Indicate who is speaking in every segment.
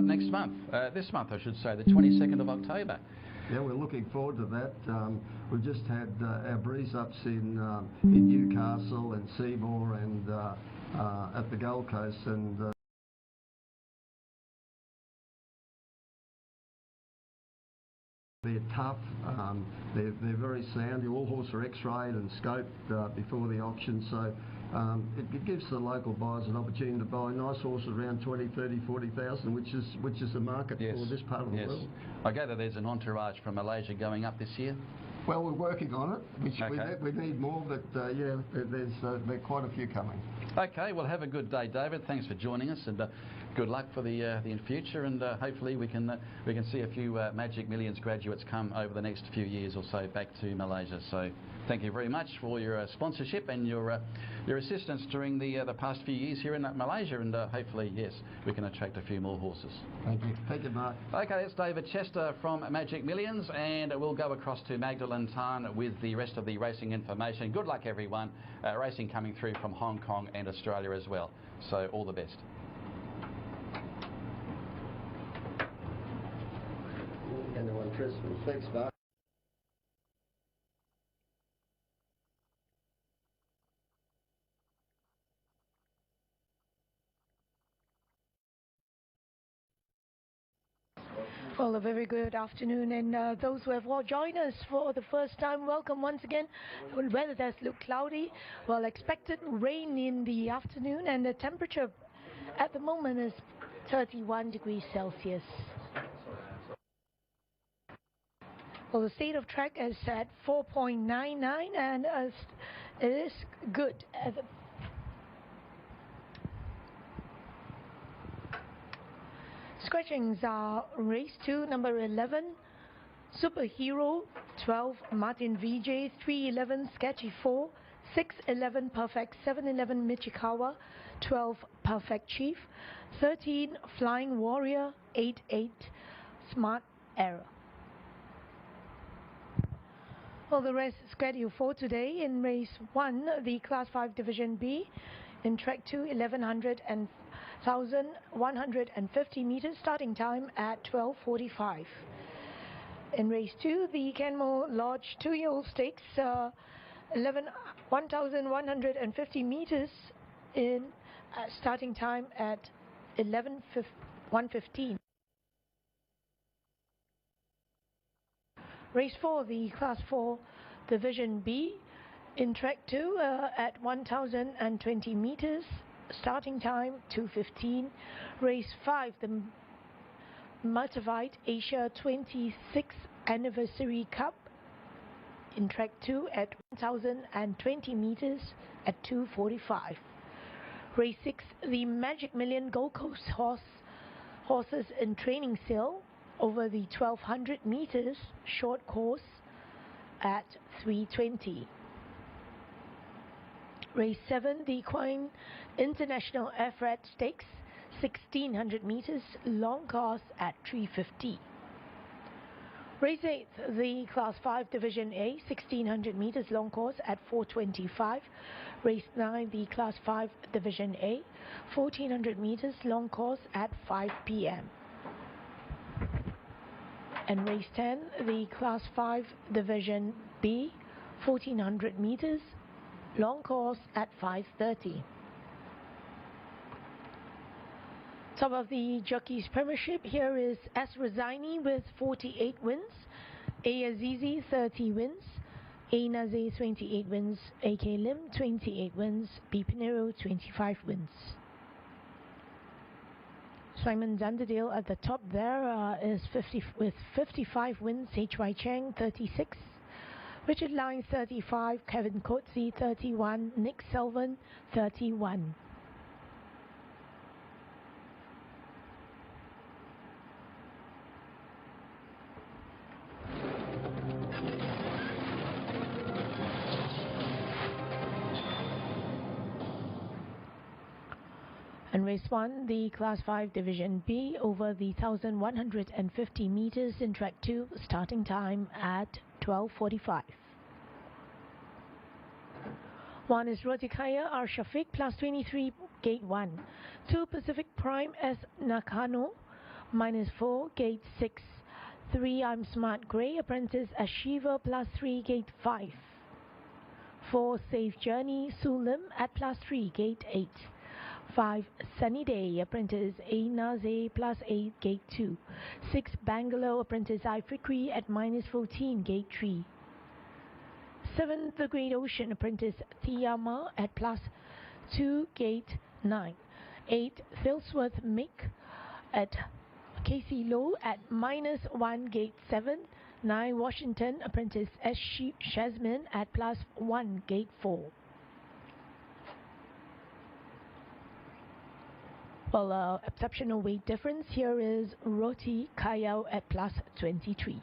Speaker 1: next month, this month I should say, the 22nd of October.
Speaker 2: Yeah, we're looking forward to that. We've just had our breeze ups in Newcastle and Seymour and at the Gold Coast, and they're tough, they're very sound. All horses are x-rayed and scoped before the auction, so it gives the local buyers an opportunity to buy nice horses around 20, 30, 40,000, which is the market for this part of the world.
Speaker 1: I gather there's an entourage from Malaysia going up this year?
Speaker 2: Well, we're working on it, which we need more, but yeah, there are quite a few coming.
Speaker 1: Okay, well, have a good day, David. Thanks for joining us, and good luck for the future, and hopefully we can see a few Magic Millions graduates come over the next few years or so back to Malaysia. So thank you very much for your sponsorship and your assistance during the past few years here in Malaysia, and hopefully, yes, we can attract a few more horses.
Speaker 2: Thank you, Mark.
Speaker 1: Okay, that's David Chester from Magic Millions, and we'll go across to Magdalene Tan with the rest of the racing information. Good luck, everyone. Racing coming through from Hong Kong and Australia as well. So all the best.
Speaker 2: Thanks, Mark.
Speaker 3: Well, a very good afternoon, and those who have joined us for the first time, welcome once again. The weather does look cloudy. Well, expected rain in the afternoon, and the temperature at the moment is 31 degrees Celsius. Well, the state of track is at 4.99, and it is good. Scratchings are race 2, number 11, Superhero, 12, Martin VJ, 311, Sketchy 4, 611, Perfect, 711, Michikawa, 12, Perfect Chief, 13, Flying Warrior, 88, Smart Error. Well, the rest scheduled for today in race 1, the Class 5 Division B, in track 2, 1100 and 1,150 meters, starting time at 12:45. In race 2, the Canmore Lodge 2-year-old stakes, 1,150 meters, in starting time at 1:15. Race 4, the Class 4 Division B, in track 2 at 1,020 meters, starting time 2:15. Race 5, the Multivite Asia 26th Anniversary Cup, in track 2 at 1,020 meters at 2:45. Race 6, the Magic Million Gold Coast horses in training sale over the 1,200 meters short course at 3:20. Race 7, the Quine International Airfreight Stakes, 1,600 meters long course at 3:50. Race 8, the Class 5 Division A, 1,600 meters long course at 4:25. Race 9, the Class 5 Division A, 1,400 meters long course at 5 p.m. And race 10, the Class 5 Division B, 1,400 meters long course at 5:30. Top of the Jockeys Premiership, here is S. Razini with 48 wins, A. Azizi 30 wins, A. Naze 28 wins, A.K. Lim 28 wins, B. Pinero 25 wins. Simon Zanderdale at the top there is 55 wins, H.Y. Cheng 36, Richard Lyons 35, Kevin Coetzee 31, Nick Selvin 31. And race 1, the Class 5 Division B, over the 1,150 meters in track 2, starting time at 12:45. 1 is Rotikaya R. Shafiq, plus 23, gate 1. 2, Pacific Prime S. Nakano, -4, gate 6. 3, I'm Smart Grey, apprentice Ashiva, +3, gate 5. 4, Safe Journey, Sulim at +3, gate 8. 5, Sunny Day, apprentice A Naze, +8, gate 2. 6, Bangalore, apprentice Ifikri at -14, gate 3. 7, The Great Ocean, apprentice Thiyama at +2, gate 9. 8, Thilsworth Mick at Casey Low at -1, gate 7. 9, Washington, apprentice S. Shazmin at +1, gate 4. Well, exceptional weight difference here is Roti Kayao at +23.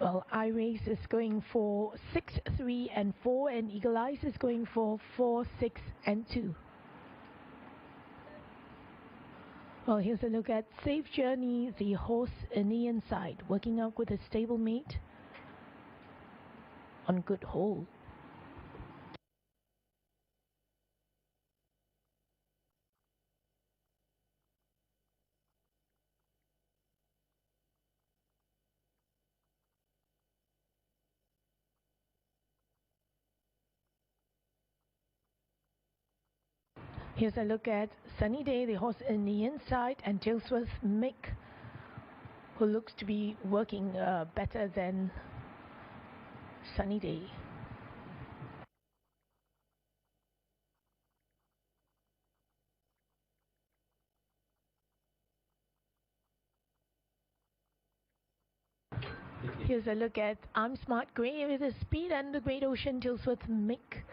Speaker 3: Well, iRace is going for 6, 3 and 4, and Eagle Eyes is going for 4, 6 and 2. Well, here's a look at Safe Journey, the horse in the inside, working out with a stablemate on good hole. Here's a look at Sunny Day, the horse in the inside, and Tilsworth Mick, who looks to be working better than Sunny Day. Here's a look at I'm Smart Grey with the speed and the Great Ocean, Tilsworth Mick.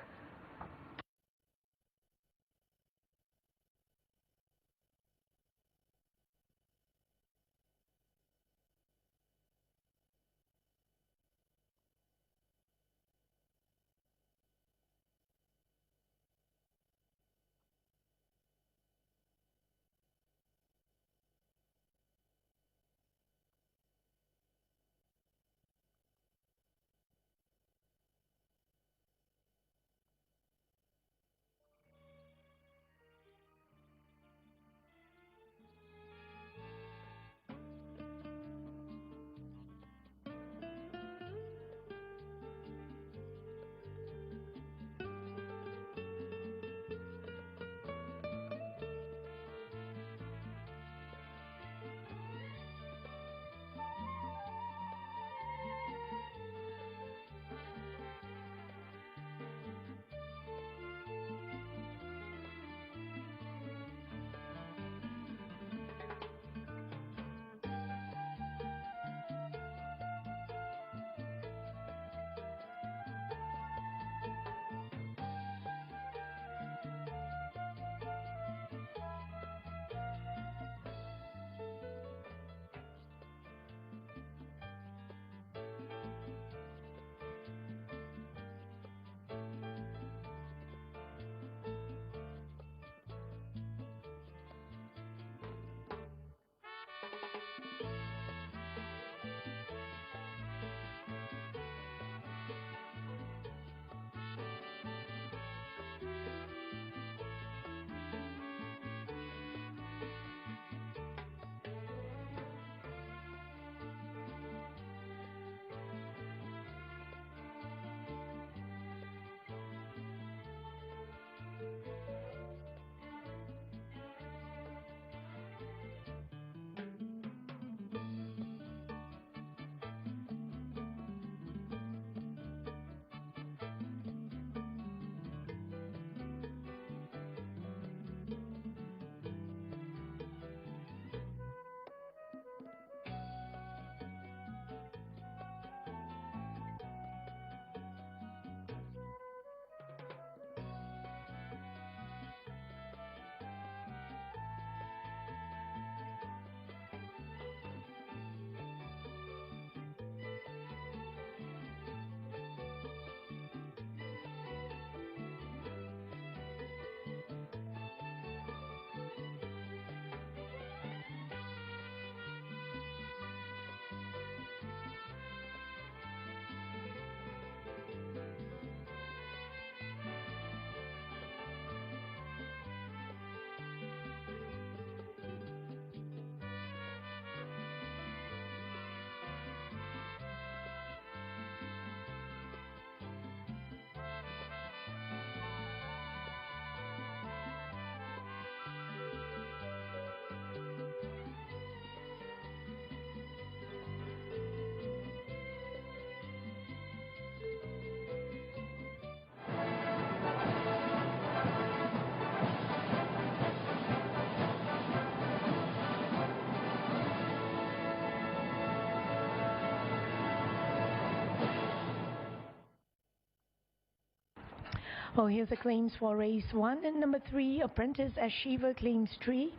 Speaker 3: Well, here's the claims for race 1 and number 3. Apprentice Ashiva claims 3.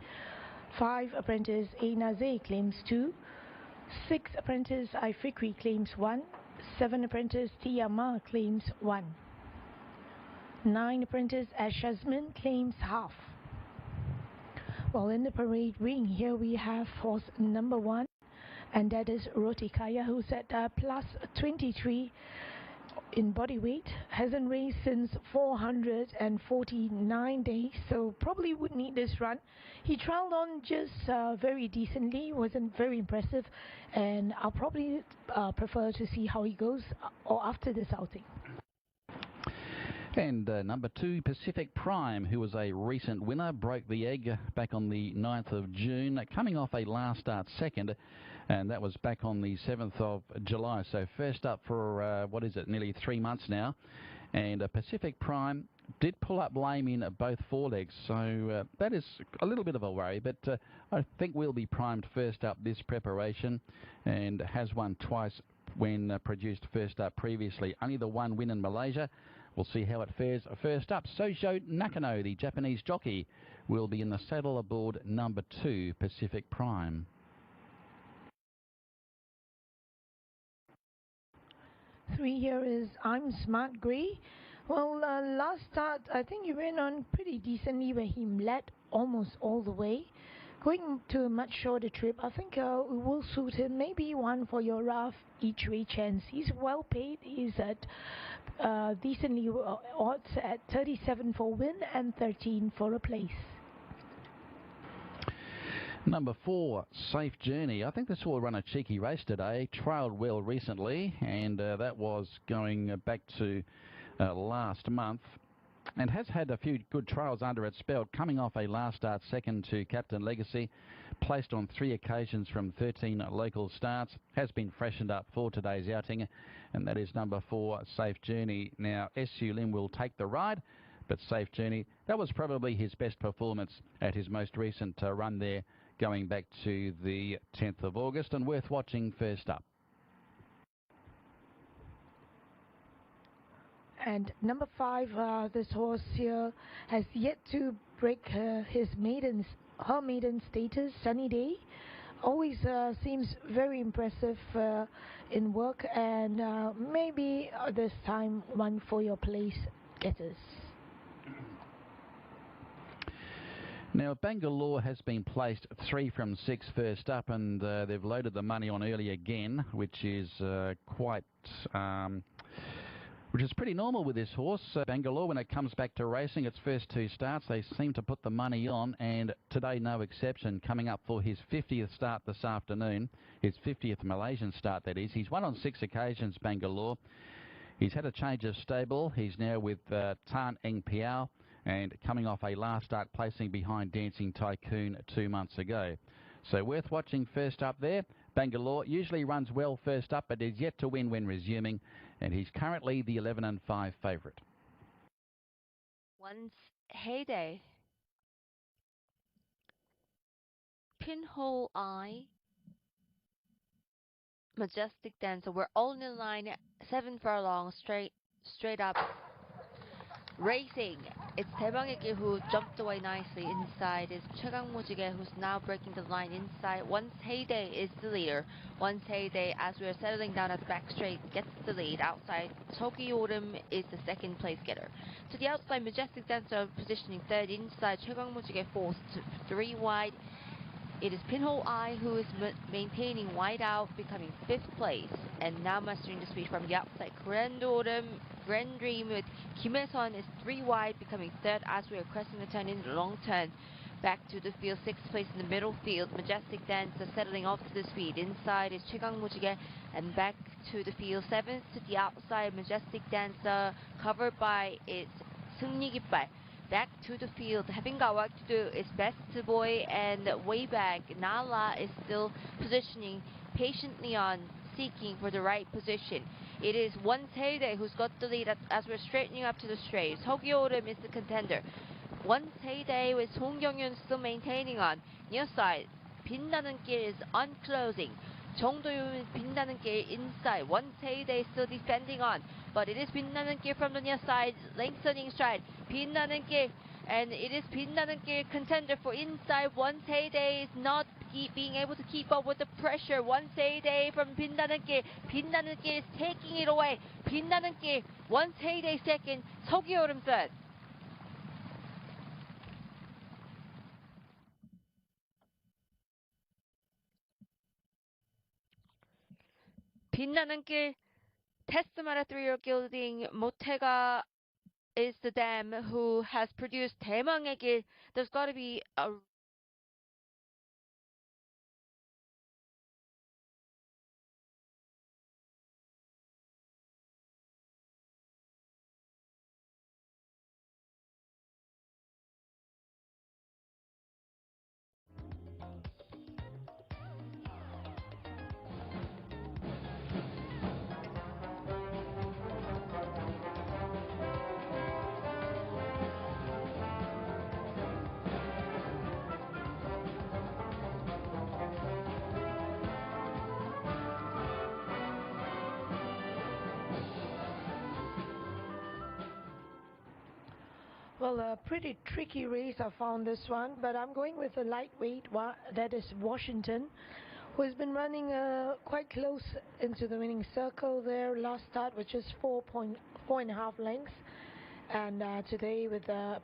Speaker 3: 5. Apprentice Enaze claims 2. 6. Apprentice Ifikri claims 1. 7. Apprentice Tiyama claims 1. 9. Apprentice Ashazman claims half. Well, in the parade ring, here we have horse number 1, and that is Rotikaya, who's at plus 23 in body weight. Hasn't raced since 449 days, so probably would need this run. He trialled on just very decently, wasn't very impressive, and I'll probably prefer to see how he goes or after this outing.
Speaker 1: And number 2, Pacific Prime, who was a recent winner, broke the egg back on the 9th of June, coming off a last start second, and that was back on the 7th of July. So first up for, nearly 3 months now. And Pacific Prime did pull up lame in both forelegs, so that is a little bit of a worry, but I think we'll be primed first up this preparation, and has won twice when produced first up previously. Only the one win in Malaysia. We'll see how it fares. First up, Sojo Nakano, the Japanese jockey, will be in the saddle aboard number 2, Pacific Prime.
Speaker 3: 3 here is I'm Smart Grey. Well, last start, I think he ran on pretty decently where he led almost all the way. Going to a much shorter trip, I think it will suit him. Maybe one for your rough each way chance. He's well paid. He's at decently odds at 37 for win and 13 for a place.
Speaker 1: Number 4, Safe Journey. I think this will run a cheeky race today. Trailed well recently, and that was going back to last month, and has had a few good trials under its belt, coming off a last start second to Captain Legacy, placed on 3 occasions from 13 local starts, has been freshened up for today's outing, and that is number 4, Safe Journey. Now, S.U. Lim will take the ride, but Safe Journey, that was probably his best performance at his most recent run there, going back to the 10th of August, and worth watching first up.
Speaker 3: And number 5, this horse here has yet to break her maiden status. Sunny Day always seems very impressive in work, and maybe this time one for your place getters.
Speaker 1: Now, Bangalore has been placed 3 from 6 first up, and they've loaded the money on early again, which is which is pretty normal with this horse. Bangalore, when it comes back to racing, its first 2 starts, they seem to put the money on, and today no exception, coming up for his 50th start this afternoon, his 50th Malaysian start, that is. He's won on 6 occasions, Bangalore. He's had a change of stable. He's now with Tan Eng Piao, and coming off a last start placing behind Dancing Tycoon 2 months ago. So worth watching first up there. Bangalore usually runs well first up, but is yet to win when resuming, and he's currently the 11 and 5 favourite.
Speaker 4: Once Heyday, Pinhole Eye, Majestic Dancer. We're all in line, 7 furlongs, straight up. Racing, it's Daebangege who jumped away nicely. Inside is 최강무지개, who's now breaking the line inside. Once Heyday is the leader. Once Heyday, as we're settling down at the back straight, gets the lead. Outside, Toki Autumn is the second place getter. To the outside, Majestic Dancer positioning third. Inside, 최강무지개 fourth, 3 wide. It is Pinhole Eye who is maintaining wide out, becoming 5th place, and now mastering the speed from the outside. Grand Autumn, Grand Dream with Kim Hae-sun is 3 wide, becoming 3rd as we are cresting the turn in the long turn. Back to the field, 6th place in the middle field. Majestic Dancer settling off to the speed. Inside is 최강무지개, and back to the field. 7th to the outside, Majestic Dancer, covered by its 승리깃발. Back to the field, having got work to do is Best Boy, and way back, Nala is still positioning patiently on, seeking for the right position. It is Once Heyday who's got the lead as we're straightening up to the straight. Toki Autumn is the contender. Once Heyday with Song Kyung-yun still maintaining on. Near side, 빛나는 길 is unclosing. 정도윤 빛나는 길 inside. Once Heyday still defending on. but it is 빛나는 길 from the near side, lengthening stride. 빛나는 길, and it is 빛나는 길 contender for inside. Once Heyday is not being able to keep up with the pressure. Once Heyday from 빛나는 길. 빛나는 길 is taking it away. 빛나는 길, once Heyday second, 서기오름 third. 빛나는 길, 테스트마다 3-year gilding, 모태가 is the dam who has produced 대망의 길. There's got to be a
Speaker 3: Well, a pretty tricky race I found this one, but I'm going with a lightweight one, that is Washington, who has been running quite close into the winning circle there. Last start was just 4.5 lengths, and today with the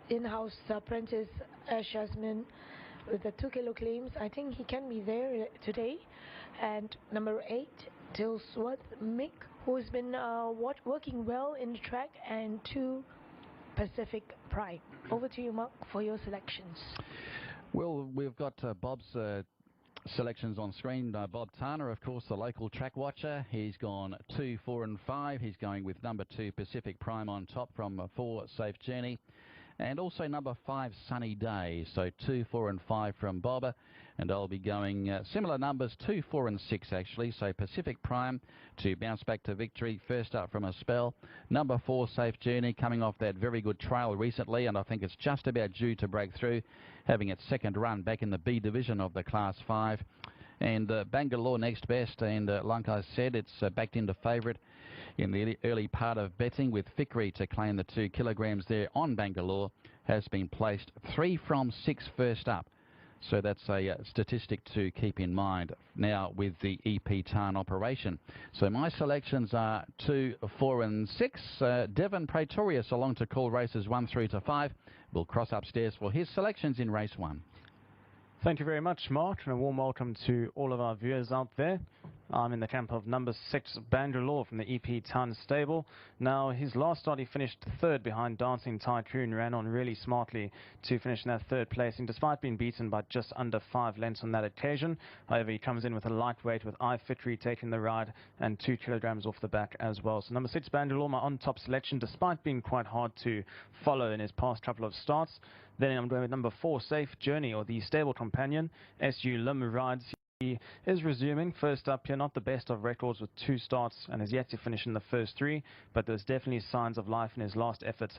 Speaker 3: in-house apprentice Ash Yasmin with the 2 kilo claims, I think he can be there today. And number 8, Tilsworth Mick, who has been working well in the track, and 2 Pacific Pride. Over to you, Mark, for your selections.
Speaker 1: Well, we've got Bob's selections on screen. Bob Turner, of course, the local track watcher. He's gone 2, 4 and 5. He's going with number 2 Pacific Prime on top from 4 Safe Journey. And also number 5 Sunny Day. So 2, 4 and 5 from Bob. And I'll be going similar numbers, 2, 4 and 6 actually. So Pacific Prime to bounce back to victory. First up from a spell. Number 4 Safe Journey, coming off that very good trial recently, and I think it's just about due to break through, having its second run back in the B division of the Class 5. And Bangalore next best, and like I said, it's backed into favourite in the early part of betting, with Fikri to claim the 2 kilograms there on Bangalore. Has been placed 3 from 6 first up. So that's a statistic to keep in mind now with the EP Tarn operation. So my selections are 2, 4 and 6. Devon Praetorius along to call races 1 through to 5. We'll cross upstairs for his selections in race 1.
Speaker 5: Thank you very much, Mark, and a warm welcome to all of our viewers out there. I'm in the camp of number 6, Bangalore from the EP Ton stable. Now, his last start, he finished 3rd behind Dancing Tycoon, ran on really smartly to finish in that 3rd placing, despite being beaten by just under 5 lengths on that occasion. However, he comes in with a lightweight with iFitry taking the ride and 2 kilograms off the back as well. So number 6, Bangalore, my on-top selection, despite being quite hard to follow in his past couple of starts. Then I'm going with number 4, Safe Journey, or the stable companion. SU Lim rides. He is resuming. First up here, not the best of records with 2 starts and is yet to finish in the first 3, but there's definitely signs of life in his last efforts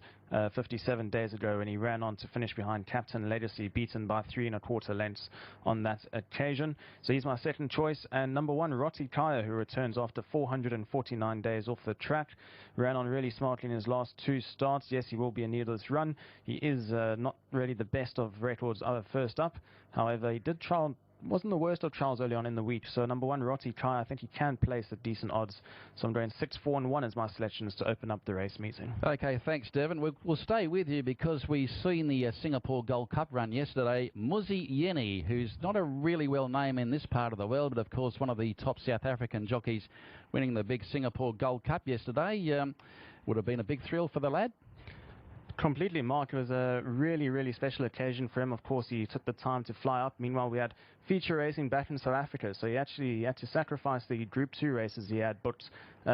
Speaker 5: 57 days ago when he ran on to finish behind Captain Legacy, beaten by 3 1/4 lengths on that occasion. So he's my second choice. And number 1, Roti Kaya, who returns after 449 days off the track. Ran on really smartly in his last 2 starts. Yes, he will be a needless run. He is not really the best of records first up. However, he did trial, wasn't the worst of trials early on in the week. So number 1, Roti Kai, I think he can place at decent odds. So I'm going 6, 4 and 1 as my selections to open up the race meeting.
Speaker 1: Okay, thanks, Devon. We'll stay with you because we've seen the Singapore Gold Cup run yesterday. Muzi Yeni, who's not a really well name in this part of the world, but of course one of the top South African jockeys winning the big Singapore Gold Cup yesterday. Would have been a big thrill for the lad.
Speaker 5: Completely, Mark. It was a really, really special occasion for him. Of course, he took the time to fly up. Meanwhile, we had feature racing back in South Africa, so he actually had to sacrifice the Group 2 races he had booked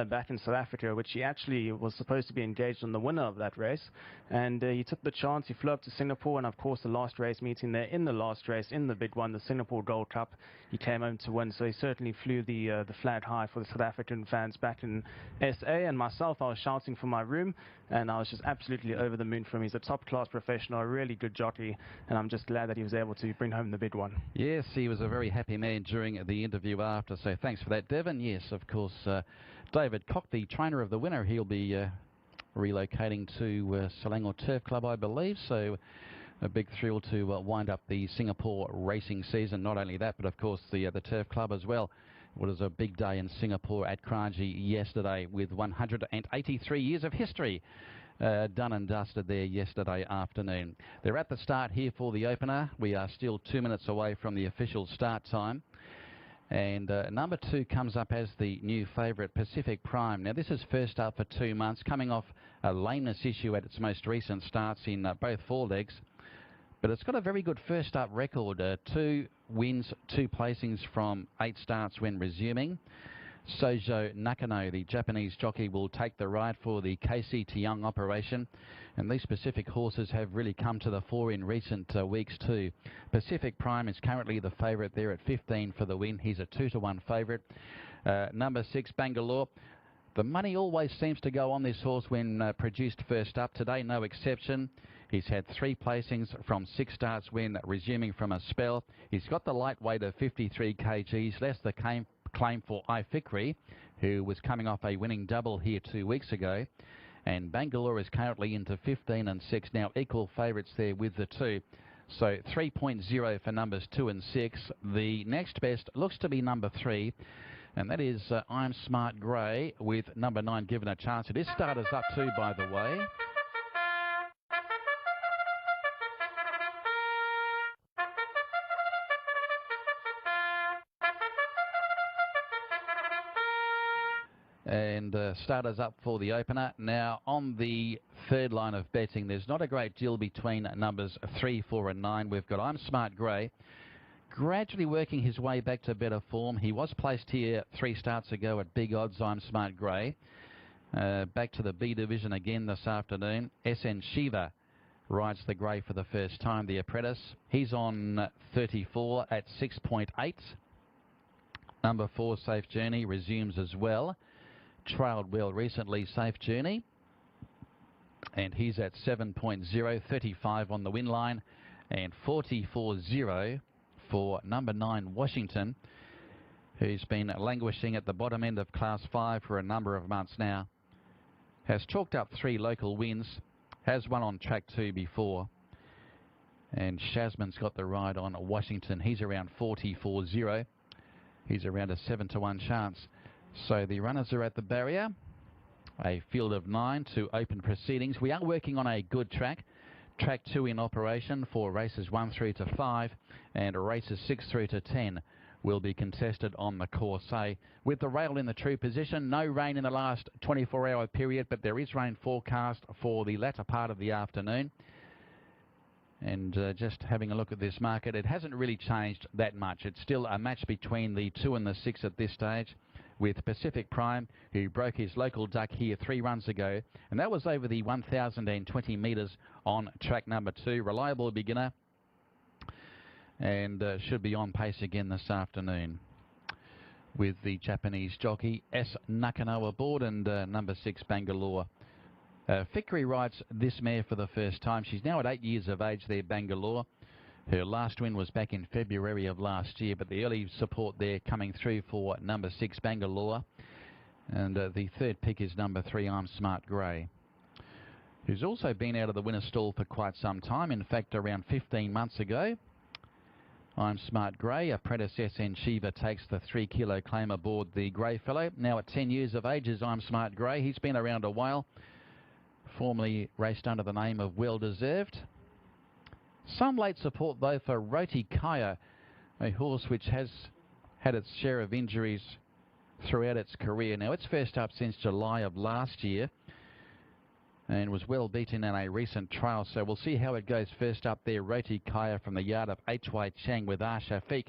Speaker 5: back in South Africa, which he actually was supposed to be engaged on the winner of that race. And he took the chance. He flew up to Singapore, and of course, the last race meeting there, in the last race, in the big one, the Singapore Gold Cup, he came home to win. So he certainly flew the flag high for the South African fans back in SA. And myself, I was shouting from my room, and I was just absolutely over the moon for him. He's a top-class professional, a really good jockey, and I'm just glad that he was able to bring home the big one.
Speaker 1: Yes, he was a very happy man during the interview after, so thanks for that, Devon. Yes, of course, David Cock, the trainer of the winner, he'll be relocating to Selangor Turf Club, I believe. So a big thrill to wind up the Singapore racing season. Not only that, but of course the Turf Club as well. It was a big day in Singapore at Kranji yesterday with 183 years of history done and dusted there yesterday afternoon. They're at the start here for the opener. We are still 2 minutes away from the official start time. And number 2 comes up as the new favourite, Pacific Prime. Now, this is first up for 2 months, coming off a lameness issue at its most recent starts in both forelegs. But it's got a very good first up record. 2 wins, 2 placings from 8 starts when resuming. Sojo Nakano, the Japanese jockey, will take the ride for the KC Tiong operation. And these Pacific horses have really come to the fore in recent weeks too. Pacific Prime is currently the favourite there at 15 for the win. He's a 2-to-1 favourite. Number 6, Bangalore. The money always seems to go on this horse when produced first up. Today, no exception. He's had 3 placings from 6 starts when resuming from a spell. He's got the lightweight of 53 kgs, less the claim for Ifikri, who was coming off a winning double here 2 weeks ago. And Bangalore is currently into 15 and 6. Now equal favourites there with the 2. So 3.0 for numbers 2 and 6. The next best looks to be number 3. And that is I'm Smart Grey with number 9 given a chance. It is starters up too, by the way. And starters up for the opener. Now, on the third line of betting, there's not a great deal between numbers 3, 4 and 9. We've got I'm Smart Grey, gradually working his way back to better form. He was placed here 3 starts ago at big odds, I'm Smart Grey. Back to the B division again this afternoon. SN Shiva rides the grey for the first time, the apprentice. He's on 34 at 6.8. Number 4, Safe Journey, resumes as well. Trailed well recently, Safe Journey, and he's at 7.0, 35 on the win line, and 44.0 for number 9, Washington, who's been languishing at the bottom end of Class 5 for a number of months now. Has chalked up 3 local wins, has won on track 2 before, and Shazman's got the ride on Washington. He's around 44.0. He's around a 7-to-1 chance. So the runners are at the barrier. A field of 9 to open proceedings. We are working on a good track. Track 2 in operation for races 1 through to 5, and races 6 through to 10 will be contested on the course A. With the rail in the true position, no rain in the last 24-hour period, but there is rain forecast for the latter part of the afternoon. And just having a look at this market, it hasn't really changed that much. It's still a match between the 2 and the 6 at this stage, with Pacific Prime, who broke his local duck here 3 runs ago, and that was over the 1,020 metres on track number 2. Reliable beginner, and should be on pace again this afternoon with the Japanese jockey S. Nakano aboard, and number 6, Bangalore. Fikri rides this mare for the first time. She's now at 8 years of age there, Bangalore. Her last win was back in February of last year, but the early support there coming through for number 6, Bangalore. And the third pick is number 3, I'm Smart Grey, who's also been out of the winner's stall for quite some time. In fact, around 15 months ago. I'm Smart Grey, apprentice SN Shiva takes the 3-kilo claim aboard the Grey fellow. Now at 10 years of age is I'm Smart Grey. He's been around a while, formerly raced under the name of Well Deserved. Some late support though for Roti Kaya, a horse which has had its share of injuries throughout its career. Now it's first up since July of last year and was well beaten in a recent trial, so we'll see how it goes. First up there, Roti Kaya from the yard of H.Y. Chang with Shafiq,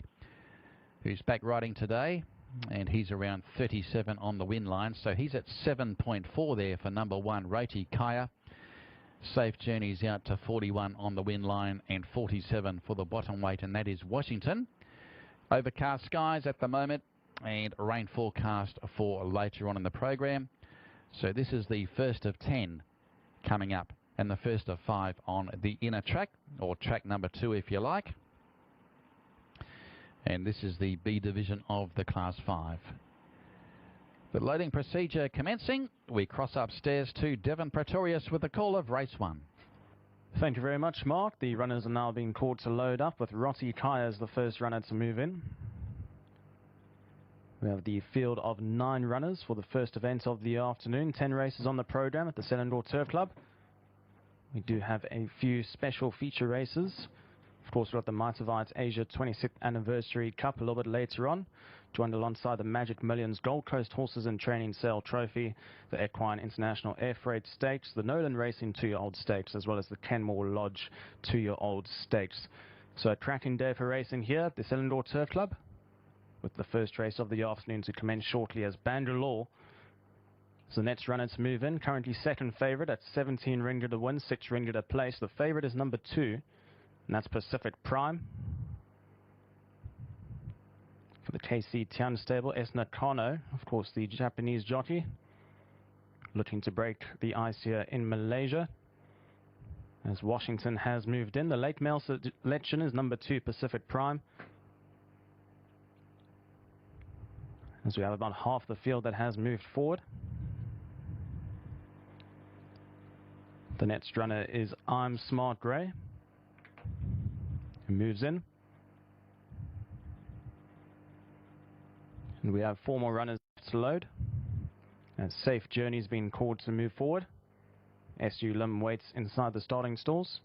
Speaker 1: who's back riding today, and he's around 37 on the win line, so he's at 7.4 there for number 1, Roti Kaya. Safe Journey's out to 41 on the win line and 47 for the bottom weight, and that is Washington. Overcast skies at the moment and rain forecast for later on in the program. So this is the first of 10 coming up and the first of 5 on the inner track, or track number 2 if you like. And this is the B division of the Class 5. The loading procedure commencing. We cross upstairs to Devon Pretorius with the call of race 1.
Speaker 5: Thank you very much, Mark. The runners are now being called to load up, with Rotti Kaya as the first runner to move in. We have the field of 9 runners for the first event of the afternoon. 10 races on the program at the Selangor Turf Club. We do have a few special feature races. Of course, we've got the Mitavite Asia 26th Anniversary Cup a little bit later on, joined alongside the Magic Millions Gold Coast Horses and Training Sale Trophy, the Equine International Air Freight Stakes, the Nolan Racing 2-year-old Stakes, as well as the Kenmore Lodge 2-year-old Stakes. So a cracking day for racing here at the Selangor Turf Club, with the first race of the afternoon to commence shortly as Bangalore is the next runner to move in. Currently second favourite at 17 ringgit a win, 6 ringgit a place. The favourite is number 2, and that's Pacific Prime. For the KC Tian stable, Esna Kano, of course the Japanese jockey, looking to break the ice here in Malaysia. As Washington has moved in, the late male selection is number 2, Pacific Prime. As we have about half the field that has moved forward. The next runner is I'm Smart Grey, who moves in. And we have 4 more runners to load. As Safe Journey's been called to move forward. SU Lim waits inside the starting stalls.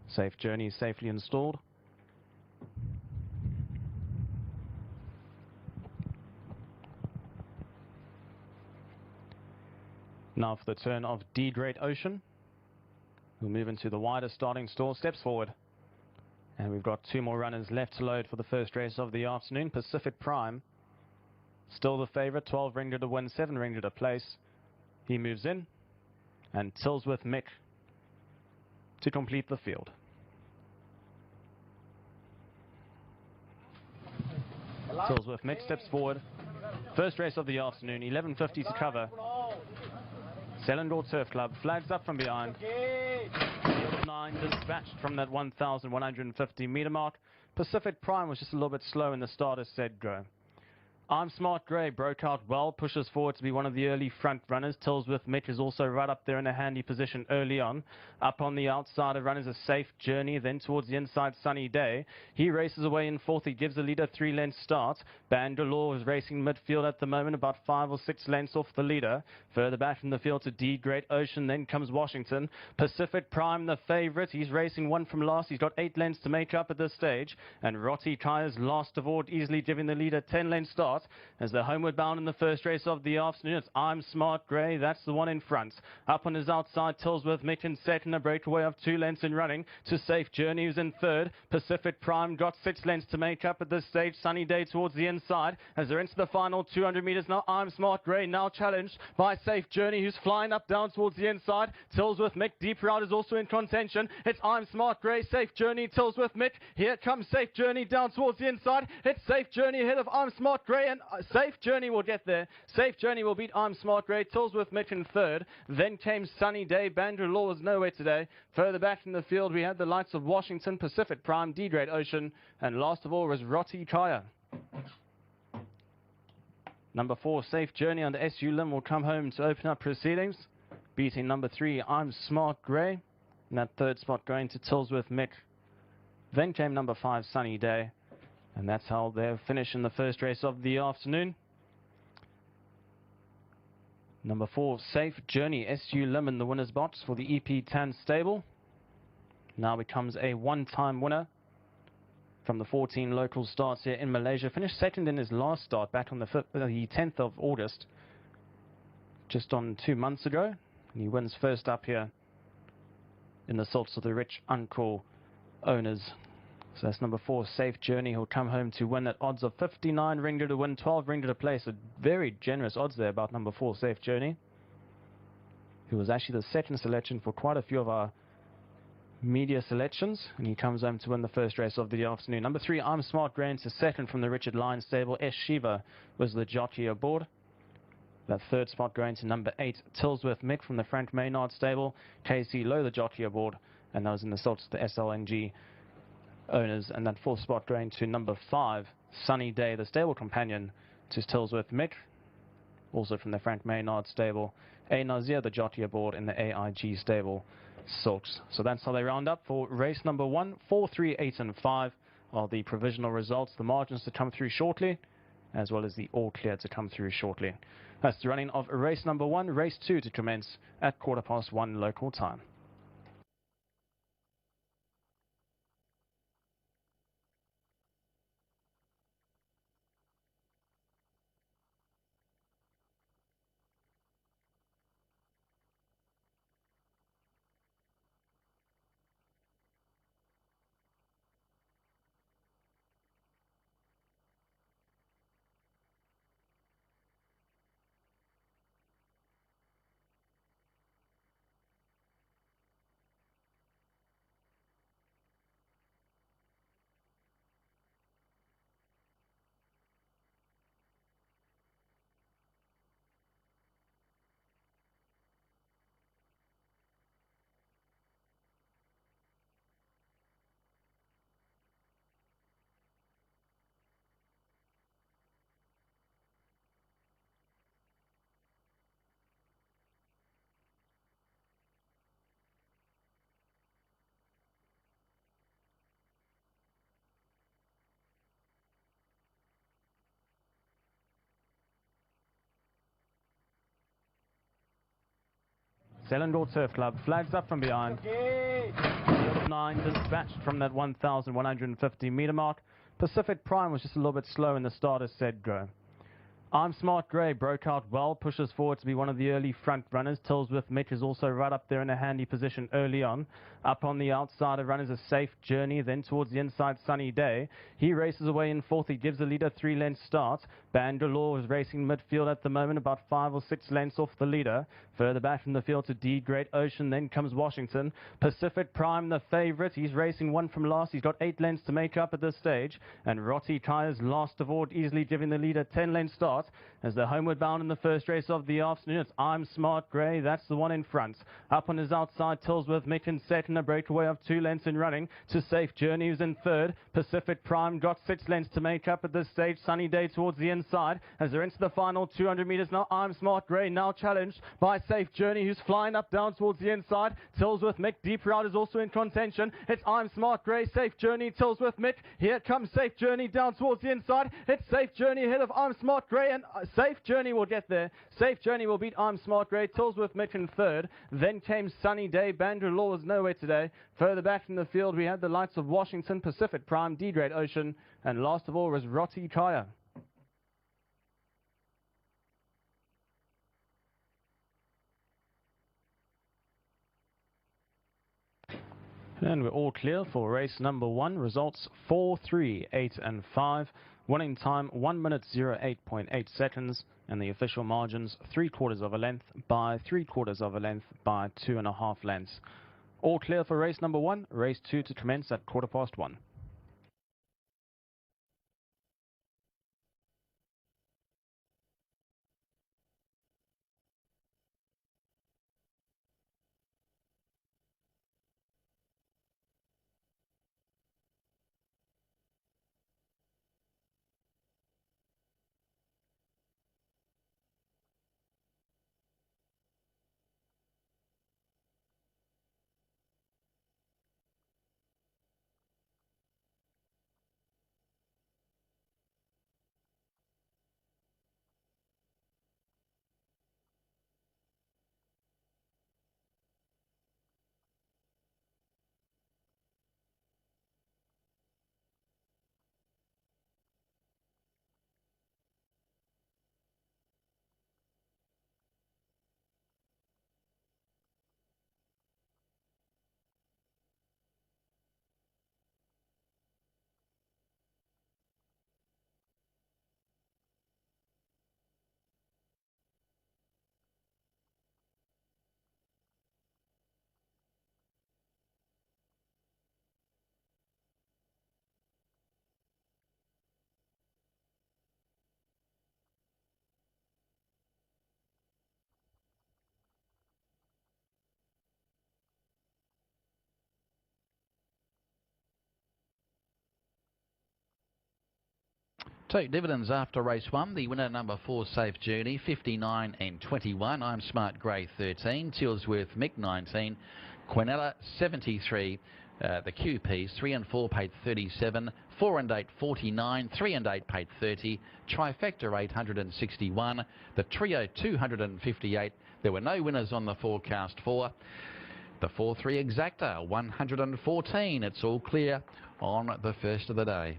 Speaker 5: Safe Journey is safely installed. Now for the turn of D Great Ocean. We'll move into the wider starting stall, steps forward. And we've got 2 more runners left to load for the first race of the afternoon. Pacific Prime, still the favourite, 12 ringgit to win, 7 ringgit a place. He moves in. And Tilsworth Mick to complete the field. Tilsworth Mick steps forward. First race of the afternoon, 11:50 to cover. Selangor Turf Club flags up from behind. Field 9 dispatched from that 1,150 metre mark. Pacific Prime was just a little bit slow in the start as said go. I'm Smart Grey broke out well, pushes forward to be one of the early front runners. Tilsworth Mick is also right up there in a handy position early on. Up on the outside of runners, a Safe Journey, then towards the inside, Sunny Day. He races away in fourth. He gives the leader 3 lengths start. Bangalore is racing midfield at the moment, about 5 or 6 lengths off the leader. Further back from the field to D Great Ocean, then comes Washington. Pacific Prime, the favourite. He's racing 1 from last. He's got 8 lengths to make up at this stage. And Rotti Kaya's last of all, easily giving the leader 10 lengths start. As they're homeward bound in the first race of the afternoon, it's I'm Smart Grey, that's the one in front. Up on his outside, Tilsworth Mick in second, a breakaway of 2 lengths in running to Safe Journey, who's in third. Pacific Prime got 6 lengths to make up at this stage. Sunny Day towards the inside as they're into the final 200 metres now. I'm Smart Grey now challenged by Safe Journey, who's flying up down towards the inside. Tilsworth Mick deeper out is also in contention. It's I'm Smart Grey, Safe Journey, Tilsworth Mick. Here comes Safe Journey down towards the inside. It's Safe Journey ahead of I'm Smart Grey, and Safe Journey will get there. Safe Journey will beat I'm Smart Grey. Tilsworth Mick in third. Then came Sunny Day. Bangalore was nowhere today. Further back in the field, we had the likes of Washington, Pacific Prime, D Great Ocean, and last of all was Rotti Kaya. Number 4, Safe Journey under SU Lim will come home to open up proceedings, beating number 3, I'm Smart Grey. And that third spot going to Tilsworth Mick. Then came number 5, Sunny Day. And that's how they'll finish in the first race of the afternoon. Number 4, Safe Journey, SU Lim in the winner's box for the EP Tan stable. Now becomes a one-time winner from the 14 local starts here in Malaysia. Finished second in his last start back on the 10th of August, just on 2 months ago. And he wins first up here in the Salts of the Rich Uncle owners. So that's number 4, Safe Journey. He'll come home to win at odds of 59 ringgit to win, 12 ringgit to place. A very generous odds there about number 4, Safe Journey, who was actually the second selection for quite a few of our media selections. And he comes home to win the first race of the afternoon. Number 3, I'm Smart Grey into second from the Richard Lyon stable. S. Shiva was the jockey aboard. That third spot going to number 8, Tilsworth Mick from the Frank Maynard stable. KC Lowe, the jockey aboard. And that was in the Salts of the SLNG owners. And that fourth spot going to number 5, Sunny Day, the stable companion to Tilsworth Mick. also from the Frank Maynard stable. A Nazir, the jockey aboard in the AIG stable, Silks. So that's how they round up for race number 1. 4, 3, 8 and 5 are the provisional results. The margins to come through shortly, as well as the all clear to come through shortly. That's the running of race number 1. Race 2 to commence at 1:15 local time. Selangor Turf Club flags up from behind. Field of 9 dispatched from that 1,150 metre mark. Pacific Prime was just a little bit slow in the start, as said go. I'm Smart Grey broke out well, pushes forward to be one of the early front runners. Tillsworth Mitch is also right up there in a handy position early on. Up on the outside of runners, a Safe Journey. Then towards the inside, Sunny Day. He races away in fourth. He gives the leader 3 lengths start. Bangalore is racing midfield at the moment, about 5 or 6 lengths off the leader. Further back from the field to D Great Ocean. Then comes Washington. Pacific Prime, the favourite. He's racing 1 from last. He's got 8 lengths to make up at this stage. And Roti Tyres last of all, easily giving the leader 10 lengths start. As they're homeward bound in the first race of the afternoon, it's I'm Smart Grey. That's the one in front. Up on his outside, Tillsworth Mick and set in a breakaway of 2 lengths in running to Safe Journey, who's in third. Pacific Prime got 6 lengths to make up at this stage. Sunny Day towards the inside as they're into the final 200 metres now. I'm Smart Grey now challenged by Safe Journey, who's flying up down towards the inside. Tillsworth Mick deeper out is also in contention. It's I'm Smart Grey, Safe Journey, Tillsworth Mick. Here comes Safe Journey down towards the inside. It's Safe Journey ahead of I'm Smart Grey, and Safe Journey will get there. Safe Journey will beat I'm Smart Grey. Tillsworth Mitch in third. Then came Sunny Day. Bangalore was nowhere today. Further back in the field, we had the likes of Washington, Pacific Prime, D Great Ocean, and last of all was Roti Kaya. And we're all clear for race number 1. Results 4, 3, 8 and 5. Winning time 1 minute 08.8 seconds. And the official margins 3/4 of a length by 3/4 of a length by 2.5 lengths. All clear for race number 1. Race 2 to commence at 1:15.
Speaker 1: Two dividends after race 1. The winner, number 4, Safe Journey, 59 and 21. I'm Smart Grey, 13. Tilsworth Mick, 19. Quinella, 73. The QPs, 3 and 4 paid 37. 4 and 8, 49. 3 and 8 paid 30. Trifecta, 861. The Trio, 258. There were no winners on the forecast for. The 4-3 Exacta, 114. It's all clear on the first of the day.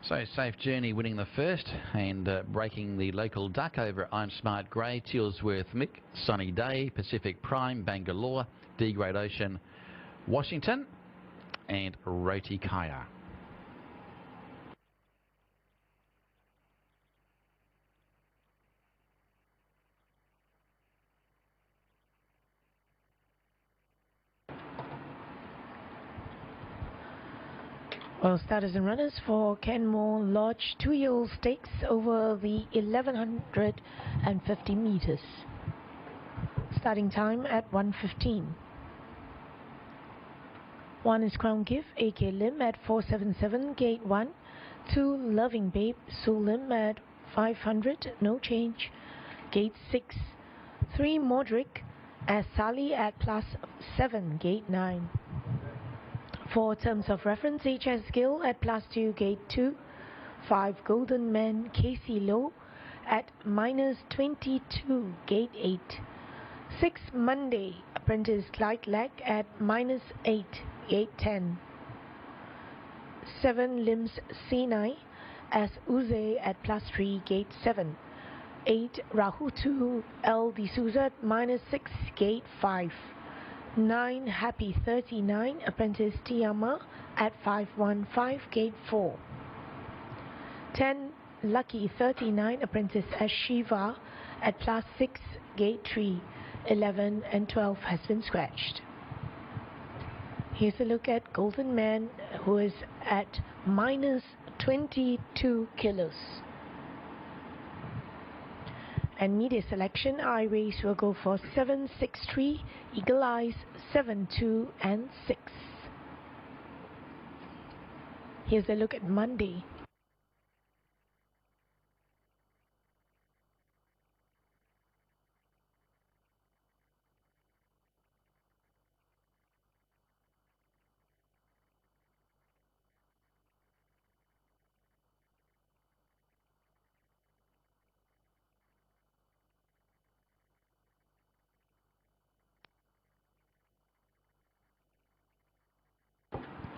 Speaker 1: So Safe Journey winning the first and breaking the local duck over I'm Smart Grey, Tilsworth Mick, Sunny Day, Pacific Prime, Bangalore, D Great Ocean, Washington and Roti Kaya.
Speaker 3: Well, starters and runners for Kenmore Lodge 2-year-old stakes over the 1150 meters. Starting time at 1:15. 1 is Crown Gift, AK Lim at 477, gate 1. 2, Loving Babe, Sue Lim at 500, no change, gate 6. 3, Modric, as Sally at +7, gate 9. For terms of reference, HS Gill at +2, gate 2. 5, Golden Man, Casey Low at -22, gate 8. 6, Monday, Apprentice Clyde Lag at -8, gate 10. 7, Limbs C9 as Uze at +3, gate 7. 8, Rahutu L. D'Souza at -6, gate 5. 9, Happy 39, Apprentice Tiama at 515, gate 4. 10, Lucky 39, Apprentice Ashiva at +6, gate 3. 11 and 12 has been scratched. Here's a look at Golden Man, who is at -22 kilos. And media selection, I race will go for 7, 6, 3, Eagle Eyes, 7, 2 and 6. Here's a look at Monday.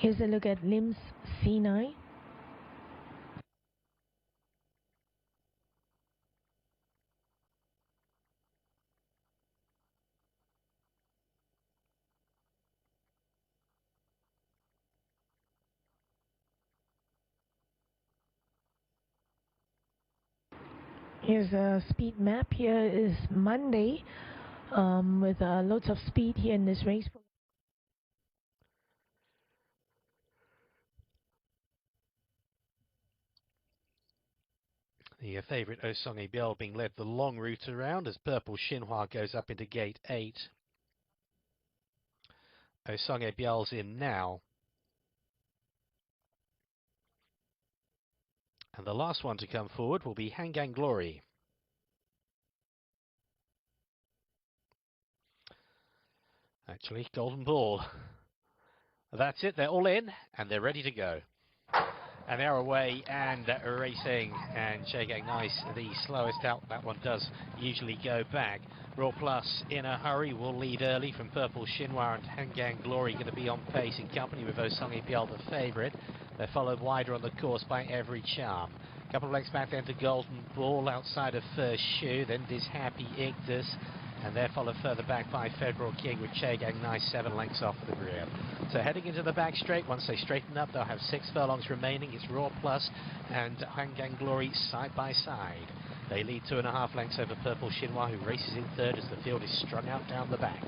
Speaker 3: Here's a look at Limbs C9. Here's a speed map. Here is Monday with loads of speed here in this race.
Speaker 6: The favourite Osongi Biel being led the long route around as Purple Xinhua goes up into gate 8. Osongi Biel's in now. And the last one to come forward will be Hangang Glory. Actually, Golden Ball. That's it, they're all in and they're ready to go. And they're away and racing, and Chegang Nice, the slowest out. That one does usually go back. Raw Plus in a hurry will lead early from Purple Xinhua, and Hangang Glory going to be on pace in company with Osongi Biel, the favourite. They're followed wider on the course by Every Charm. Couple of legs back then to Golden Ball outside of First Shoe, then this Happy Ictus, and they're followed further back by Federal King with Chegang Nice 7 lengths off the rear. So heading into the back straight, once they straighten up, they'll have 6 furlongs remaining. It's Raw Plus and Hangang Glory side by side. They lead 2.5 lengths over Purple Xinhua, who races in third as the field is strung out down the back.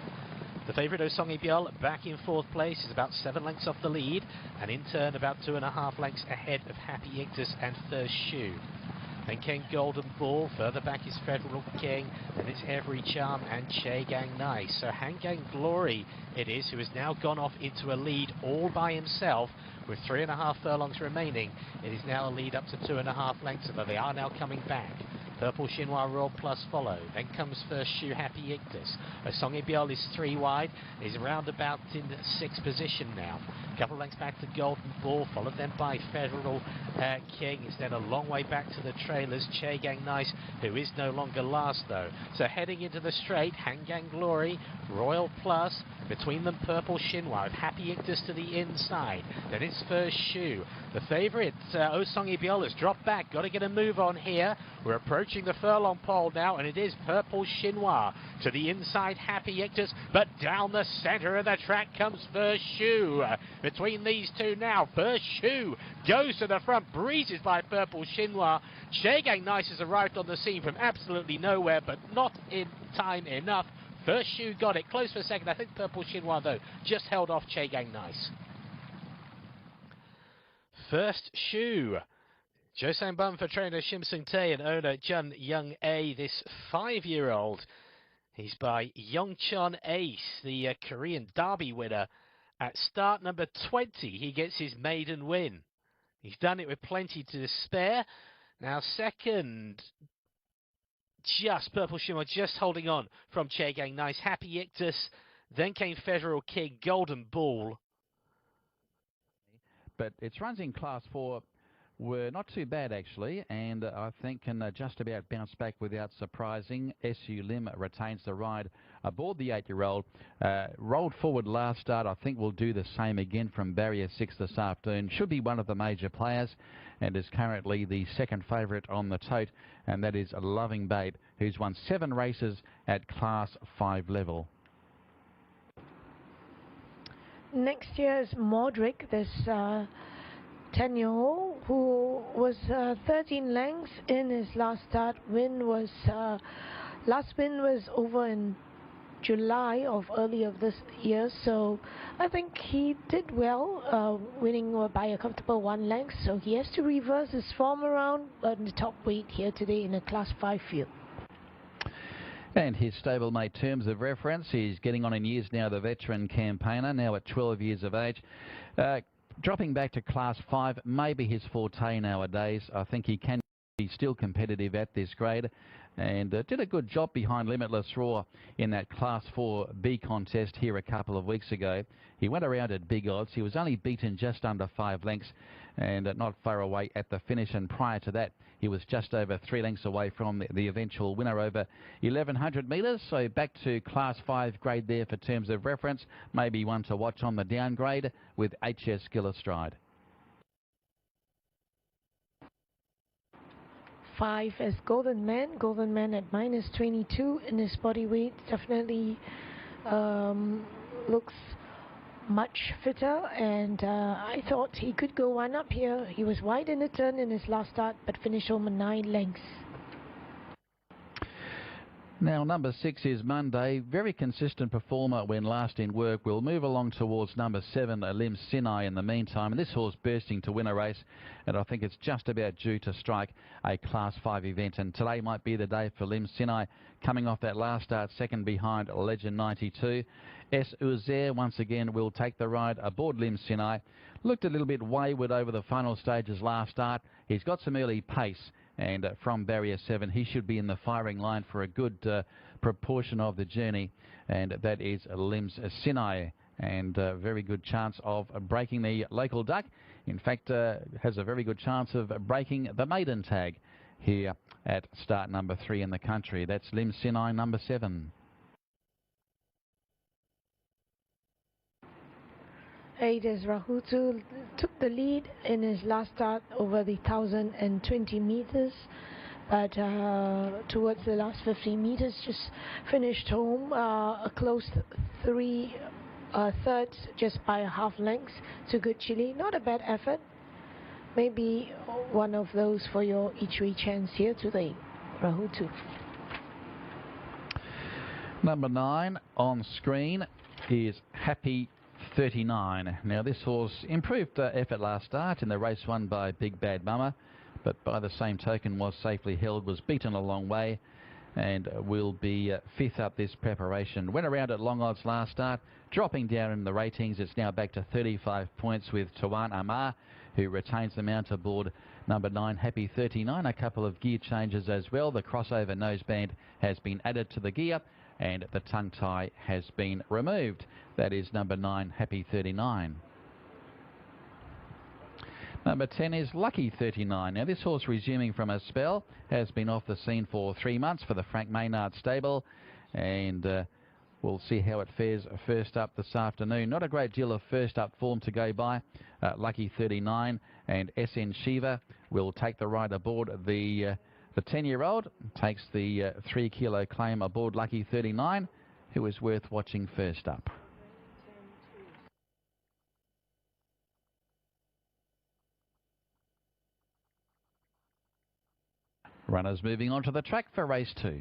Speaker 6: The favourite Osongi Biel back in 4th place is about 7 lengths off the lead, and in turn about 2.5 lengths ahead of Happy Ictus and First Shoe. Then came Golden Ball. Further back is Federal King. Then it's Every Charm and Che Gang Nice. So Han Gang Glory it is, who has now gone off into a lead all by himself with 3.5 furlongs remaining. It is now a lead up to 2.5 lengths, although they are now coming back. Purple Chinois Royal Plus follow. Then comes First Shoe Happy Ictus. Osongi Biol is 3 wide. He's around about in 6th position now. A couple of lengths back to Golden Ball, followed then by Federal King. It's then a long way back to the trailers. Che Gang Nice, who is no longer last though. So heading into the straight, Han Gang Glory, Royal Plus, between them Purple Chinois with Happy Ictus to the inside. Then it's First Shoe. The favourite, Osongi Biol, has dropped back. Got to get a move on here. We're approaching the furlong pole now, and it is Purple Chinois to the inside, Happy Ictus, but down the centre of the track comes First Shoe. Between these two now, First Shoe goes to the front, breezes by Purple Chinois. Che Gang Nice has arrived on the scene from absolutely nowhere, but not in time enough. First Shoe got it, close for a second. I think Purple Chinois, though, just held off Che Gang Nice. First Shoe. Josang Bum for trainer Shim Sung Tae and owner Jun Young A, this 5-year-old. He's by Yongchon Ace, the Korean Derby winner. At start number 20, he gets his maiden win. He's done it with plenty to spare. Now second, just Purple Chinois, just holding on from Che Gang Nice. Happy Ictus, then came Federal King, Golden Ball.
Speaker 1: But its runs in Class 4 were not too bad actually, and I think can just about bounce back without surprising. SU Lim retains the ride aboard the 8-year-old. Rolled forward last start. I think will do the same again from barrier 6 this afternoon. Should be one of the major players and is currently the second favourite on the tote, and that is Loving Babe, who's won 7 races at Class 5 level.
Speaker 3: Next year is Modric, this 10-year-old who was 13 lengths in his last start. Last win was over in July of earlier this year, so I think he did well, winning by a comfortable 1 length. So he has to reverse his form around in the top weight here today in a Class 5 field.
Speaker 1: And his stablemate Terms of Reference, he's getting on in years now, the veteran campaigner, now at 12 years of age. Dropping back to Class 5 may be his forte nowadays. I think he can be still competitive at this grade, and did a good job behind Limitless Roar in that Class 4B contest here a couple of weeks ago. He went around at big odds. He was only beaten just under 5 lengths and not far away at the finish, and prior to that he was just over 3 lengths away from the eventual winner over 1,100 metres. So back to Class 5 grade there for Terms of Reference. Maybe one to watch on the downgrade with HS Skill Astride.
Speaker 3: 5 is Golden Man. Golden Man at -22 in his body weight. Definitely looks much fitter, and I thought he could go one up here. He was wide in the turn in his last start, but finished home 9 lengths.
Speaker 1: Now number 6 is Monday, very consistent performer when last in work. We'll move along towards number 7, Lim Sinai in the meantime, and this horse bursting to win a race, and I think it's just about due to strike a Class 5 event, and today might be the day for Lim Sinai, coming off that last start second behind Legend 92. S. Uzair once again will take the ride aboard Lim Sinai. Looked a little bit wayward over the final stages last start. He's got some early pace, and from barrier 7 he should be in the firing line for a good proportion of the journey, and that is Lim Sinai, and very good chance of breaking the local duck. In fact, has a very good chance of breaking the maiden tag here at start number 3 in the country. That's Lim Sinai, number 7.
Speaker 3: 8 is Rahutu, took the lead in his last start over the 1,020 meters, but towards the last 50 meters just finished home a close 3/3 just by a half length to Good Chili. Not a bad effort. Maybe one of those for your each way chance here today, Rahutu.
Speaker 1: Number 9 on screen is Happy 39. Now this horse improved effort last start in the race won by Big Bad Mama, but by the same token was safely held, was beaten a long way, and will be fifth up this preparation. Went around at long odds last start, dropping down in the ratings. It's now back to 35 points with Tawan Amar, who retains the mount aboard number 9, Happy 39. A couple of gear changes as well. The crossover noseband has been added to the gear, and the tongue tie has been removed. That is number 9, Happy 39. Number 10 is Lucky 39. Now this horse, resuming from a spell, has been off the scene for 3 months for the Frank Maynard stable, and we'll see how it fares first up this afternoon. Not a great deal of first up form to go by. Lucky 39 and SN Shiva will take the ride aboard. The 10-year-old takes the 3 kilo claim aboard Lucky 39, who is worth watching first up. Runners moving on to the track for race 2.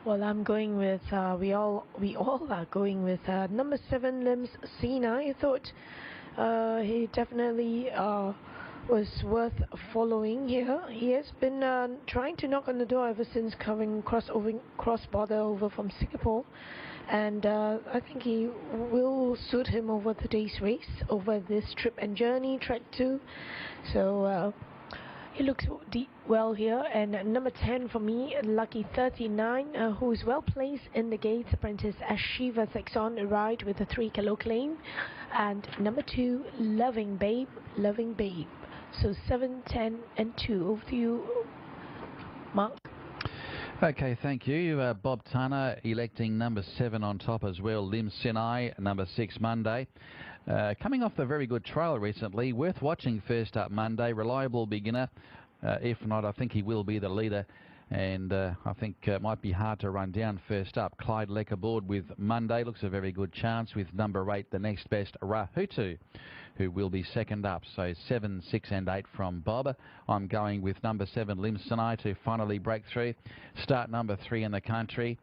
Speaker 3: Well, I'm going with, we all are going with number 7, Limbs Sina. I thought he definitely was worth following here. He has been trying to knock on the door ever since coming cross-border over from Singapore. And I think he will suit him over today's race, over this trip and journey, track 2. So he looks well here. And number 10 for me, Lucky 39, who is well placed in the gates. Apprentice as Shiva takes on a ride with a 3 kilo claim. And number 2, Loving Babe. So 7, 10 and 2. Over to you, Mark.
Speaker 1: Okay, thank you. Bob Turner electing number 7 on top as well. Lim Sinai, number 6, Monday. Coming off a very good trial recently, worth watching first up Monday. Reliable beginner. If not, I think he will be the leader, and I think it might be hard to run down first up. Clyde Leck aboard with Monday. Looks a very good chance with number 8, the next best, Rahutu, who will be second up. So 7, 6 and 8 from Bob. I'm going with number 7, Lim Sinai, to finally break through. Start number 3 in the country.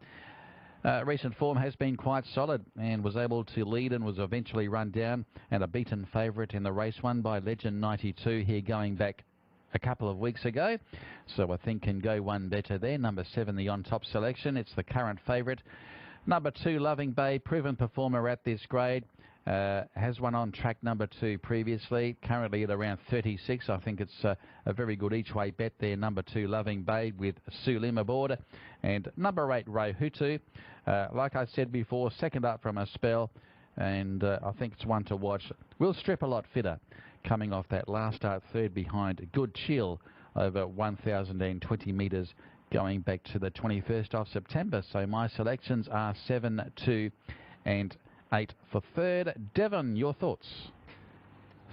Speaker 1: Recent form has been quite solid and was able to lead and was eventually run down, and a beaten favourite in the race won by Legend 92 here going back a couple of weeks ago. So I think can go one better there. Number 7, the on-top selection. It's the current favourite. Number 2, Loving Babe, proven performer at this grade. Has won on track number 2 previously, currently at around 36. I think it's a very good each-way bet there. Number 2, Loving Babe, with Sue Lim aboard. And number 8, Rahutu. Like I said before, second up from a spell, and I think it's one to watch. Will strip a lot fitter, coming off that last start, third behind Good Chill over 1,020 metres going back to the 21st of September. So my selections are 7, 2 and 8 for third. Devon, your thoughts?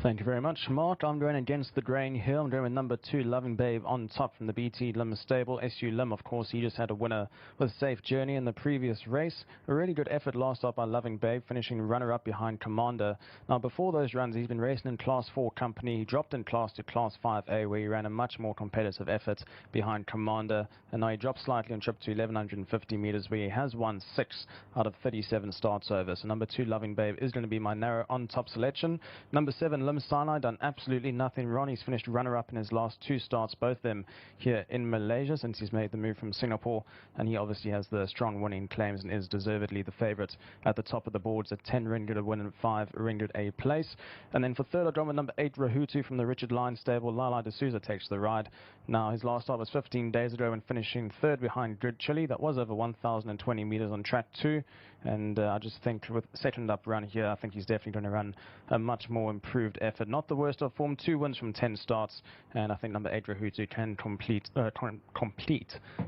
Speaker 5: Thank you very much, Mark. I'm going against the grain here. I'm going with number 2, Loving Babe, on top from the BT Lim stable. SU Lim, of course, he just had a winner with Safe Journey in the previous race. A really good effort last up by Loving Babe, finishing runner-up behind Commander. Now, before those runs, he's been racing in Class 4 company. He dropped in class to Class 5A, where he ran a much more competitive effort behind Commander. And now he dropped slightly on trip to 1,150 metres, where he has won 6 out of 37 starts over. So number 2, Loving Babe, is going to be my narrow on-top selection. Number 7, Lim Sinai, done absolutely nothing wrong. He's finished runner-up in his last 2 starts, both of them here in Malaysia, since he's made the move from Singapore, and he obviously has the strong winning claims and is deservedly the favourite at the top of the boards at 10 ringgit a win and 5 ringgit a place. And then for third, I've gone with number 8, Rahutu from the Richard Lyon stable. Lala D'Souza takes the ride. Now, his last start was 15 days ago when finishing third behind Good Chili. That was over 1,020 metres on track 2. And I just think with second up run here, I think he's definitely going to run a much more improved effort. Not the worst of form, 2 wins from 10 starts, and I think number 8, Rahutu, can complete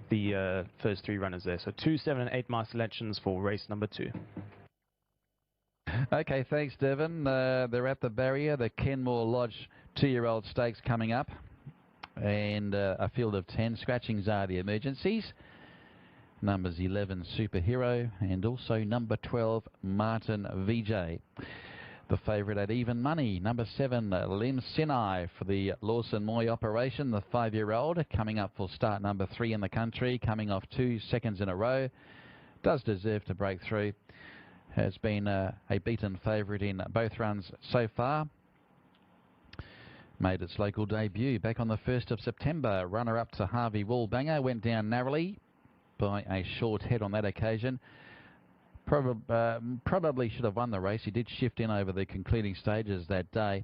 Speaker 5: the first 3 runners there. So 2, 7 and 8 my selections for race number 2.
Speaker 1: Okay, thanks, Devon. They're at the barrier, the Kenmore Lodge 2-year-old stakes coming up. and a field of 10. Scratchings are the emergencies. Numbers 11, Superhero, and also number 12, Martin VJ. The favourite at even money, number 7, Lim Sinai for the Lawson Moy operation, the 5-year-old, coming up for start number 3 in the country, coming off 2 seconds in a row. Does deserve to break through. Has been a beaten favourite in both runs so far. Made its local debut back on the 1st of September. Runner-up to Harvey Wallbanger, went down narrowly by a short head on that occasion. Probably should have won the race. He did shift in over the concluding stages that day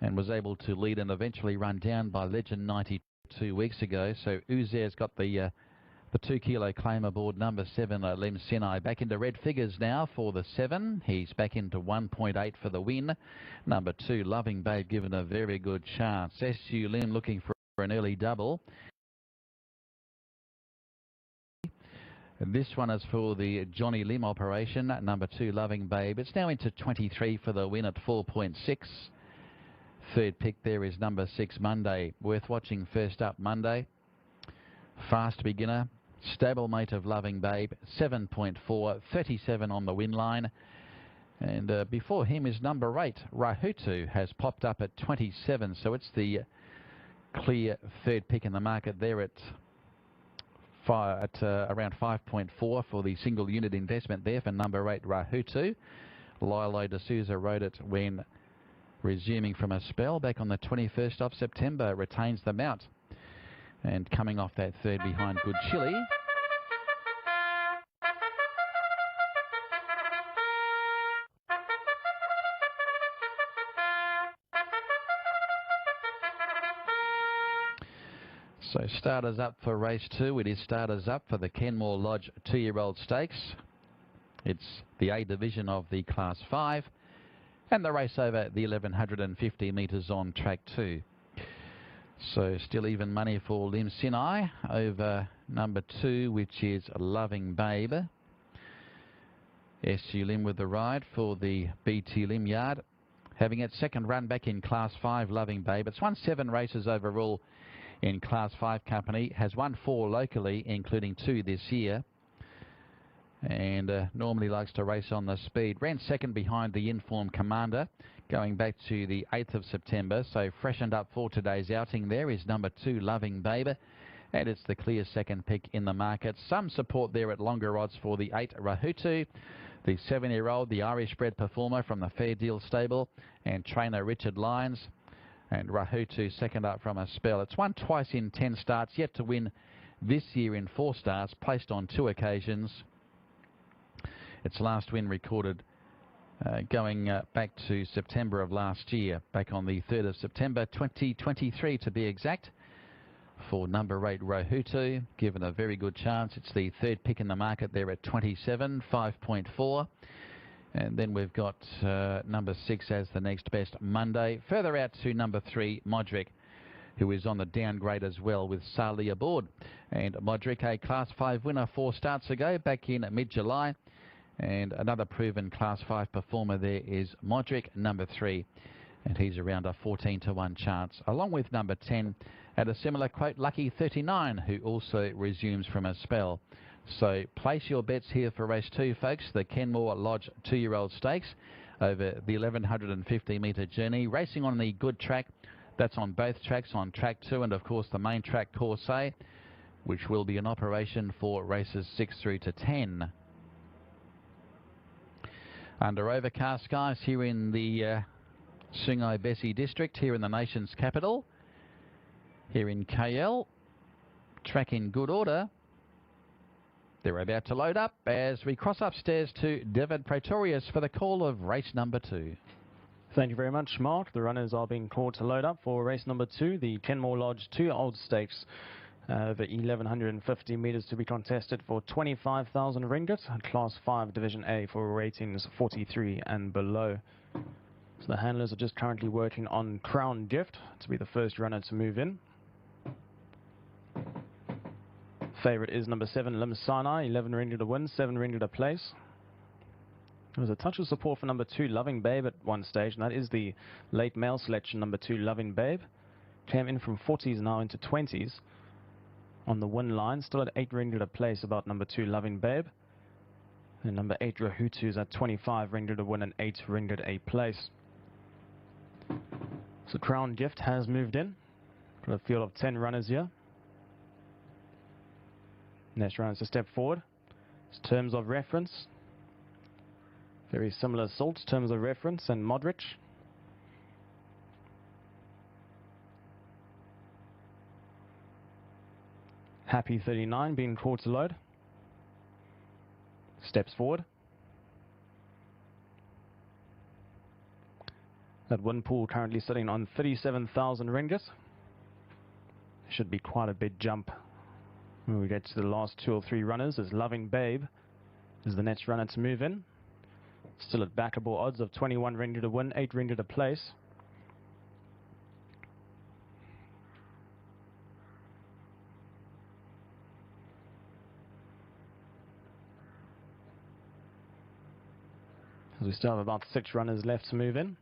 Speaker 1: and was able to lead and eventually run down by Legend 92 weeks ago. So Uzer's got the 2-kilo claim aboard number 7, Lim Sinai. Back into red figures now for the 7. He's back into 1.8 for the win. Number 2, Loving Babe, given a very good chance. SU Lim looking for an early double. This one is for the Johnny Lim operation, number 2, Loving Babe. It's now into 23 for the win at 4.6. Third pick there is number 6, Monday. Worth watching first up, Monday. Fast beginner, stablemate of Loving Babe, 7.4, 37 on the win line. And before him is number 8, Rahutu, has popped up at 27. So it's the clear third pick in the market there at around 5.4 for the single unit investment there for number 8, Rahutu. Lilo D'Souza rode it when resuming from a spell back on the 21st of September. Retains the mount. And coming off that third behind Good Chili. So starters up for race 2. It is starters up for the Kenmore Lodge 2-year-old stakes. It's the A division of the Class 5. And the race over the 1150 metres on track 2. So still even money for Lim Sinai over number 2, which is Loving Babe. SU Lim with the ride for the BT Lim yard. Having its second run back in Class 5, Loving Babe. It's won 7 races overall in Class 5 company. Has won 4 locally, including 2 this year. And normally likes to race on the speed. Ran second behind the Informed Commander, going back to the 8th of September. So freshened up for today's outing there is number 2, Loving Babe. And it's the clear second pick in the market. Some support there at longer odds for the 8, Rahutu. The 7-year-old, the Irish-bred performer from the Fair Deal stable. And trainer Richard Lyons. And Rahutu second up from a spell. It's won twice in 10 starts, yet to win this year in 4 starts, placed on 2 occasions. Its last win recorded going back to September of last year, back on the 3rd of September 2023 to be exact, for number 8, Rahutu, given a very good chance. It's the third pick in the market there at 27, 5.4. And then we've got number 6 as the next best, Monday. Further out to number 3, Modric, who is on the downgrade as well with Sali aboard. And Modric, a Class 5 winner 4 starts ago, back in mid-July. And another proven Class 5 performer there is Modric, number 3. And he's around a 14-to-1 chance, along with number 10 at a similar quote, Lucky 39, who also resumes from a spell. So place your bets here for race 2, folks. The Kenmore Lodge 2-year-old stakes over the 1150-metre journey. Racing on the good track. That's on both tracks, on track 2 and, of course, the main track, Corsair, which will be in operation for races 6 through to 10. Under overcast skies here in the Sungai Besi district, here in the nation's capital, here in KL. Track in good order. They're about to load up as we cross upstairs to David Pretorius for the call of race number 2.
Speaker 5: Thank you very much, Mark. The runners are being called to load up for race number 2, the Kenmore Lodge 2-year-old stakes. The 1150 metres to be contested for 25,000 ringgit, Class 5 Division A for ratings 43 and below. So the handlers are just currently working on Crown Gift to be the first runner to move in. Favourite is number 7, Lim Sinai, 11 ringgit a win, 7 ringgit a place. There was a touch of support for number 2, Loving Babe at one stage, and that is the late male selection, number 2, Loving Babe. Came in from 40s now into 20s on the win line. Still at 8 ringgit a place about number 2 Loving Babe. And number 8 Rahutu's at 25 ringgit a win and 8 ringgit a place. So Crown Gift has moved in. Got a field of 10 runners here. Next runner to step forward. It's terms of reference. Very similar salts, terms of reference and Modric. Happy 39 being called to load. Steps forward. That win pool currently sitting on 37,000 ringgit. Should be quite a big jump when we get to the last 2 or 3 runners, as Loving Babe is the next runner to move in. Still at backable odds of 21 ringgit a win, 8 ringgit a place. As we still have about 6 runners left to move in.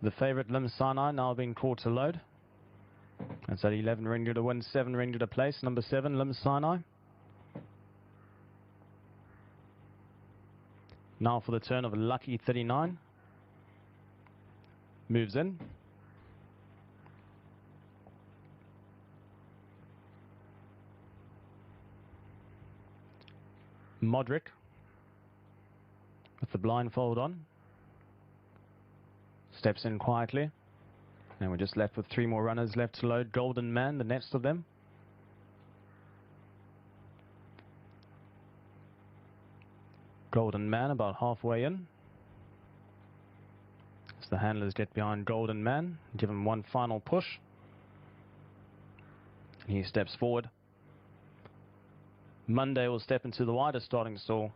Speaker 5: The favourite Lim Sinai now being called to load. That's at 11 ringgit a win, 7 ringgit a place. Number 7 Lim Sinai. Now for the turn of Lucky 39. Moves in. Modric with the blindfold on. Steps in quietly. And we're just left with 3 more runners left to load. Golden Man, the next of them. Golden Man about halfway in. As the handlers get behind Golden Man, give him one final push. And he steps forward. Monday will step into the wider starting stall.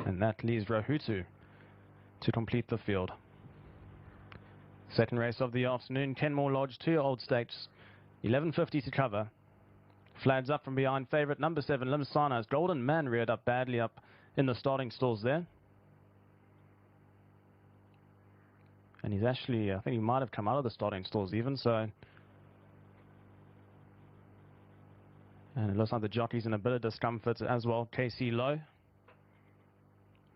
Speaker 5: And that leaves Rahutu to complete the field. Second race of the afternoon, Kenmore Lodge 2 Old States. 11.50 to cover. Flags up from behind favourite number 7 Lim Sinai's Golden Man reared up badly up in the starting stalls there. And he's actually, I think he might have come out of the starting stalls even, so. And it looks like the jockey's in a bit of discomfort as well. KC Low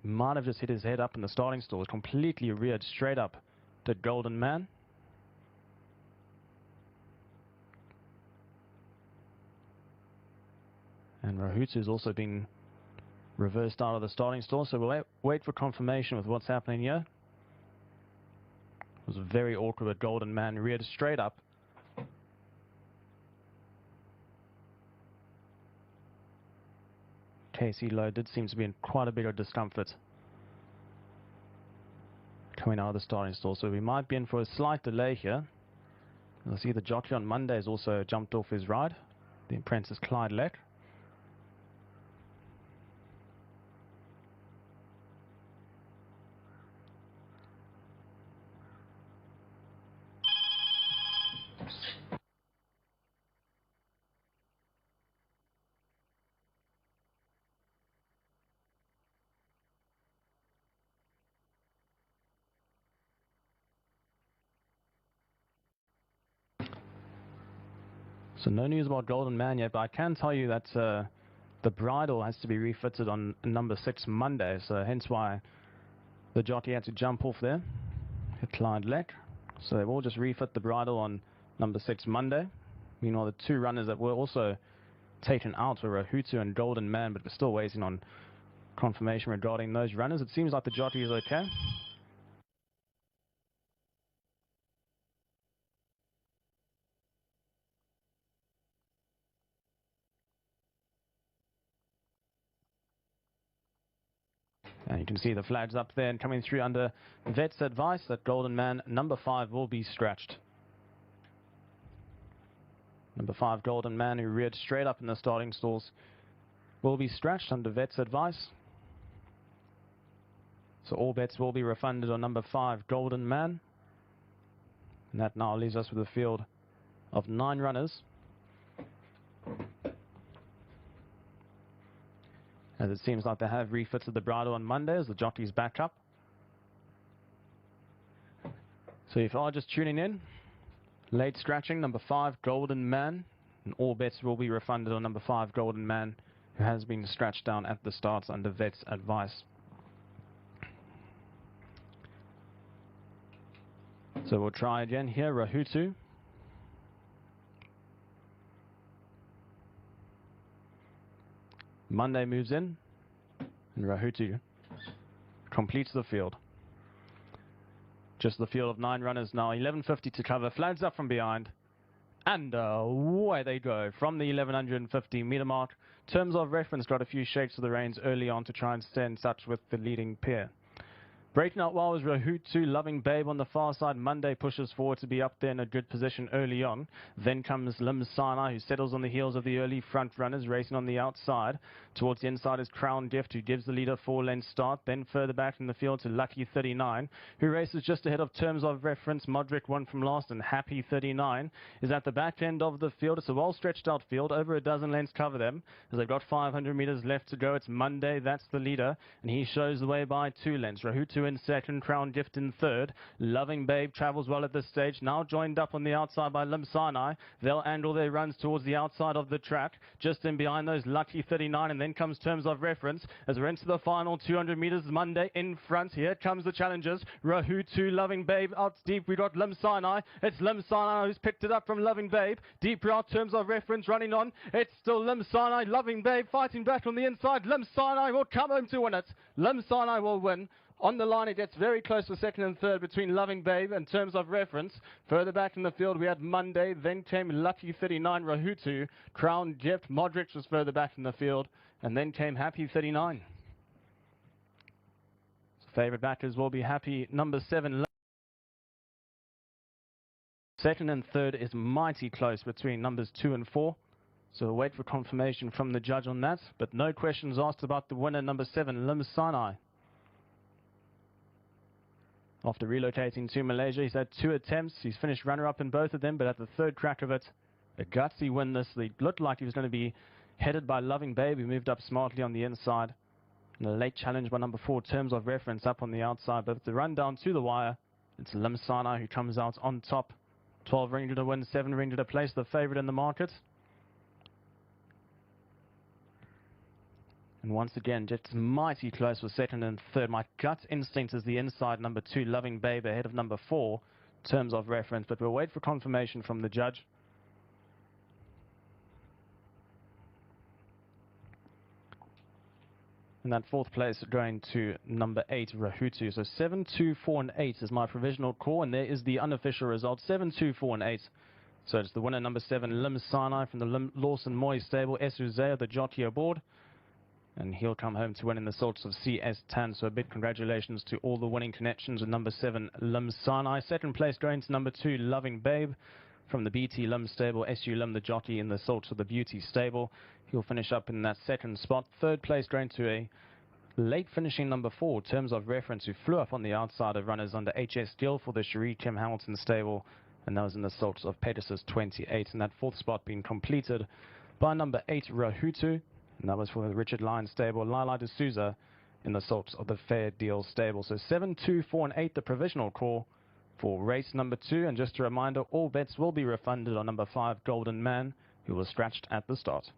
Speaker 5: might have just hit his head up in the starting stalls, completely reared straight up to Golden Man. And Rahutu's also been reversed out of the starting stall, so we'll wait for confirmation with what's happening here. It was very awkward with Golden Man reared straight up. KC Low did seem to be in quite a bit of discomfort coming out of the starting stall, so we might be in for a slight delay here. You'll see the jockey on Monday has also jumped off his ride, the apprentice Clyde Leck. So no news about Golden Man yet, but I can tell you that the bridle has to be refitted on number 6 Monday, so hence why the jockey had to jump off there at Clyde Leck. So they will just refit the bridle on number 6 Monday. Meanwhile, the 2 runners that were also taken out were Rahutu and Golden Man, but we're still waiting on confirmation regarding those runners. It seems like the jockey is okay. And you can see the flags up there and coming through under vet's advice that Golden Man number 5 will be scratched. Number 5 Golden Man, who reared straight up in the starting stalls, will be scratched under vet's advice. So all bets will be refunded on number 5 Golden Man. And that now leaves us with a field of 9 runners. As it seems like they have refitted the bridle on Monday as the jockey's back up. So if you are just tuning in, late scratching, number 5, Golden Man. And all bets will be refunded on number 5, Golden Man, who has been scratched down at the starts under vet's advice. So we'll try again here, Rahutu. Monday moves in, and Rahutu completes the field. Just the field of 9 runners now, 1150 to cover, flags up from behind, and away they go from the 1150 meter mark. Terms of reference got a few shakes of the reins early on to try and stay in touch with the leading pair. Breaking out well was Rahutu, Loving Babe on the far side. Monday pushes forward to be up there in a good position early on. Then comes Lim Sinai, who settles on the heels of the early front runners, racing on the outside. Towards the inside is Crown Gift, who gives the leader 4-length start. Then further back in the field to Lucky 39, who races just ahead of Terms of Reference. Modric won from last, and Happy 39 is at the back end of the field. It's a well stretched out field, over a dozen lengths cover them, as they've got 500 meters left to go. It's Monday, that's the leader, and he shows the way by 2 lengths. Rahutu in second, Crown Gift in third. Loving Babe travels well at this stage, now joined up on the outside by Lim Sinai. They'll angle their runs towards the outside of the track, just in behind those Lucky 39, and then comes Terms of Reference as we're into the final 200 meters. Monday in front. Here comes the challengers. Rahutu, Loving Babe out deep. We got Lim Sinai. It's Lim Sinai who's picked it up from Loving Babe. Deep route, Terms of Reference running on. It's still Lim Sinai. Loving Babe fighting back on the inside. Lim Sinai will come home to win it. Lim Sinai will win. On the line, it gets very close for second and third between Loving Babe and Terms of Reference. Further back in the field, we had Monday, then came Lucky 39, Rahutu, Crown Gift, Modric was further back in the field, and then came Happy 39. So favourite backers will be Happy number 7. Second and third is mighty close between numbers 2 and 4. So we'll wait for confirmation from the judge on that, but no questions asked about the winner, number 7, Lim Sinai. After relocating to Malaysia, he's had 2 attempts. He's finished runner-up in both of them, but at the third crack of it, a gutsy win this. It looked like he was going to be headed by Loving Babe, who moved up smartly on the inside. And a late challenge by number 4, Terms of Reference, up on the outside. But the run down to the wire, it's Lim Sinai who comes out on top. 12 ringgit to win, 7 ringgit to place, the favourite in the market. And once again, just mighty close for second and third. My gut instinct is the inside, number 2, Loving Babe, ahead of number 4, Terms of Reference. But we'll wait for confirmation from the judge. And that 4th place going to number 8, Rahutu. So 7, 2, 4, and 8 is my provisional call. And there is the unofficial result, 7, 2, 4, and 8. So it's the winner, number 7, Lim Sinai from the Lawson Moy stable, Esuzeo, the jockey aboard. And he'll come home to win in the sorts of CS Tan. So a big congratulations to all the winning connections with number 7, Lim Sinai. Second place going to number 2, Loving Babe from the BT Lim stable, SU Lim, the jockey in the sorts of the Beauty stable. He'll finish up in that second spot. Third place going to a late finishing number 4, Terms of Reference, who flew up on the outside of runners under HS Gill for the Cherie Kim Hamilton stable. And that was in the sorts of Pegasus 28. And that 4th spot being completed by number 8, Rahutu. And that was for the Richard Lyons stable, Lila D'Souza in the sorts of the Fair Deal stable. So 7, 2, 4, and 8, the provisional call for race number 2. And just a reminder, all bets will be refunded on number 5, Golden Man, who was scratched at the start.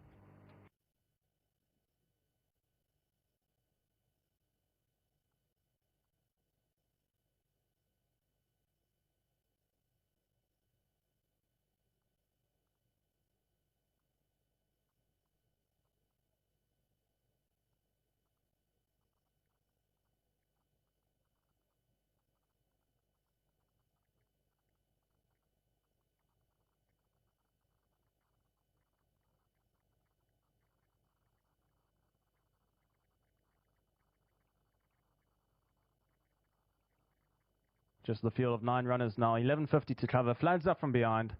Speaker 5: Just the field of 9 runners now, 1150 to cover, flags up from behind,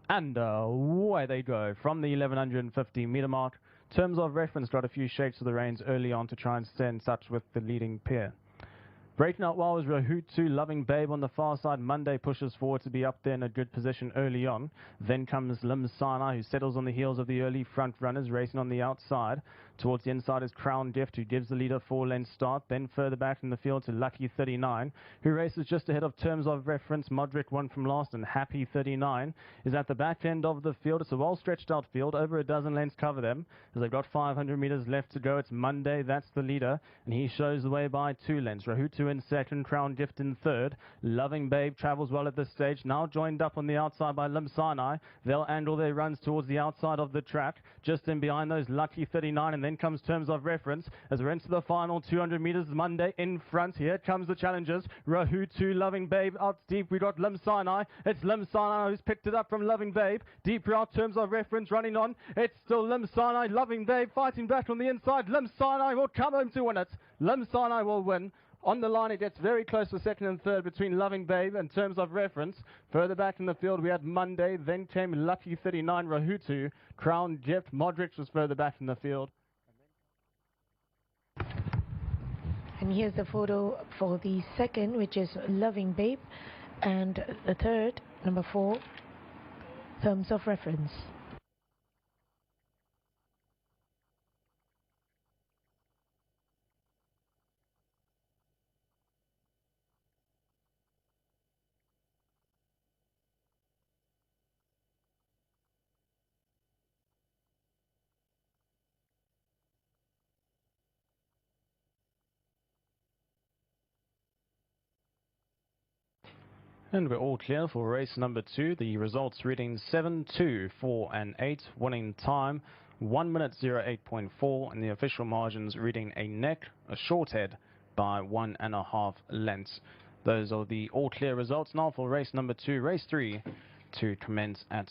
Speaker 5: and away they go from the 1150 meter mark. Terms of Reference got a few shakes of the reins early on to try and stay in touch with the leading pair. Breaking out well was Rahutu, Loving Babe on the far side. Monday pushes forward to be up there in a good position early on. Then comes Lim Sinai, who settles on the heels of the early front runners, racing on the outside. Towards the inside is Crown Gift, who gives the leader 4-length start. Then further back in the field to Lucky 39, who races just ahead of Terms of Reference. Modric won from last, and Happy 39 is at the back end of the field. It's a well stretched out field. Over a dozen lengths cover them, as they've got 500 meters left to go. It's Monday, that's the leader, and he shows the way by 2 lengths. Rahutu in second, Crown Gift in third. Loving Babe travels well at this stage, now joined up on the outside by Lim Sinai. They'll angle their runs towards the outside of the track. Just in behind those, Lucky 39, and then comes Terms of Reference as we're into the final 200 meters. Monday in front. Here comes the challengers. Rahutu, Loving Babe out deep. We got Lim Sinai. It's Lim Sinai who's picked it up from Loving Babe. Deep route, Terms of Reference running on. It's still Lim Sinai. Loving Babe fighting back on the inside. Lim Sinai will come home to win it. Lim Sinai will win. On the line, it gets very close for second and third between Loving Babe and Terms of Reference. Further back in the field, we had Monday, then came Lucky 39, Rahutu, Crown Gift. Modric was further back in the field.
Speaker 3: And here's the photo for the second, which is Loving Babe, and the third, number 4, Terms of Reference.
Speaker 5: And we're all clear for race number 2. The results reading 7, 2, 4 and 8. Winning time 1 minute 08.4, and the official margins reading a neck, a short head by 1.5 lengths. Those are the all clear results. Now for race number 2, race 3, to commence at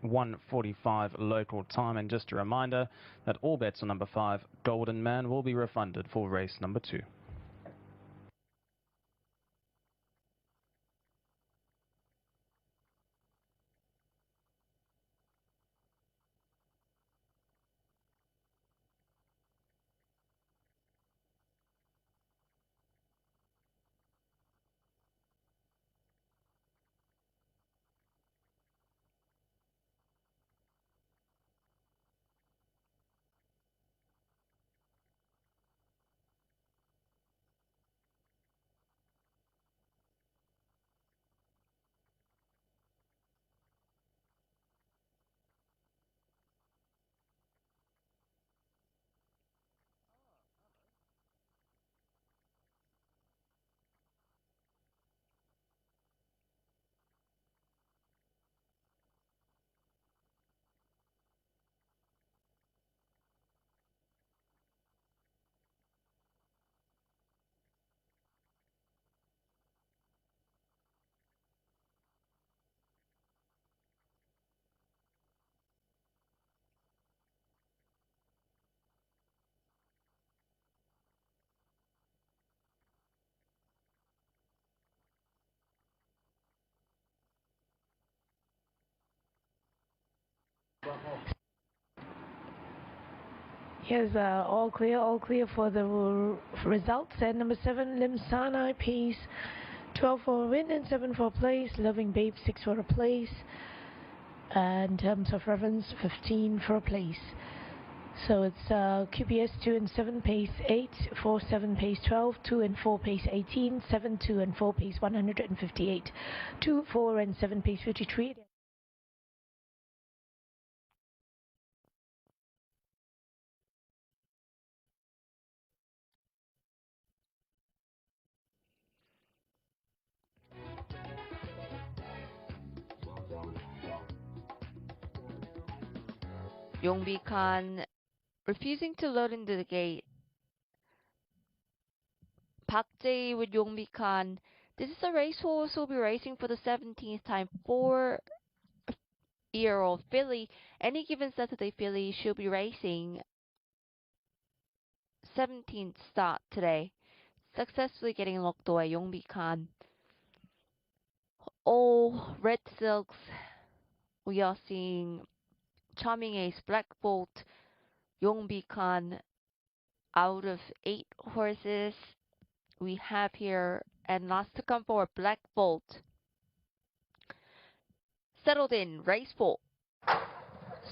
Speaker 5: 1:45 local time. And just a reminder that all bets on number 5, Golden Man, will be refunded for race number 2.
Speaker 3: Here's all clear for the results. And number 7, Lim Sinai, pace 12 for a win and 7 for a place. Loving Babe, 6 for a place. And Terms of Reference, 15 for a place. So it's QPS 2 and 7, pace 8, 4, 7, pace 12, 2 and 4, pace 18, 7, 2 and 4, pace 158, 2, 4 and 7, pace 53.
Speaker 4: Yongbi Khan refusing to load into the gate. Park Jae with Yongbi Khan. This is a racehorse who will be racing for the 17th time. 4-year-old filly. Any given Saturday filly, she'll be racing 17th start today. Successfully getting locked away, Yongbi Khan. All red silks. We are seeing Charming Ace, Black Bolt, Yongbi Khan. Out of 8 horses we have here, and last to come forward, Black Bolt. Settled in, race 4.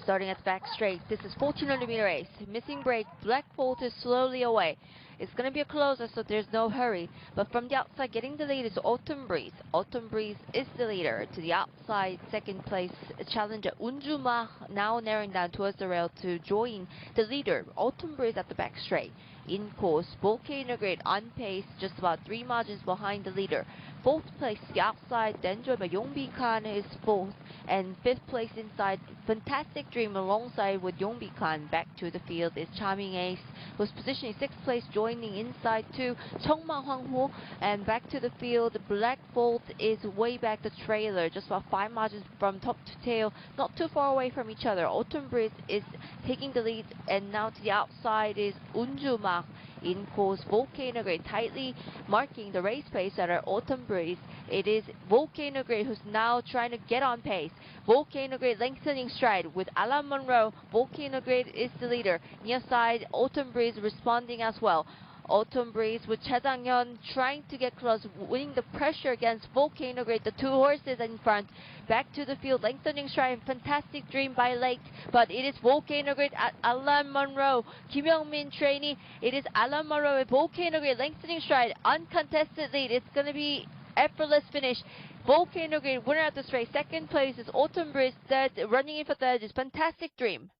Speaker 4: Starting at the back straight, this is 1400-meter race. Missing break, Black Bolt is slowly away. It's going to be a closer, so there's no hurry. But from the outside, getting the lead is Autumn Breeze. Autumn Breeze is the leader. To the outside, second place challenger Unjuma now narrowing down towards the rail to join the leader. Autumn Breeze at the back straight. In course, Volcano Grid on pace, just about 3 margins behind the leader. Fourth place, the outside, then joined by Yongbi Khan is fourth, and fifth place inside, Fantastic Dream alongside with Yongbi Khan. Back to the field is Charming Ace, who's positioning sixth place, joining inside to Chongma Hwangho, and back to the field, Black Bolt is way back the trailer, just about 5 margins from top to tail, not too far away from each other. Autumn Breeze is taking the lead, and now to the outside is Unjuma. In course, Volcano Grid tightly marking the race pace at our Autumn Breeze. It is Volcano Grid who's now trying to get on pace. Volcano Grid lengthening stride with Alan Monroe. Volcano Grid is the leader. Near side, Autumn Breeze responding as well. Autumn Breeze with Cha Dang-hyun trying to get close, winning the pressure against Volcano Grid. The two horses in front. Back to the field, lengthening stride, Fantastic Dream by Lake, but it is Volcano Grid at Alan Monroe. Kim Young-min trainee. It is Alan Monroe with Volcano Grid lengthening stride, uncontested lead. It's going to be effortless finish. Volcano Grid winner of this race. Second place is Autumn Breeze. Third, running in for third is Fantastic Dream.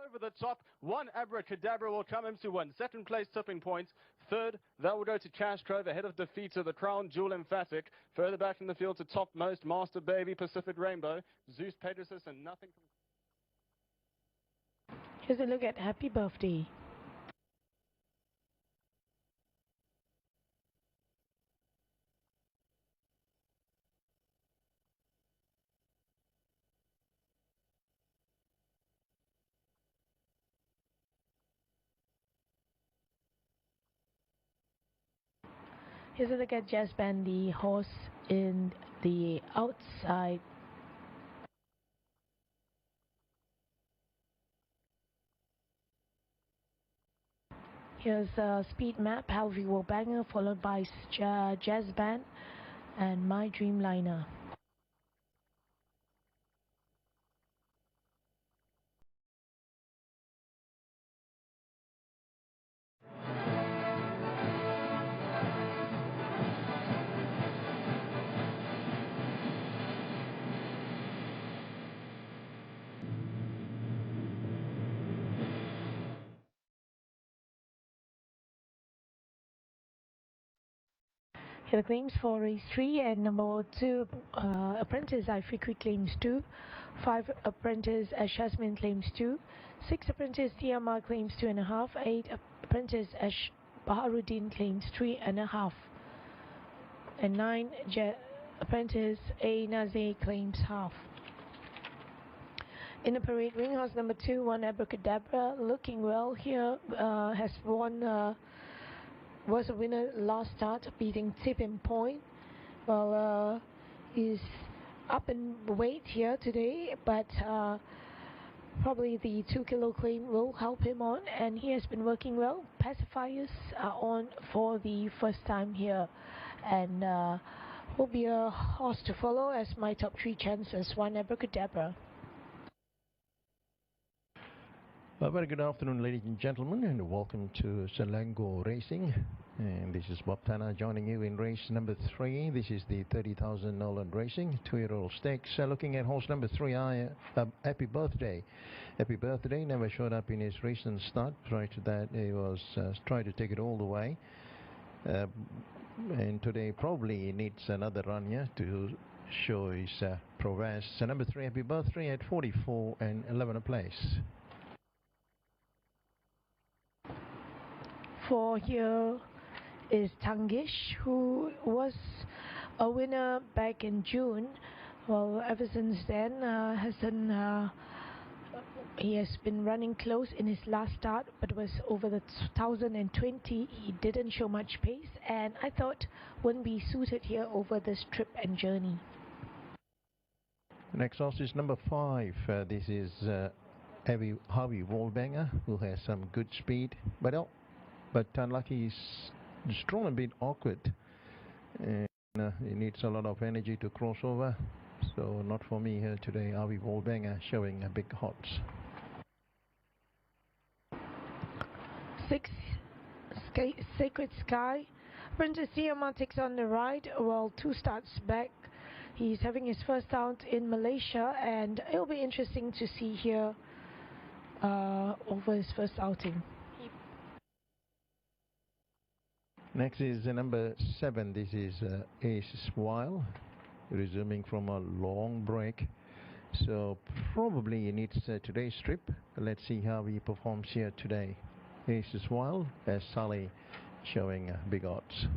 Speaker 5: Over the top, one Abracadabra will come into one. Second place, Tipping Point. Third, that will go to Cash Trove ahead of defeat to the Crown Jewel Emphatic. Further back in the field to topmost, Master Baby, Pacific Rainbow, Zeus Pegasus, and Nothing.
Speaker 3: Here's a look at Happy Birthday. Here's a look at Jazz Band, the horse in the outside. Here's a speed map, Halvey Wobanger, followed by Jazz Band and My Dreamliner. Here the claims for race 3 and number 2 apprentice Ifriqui claims 2, 5 apprentice Shasmin claims 2, 6 apprentice Tiamar claims 2.5, 8 apprentice Baharuddin claims 3.5, and 9 apprentice A Naze claims half. In the parade ring, horse number 2, 1 Abracadabra, looking well here, has won. Was a winner last start, beating Tipping Point. Well, he's up in weight here today, but probably the 2 kilo claim will help him on, and he has been working well. Pacifiers are on for the first time here, and will be a horse to follow as my top 3 chances. 1 Abracadabra.
Speaker 7: A very good afternoon, ladies and gentlemen, and welcome to Selangor Racing. And this is Bob Tanner joining you in race number 3. This is the 30,000 Nolan Racing 2-year-old stakes. Looking at horse number 3, Happy Birthday. Happy Birthday never showed up in his recent start. Prior to that, he was trying to take it all the way. And today probably he needs another run here to show his prowess. So number 3, Happy Birthday at 44 and 11 a place.
Speaker 3: For here is Tangish, who was a winner back in June. Well, ever since then, he has been running close in his last start, but was over the 2020. He didn't show much pace, and I thought wouldn't be suited here over this trip and journey.
Speaker 7: The next horse is number 5. This is Harvey Wallbanger, who has some good speed, but unlucky, he's drawn a bit awkward, and he needs a lot of energy to cross over. So not for me here today. Avi Wolbanger showing a big hots.
Speaker 3: 6 Sacred Sky. Princess Siama takes on the right, while 2 starts back. He's having his first out in Malaysia, and it'll be interesting to see here over his first outing.
Speaker 7: Next is number 7. This is Ace Smile, resuming from a long break. So probably he needs today's strip. Let's see how he performs here today. Ace Smile as Sally showing big odds.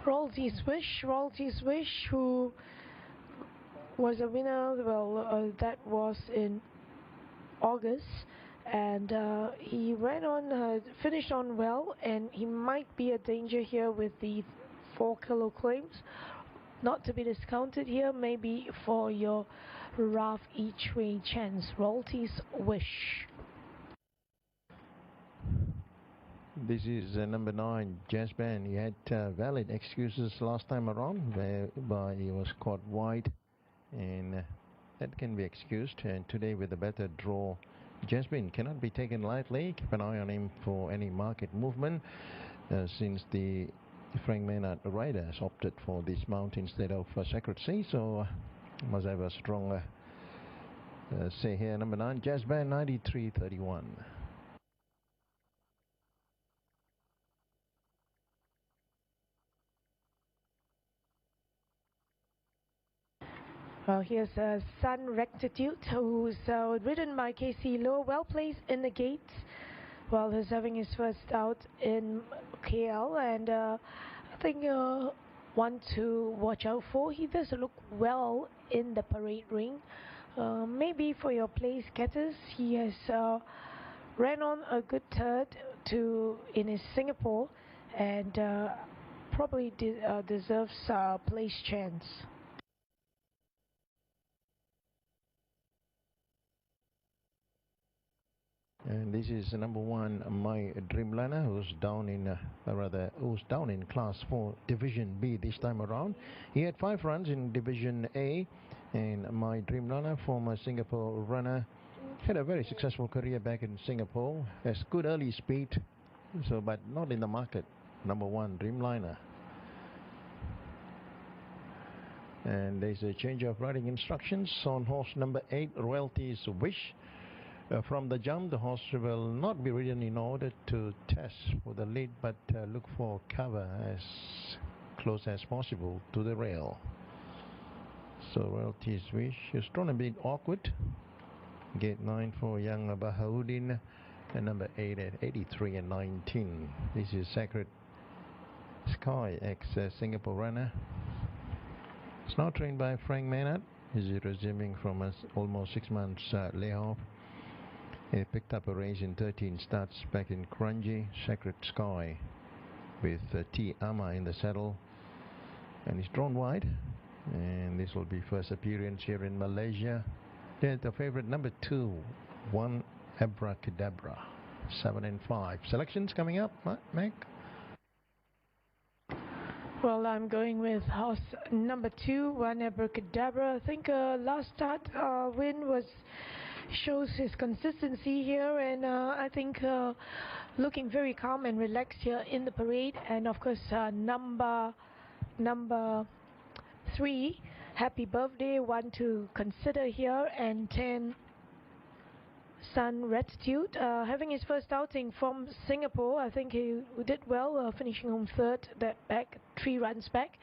Speaker 3: Royalty's Wish, who was a winner, well, that was in August, and he ran on, finished on well, and he might be a danger here with the 4 kilo claims. Not to be discounted here, maybe for your rough each way chance. Royalty's Wish.
Speaker 7: This is number 9, Jazz Band. He had valid excuses last time around, whereby he was caught wide, and that can be excused. And today with a better draw, Jazz Band cannot be taken lightly. Keep an eye on him for any market movement, since the Frank Maynard rider has opted for this mount instead of Sacred Sea, so must have a strong say here. Number 9, Jazz Band, 93.31.
Speaker 3: Well, here's Sun Rectitude, who's ridden by KC Low, well placed in the gates, while he's having his first out in KL, and I think one to watch out for. He does look well in the parade ring. Maybe for your place getters, he has ran on a good third in his Singapore, and probably deserves a place chance.
Speaker 7: And this is number 1, My Dreamliner, who's down in Class 4 Division B this time around. He had 5 runs in Division A, and My Dreamliner, former Singapore runner, had a very successful career back in Singapore. Has good early speed, but not in the market. Number 1, Dreamliner. And there's a change of riding instructions on horse number 8, Royalty's Wish. From the jump, the horse will not be ridden in order to test for the lead, but look for cover as close as possible to the rail. So Royalty's Wish is drawn a bit awkward. Gate 9 for young Bahauddin, and number 8 at 83 and 19. This is Sacred Sky, ex-Singapore runner. It's now trained by Frank Maynard. He's resuming from almost 6 months layoff. He picked up a race in 13 starts back in Kranji, Sacred Sky, with T. Ama in the saddle, and he's drawn wide, and this will be first appearance here in Malaysia. Then the favorite number 2, One Abracadabra, 7 and 5. Selections coming up, Meg?
Speaker 3: Well, I'm going with horse number 2, One Abracadabra. I think last start win shows his consistency here, and I think looking very calm and relaxed here in the parade. And of course number 3, Happy Birthday, one to consider here, and 10, Sun Rectitude, having his first outing from Singapore. I think he did well, finishing home 3rd, that back 3 runs back.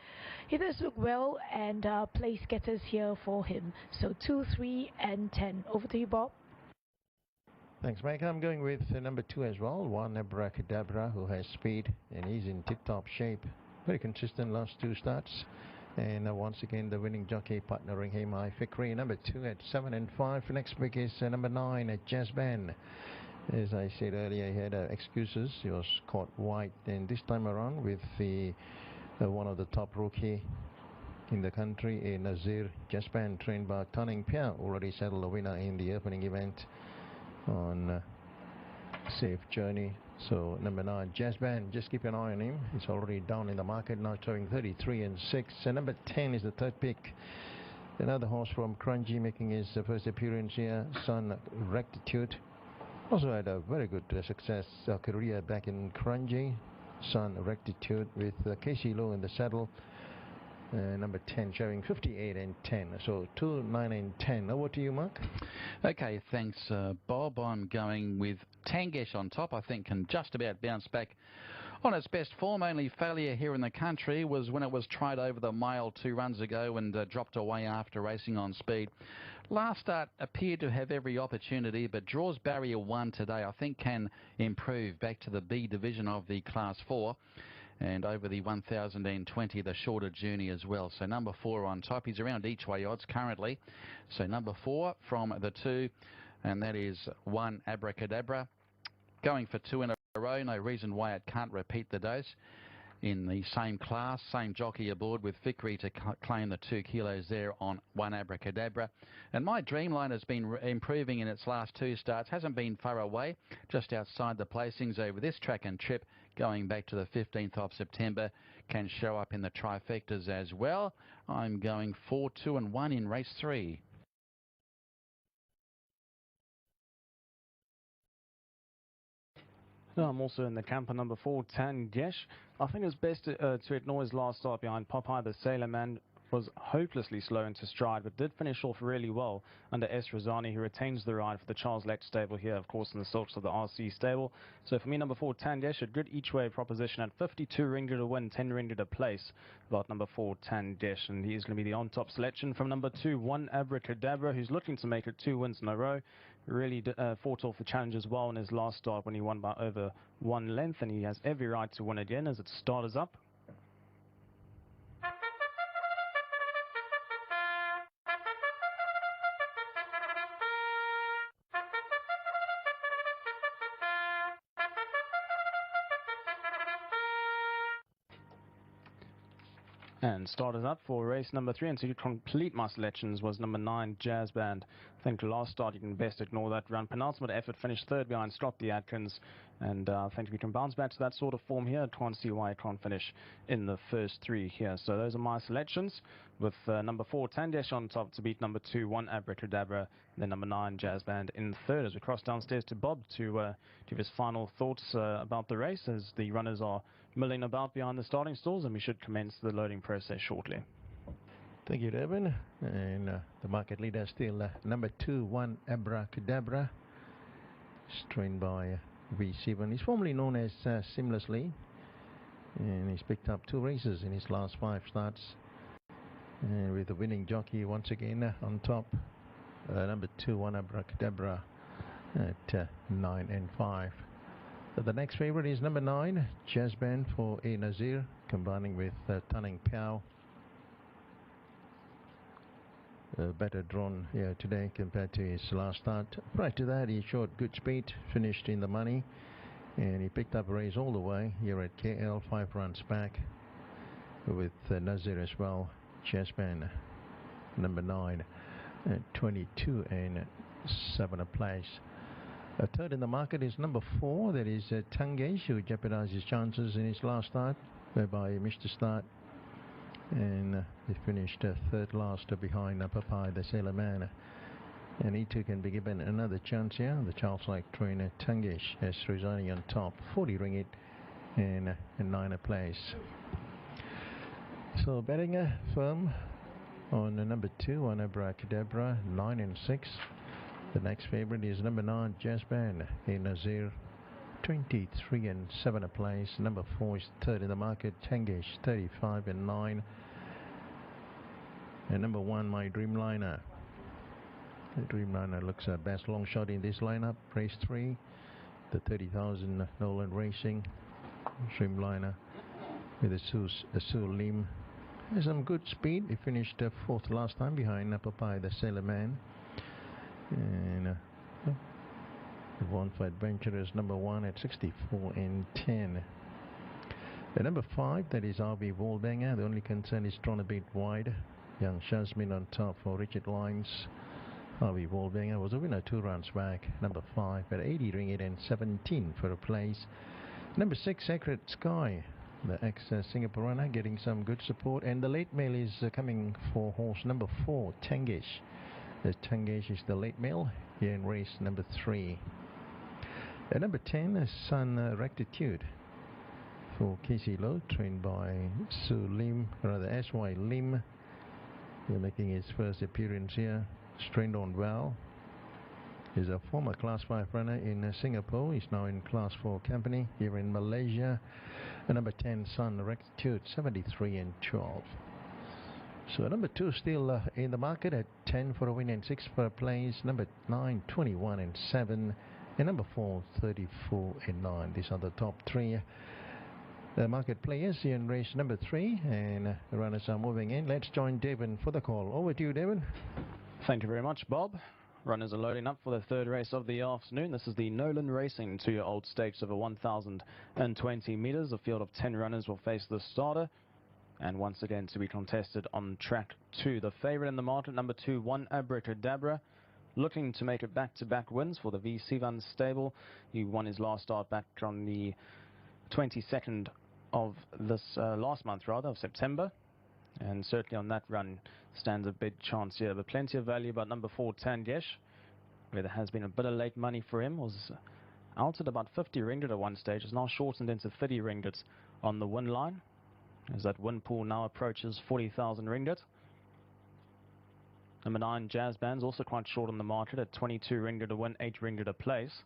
Speaker 3: He does look well, and place getters here for him. So 2, 3 and 10. Over to you, Bob.
Speaker 7: Thanks, Mike. I'm going with number 2 as well, One Abracadabra, who has speed and he's in tip-top shape. Very consistent last 2 starts. And once again, the winning jockey partnering him, Fikri. Number 2 at 7 and 5. Next pick is number 9 at Jazz Band. As I said earlier, he had excuses. He was caught wide, and this time around with the one of the top rookie in the country, Nazir. Jazz Band, trained by Tanning Pia, already settled a winner in the opening event on Safe Journey. So number 9, Jazz Band, just keep an eye on him. He's already down in the market, now showing 33 and 6. And number 10 is the third pick. Another horse from Kranji making his first appearance here, Sun Rectitude. Also had a very good success career back in Kranji. Sun Rectitude with Casey Lowe in the saddle. Number 10 showing 58 and 10. So 2, 9 and 10. Over to you, Mark.
Speaker 1: Okay, thanks, Bob. I'm going with Tangesh on top. I think can just about bounce back on its best form. Only failure here in the country was when it was tried over the mile 2 runs ago and dropped away after racing on speed. Last start appeared to have every opportunity, but draws barrier 1 today I think can improve back to the B division of the Class 4. And over the 1020, the shorter journey as well. So number 4 on top. He's around each way odds currently. So number 4 from the 2, and that is 1 Abracadabra. Going for 2 in a row. No reason why it can't repeat the dose. In the same class, same jockey aboard with Vickery to claim the 2 kilos there on 1 Abracadabra. And My Dreamline has been improving in its last 2 starts. Hasn't been far away, just outside the placings over this track and trip. Going back to the 15th of September, can show up in the trifectas as well. I'm going 4, 2 and 1 in race 3.
Speaker 5: No, I'm also in the camp of number 4, Tangesh. I think it's best to ignore his last start behind Popeye the Sailor Man. Was hopelessly slow into stride, but did finish off really well under S. Rosani, who retains the ride for the Charles Lech stable here, of course, in the silks of the RC stable. So for me, number 4, Tangesh, a good each-way proposition at 52 ringgit a win, 10 ringgit a place. About number 4, Tangesh, and he's going to be the on-top selection. From number 2, 1 Abracadabra, who's looking to make it 2 wins in a row. Really fought off the challenge as well in his last start when he won by over 1 length, and he has every right to win again as it starters up. And started up for race number 3, and to complete my selections was number 9, Jazz Band. I think last start you can best ignore that run. Penultimate effort, finished 3rd behind Scotty Atkins, and I think we can bounce back to that sort of form here. I can't see why I can't finish in the first 3 here. So those are my selections, with number 4, Tangesh on top to beat number 2, 1 Abracadabra, then number 9, Jazz Band in 3rd. As we cross downstairs to Bob to give his final thoughts about the race, as the runners are milling about behind the starting stalls, and we should commence the loading process shortly.
Speaker 7: Thank you, Devin. And the market leader still number 2, 1 Abracadabra, trained by V7. He's formerly known as Seamlessly, and he's picked up 2 races in his last 5 starts, and with the winning jockey once again on top. Number 2, 1 Abracadabra at 9 and 5. The next favorite is number 9, Jazz Band for A. Nazir, combining with Tanning Piao. Better drawn here today compared to his last start. Prior to that, he showed good speed, finished in the money, and he picked up a race all the way here at KL, 5 runs back with Nazir as well. Jazz Band, number 9, at 22 and 7 a place. A 3rd in the market is number 4, that is Tangesh, who jeopardized his chances in his last start, whereby he missed the start, and he finished 3rd last behind Popeye the Sailor Man. And he too can be given another chance here. The Charles Lech trainer Tangesh has Rosani on top, 40 ringgit and 9 a place. So betting firm on number 2, 1 Abracadabra, 9 and 6. The next favorite is number 9, Jazz Band, A. Nazir, 23 and 7 a place. Number 4 is 3rd in the market, Tangesh, 35 and 9. And number 1, My Dreamliner. The Dreamliner looks a best long shot in this lineup. Race 3, the 30,000 Nolan Racing Dreamliner with a Sue Lim. Has some good speed. He finished 4th last time behind Popeye the Sailor Man. And the One for Adventurers, number 1 at 64 and 10. The number 5, that is RV Wallbanger. The only concern is drawn a bit wide. Young Shazmin on top for Richard Lyons, Harvey Wolbanger was a winner 2 rounds back. Number 5 at 80 ringgit and 17 for a place. Number 6, Sacred Sky, the ex-Singapore runner, getting some good support. And the late mail is coming for horse number 4, Tangish. The Tangish is the late mail here in race number 3. At number 10 is Sun Rectitude for Casey Lowe, trained by Su Lim, rather S.Y. Lim. He's making his first appearance here. Trained on well. He's a former Class 5 runner in Singapore. He's now in Class 4 company here in Malaysia. And number 10, Sun Rectitude, 73 and 12. So number 2 still in the market at 10 for a win and 6 for a place. Number 9, 21 and 7. And number 4, 34 and 9. These are the top 3 market players here in race number 3. And the runners are moving in. Let's join David for the call. Over to you, David.
Speaker 5: Thank you very much, Bob. Runners are loading up for the third race of the afternoon. This is the Nolan Racing 2-year-old stakes over 1,020 metres. A field of 10 runners will face the starter. And once again to be contested on track 2. The favourite in the market, number 2, One Abracadabra, looking to make it back-to-back wins for the V. Sivan stable. He won his last start back on the 22nd of this last month, of September. And certainly on that run stands a big chance here. But plenty of value about number 4, Tangesh, where there has been a bit of late money for him. Was out at about 50 ringgit at one stage. It's now shortened into 30 ringgit on the win line, as that win pool now approaches 40,000 ringgit. Number 9, Jazz Band's also quite short on the market at 22 ringgit a win, 8 ringgit a place.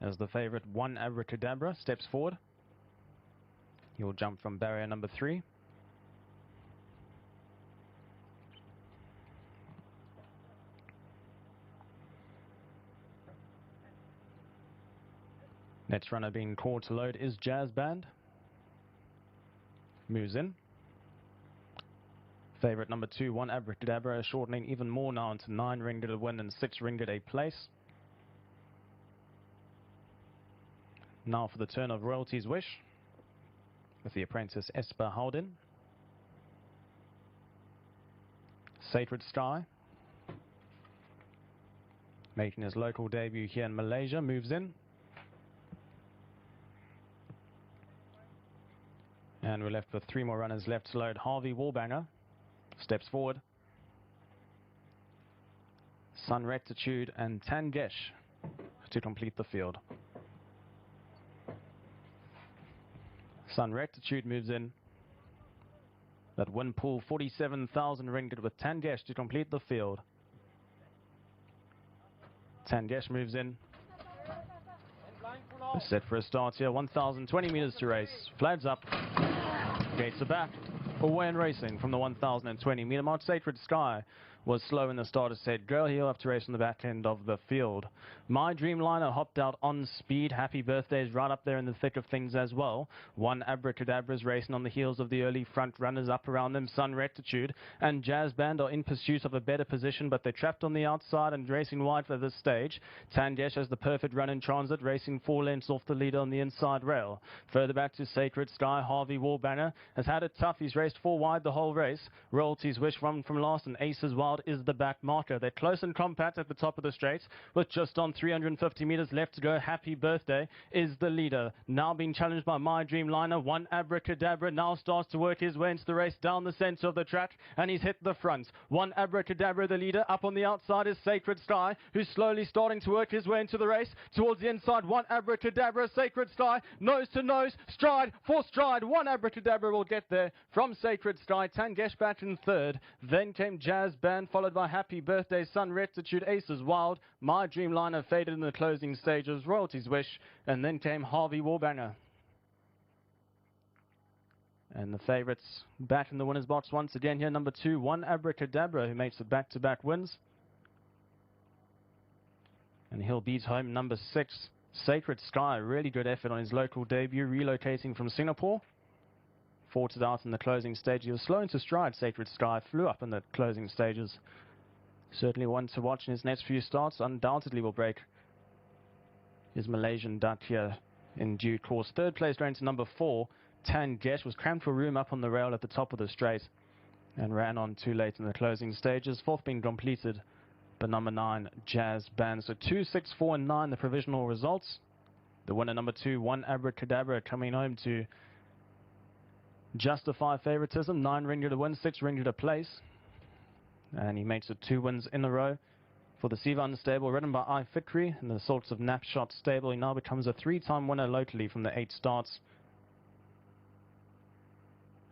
Speaker 5: As the favourite, One Abracadabra, steps forward. He'll jump from barrier number 3. Next runner being called to load is Jazz Band. Moves in. Favourite number 2, One Abracadabra, shortening even more now into 9 ringgit a win and 6 ringgit a place. Now for the turn of Royalty's Wish, with the apprentice Esper Howden. Sacred Sky, making his local debut here in Malaysia, moves in. And we're left with 3 more runners left to load. Harvey Wolbanger steps forward. Sun Rectitude and Tangesh to complete the field. Sun Rectitude moves in. That win pool 47,000 ringgit with Tangesh to complete the field. Tangesh moves in. Set for a start here, 1,020 metres to race. Flags up. Gates are back. Away and racing from the 1,020 metre mark. Sacred Sky was slow in the starter set. Girl, he'll have to race on the back end of the field. My Dreamliner hopped out on speed. Happy Birthday is right up there in the thick of things as well. One Abracadabra is racing on the heels of the early front runners up around them. Sun Rectitude and Jazz Band are in pursuit of a better position, but they're trapped on the outside and racing wide for this stage. Tangesh has the perfect run in transit, racing 4 lengths off the leader on the inside rail. Further back to Sacred Sky, Harvey Wolbanger has had it tough. He's raced 4 wide the whole race. Royalty's Wish run from last, and Aces Wild is the back marker. They're close and compact at the top of the straight with just on 350 metres left to go. Happy Birthday is the leader, now being challenged by My Dreamliner. One Abracadabra now starts to work his way into the race down the centre of the track, and he's hit the front. One Abracadabra the leader. Up on the outside is Sacred Sky, who's slowly starting to work his way into the race. Towards the inside, One Abracadabra, Sacred Sky, nose to nose, stride for stride. One Abracadabra will get there from Sacred Sky. Tangesh back in third. Then came Jazz Band, followed by Happy Birthday, Sun Rectitude, Aces Wild. My Dreamliner faded in the closing stages, Royalty's Wish, and then came Harvey Wolbanger. And the favourites back in the winner's box once again here. Number 2, One Abracadabra, who makes it back-to-back wins. And he'll beat home number 6, Sacred Sky. Really good effort on his local debut, relocating from Singapore. Fought it out in the closing stage. He was slow into stride, Sacred Sky. Flew up in the closing stages. Certainly one to watch in his next few starts. Undoubtedly will break his Malaysian duck here in due course. Third place going to number 4, Tangesh, was cramped for room up on the rail at the top of the straight and ran on too late in the closing stages. Fourth being completed but number 9, Jazz Band. So 2, 6, 4, and 9, the provisional results. The winner, number 2, One Abracadabra, coming home to justify favoritism. 9 ringgit to win, 6 ringgit to place. And he makes it 2 wins in a row. For the Sivan stable, ridden by I Fikri and the Salts of Napshot stable, he now becomes a 3-time winner locally from the 8 starts.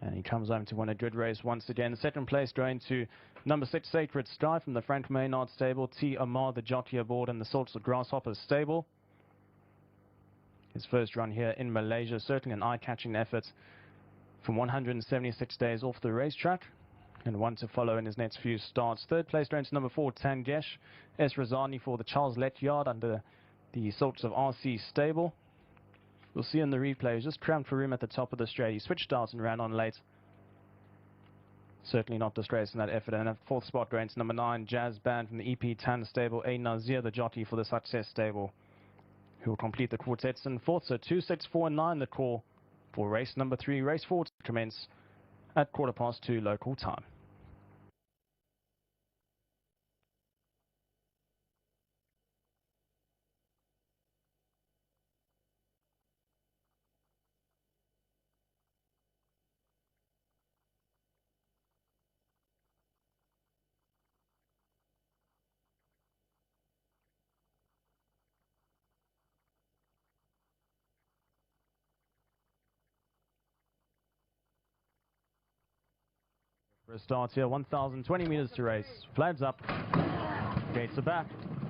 Speaker 5: And he comes home to win a good race once again. Second place going to number 6, Sacred Sky from the Frank Maynard stable. T. Amar, the jockey aboard, and the Salts of Grasshoppers stable. His first run here in Malaysia, certainly an eye-catching effort from 176 days off the racetrack. And one to follow in his next few starts. Third place going to number 4, Tangesh S. Razani for the Charles Lett yard under the Salts of RC stable. We'll see in the replay, just cramped for room at the top of the straight. He switched out and ran on late. Certainly not disgracing that effort. And a 4th spot going to number 9, Jazz Band from the EP Tan stable. A. Nazir, the jockey for the Success stable, who will complete the quartets in 4th. So 2, 6, 4, and 9 the call for race number 3. Race 4 to commence at 2:15 local time. For a start here, 1,020 meters to race. Flags up. Gates are back.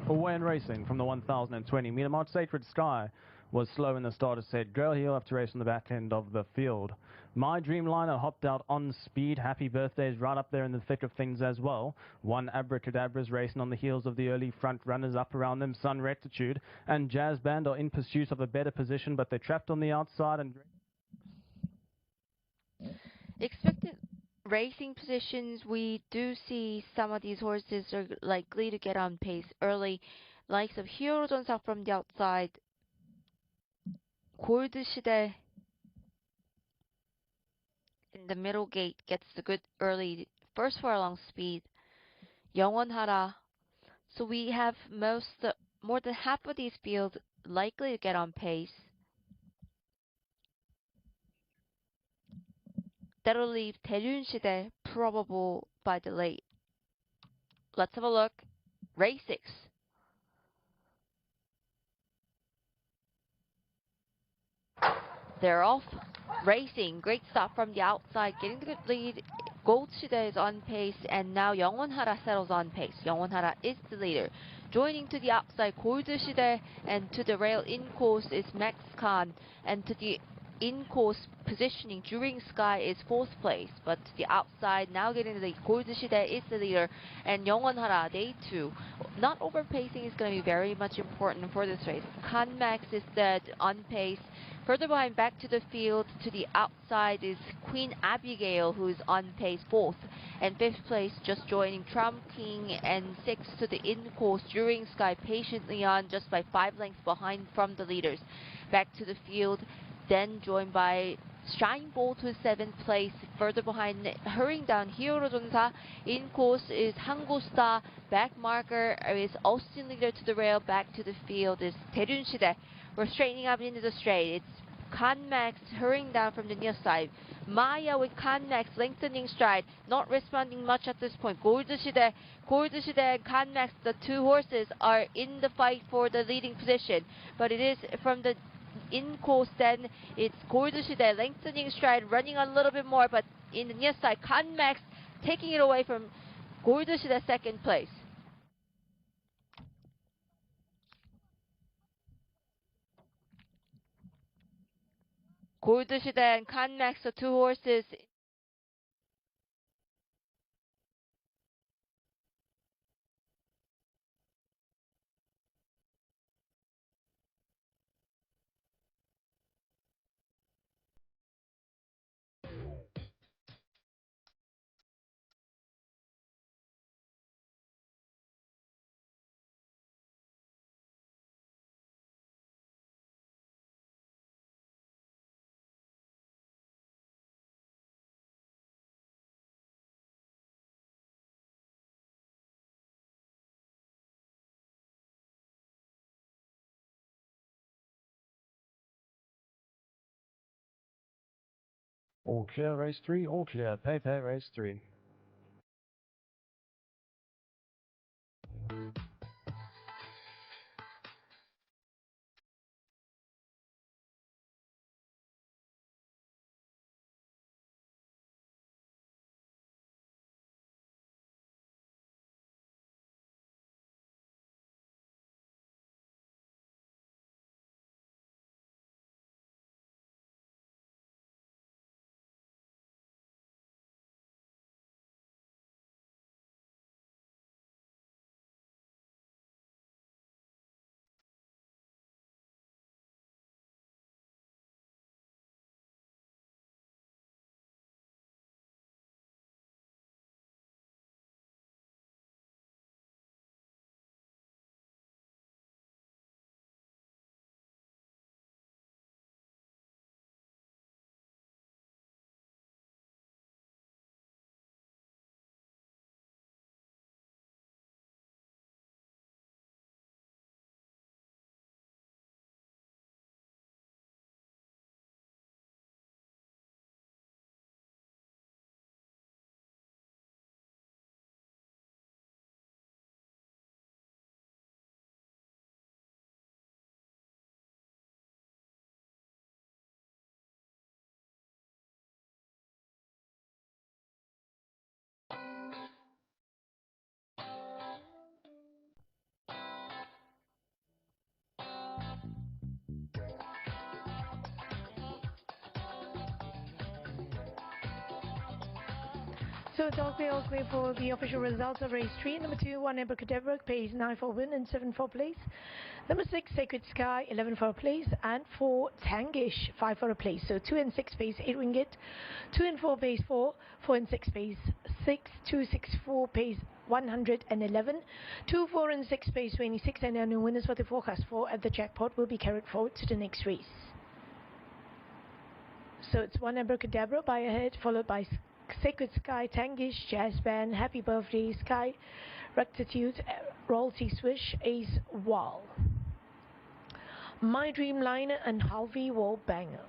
Speaker 5: Away and racing from the 1,020 meter mark. Sacred Sky was slow in the starter set. Girl, he'll have to race on the back end of the field. My Dreamliner hopped out on speed. Happy Birthdays right up there in the thick of things as well. One Abracadabra's racing on the heels of the early front runners up around them. Sun Rectitude and Jazz Band are in pursuit of a better position, but they're trapped on the outside. And
Speaker 4: Expected racing positions, we do see some of these horses are likely to get on pace early. Likes of Hero Jonsa from the outside. Gold Shide in the middle gate gets the good early first furlong speed. 영원하라. So we have more than half of these fields likely to get on pace. That'll leave 대륜시대 probable by the late. Let's have a look. Race 6. They're off racing. Great stop from the outside, getting the good lead. Goldshide is on pace, and now 영원하라 settles on pace. 영원하라 is the leader. Joining to the outside, Goldshide, and to the rail in course is Max Khan, and to the in-course positioning during Sky is 4th place, but to the outside now getting the lead. Goldshide is the leader, and 영원하라 day 2. Not overpacing is going to be very much important for this race. Khan Max is dead on pace. Further behind, back to the field, to the outside is Queen Abigail, who is on pace 4th. And 5th place, just joining Trump King, and 6th to the in-course during Sky, patiently on, just by 5 lengths behind from the leaders. Back to the field, then joined by Shine Bolt, who is 7th place. Further behind, hurrying down, Hero Jonsa. In course is Hango Star. Back marker is Austin leader to the rail. Back to the field is 대륜시대. We're straightening up into the straight. It's Khan Max hurrying down from the near side. Maya with Khan Max lengthening stride, not responding much at this point. Goldshide and Khan Max, the 2 horses, are in the fight for the leading position. But it is from the in course, then it's Goldshide lengthening stride, running a little bit more, but in the near side, Khan Max taking it away from Goldshide 2nd place. Goldshide and Khan Max, the 2 horses
Speaker 5: All clear, race 3, all clear. Pepe, race 3.
Speaker 3: So it's all clear for the official results of race 3. Number 2, 1 Abracadabra, pace 9 for win and 7 for place. Number 6, Sacred Sky, 11 for a place. And 4, Tangish, 5 for a place. So 2 and 6 pace 8 ringgit. 2 and 4 pace 4. 4 and 6 pace 6. 2, 6, 4 pace 111. 2, 4 and 6 pace 26. And the winners for the forecast 4 at the jackpot will be carried forward to the next race. So it's 1 Abracadabra by ahead, followed by Sacred Sky, Tangish, Jazz Band, Happy Birthday, Sky, Rectitude, Royalty Swish, Ace Wall, My Dreamliner, and Harvey Wall Banger.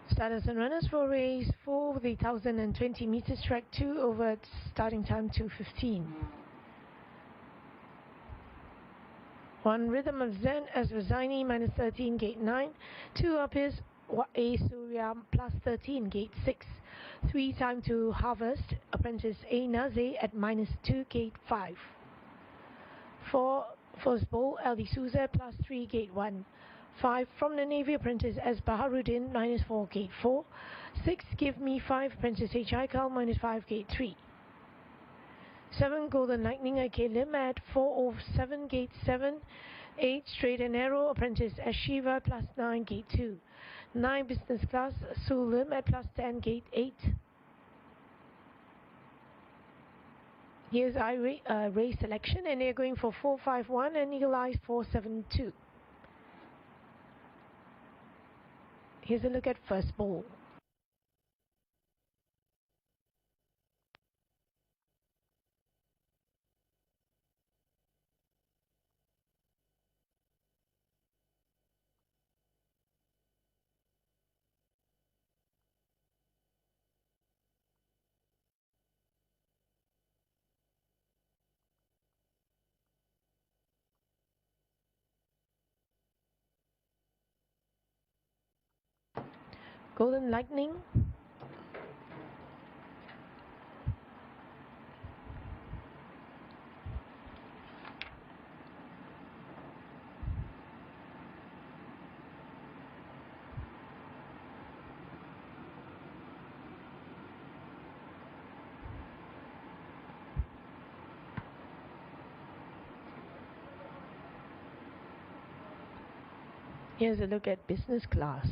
Speaker 3: Starters and runners for race 4, the 1020 meters track 2 over at starting time 2:15. 1 Rhythm of Zen as Rosini minus 13 gate 9. 2 up is A Surya plus 13 gate 6. 3 Time to Harvest apprentice A Naze at minus 2 gate 5. 4 First Bowl El D'Souza plus 3 gate 1. 5 From the Navy apprentice S Baharuddin minus 4 gate 4. 6 Give Me 5 apprentice H Aikal minus 5 gate 3. 7 Golden Lightning AK Lim at 407 gate 7. 8 Straight and Narrow apprentice S Shiva plus 9 gate 2. 9 Business Class Su Lim at plus 10 gate 8. Here's race selection, and they're going for 451 and Eagle Eye 472. Here's a look at first ball. Golden Lightning. Here's a look at business class.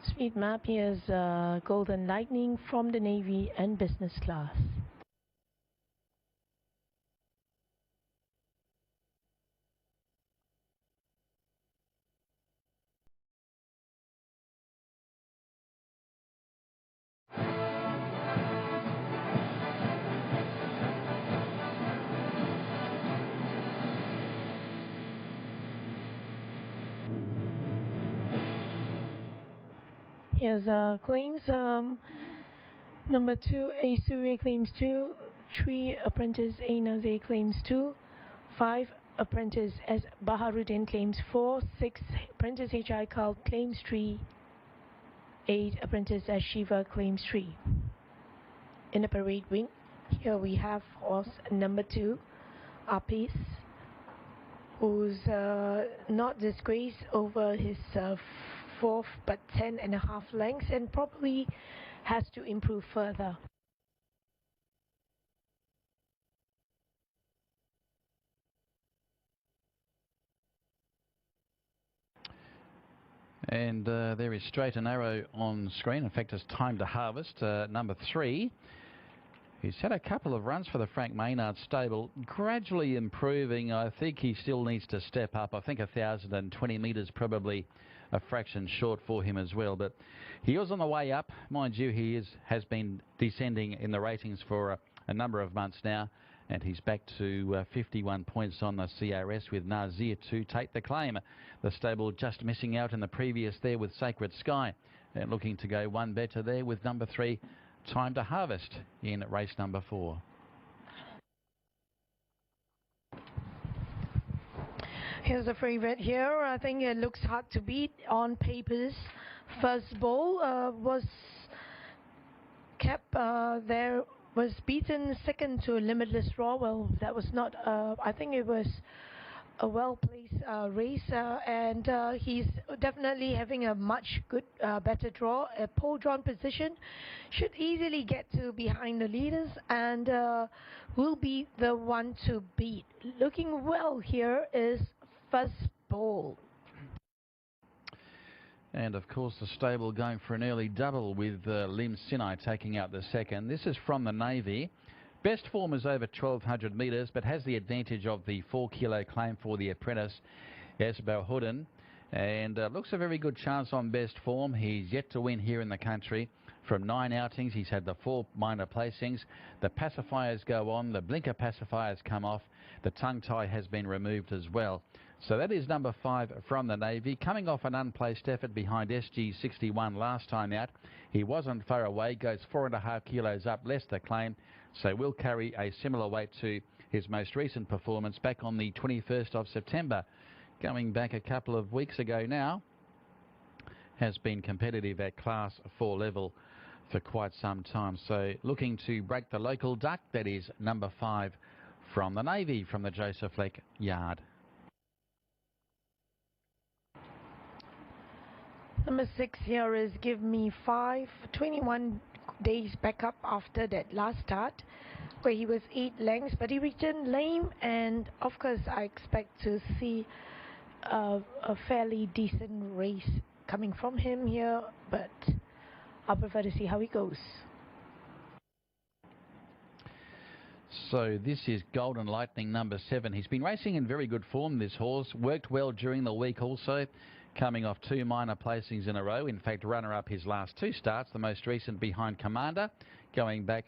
Speaker 3: Speed map, here's Golden Lightning from the Navy and business class. Here's claims. Number 2, A Surya claims 2. 3, Apprentice A Naze claims 2. 5, Apprentice S Baharuddin claims 4. 6, Apprentice H.I. Carl claims 3. 8, Apprentice S Shiva claims 3. In the parade wing, here we have horse number 2, Apis, who's not disgraced over his 4th but 10.5 lengths and probably has to improve further.
Speaker 1: And there is Straight and Arrow on screen. In fact, it's Time to Harvest, number 3. He's had a couple of runs for the Frank Maynard stable, gradually improving. I think he still needs to step up. I think 1,020 metres probably a fraction short for him as well. But he was on the way up. Mind you, he has been descending in the ratings for a number of months now. And he's back to 51 points on the CRS with Nazir to take the claim. The stable just missing out in the previous there with Sacred Sky. And looking to go one better there with number 3, Time to Harvest in race number 4.
Speaker 3: Here's the favourite here. I think it looks hard to beat on papers. First ball was kept there. Was beaten second to Limitless Raw. Well, that was not, I think it was a well-placed race, and he's definitely having a much better draw. A pole drawn position, should easily get to behind the leaders, and will be the one to beat. Looking well here is First Ball.
Speaker 1: And of course the stable going for an early double with Lim Sinai taking out the second. This is from the Navy. Best form is over 1,200 metres, but has the advantage of the 4-kilo claim for the apprentice, Esbel Hudden. And looks a very good chance on best form. He's yet to win here in the country. From 9 outings, he's had the 4 minor placings. The pacifiers go on. The blinker pacifiers come off. The tongue tie has been removed as well. So that is number 5 from the Navy, coming off an unplaced effort behind SG61 last time out. He wasn't far away, goes 4.5 kilos up, less the claim, so will carry a similar weight to his most recent performance back on the 21st of September. Going back a couple of weeks ago now, has been competitive at Class 4 level for quite some time. So looking to break the local duck, that is number 5 from the Navy, from the Joseph Leck yard.
Speaker 3: Number 6 here is Give Me 5, 21 days back up after that last start, where he was 8 lengths, but he returned lame, and of course I expect to see a fairly decent race coming from him here, but I'll prefer to see how he goes.
Speaker 1: So this is Golden Lightning number 7. He's been racing in very good form, this horse. Worked well during the week also, coming off 2 minor placings in a row. In fact, runner-up his last 2 starts, the most recent behind Commander, going back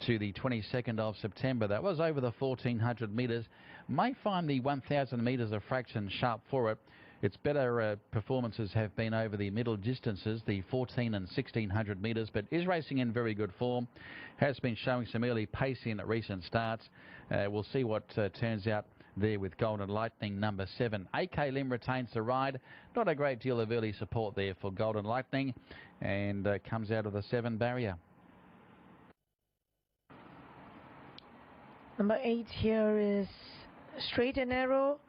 Speaker 1: to the 22nd of September. That was over the 1,400 metres. May find the 1,000 metres a fraction sharp for it. Its better performances have been over the middle distances, the 1,400 and 1,600 metres, but is racing in very good form. Has been showing some early pace in recent starts. We'll see what turns out there with Golden Lightning number 7. AK Lim retains the ride. Not a great deal of early support there for Golden Lightning, and comes out of the 7 barrier.
Speaker 3: Number 8 here is Straight and Arrow.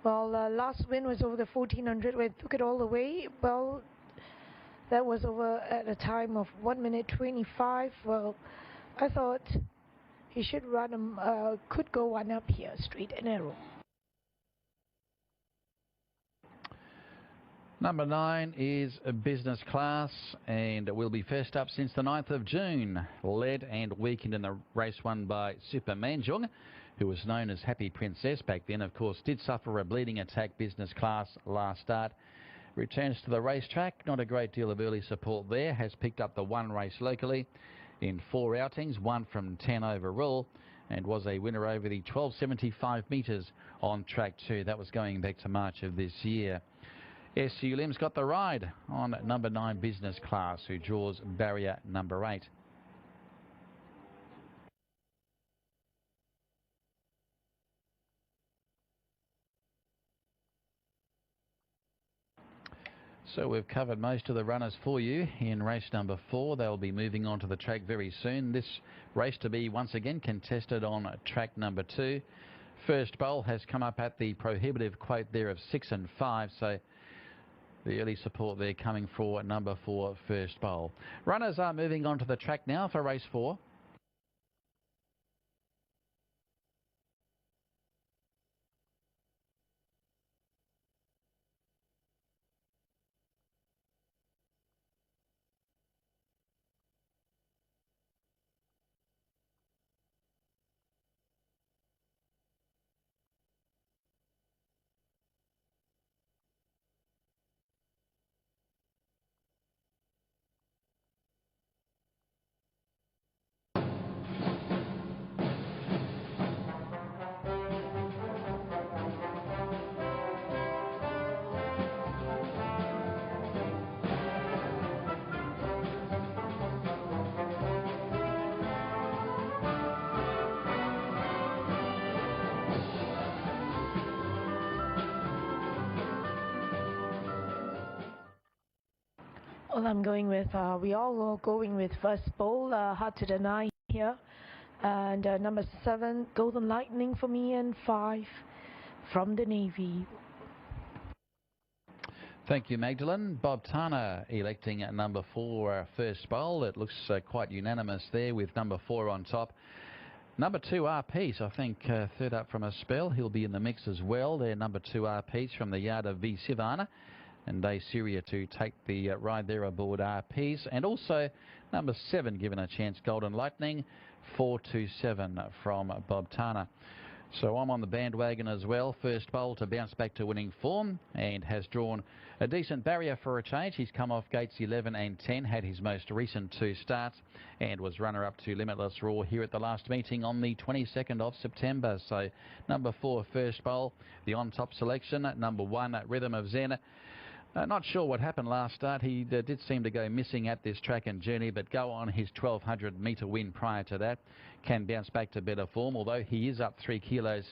Speaker 3: Well, last win was over the 1,400, where it took it all the way. Well, that was over at a time of 1 minute 25. Well, I thought he should run could go one up here, Straight and Arrow.
Speaker 1: Number 9 is a business class and will be first up since the 9th of June. Led and weakened in the race won by Super Manjung, who was known as Happy Princess back then. Of course, did suffer a bleeding attack business class last start. Returns to the racetrack, not a great deal of early support there. Has picked up the one race locally in 4 outings, 1 from 10 overall, and was a winner over the 1275 metres on track 2. That was going back to March of this year. SU Lim's got the ride on number 9 business class, who draws barrier number 8. So we've covered most of the runners for you in race number 4. They'll be moving on to the track very soon. This race to be once again contested on track number 2. First bowl has come up at the prohibitive quote there of 6 and 5. So the early support there coming for number 4 first bowl. Runners are moving on to the track now for race 4.
Speaker 3: Well, I'm going with, we all are going with first bowl, hard to deny here. And number 7, Golden Lightning for me, and 5 from the Navy.
Speaker 1: Thank you, Magdalene. Bob Tana electing at number 4 first bowl. It looks quite unanimous there with number 4 on top. Number 2, R-Piece, I think third up from a spell. He'll be in the mix as well. They're number 2, R-Piece from the yard of V. Sivana. And Day Syria to take the ride there aboard R-Piece. And also number 7 given a chance, Golden Lightning, 4-2-7 from Bob Tana. So I'm on the bandwagon as well. First bowl to bounce back to winning form and has drawn a decent barrier for a change. He's come off gates 11 and 10, had his most recent 2 starts and was runner-up to Limitless Raw here at the last meeting on the 22nd of September. So number 4 first bowl, the on-top selection. Number 1 Rhythm of Zen. Not sure what happened last start. He did seem to go missing at this track and journey, but go on his 1200 metre win prior to that. Can bounce back to better form, although he is up 3 kilos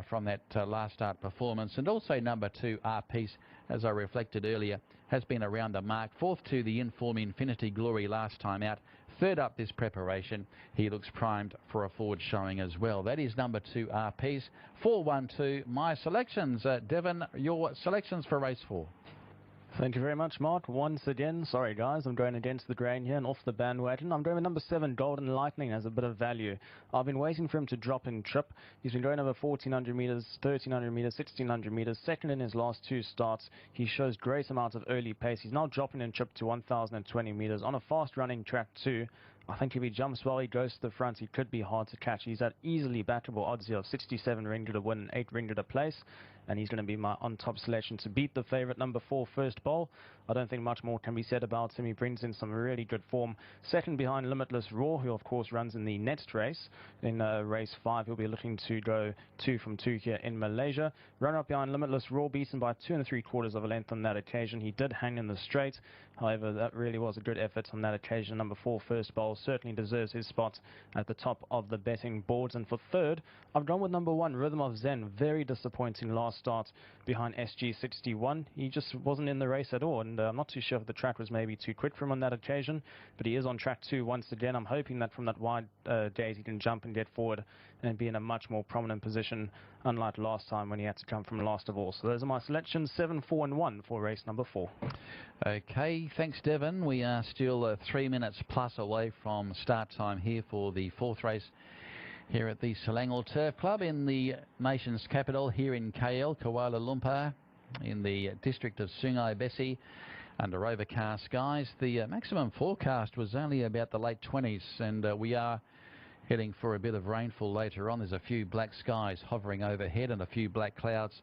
Speaker 1: from that last start performance. And also number 2, R-Piece, as I reflected earlier, has been around the mark. 4th to the Inform Infinity Glory last time out. 3rd up this preparation. He looks primed for a forward showing as well. That is number 2, R-Piece. 4-1-2, my selections. Devon, your selections for race 4.
Speaker 5: Thank you very much, Mark. Once again, sorry guys, I'm going against the grain here and off the bandwagon. I'm going with number 7, Golden Lightning, as a bit of value. I've been waiting for him to drop in trip. He's been going over 1400 metres, 1300 metres, 1600 metres, second in his last 2 starts. He shows great amounts of early pace. He's now dropping in trip to 1020 metres on a fast running track too. I think if he jumps well, he goes to the front, he could be hard to catch. He's at easily battable odds here of 67 ringgit to win and 8 ringgit to place. And he's going to be my on-top selection to beat the favourite number 4 first bowl. I don't think much more can be said about him. He brings in some really good form. Second behind Limitless Raw, who of course runs in the next race. In race 5, he'll be looking to go 2 from 2 here in Malaysia. Runner up behind Limitless Raw, beaten by 2 3/4 of a length on that occasion. He did hang in the straight. However, that really was a good effort on that occasion. Number 4 first bowl certainly deserves his spot at the top of the betting boards. And for third, I've gone with number 1, Rhythm of Zen. Very disappointing last start behind SG61. He just wasn't in the race at all, and I'm not too sure if the track was maybe too quick for him on that occasion, but he is on track 2 once again. I'm hoping that from that wide days he can jump and get forward and be in a much more prominent position, unlike last time when he had to come from last of all. So those are my selections, 7, 4 and 1 for race number 4.
Speaker 1: Okay, thanks Devon. We are still 3 minutes plus away from start time here for the 4th race here at the Selangor Turf Club in the nation's capital here in KL, Kuala Lumpur. in the district of Sungai Besi under overcast skies. The maximum forecast was only about the late 20s, and we are heading for a bit of rainfall later on. There's a few black skies hovering overhead and a few black clouds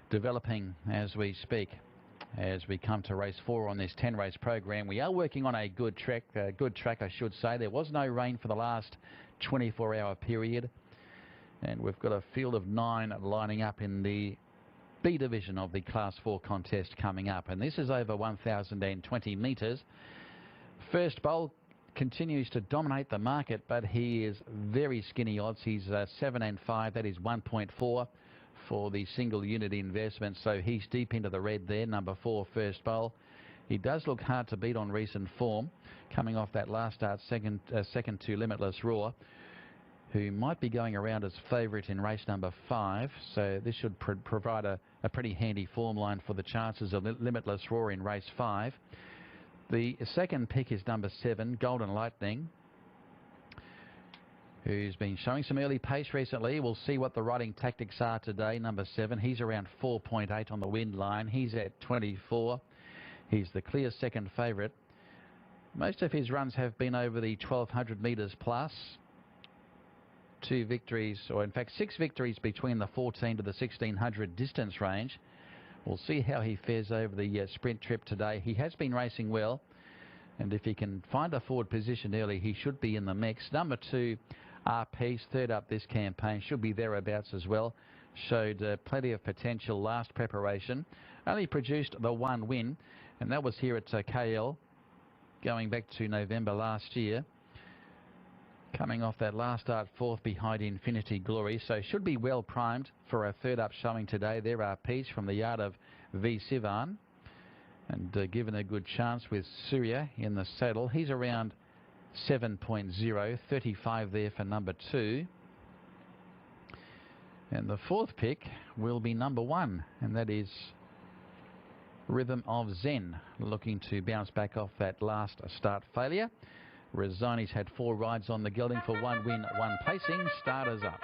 Speaker 1: developing as we speak. As we come to race 4 on this 10-race program, we are working on a good track, I should say. There was no rain for the last 24-hour period, and we've got a field of 9 lining up in the B division of the Class 4 contest coming up, and this is over 1,020 metres. First Bowl continues to dominate the market, but he is very skinny odds. He's 7 and 5. That is 1.4 for the single unit investment, so he's deep into the red there. Number 4, First Bowl. He does look hard to beat on recent form, coming off that last start, second to Limitless Roar, who might be going around as favourite in race number 5. So this should provide a pretty handy form line for the chances of Limitless Roar in race 5. The second pick is number 7, Golden Lightning, who's been showing some early pace recently. We'll see what the riding tactics are today. Number 7, he's around 4.8 on the wind line. He's at 24. He's the clear second favourite. Most of his runs have been over the 1,200 metres plus. 2 victories, or in fact 6 victories between the 14 to the 1,600 distance range. We'll see how he fares over the sprint trip today. He has been racing well, and if he can find a forward position early, he should be in the mix. Number 2, RP's third up this campaign, should be thereabouts as well. Showed plenty of potential last preparation. Only produced the 1 win, and that was here at KL, going back to November last year. Coming off that last start, 4th behind Infinity Glory, so should be well primed for a third up showing today. There are Peach from the yard of V. Sivan, and given a good chance with Surya in the saddle. He's around 7.0, 35 there for number 2. And the 4th pick will be number 1, and that is Rhythm of Zen, looking to bounce back off that last start failure. Rosani's had 4 rides on the gelding for 1 win, 1 placing. Starters up.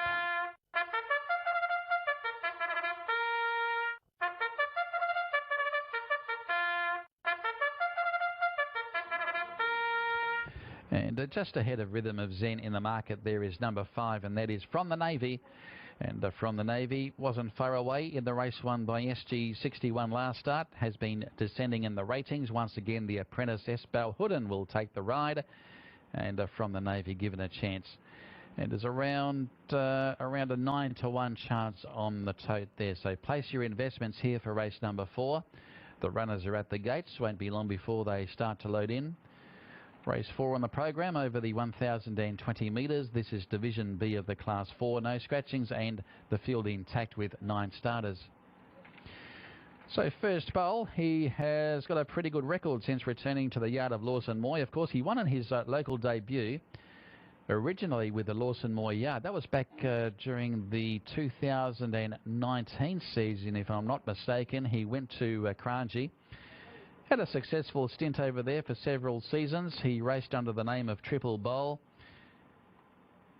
Speaker 1: And just ahead of Rhythm of Zen in the market there is number 5, and that is From the Navy. And From the Navy wasn't far away in the race won by SG61 last start. Has been descending in the ratings. Once again, the apprentice Esbal Hooden will take the ride. And From the Navy given a chance, and is around a 9-to-1 chance on the tote there. So place your investments here for race number 4. The runners are at the gates. Won't be long before they start to load in. Race 4 on the program over the 1,020 metres. This is Division B of the Class 4. No scratchings and the field intact with 9 starters. So First Bowl, he has got a pretty good record since returning to the yard of Lawson Moy. Of course, he won in his local debut, originally with the Lawson Moy yard. That was back during the 2019 season, if I'm not mistaken. He went to Kranji, had a successful stint over there for several seasons. He raced under the name of Triple Bowl,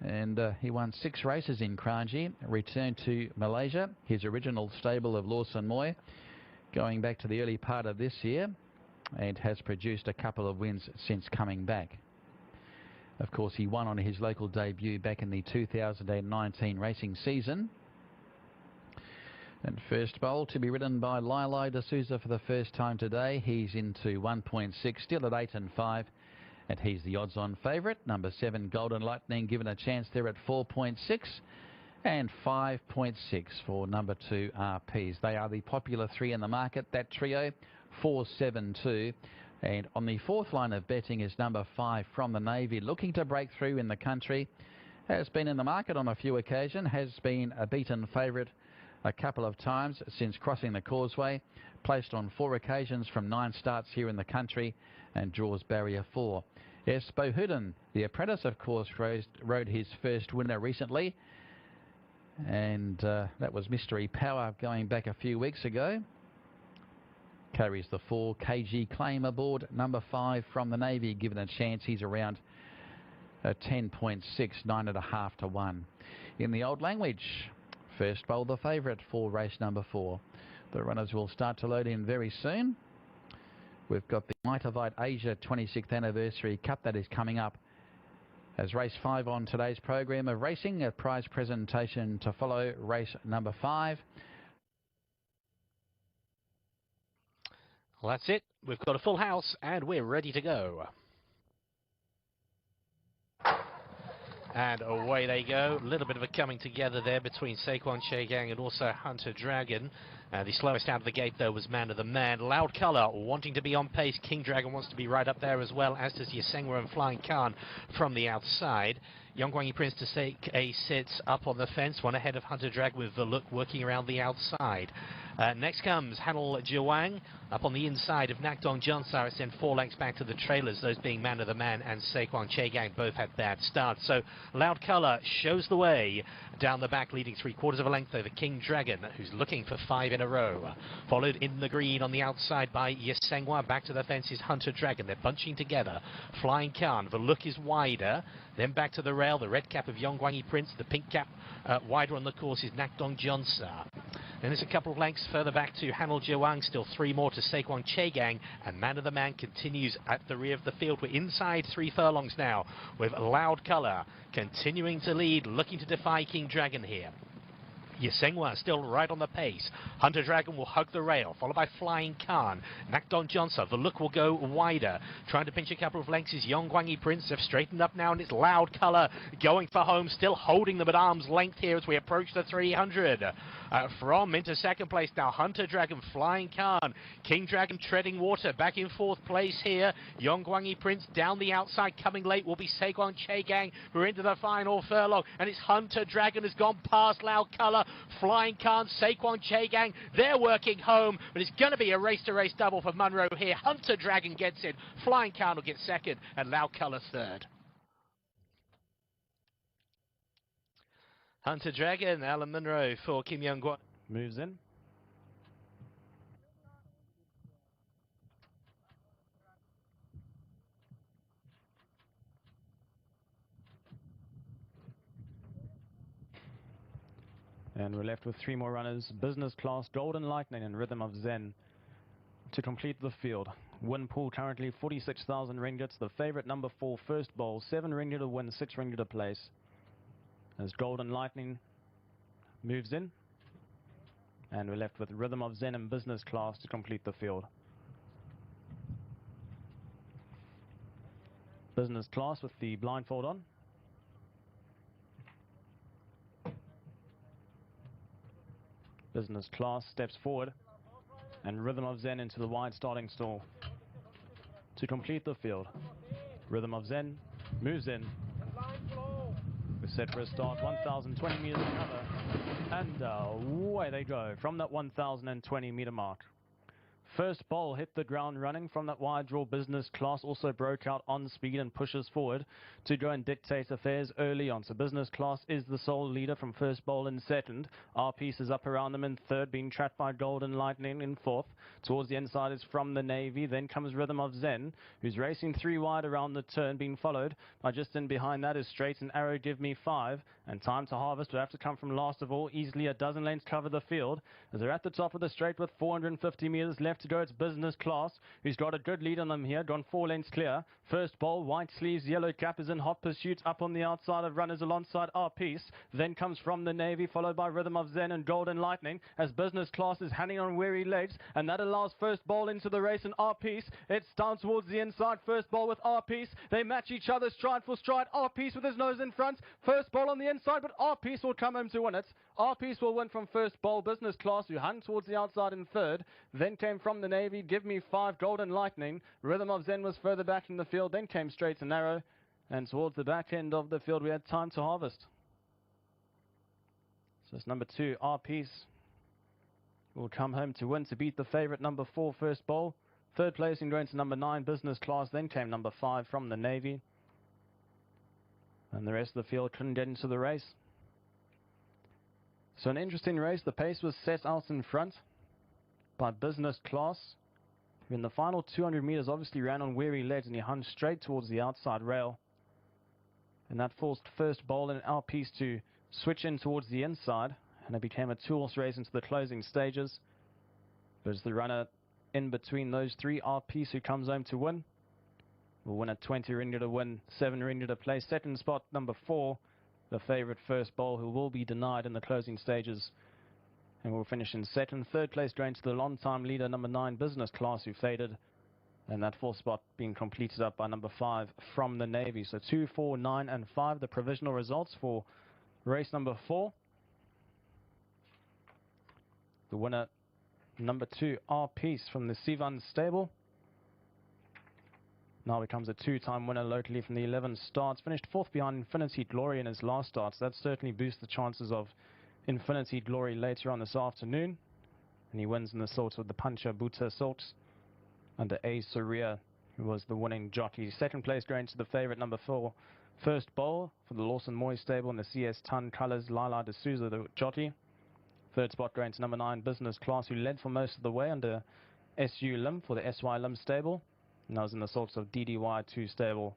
Speaker 1: and he won 6 races in Kranji, returned to Malaysia, his original stable of Lawson Moy, going back to the early part of this year, and has produced a couple of wins since coming back. Of course, he won on his local debut back in the 2019 racing season. And First Bowl to be ridden by Lilo D'Souza for the first time today. He's into 1.6, still at 8 and 5, and he's the odds-on favourite. Number 7, Golden Lightning, given a chance there at 4.6. And 5.6 for number 2, RPs. They are the popular 3 in the market. That trio, 4, 7, 2. And on the 4th line of betting is number 5, From the Navy, looking to break through in the country. Has been in the market on a few occasions. Has been a beaten favourite a couple of times since crossing the causeway. Placed on 4 occasions from 9 starts here in the country and draws barrier 4. Esbal Hooden, the apprentice, of course, rode his first winner recently. And that was Mystery Power going back a few weeks ago. Carries the 4 kg claim aboard. Number 5, From the Navy, given a chance. He's around 10.6, 9.5 to 1. In the old language, First Bowl the favourite for race number 4. The runners will start to load in very soon. We've got the Mitavite Asia 26th Anniversary Cup that is coming up as race 5 on today's program of racing. A prize presentation to follow race number 5.
Speaker 6: Well, that's it. We've got a full house and we're ready to go. And away they go. A little bit of a coming together there between Saquon Chegang and also Hunter Dragon. The slowest out of the gate, though, was Man of the Man. Loud Colour wanting to be on pace. King Dragon wants to be right up there as well, as does Yasengwa and Flying Khan from the outside. Yongguangi Prince to take a sits up on the fence, one ahead of Hunter Dragon with the look working around the outside. Next comes Hanel Jiwang up on the inside of Nakdong Jonsar. It's then 4 lengths back to the trailers, those being Man of the Man and Saquon Chegang. Both had bad starts. So Loud Colour shows the way down the back, leading 3/4 of a length over King Dragon, who's looking for 5 in a row. Followed in the green on the outside by Yasengwa. Back to the fence is Hunter Dragon. They're bunching together. Flying Khan, the look is wider. Then back to the rail, the red cap of Yongguangi Prince. The pink cap wider on the course is Nakdong Jonsar. Then there's a couple of lengths further back to Hanel Jiwang, still 3 more to Saquon Chegang, and Man of the Man continues at the rear of the field. We're inside 3 furlongs now, with Loud Colour continuing to lead, looking to defy King Dragon here. Yasengwa still right on the pace. Hunter Dragon will hug the rail, followed by Flying Khan. Nakdong Jonsar, the look will go wider. Trying to pinch a couple of lengths is Yongguangi Prince. They've straightened up now, and it's Loud Colour going for home, still holding them at arm's length here as we approach the 300. From into second place now, Hunter Dragon, Flying Khan. King Dragon treading water, back in 4th place here. Yongguangi Prince down the outside, coming late will be Saquon Chegang. We're into the final furlong, and it's Hunter Dragon has gone past Loud Colour. Flying Khan, Saquon Chegang, they're working home, but it's going to be a race-to-race double for Munro here. Hunter Dragon gets it, Flying Khan will get second, and Loud Colour third. Hunter Dragon, Alan Munro for Kim Young-Guan.
Speaker 5: Moves in. And we're left with 3 more runners. Business Class, Golden Lightning and Rhythm of Zen to complete the field. Win pool currently 46,000 ringgits. The favourite number 4, First Bowl, 7 ringgit to win, 6 ringgit to place. As Golden Lightning moves in. And we're left with Rhythm of Zen and Business Class to complete the field. Business Class with the blindfold on. Business Class steps forward, and Rhythm of Zen into the wide starting stall to complete the field. Rhythm of Zen moves in. We're set for a start, 1,020 meters to cover, and away they go from that 1,020 meter mark. First Bowl hit the ground running from that wide draw. Business Class also broke out on speed and pushes forward to go and dictate affairs early on. So Business Class is the sole leader from First Bowl in second. Our piece is up around them in third, being trapped by Golden Lightning in fourth. Towards the inside is From the Navy. Then comes Rhythm of Zen, who's racing 3 wide around the turn, being followed by just in behind that is Straight and Arrow Give Me 5. And Time to Harvest will have to come from last of all. Easily a dozen lanes cover the field as they're at the top of the straight with 450 meters left to go. It's Business Class who's got a good lead on them here, gone 4 lanes clear. First Bowl, white sleeves, yellow cap is in hot pursuit up on the outside of runners alongside Our Piece. Then comes From the Navy, followed by Rhythm of Zen and Golden Lightning as Business Class is hanging on weary legs, and that allows First Bowl into the race and Our Piece. It's down towards the inside. First Bowl with Our Piece. They match each other stride for stride. Our Piece with his nose in front. First Bowl on the inside, but Our Piece will come home to win it. Our Piece will win from First Bowl. Business Class, who hung towards the outside in third. Then came From the Navy, Give Me 5, Golden Lightning. Rhythm of Zen was further back in the field. Then came Straight and Narrow. And towards the back end of the field, we had Time to Harvest. So it's number 2, Our Piece will come home to win to beat the favourite number 4, First Bowl. Third placing going to number 9, Business Class. Then came number 5, From the Navy. And the rest of the field couldn't get into the race. So an interesting race. The pace was set out in front by Business Class, who in the final 200 meters obviously ran on weary legs, and he hung straight towards the outside rail. And that forced First Bowl and Our Piece to switch in towards the inside, and it became a 2-horse race into the closing stages. But it's the runner in between those three, R-Piece, who comes home to win. Will win at 20 ringgit to win, 7 ringgit to play. Second spot, number 4, the favourite First Bowl, who will be denied in the closing stages and will finish in second. Third place going to the long-time leader, number 9, Business Class, who faded. And that fourth spot being completed up by number 5, From the Navy. So 2, 4, 9 and 5, the provisional results for race number 4. The winner, number 2, R-Piece from the Sivan stable. Now becomes a 2-time winner locally from the 11 starts. Finished 4th behind Infinity Glory in his last starts. That certainly boosts the chances of Infinity Glory later on this afternoon. And he wins in the sorts of the Pancha Buta Salts under A. Surya, who was the winning jockey. Second place going to the favourite, number 4, First Bowl for the Lawson Moy stable in the CS Ton colours, Lala D'Souza, the jockey. Third spot going to number 9, Business Class, who led for most of the way under SU Lim for the SY Lim stable. And that was in the sorts of DDY2 stable.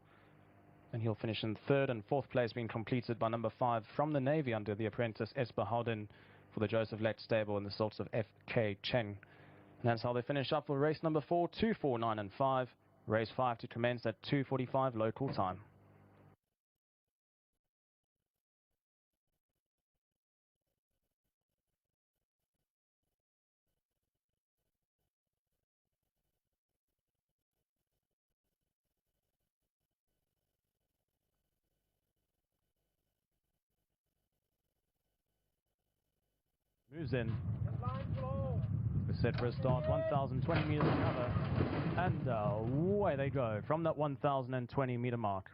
Speaker 5: And he'll finish in third, and fourth place being completed by number 5, From the Navy under the apprentice Esper Howden for the Joseph Lett stable in the sorts of FK Cheng. And that's how they finish up for race number 4, 2, 4, 9 and 5. Race 5 to commence at 2:45 local time. Moves in. We're set for a start, 1,020 meters to cover, and away they go from that 1,020 meter mark.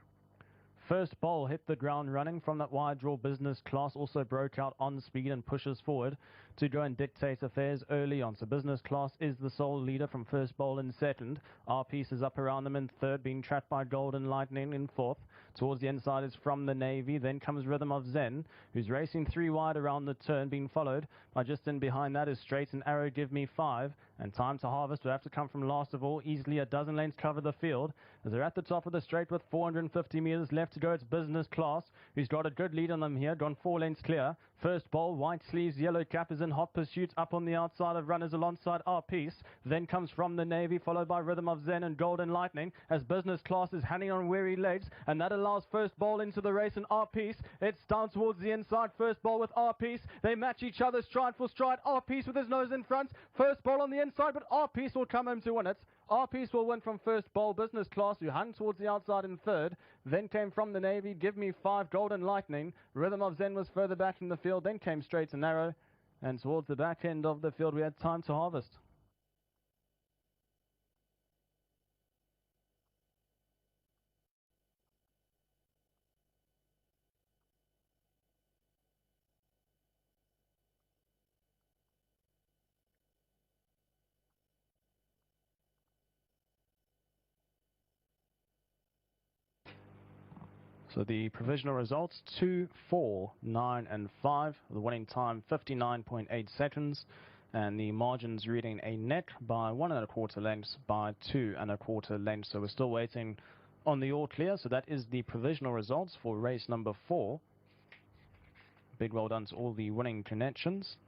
Speaker 5: First Bowl hit the ground running from that wide draw. Business Class also broke out on speed and pushes forward to go and dictate affairs early on. So Business Class is the sole leader from First Bowl in second. R-Piece is up around them in third, being trapped by Golden Lightning in fourth. Towards the inside is From the Navy. Then comes Rhythm of Zen, who's racing 3 wide around the turn, being followed by just in behind that is Straight and Arrow Give Me 5. And Time to Harvest will have to come from last of all. Easily a dozen lanes cover the field as they're at the top of the straight with 450 meters left to go. It's Business Class who's got a good lead on them here, gone 4 lanes clear. First Bowl, white sleeves, yellow cap is in hot pursuit up on the outside of runners alongside R-Piece. Then comes From the Navy, followed by Rhythm of Zen and Golden Lightning as Business Class is hanging on weary legs, and that allows First Bowl into the race. And R-Piece, it's down towards the inside. First Bowl with R-Piece, they match each other stride for stride. R-Piece with his nose in front, First Bowl on the inside, but R-Piece will come home to win it. R-Piece will win from First Bowl. Business Class, who hung towards the outside in third. Then came From the Navy, Give Me 5, Golden Lightning. Rhythm of Zen was further back in the field. Then came Straight and Narrow. And towards the back end of the field, we had Time to Harvest. So the provisional results, 2, 4, 9 and 5. The winning time, 59.8 seconds. And the margins reading a net by 1 1/4 lengths by 2 1/4 lengths. So we're still waiting on the all clear. So that is the provisional results for race number 4. Big well done to all the winning connections.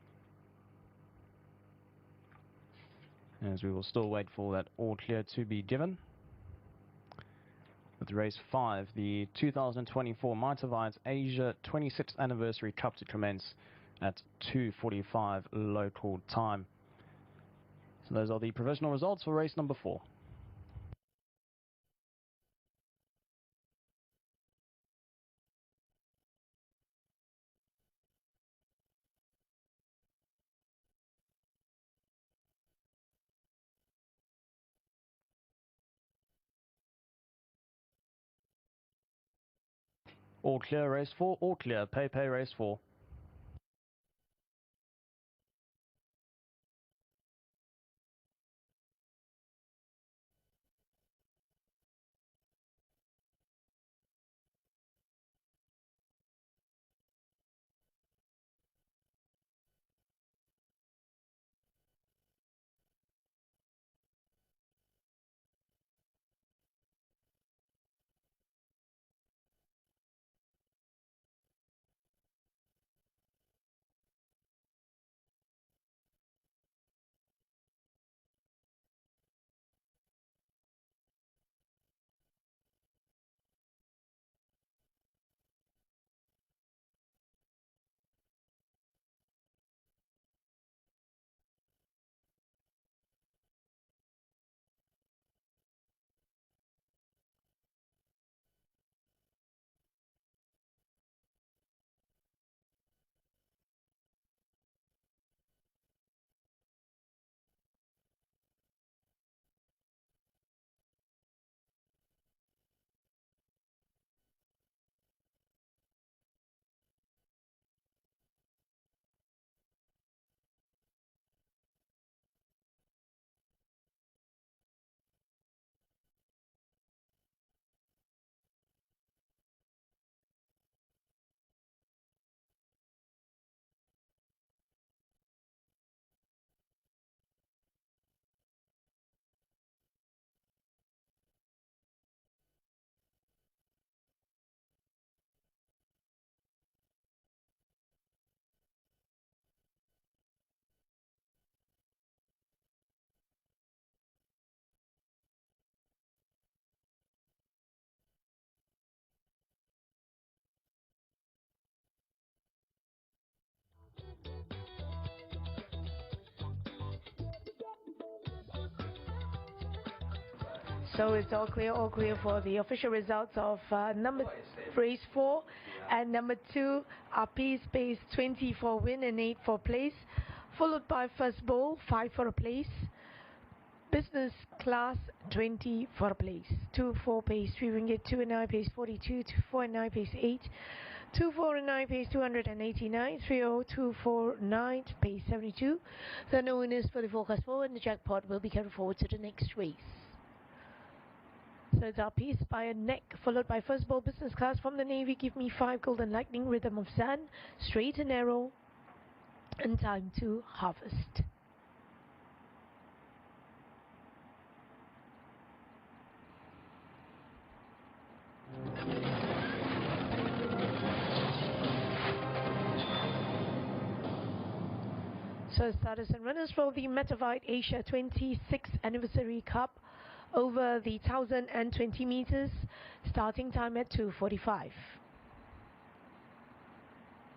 Speaker 5: As we will still wait for that all clear to be given. With race 5, the 2024 Mitavides Asia 26th Anniversary Cup to commence at 2:45 local time. So those are the provisional results for race number 4. All clear race 4, all clear, pay race 4.
Speaker 3: So it's all clear for the official results of race 4 and number 2, RP Space 20 for win and 8 for place, followed by First Bowl 5 for a place, Business Class 20 for a place, 2-4 pace 3 ringgit, 2 and 9 pace 42, 2-4 and 9 pace 8, 2-4 and 9 pace 289, 3-0-2-4-9 pace 72. There are no winners for the forecast bowl, and the jackpot will be carried forward to the next race. So it's our piece by a neck, followed by First Bowl Business Class from the Navy. Give me 5 Golden Lightning, Rhythm of Sun, straight and narrow, and time to harvest. So starters and runners for the Metavite Asia 26th Anniversary Cup over the 1,020 meters, starting time at 2:45.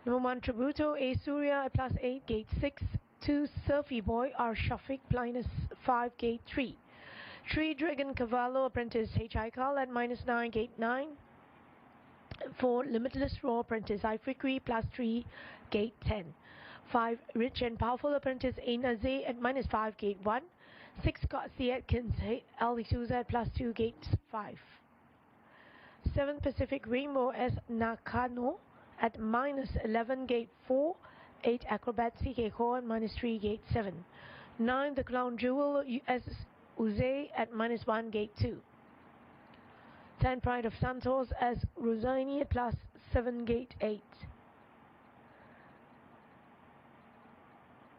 Speaker 3: Number 1 Tributo A Surya at +8, gate 6. 2 Surfy Boy R Shafiq -5, gate 3. 3 Dragon Cavallo Apprentice H I Carl at -9, gate 9. 4 Limitless Raw Apprentice I Fikri +3, gate 10. 5 Rich and Powerful Apprentice A Naze at -5, gate 1. 6 Garcia Atkins Ali Souza at +2, gate 5. 7 Pacific Rainbow S Nakano at -11, gate 4. 8 Acrobat CK Core at -3, gate 7. 9 The Crown Jewel S Uze at -1, gate 2. 10 Pride of Santos as Rosani at +7, gate 8.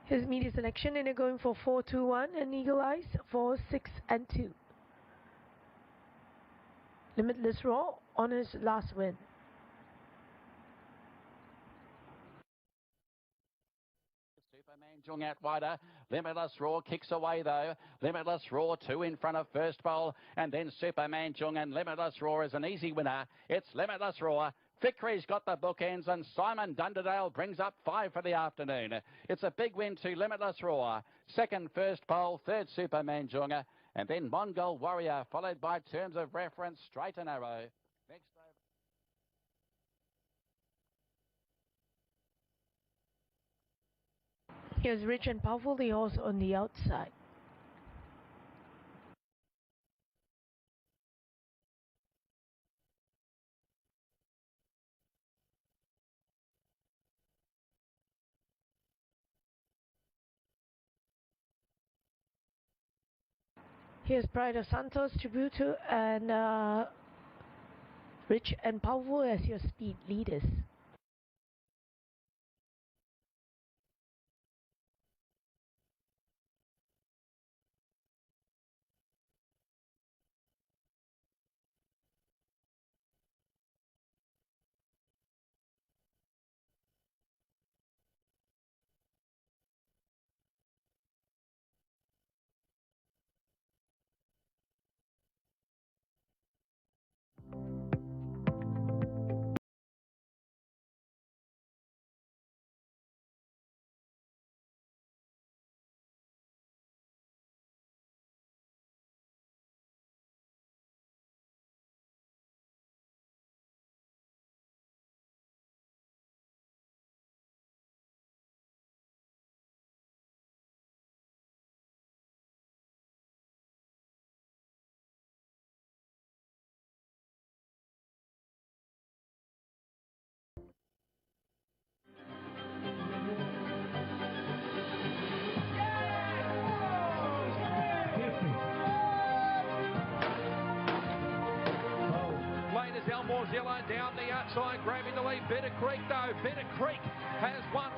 Speaker 3: His media selection, and they're going for 4-2-1 and Eagle Eyes 4, 6 and 2. Limitless Raw on his last win.
Speaker 1: Superman Jung out wider. Limitless Raw kicks away though. Limitless Raw 2 in front of First Bowl, and then Superman Jung, and Limitless Raw is an easy winner. It's Limitless Raw. Fikri's got the bookends, and Simon Dunderdale brings up 5 for the afternoon. It's a big win to Limitless Raw. Second First Bowl, third Superman Jung, and then Mongol Warrior, followed by Terms of Reference, Straight and Arrow. Next over.
Speaker 3: Here's Rich and Powerful, the horse on the outside. Here's Pride of Santos, Tributo, and Rich and Powerful as your speed leaders.
Speaker 8: Elmore-Zilla down the outside, grabbing the lead. Better Creek, though. Better Creek has won.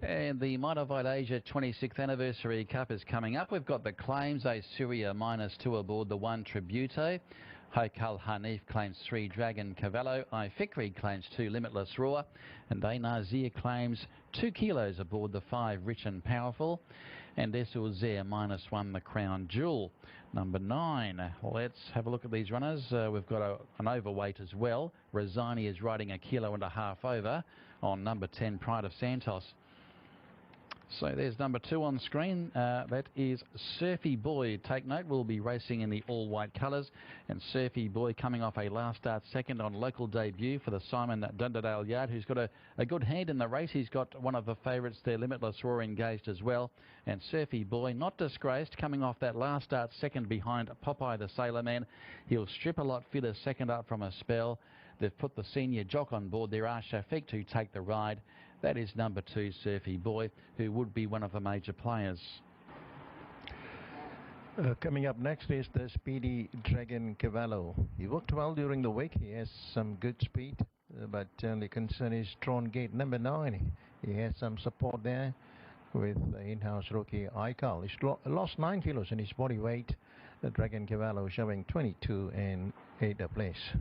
Speaker 1: And the Modified Asia 26th Anniversary Cup is coming up. We've got the claims, A Syria -2 aboard the 1 Tributo. Hokal Hanif claims 3 Dragon Cavallo. I Fikri claims 2 Limitless Roar. And A Nazir claims 2 kilos aboard the 5 Rich and Powerful. And Esul Zer -1 the Crown Jewel. Number 9. Let's have a look at these runners. We've got an overweight as well. Razani is riding 1.5 kilos over on number 10 Pride of Santos. So there's number 2 on screen. That is Surfy Boy. Take note, we'll be racing in the all-white colours. And Surfy Boy coming off a last start second on local debut for the Simon Dunderdale Yard, who's got a good hand in the race. He's got one of the favourites there, Limitless Roar, engaged as well. And Surfy Boy, not disgraced, coming off that last start second behind Popeye the Sailor Man. He'll strip a lot fitter second up from a spell. They've put the senior jock on board there, Shafiq, to take the ride. That is number 2, Surfy Boy, who would be one of the major players.
Speaker 7: Coming up next is the speedy Dragon Cavallo. He worked well during the week. He has some good speed, but the concern is drawn gate number 9. He has some support there with the in-house rookie Aikal. He's lost 9 kilos in his body weight. The Dragon Cavallo showing 22 and 8 a place.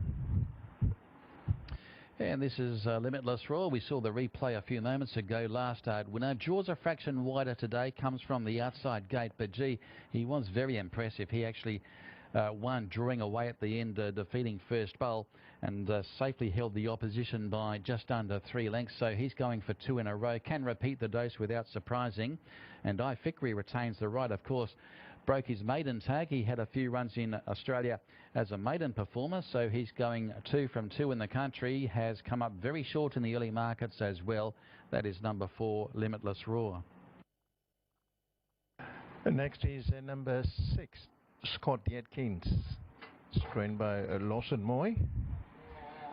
Speaker 1: And this is Limitless Roar. We saw the replay a few moments ago. Last start winner. Draws a fraction wider today. Comes from the outside gate. But gee, he was very impressive. He actually won, drawing away at the end, defeating First Bowl, and safely held the opposition by just under 3 lengths. So he's going for 2 in a row. Can repeat the dose without surprising. And I Fikri retains the right, of course. Broke his maiden tag. He had a few runs in Australia as a maiden performer, so he's going 2 from 2 in the country. Has come up very short in the early markets as well. That is number 4, Limitless Roar.
Speaker 7: Next is number 6, Scott Atkins, trained by Lawson Moy.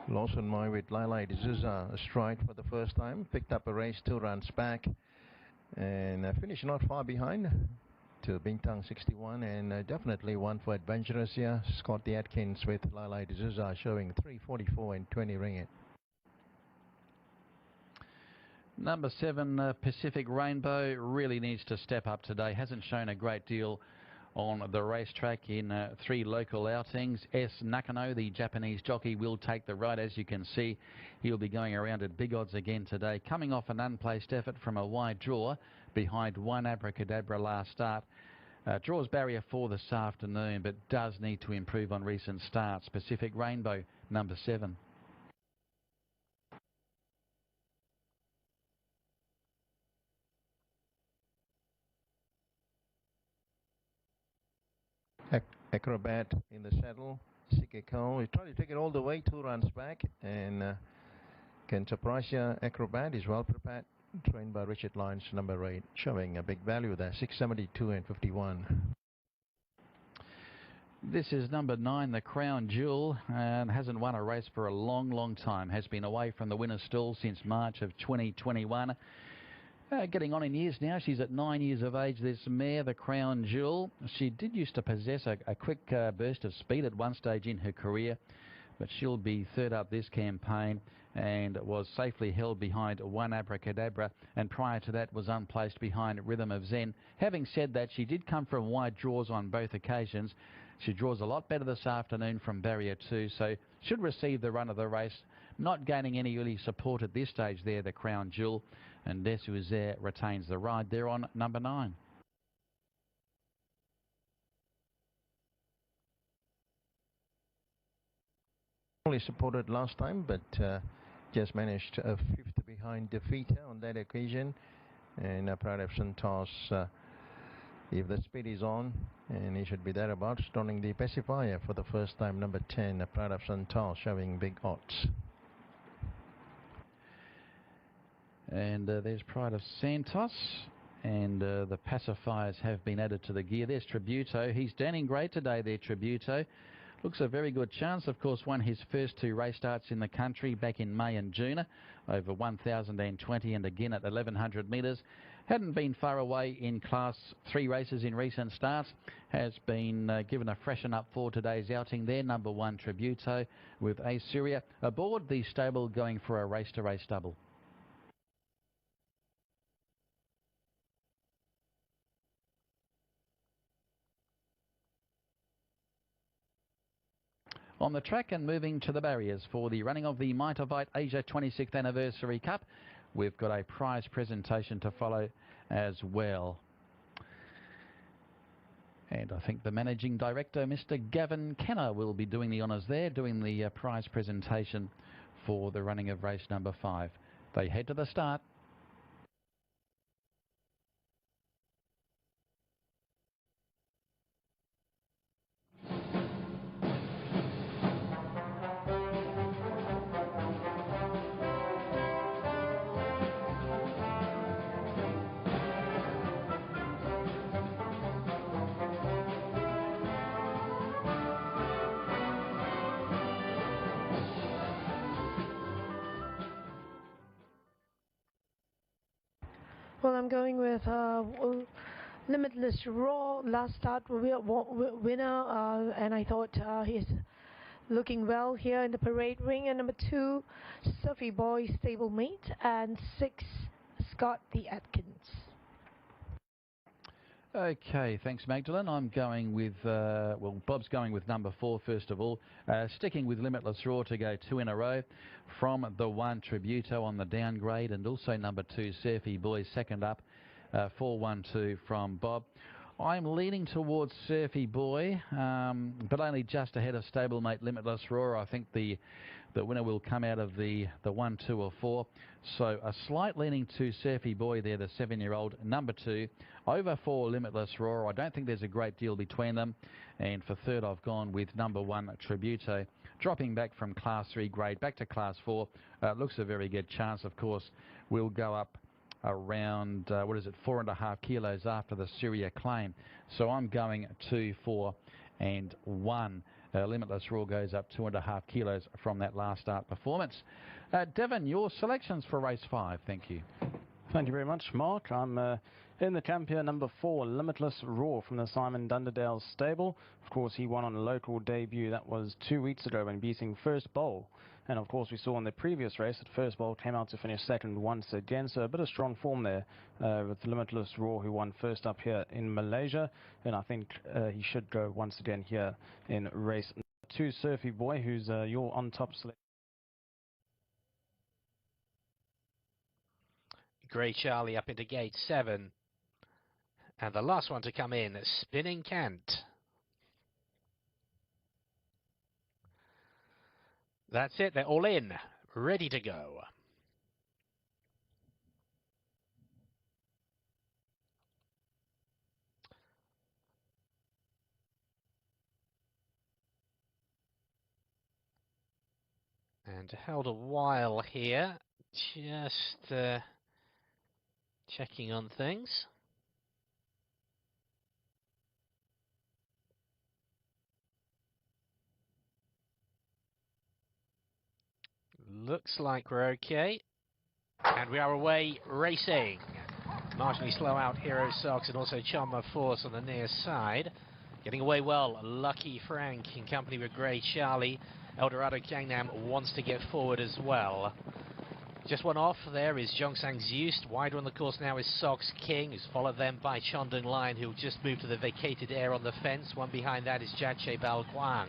Speaker 7: Lawson Moy with Lila D'Souza astride for the first time. Picked up a race 2 runs back and finished not far behind to Bintang 61, and definitely one for adventurous here. Scott Atkins with Lila D'Souza showing 344 and 20 ringgit.
Speaker 1: Number 7, Pacific Rainbow, really needs to step up today. Hasn't shown a great deal on the racetrack in 3 local outings. S. Nakano, the Japanese jockey, will take the ride. As you can see, he'll be going around at big odds again today. Coming off an unplaced effort from a wide draw behind 1 Abracadabra last start. Draws barrier 4 this afternoon, but does need to improve on recent starts. Pacific Rainbow, number 7.
Speaker 7: Acrobat in the saddle. Sikeko, he tried to take it all the way, 2 runs back, and can surprise you. Acrobat is well prepared, trained by Richard Lyons, number 8, showing a big value there, 672 and 51.
Speaker 1: This is number 9, the Crown Jewel, and hasn't won a race for a long, long time. Has been away from the winner's stall since March of 2021. Getting on in years now. She's at 9 years of age, this mare, the Crown Jewel. She did used to possess a quick burst of speed at one stage in her career, but she'll be third up this campaign and was safely held behind 1 Abracadabra, and prior to that was unplaced behind Rhythm of Zen. Having said that, she did come from wide draws on both occasions. She draws a lot better this afternoon from barrier 2, so should receive the run of the race. Not gaining any early support at this stage there, the Crown Jewel, and Desu there retains the ride there on number 9.
Speaker 7: Only supported last time, but just managed a 5th behind Defeater on that occasion. And Pride of Santos, if the speed is on, and he should be thereabouts, donning the pacifier for the first time, number 10, Pride of Santos, showing big odds.
Speaker 1: And there's Pride of Santos, and the pacifiers have been added to the gear. There's Tributo. He's standing great today there, Tributo. Looks a very good chance. Of course, won his first 2 race starts in the country back in May and June, over 1,020 and again at 1,100 metres. Hadn't been far away in Class 3 races in recent starts. Has been given a freshen up for today's outing there. Number 1, Tributo, with A Syria aboard the stable, going for a race-to-race double. on the track and moving to the barriers for the running of the Mitavite Asia 26th Anniversary Cup. We've got a prize presentation to follow as well. And I think the Managing Director, Mr. Gavin Kenner, will be doing the honours there, doing the prize presentation for the running of race number 5. They head to the start.
Speaker 3: Well, I'm going with Limitless Raw. Last start winner, and I thought he's looking well here in the parade ring. And number 2, Surfy Boy, stablemate, and 6, Scott the Atkins.
Speaker 1: Okay, thanks Magdalene. I'm going with, well, Bob's going with number 4 first of all. Sticking with Limitless Raw to go 2 in a row. From the 1, Tributo on the downgrade, and also number 2, Surfy Boy second up. 4-1-2 from Bob. I'm leaning towards Surfy Boy, but only just ahead of stablemate Limitless Raw. I think the winner will come out of the 1, 2 or 4. So a slight leaning to Surfy Boy there, the 7-year-old. Number 2, over 4 Limitless Raw. I don't think there's a great deal between them. And for third, I've gone with number 1, Tributo. Dropping back from Class 3 grade back to Class 4. Looks a very good chance, of course. We'll go up around, 4.5 kilos after the Syria claim. So I'm going 2, 4 and 1. Limitless Raw goes up 2.5 kilos from that last start performance. Devon, your selections for race 5. Thank you.
Speaker 5: Thank you very much, Mark. I'm in the camp here, number 4, Limitless Raw from the Simon Dunderdale stable. Of course, he won on a local debut. That was 2 weeks ago when beating First Bowl. And of course, we saw in the previous race that First Bowl came out to finish second once again. So a bit of strong form there with Limitless Raw, who won first up here in Malaysia. And I think he should go once again here in race 2, Surfy Boy, who's your on-top selection.
Speaker 6: Grey Charlie up into gate 7. And the last one to come in, Spinning Kent. That's it, they're all in, ready to go. And held a while here, just checking on things. Looks like we're okay. And we are away racing. Marginally slow out Hero Sox and also Chalmer Force on the near side. Getting away well, Lucky Frank in company with Grey Charlie. Eldorado Gangnam wants to get forward as well. Just one off there is Jongsang Zeus. Wider on the course now is Sox King, who's followed then by Chondung Lion, who'll just move to the vacated area on the fence. One behind that is Jache Bal Guang.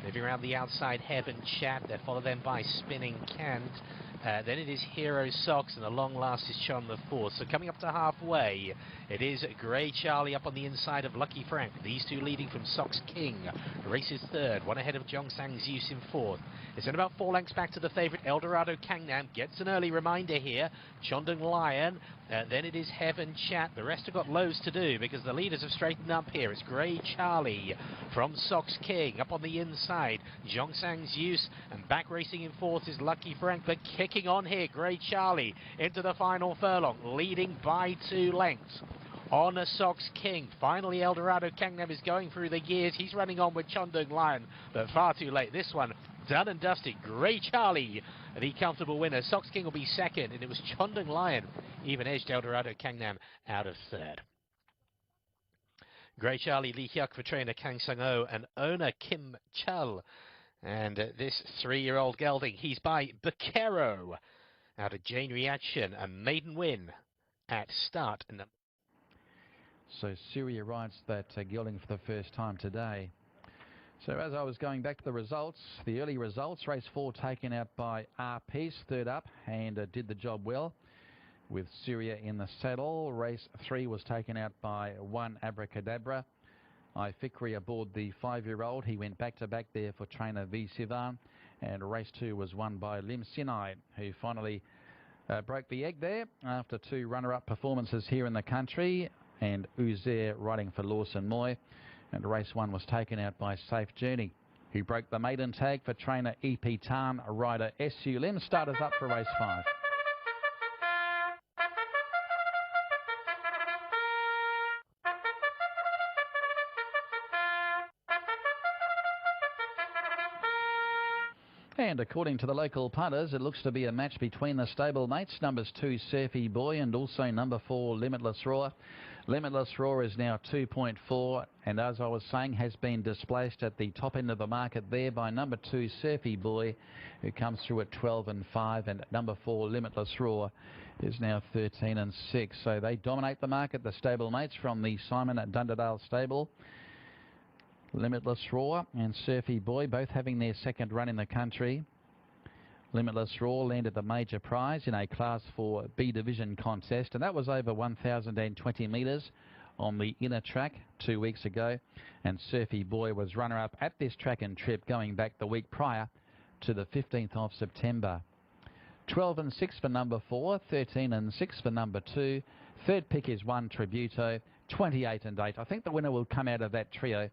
Speaker 6: Moving around the outside, Heaven Chat. They're followed then by Spinning Kent. Then it is Hero Sox, and the long last is Chon the Fourth. So coming up to halfway, it is Grey Charlie up on the inside of Lucky Frank. These two leading from Sox King. Races third, one ahead of Jongsang Zeus in fourth. It's in about 4 lengths back to the favourite Eldorado Gangnam. Gets an early reminder here. Chondung Lion. Then it is Heaven Chat. The rest have got loads to do because the leaders have straightened up here. It's Grey Charlie from Sox King up on the inside. Jongsang Zeus, and back racing in fourth is Lucky Frank, but kicking on here, Grey Charlie into the final furlong, leading by 2 lengths. On a Sox King. Finally, Eldorado Gangnam is going through the gears. He's running on with Chondung Lion, but far too late. This one done and dusted. Grey Charlie, the comfortable winner. Sox King will be second, and it was Chondung Lion even edged Eldorado Gangnam out of third. Grey Charlie, Lee Hyuk for trainer Kang Sang-o and owner Kim Chul. And this 3-year-old gelding, he's by Bakero out of Jane Reaction, a maiden win at start.
Speaker 1: So Syria rides that gelding for the first time today. So as I was going back to the results, the early results, race 4 taken out by R-Piece, third up, and did the job well with Syria in the saddle. Race 3 was taken out by 1 Abracadabra. Ifikri aboard the 5-year-old. He went back-to-back there for trainer V. Sivan. And race 2 was won by Lim Sinai, who finally broke the egg there after 2 runner-up performances here in the country. And Uzair riding for Lawson Moy. And race 1 was taken out by Safe Journey, who broke the maiden tag for trainer EP Tan, rider SU Lim. Starters up for race 5. And according to the local punters, it looks to be a match between the stable mates, numbers 2 Surfy Boy and also number 4 Limitless Roar. Limitless Roar is now 2.4, and as I was saying, has been displaced at the top end of the market there by number 2 Surfy Boy, who comes through at 12 and 5, and number 4 Limitless Roar is now 13 and 6. So they dominate the market, the stable mates from the Simon at Dunderdale stable. Limitless Roar and Surfy Boy both having their second run in the country. Limitless Roar landed the major prize in a Class 4 B Division contest, and that was over 1,020 metres on the inner track 2 weeks ago. And Surfy Boy was runner-up at this track and trip going back the week prior to the 15th of September. 12 and 6 for number 4, 13 and 6 for number 2. Third pick is 1 Tributo, 28 and 8. I think the winner will come out of that trio.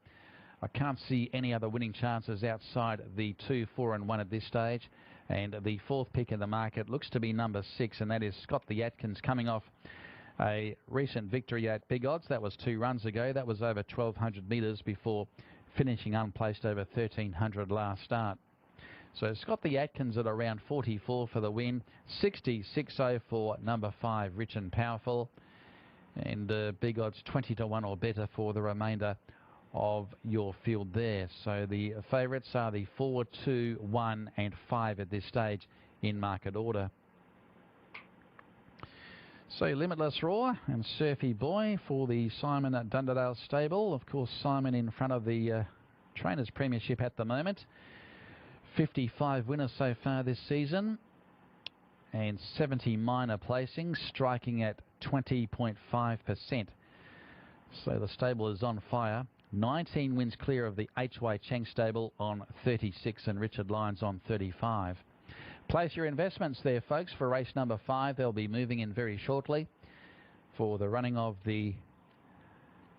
Speaker 1: I can't see any other winning chances outside the 2, 4 and 1 at this stage. And the fourth pick in the market looks to be number 6, and that is Scott the Atkins, coming off a recent victory at big odds. That was 2 runs ago. That was over 1,200 metres before finishing unplaced over 1,300 last start. So Scott the Atkins at around 44 for the win. 60-6-0 for number 5, Rich and Powerful. And big odds 20 to 1 or better for the remainder of your field there. So the favourites are the 4, 2, 1 and 5 at this stage in market order. So Limitless Roar and Surfy Boy for the Simon at Dunderdale stable. Of course, Simon in front of the Trainers Premiership at the moment. 55 winners so far this season and 70 minor placings, striking at 20.5%. So the stable is on fire. 19 wins clear of the H.Y. Cheng stable on 36 and Richard Lyons on 35. Place your investments there, folks, for race number 5. They'll be moving in very shortly for the running of the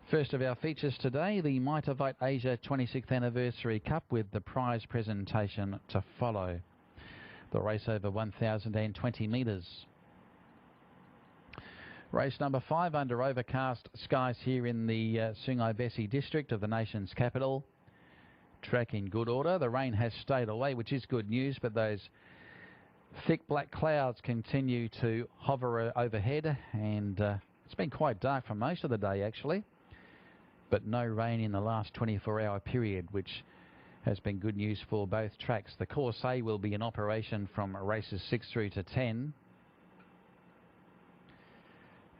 Speaker 1: first of our features today, the Mitavite Asia 26th Anniversary Cup, with the prize presentation to follow. The race over 1,020 metres. Race number 5 under overcast skies here in the Sungai Besi district of the nation's capital. Track in good order. The rain has stayed away, which is good news, but those thick black clouds continue to hover overhead, and it's been quite dark for most of the day actually, but no rain in the last 24-hour period, which has been good news for both tracks. The Course A will be in operation from races 6 through to 10.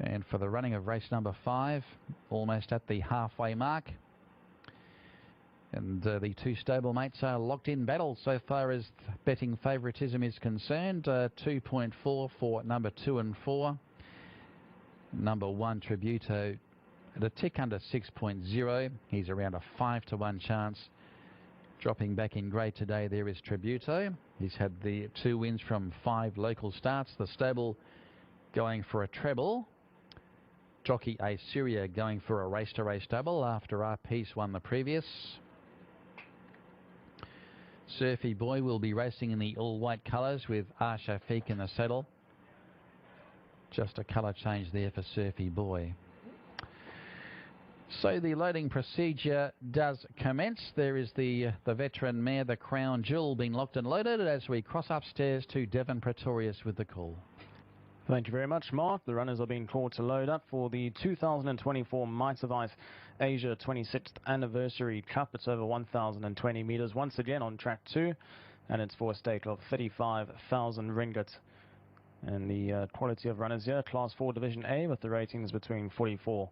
Speaker 1: And for the running of race number 5, almost at the halfway mark. And the 2 stablemates are locked in battle so far as betting favouritism is concerned. 2.4 for number 2 and 4. Number 1 Tributo at a tick under 6.0. He's around a 5 to 1 chance. Dropping back in grade today there is Tributo. He's had the 2 wins from 5 local starts. The stable going for a treble. Jockey A Syria going for a race-to-race double after R-Piece won the previous. Surfy Boy will be racing in the all-white colours with R Shafiq in the saddle. Just a colour change there for Surfy Boy. So the loading procedure does commence. There is the veteran mare, the Crown Jewel, being locked and loaded as we cross upstairs to Devon Pretorius with the call.
Speaker 5: Thank you very much, Mark. The runners are being called to load up for the 2024 Mitavite Asia 26th Anniversary Cup. It's over 1,020 metres, once again on track 2, and it's for a stake of 35,000 ringgit. And the quality of runners here, Class 4 Division A, with the ratings between 44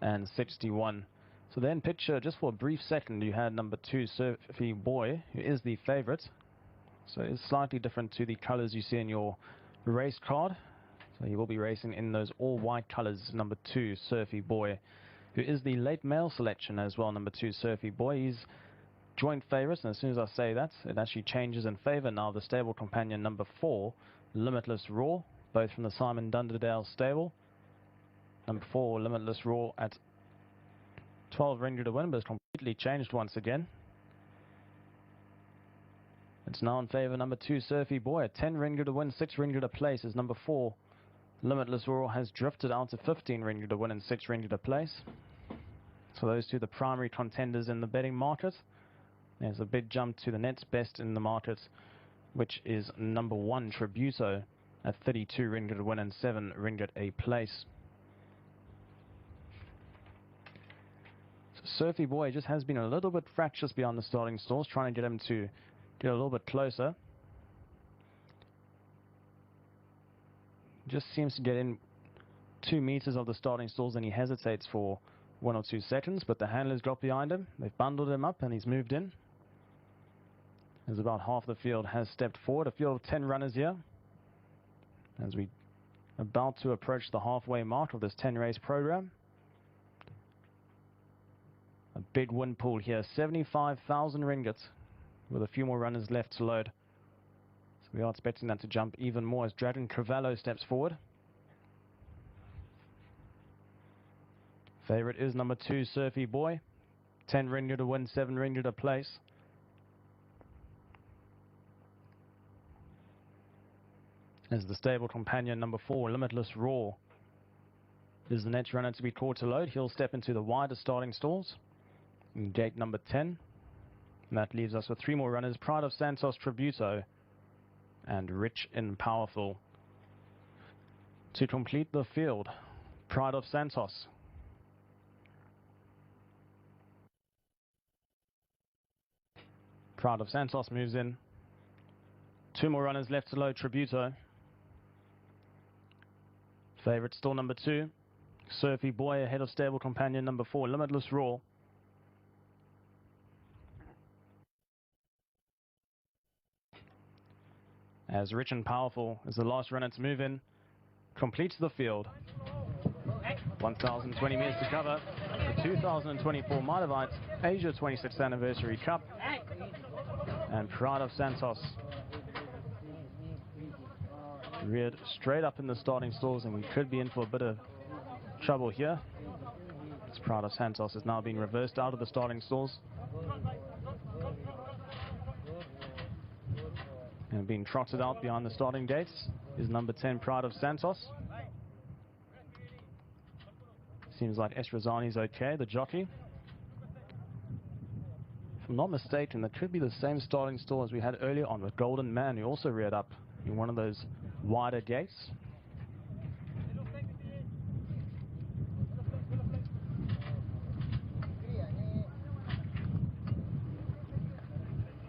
Speaker 5: and 61. So then picture, just for a brief second, you had number 2, Surfy Boy, who is the favourite. So it's slightly different to the colours you see in your race card. So he will be racing in those all white colours, number 2, Surfy Boy, who is the late male selection as well, number 2, Surfy Boy. He's joint favourites, and as soon as I say that, it actually changes in favour now. The stable companion number 4, Limitless Raw, both from the Simon Dunderdale stable. Number 4, Limitless Raw at 12 ringgit to win, but it's completely changed once again. It's now in favour number 2, Surfy Boy, at 10 ringgit to win, 6 ringgit to place, as number 4, Limitless Raw, has drifted out to 15 ringgit to win and 6 ringgit to place. So those two, the primary contenders in the betting market. There's a big jump to the next best in the market, which is number 1, Tributo, at 32 ringgit to win and 7 ringgit a place. Surfy Boy just has been a little bit fractious beyond the starting stalls, trying to get him to get a little bit closer. Just seems to get in 2 meters of the starting stalls and he hesitates for 1 or 2 seconds, but the handlers got behind him. They've bundled him up and he's moved in. As about half the field has stepped forward. A field of 10 runners here, as we about to approach the halfway mark of this 10 race program. A big win pool here, 75,000 ringgit, with a few more runners left to load. So we are expecting that to jump even more as Dragon Cavallo steps forward. Favourite is number 2, Surfy Boy. 10 ringgit to win, 7 ringgit to place. As the stable companion number 4, Limitless Raw, is the next runner to be called to load. He'll step into the wider starting stalls in gate number 10. And that leaves us with 3 more runners, Pride of Santos, Tributo, and Rich and Powerful. To complete the field, Pride of Santos. Pride of Santos moves in. 2 more runners left to load, Tributo. Favourite still number 2, Surfy Boy, ahead of stable companion number 4, Limitless Raw. As Rich and Powerful is the last runner to move in, completes the field. 1,020 metres to cover. The 2024 Maldives Asia 26th Anniversary Cup. And Pride of Santos reared straight up in the starting stalls, and we could be in for a bit of trouble here. This Pride of Santos is now being reversed out of the starting stalls. And being trotted out behind the starting gates is number 10, Pride of Santos. Seems like Esrazani's okay, the jockey. If I'm not mistaken, that could be the same starting stall as we had earlier on with Golden Man, who also reared up in one of those wider gates.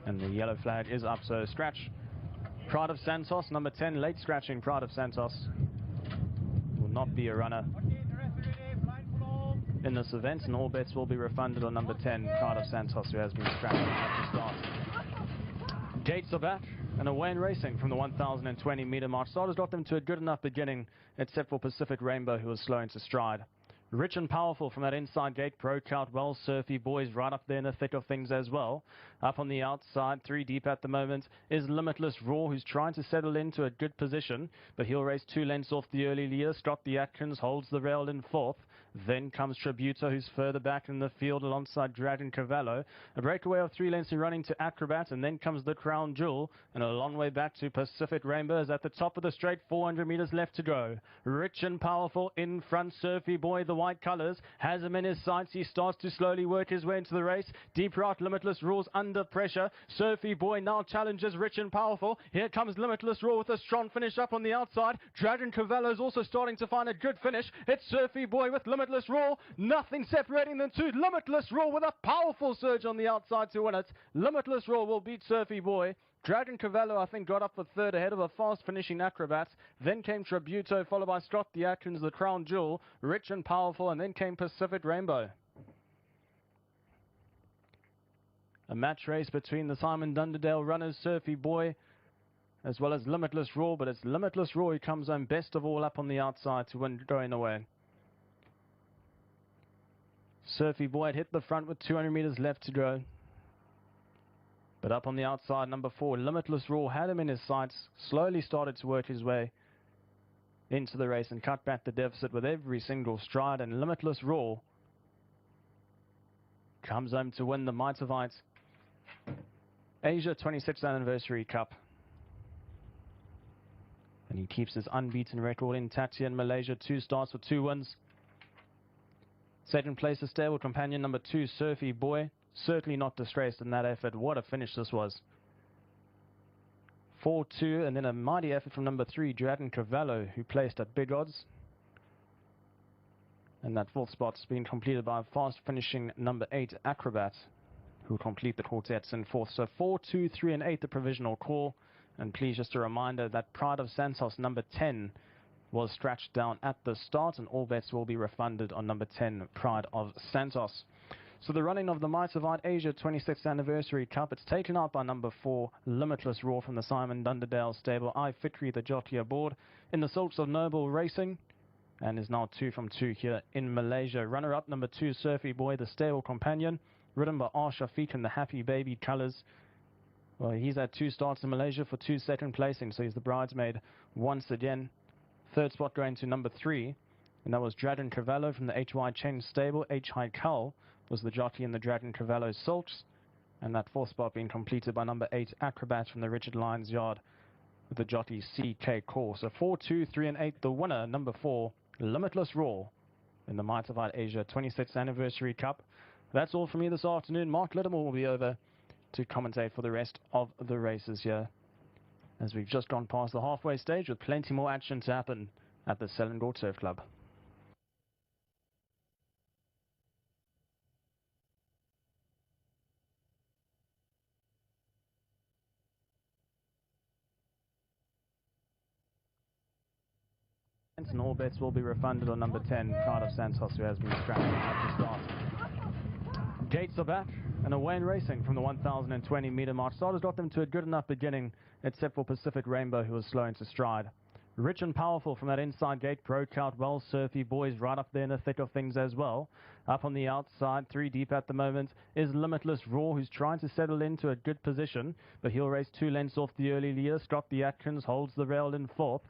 Speaker 5: And the yellow flag is up, so scratch Pride of Santos, number 10, late scratching Pride of Santos. Will not be a runner in this event, and all bets will be refunded on number 10, Pride of Santos, who has been scratched at the start. Gates are back and away in racing from the 1,020 metre mark. Starters got them to a good enough beginning, except for Pacific Rainbow, who was slow into stride. Rich and Powerful from that inside gate broke out well. Surfy Boy's right up there in the thick of things as well. Up on the outside, 3 deep at the moment, is Limitless Raw, who's trying to settle into a good position, but he'll race 2 lengths off the early leader. Scotty Atkins holds the rail in 4th. Then comes Tributo, who's further back in the field alongside Dragon Cavallo. A breakaway of 3 lengths in running to Acrobat, and then comes the Crown Jewel, and a long way back to Pacific Rainbow is at the top of the straight, 400 metres left to go. Rich and Powerful in front. Surfy Boy, the white colours, has him in his sights. He starts to slowly work his way into the race. Deep right, Limitless Raw's under pressure. Surfy Boy now challenges Rich and Powerful. Here comes Limitless Raw with a strong finish up on the outside. Dragon Cavallo is also starting to find a good finish. It's Surfy Boy with Limitless Raw. Nothing separating them two. Limitless Raw with a powerful surge on the outside to win it. Limitless Raw will beat Surfy Boy. Dragon Cavallo, I think, got up for 3rd ahead of a fast-finishing Acrobat. Then came Tributo, followed by Scott the Atkins, the Crown Jewel, Rich and Powerful, and then came Pacific Rainbow. A match race between the Simon Dunderdale runners, Surfy Boy, as well as Limitless Raw, but it's Limitless Raw who comes home best of all up on the outside to win going away. Surfy Boy had hit the front with 200 meters left to go. But up on the outside, number 4, Limitless Raw had him in his sights, slowly started to work his way into the race and cut back the deficit with every single stride, and Limitless Raw comes home to win the Mitavite Asia 26th Anniversary Cup. And he keeps his unbeaten record intact here in Malaysia. 2 starts with 2 wins. Second place, a stable companion, number 2, Surfy Boy. Certainly not distressed in that effort. What a finish this was. 4-2, and then a mighty effort from number 3, Draden Cavallo, who placed at big odds. And that 4th spot's been completed by a fast finishing number 8, Acrobat, who complete the quartets in 4th. So 4, 2, 3, and 8, the provisional call. And please, just a reminder that Pride of Santos number 10 was scratched down at the start, and all bets will be refunded on number 10, Pride of Santos. So the running of the Mitavite Asia 26th Anniversary Cup, it's taken out by number 4, Limitless Raw from the Simon Dunderdale stable. I Fitri, the jockey aboard in the Salts of Noble Racing, and is now 2 from 2 here in Malaysia. Runner-up, number 2, Surfy Boy, the stable companion, ridden by R. Shafiq in the Happy Baby colours. Well, he's had 2 starts in Malaysia for 2 second placings, so he's the bridesmaid once again. 3rd spot going to number 3, and that was Draden Cavallo from the HY Chen stable. H. Cull was the jockey in the Draden Cavallo Salts, and that 4th spot being completed by number 8, Acrobat from the Richard Lyons Yard with the jockey C.K. Core. So 4, 2, 3, and 8, the winner, number 4, Limitless Raw in the Mitavite Asia 26th Anniversary Cup. That's all from me this afternoon. Mark Littermore will be over to commentate for the rest of the races here, as we've just gone past the halfway stage with plenty more action to happen at the Selangor Turf Club. And all bets will be refunded on number 10, Pride of Santos, who has been scratched at the start. Gates are back and away in racing from the 1,020 meter mark. Starters got them to a good enough beginning, except for Pacific Rainbow, who was slow into stride. Rich and Powerful from that inside gate broke out well. Surfy Boys right up there in the thick of things as well. Up on the outside, 3 deep at the moment, is Limitless Raw, who's trying to settle into a good position, but he'll race 2 lengths off the early leader. Scott the Atkins holds the rail in 4th.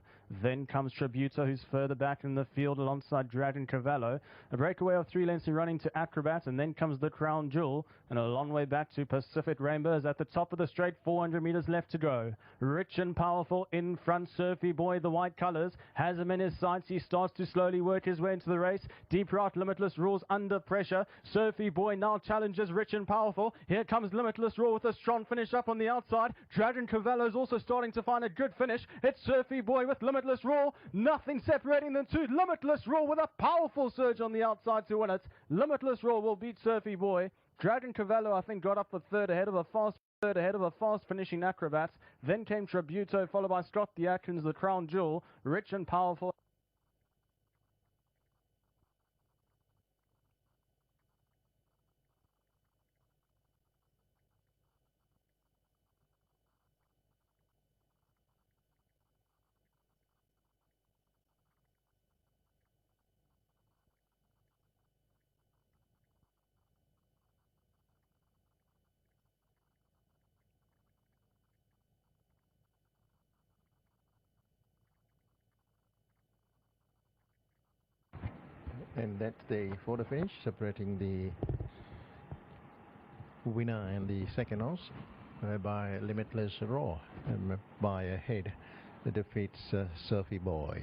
Speaker 5: Then comes Tributo, who's further back in the field alongside Draden Cavallo. A breakaway of 3 lengths in running to Acrobat, and then comes the Crown Jewel, and a long way back to Pacific Rainbow is at the top of the straight, 400 meters left to go. Rich and Powerful in front. Surfy Boy, the white colors, has him in his sights. He starts to slowly work his way into the race. Deep right, Limitless Raw's under pressure. Surfy Boy now challenges Rich and Powerful. Here comes Limitless Raw with a strong finish up on the outside. Draden Cavallo is also starting to find a good finish. It's Surfy Boy with Limitless Raw. Nothing separating them two. Limitless Raw with a powerful surge on the outside to win it. Limitless Raw will beat Surfy Boy. Draden Cavallo, I think, got up for third ahead of a fast finishing Acrobat. Then came Tributo, followed by Scott the Atkins, the Crown Jewel. Rich and Powerful.
Speaker 7: And that's the photo finish, separating the winner and the second horse by Limitless Raw, and by a head that defeats Surfy Boy.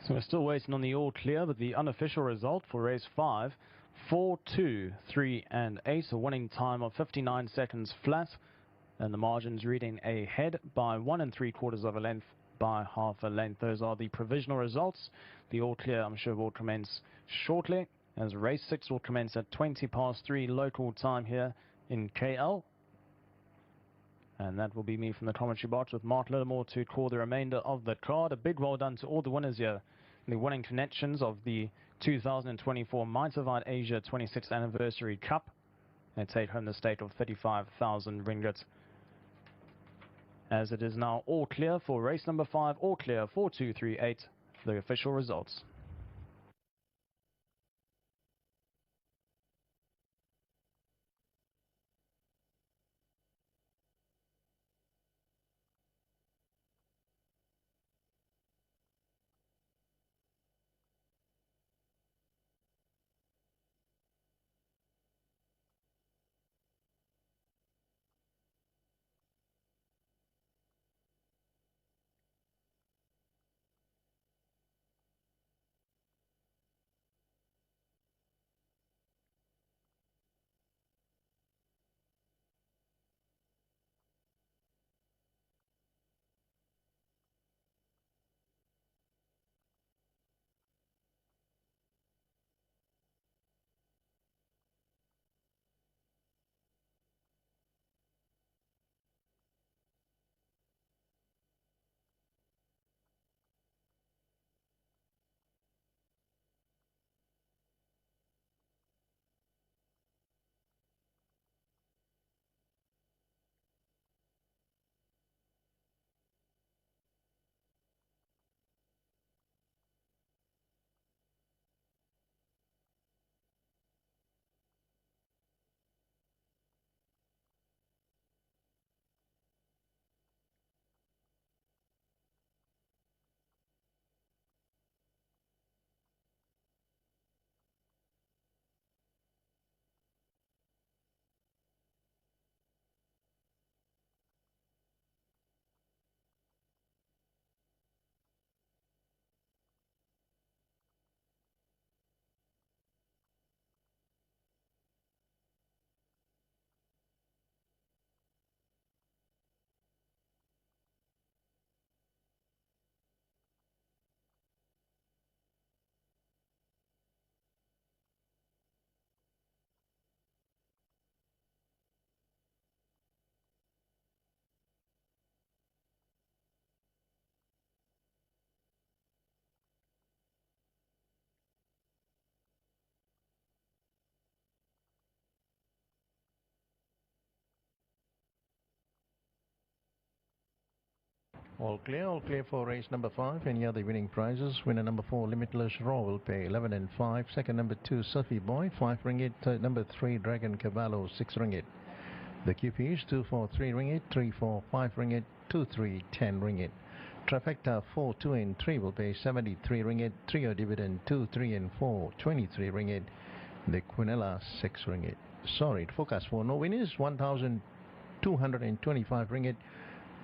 Speaker 5: So we're still waiting on the all clear, but the unofficial result for race 5, 4, 2, 3, and 8, a winning time of 59 seconds flat, and the margins reading ahead by 1 3/4 of a length, by half a length. Those are the provisional results. The all clear, I'm sure, will commence shortly, as race 6 will commence at 3:20 local time here in KL. And that will be me from the commentary box with Mark Littlemore to call the remainder of the card. A big well done to all the winners here. The winning connections of the 2024 Mitavite Asia 26th Anniversary Cup. They take home the stake of 35,000 ringgit. As it is now all clear for race number 5, all clear 4238, the official results.
Speaker 7: All clear for race number 5. Any other winning prizes? Winner number 4, Limitless Raw, will pay 11 and 5. Second, number 2, Surfy Boy, 5 ringgit. Third, number 3, Dragon Cavallo, 6 ringgit. The QP is 2, 4, 3 ringgit, 3, 4, 5 ringgit, 2, 3, 10 ringgit. Trifecta 4, 2 and 3 will pay 73 ringgit. Trio dividend 2, 3 and 4, 23 ringgit. The Quinella 6 ringgit. Sorry, forecast for no winners, 1,225 ringgit.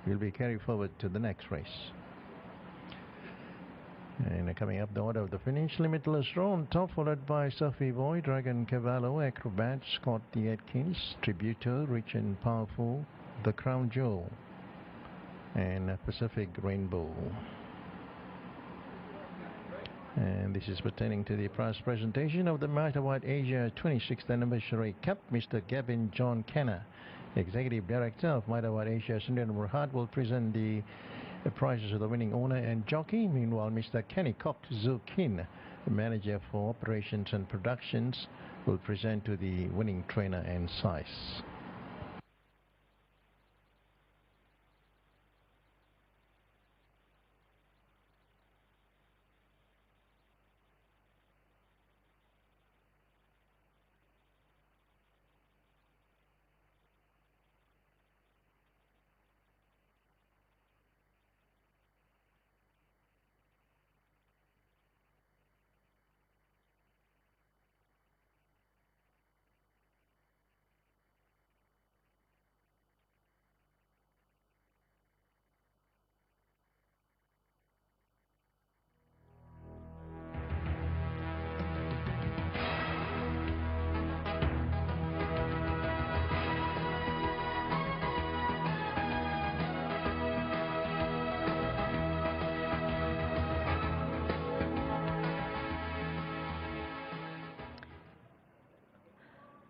Speaker 7: Will be carried forward to the next race. And coming up the order of the finish, Limitless Raw on top, followed by Surfy Boy, Dragon Cavallo, Acrobat, Scott the Atkins, Tributor, Rich and Powerful, The Crown Jewel, and Pacific Rainbow. And this is pertaining to the prize presentation of the Mitavite Asia 26th Anniversary Cup. Mr. Gavin John Kenner, Executive Director of Mitavite Asia Syndicated Heart, will present the prizes of the winning owner and jockey. Meanwhile, Mr. Kenny Kok Zukin, Manager for Operations and Productions, will present to the winning trainer and size.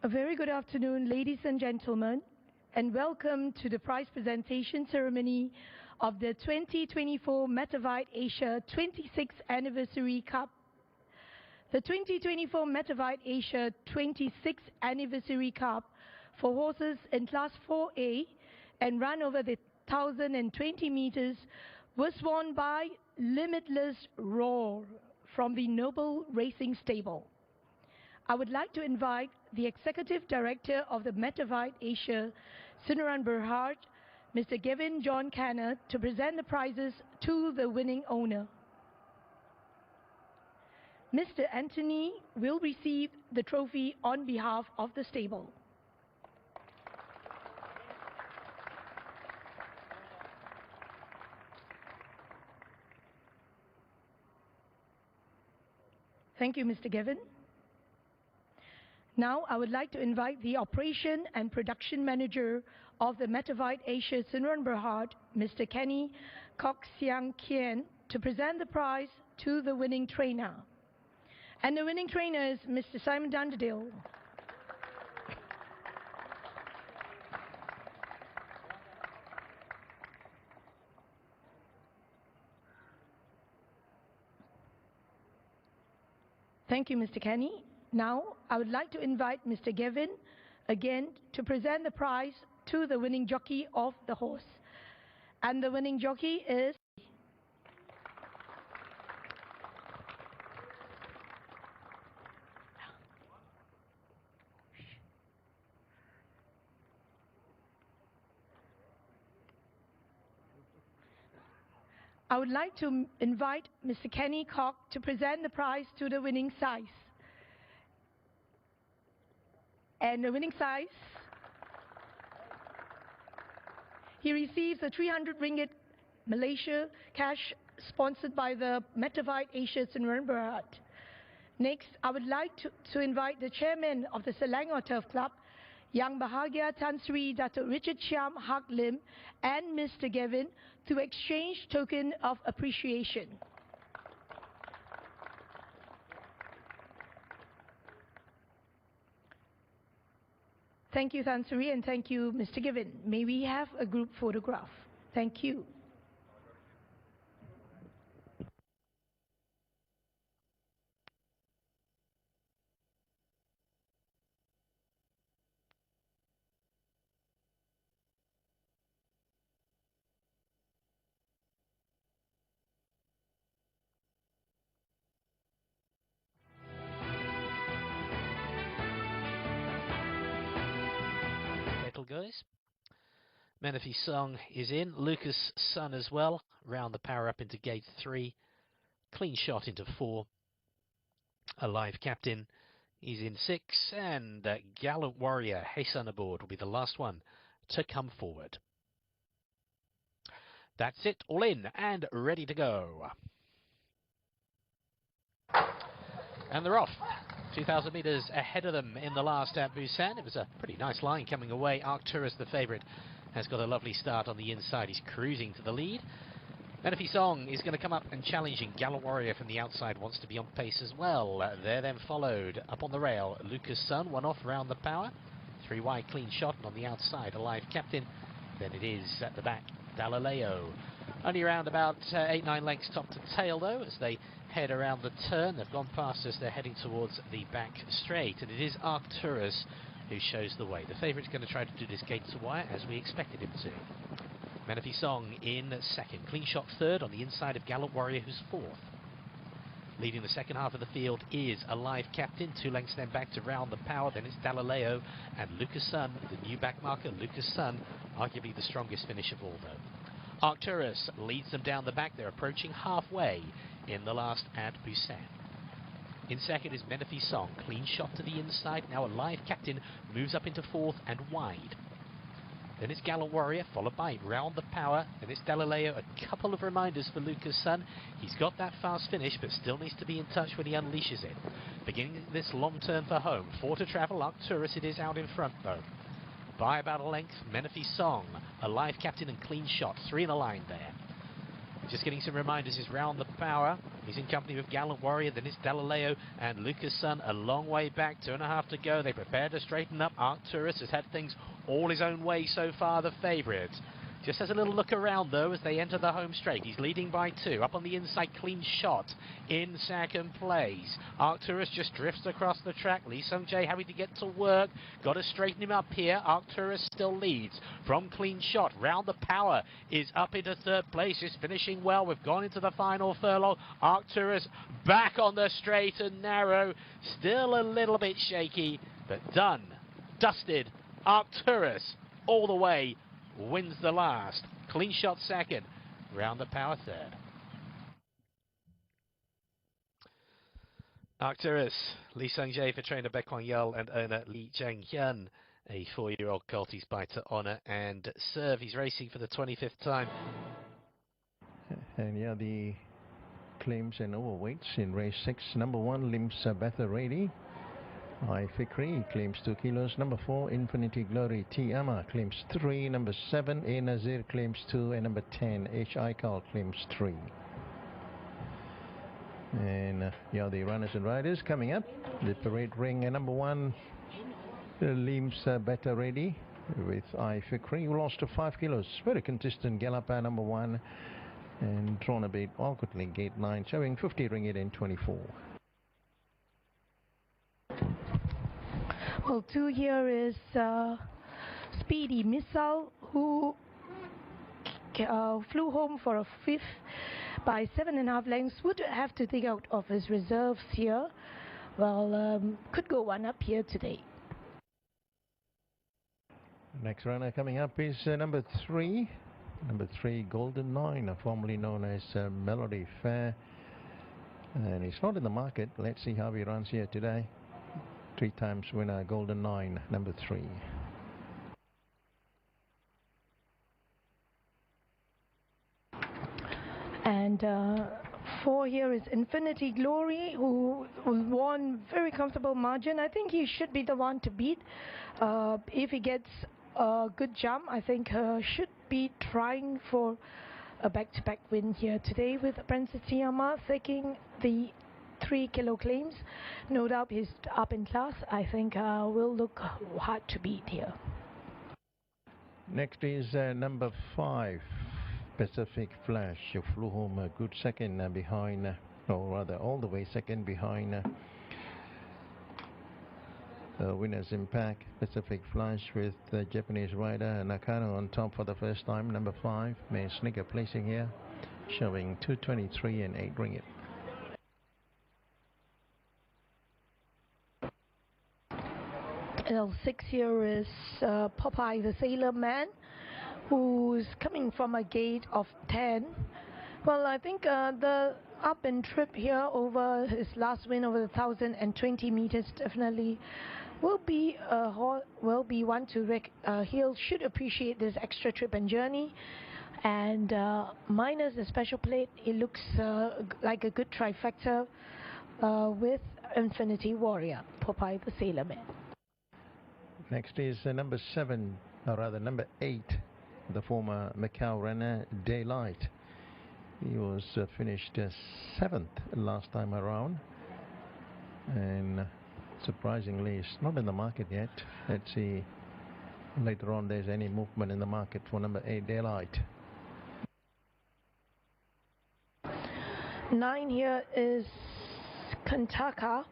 Speaker 3: A very good afternoon, ladies and gentlemen. and welcome to the prize presentation ceremony of the 2024 Metavite Asia 26th Anniversary Cup. The 2024 Metavite Asia 26th Anniversary Cup for horses in Class 4A and run over the 1,020 meters was won by Limitless Roar from the Noble Racing Stable. I would like to invite the Executive Director of the Metavite Asia, Sundaran Berhad, Mr. Gavin John Canner, to present the prizes to the winning owner. Mr. Anthony will receive the trophy on behalf of the stable. Thank you, Mr. Gavin. Now, I would like to invite the Operation and Production Manager of the Metavite Asia Sundaran Berhad, Mr. Kenny Kok Siang Kien, to present the prize to the winning trainer. And the winning trainer is Mr. Simon Dunderdale. Thank you, Mr. Kenny. Now, I would like to invite Mr. Gavin again to present the prize to the winning jockey of the horse. And the winning jockey is I would like to invite Mr. Kenny Kok to present the prize to the winning size. And the winning size, he receives a 300 ringgit Malaysia cash sponsored by the Metavite Asia Sundaran Berhad. Next, I would like to invite the chairman of the Selangor Turf Club, Yang Bahagia Tan Sri Dato' Richard Chiam Hak Lim, and Mr. Gavin to exchange token of appreciation. Thank you, Tan Sri, and thank you, Mr. Gavin. May we have a group photograph? Thank you.
Speaker 6: Guys. Menifee Song is in. Lucas Sun as well. Round the power up into gate 3. Clean shot into 4. Alive Captain is in 6. And Gallant Warrior Hasan aboard will be the last one to come forward. That's it. All in and ready to go. And they're off. 2,000 metres ahead of them in the last at Busan. It was a pretty nice line coming away. Arcturus, the favourite, has got a lovely start on the inside. He's cruising to the lead. Menifee Song is going to come up and challenging. Gallant Warrior from the outside wants to be on pace as well. They're then followed up on the rail. Lucas Sun, one off round the power. 3 wide clean shot, and on the outside, Alive Captain. Then it is at the back, Galileo. Only around about 8-9 lengths top to tail though, as they head around the turn. They've gone past us, they're heading towards the back straight, and it is Arcturus who shows the way. The favourite's going to try to do this gate to wire as we expected him to. Menifee Song in second, clean shot third on the inside of Gallant Warrior, who's fourth. Leading the second half of the field is Alive Captain, 2 lengths then back to round the power, then it's Galileo and Lucas Sun, the new back marker. Lucas Sun, arguably the strongest finish of all though. Arcturus leads them down the back, they're approaching halfway in the last at Busan. In second is Menifee Song, clean shot to the inside, now Alive Captain moves up into fourth and wide. Then it's Gallant Warrior, followed by Round the Power, then it's Galileo. A couple of reminders for Lucas Sun. He's got that fast finish, but still needs to be in touch when he unleashes it. Beginning this long turn for home, 4 to travel, Arcturus it is out in front though. By about a length, Menifee Song, Alive Captain and clean shot, 3 in a line there. Just getting some reminders is Round the power. He's in company with Gallant Warrior, then it's Galileo and Lucas Sun a long way back, 2.5 to go. They prepare to straighten up. Arcturus has had things all his own way so far, the favourite. Just has a little look around though as they enter the home straight. He's leading by 2. Up on the inside, Clean Shot in second place. Arcturus just drifts across the track. Lee Sung Jae having to get to work. Got to straighten him up here. Arcturus still leads from Clean Shot. Round the Power is up into 3rd place. Just finishing well. We've gone into the final furlong. Arcturus back on the straight and narrow. Still a little bit shaky, but done. Dusted. Arcturus all the way. Wins the last. Clean Shot 2nd. Round the Power 3rd. Arcturus, Lee Sung Jae for trainer Baek Kwang Yeol and owner Lee Chang Hyun. A 4-year-old colt he's by to honour and serve. He's racing for the 25th time.
Speaker 7: And yeah, the claims and overweights in race 6. Number 1, Limbs Better Ready. I Fikri claims 2 kilos. Number 4, Infinity Glory Tiama claims 3. Number 7, A Nazir claims 2. And number 10, H Aikal claims 3. And yeah, the runners and riders coming up. The parade ring, number 1, Limbs Better Ready with I Fikri, who lost to 5 kilos. Very consistent gallop, number 1. And drawn a bit awkwardly, gate 9, showing 50 ringgit and 24.
Speaker 3: Well, 2 here is Speedy Missile, who flew home for a 5th by 7.5 lengths. Would have to dig out of his reserves here. Well, could go 1 up here today.
Speaker 7: Next runner coming up is number 3. Number 3, Golden 9, formerly known as Melody Fair. And he's not in the market. Let's see how he runs here today. 3 times winner, Golden 9, number 3.
Speaker 3: And 4 here is Infinity Glory, who won very comfortable margin. I think he should be the one to beat. If he gets a good jump, I think should be trying for a back-to-back win here today with Princess Tiama taking the 3 kilo claims. No doubt he's up in class. I think will look hard to beat here.
Speaker 7: Next is number 5, Pacific Flash, who flew home a good second behind, or rather all the way second behind Winners Impact. Pacific Flash with Japanese rider Nakano on top for the first time. Number 5 may sneak a placing here, showing 223 and 8 ringgit.
Speaker 3: L6 here is Popeye the Sailor Man, who's coming from a gate of 10. Well, I think the up and trip here over his last win over the 1,020 meters definitely will be one to he'll should appreciate this extra trip and journey. And minus the special plate, it looks like a good trifecta with Infinity Warrior, Popeye the Sailor Man.
Speaker 7: Next is number 7, or rather number 8, the former Macau runner Daylight. He was finished 7th last time around, and surprisingly it's not in the market yet. Let's see later on there's any movement in the market for number 8 Daylight.
Speaker 3: 9 here is Kantaka.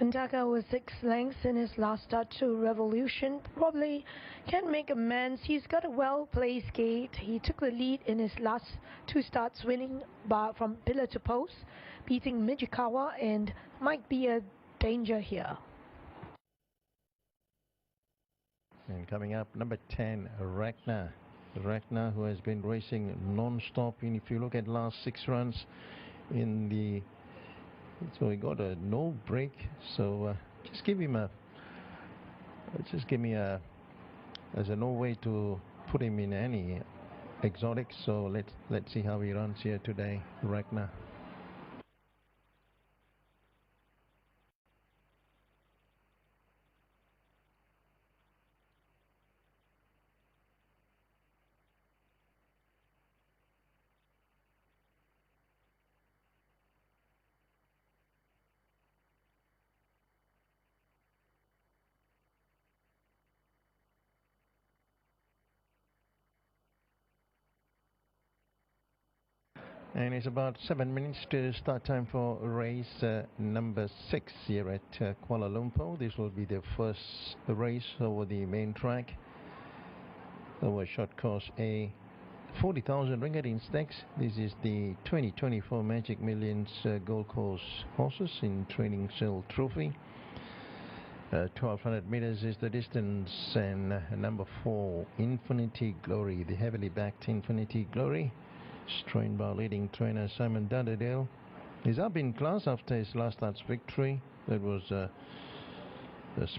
Speaker 3: Kantaka was 6 lengths in his last start to Revolution. Probably can make amends. He's got a well-placed gate. He took the lead in his last 2 starts, winning from pillar to post, beating Mijikawa, and might be a danger here.
Speaker 7: And coming up, number 10, Ragnar. Ragnar, who has been racing non-stop. And if you look at last 6 runs in the... So he got a no break. So just give him a... Just give me a... There's no way to put him in any exotics. So let's see how he runs here today, Ragnar. And it's about 7 minutes to start time for race number 6 here at Kuala Lumpur. This will be the first race over the main track over short course A. 40,000 ringgit in stakes. This is the 2024 Magic Millions Gold Coast horses in Training Sale Trophy. 1200 meters is the distance, and number 4, Infinity Glory, the heavily backed Infinity Glory, trained by leading trainer Simon Dunderdale, is up in class after his last start's victory. That was a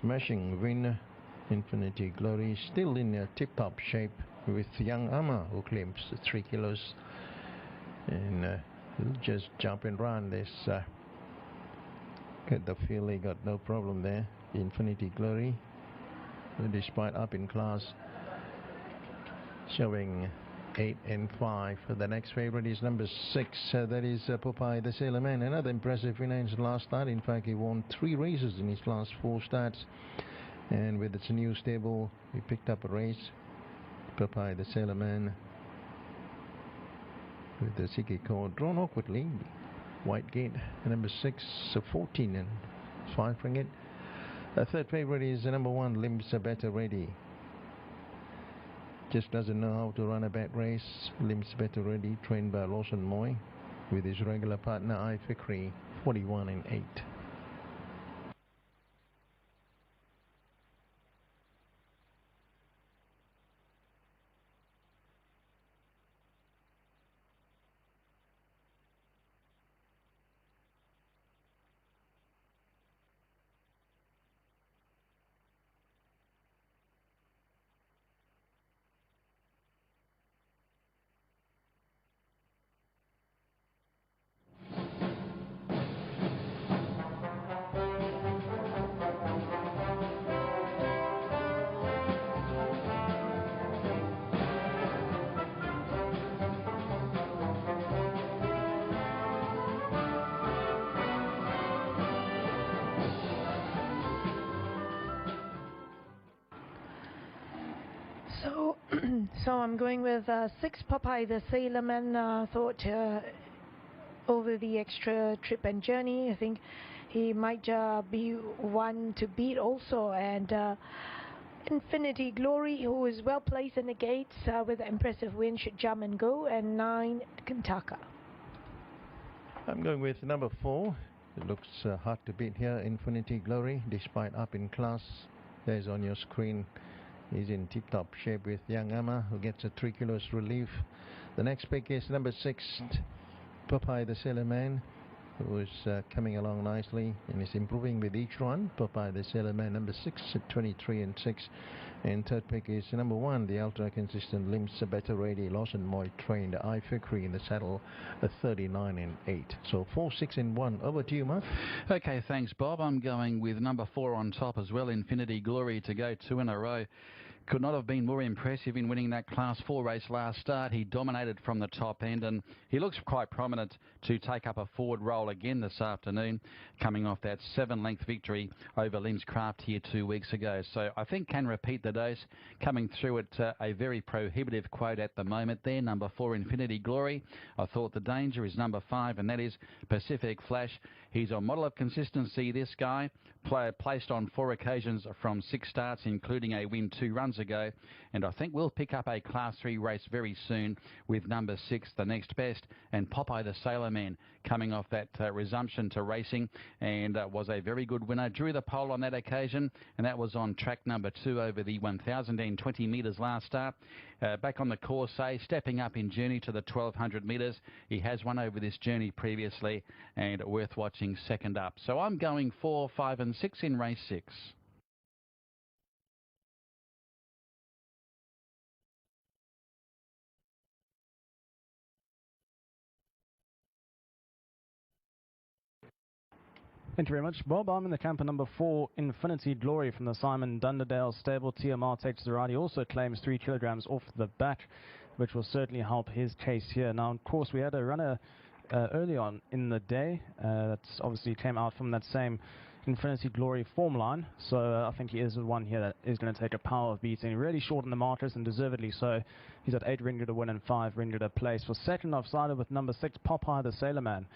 Speaker 7: smashing win. Infinity Glory still in tip-top shape with Young Ama, who claims 3 kilos, and he'll just jump and run this. Get the feel he got no problem there. Infinity Glory, despite up in class, showing 8 and 5. The next favorite is number 6. That is Popeye the Sailor Man. Another impressive winner in his last start. In fact, he won 3 races in his last 4 starts. And with its new stable, he picked up a race. Popeye the Sailor Man, with the Siki cord drawn awkwardly. White gate, number 6, 14 and 5 ringgit. The third favorite is number 1, Limbs Better Ready. Just doesn't know how to run a bad race. Limbs Better Ready, trained by Lawson Moy, with his regular partner I Fikri, 41 and 8.
Speaker 3: So I'm going with 6, Popeye the Sailor Man. Thought over the extra trip and journey, I think he might be one to beat also. And Infinity Glory, who is well placed in the gates with an impressive win, should jump and go. And 9, Kantaka.
Speaker 7: I'm going with number 4. It looks hard to beat here. Infinity Glory, despite up in class. There's on your screen. He's in tip-top shape with Young Ama, who gets a 3 kilos relief. The next pick is number 6, Popeye the Sailor Man, who is coming along nicely and is improving with each run. Popeye the Sailor Man, number 6 at 23 and 6. And third pick is number 1, the ultra-consistent Limbs Better Ready, Lawson Moy trained I Fikri in the saddle at 39 and 8. So 4, 6 and 1. Over to you, Mark.
Speaker 1: Okay, thanks, Bob. I'm going with number 4 on top as well, Infinity Glory, to go 2 in a row. Could not have been more impressive in winning that Class 4 race last start. He dominated from the top end, and he looks quite prominent to take up a forward role again this afternoon, coming off that 7-length victory over Limbs Craft here 2 weeks ago. So I think can repeat the dose, coming through at a very prohibitive quote at the moment there. Number 4, Infinity Glory. I thought the danger is number 5, and that is Pacific Flash. He's a model of consistency, this guy. Placed on 4 occasions from 6 starts, including a win 2 runs ago. And I think we'll pick up a Class 3 race very soon with number 6, the next best, and Popeye the Sailor Man, coming off that resumption to racing, and was a very good winner. Drew the pole on that occasion, and that was on track number 2 over the 1,020 metres last start. Back on the course, stepping up in journey to the 1,200 metres. He has won over this journey previously, and worth watching second up. So I'm going 4, 5 and 6 in race 6.
Speaker 5: Thank you very much, Bob. I'm in the camp of number 4, Infinity Glory from the Simon Dunderdale stable. TMR takes the ride. He also claims 3 kilograms off the bat, which will certainly help his case here. Now, of course, we had a runner early on in the day that obviously came out from that same Infinity Glory form line. So I think he is the one here that is going to take a power of beating. Really short in the markers and deservedly so. He's at 8 ringgit a win and 5 ringgit a place. For second, I've sided with number 6, Popeye the Sailor Man.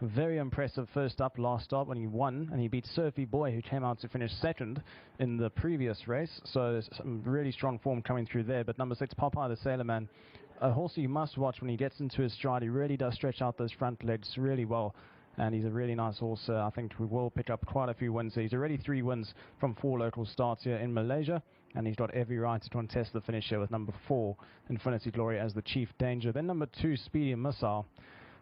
Speaker 5: Very impressive first up, last start when he won, and he beat Surfy Boy, who came out to finish second in the previous race. So some really strong form coming through there. But number 6, Popeye the Sailor Man, a horse you must watch when he gets into his stride. He really does stretch out those front legs really well. And he's a really nice horse. I think we will pick up quite a few wins. He's already 3 wins from 4 local starts here in Malaysia. And he's got every right to contest the finish here with number 4, Infinity Glory, as the chief danger. Then number 2, Speedy Missile.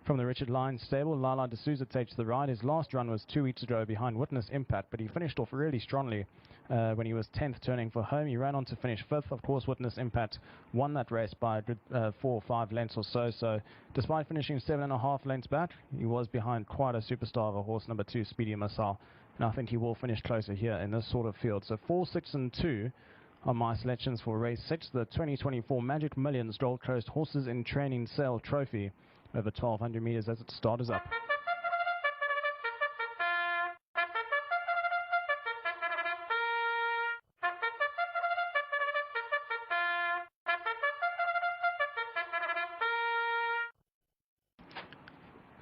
Speaker 5: From the Richard Lyons stable, Lala D'Souza takes the ride. His last run was 2 weeks ago behind Witness Impact, but he finished off really strongly when he was 10th turning for home. He ran on to finish 5th. Of course, Witness Impact won that race by a good 4 or 5 lengths or so. So despite finishing 7.5 lengths back, he was behind quite a superstar of a horse, number 2, Speedy Missile. And I think he will finish closer here in this sort of field. So 4, 6 and 2 are my selections for race 6, the 2024 Magic Millions Gold Coast Horses in Training Sale Trophy, over 1,200 meters as it starts up.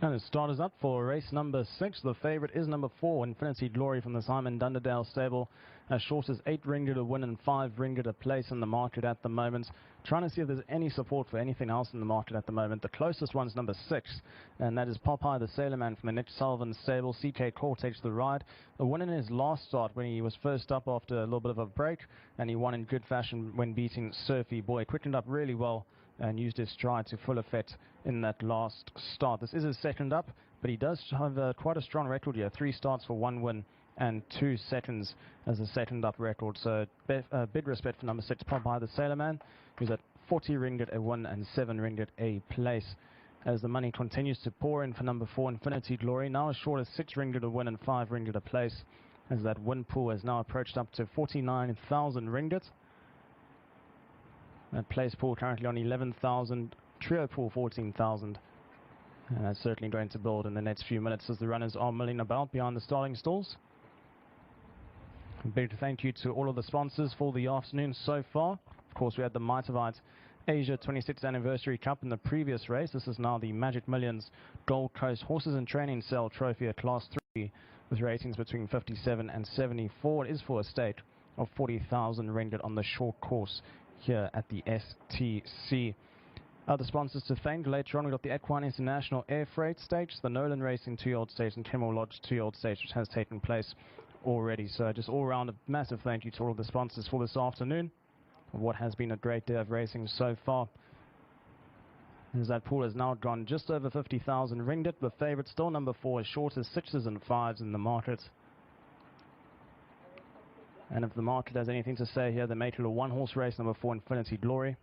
Speaker 5: And the starters up for race number 6. The favourite is number 4, Infinity Glory, from the Simon Dunderdale stable. As short as 8 ringgit a win and 5 ringgit a place in the market at the moment. Trying to see if there's any support for anything else in the market at the moment. The closest one's number 6, and that is Popeye the Sailor Man from the Nick Sullivan stable. CK Core takes the ride. A win in his last start when he was first up after a little bit of a break, and he won in good fashion when beating Surfy Boy. Quickened up really well and used his stride to full effect in that last start. This is his second up, but he does have quite a strong record here. 3 starts for 1 win and 2 seconds as a second up record. So big respect for number 6, Popeye the Sailor Man, who's at 40 ringgit a win and 7 ringgit a place. As the money continues to pour in for number 4, Infinity Glory, now as short as 6 ringgit a win and 5 ringgit a place, as that win pool has now approached up to 49,000 ringgit. That place pool currently on 11,000, trio pool 14,000. And that's certainly going to build in the next few minutes as the runners are milling about behind the starting stalls. A big thank you to all of the sponsors for the afternoon so far. Of course, we had the Mitavite Asia 26th Anniversary Cup in the previous race. This is now the Magic Millions Gold Coast Horses and Training Sale Trophy at Class 3 with ratings between 57 and 74. It is for a stake of 40,000 ringgit on the short course here at the STC. Other sponsors to thank. Later on, we've got the Equine International Air Freight Stage, the Nolan Racing 2-year-old stage, and Kemmel Lodge 2-year-old stage, which has taken place already. So just all around a massive thank you to all of the sponsors for this afternoon. What has been a great day of racing so far. As that pool has now gone just over 50,000 ringgit. The favourite still number 4, as short as 6s and 5s in the market. And if the market has anything to say here, they make it a 1-horse race, number 4, Infinity Glory.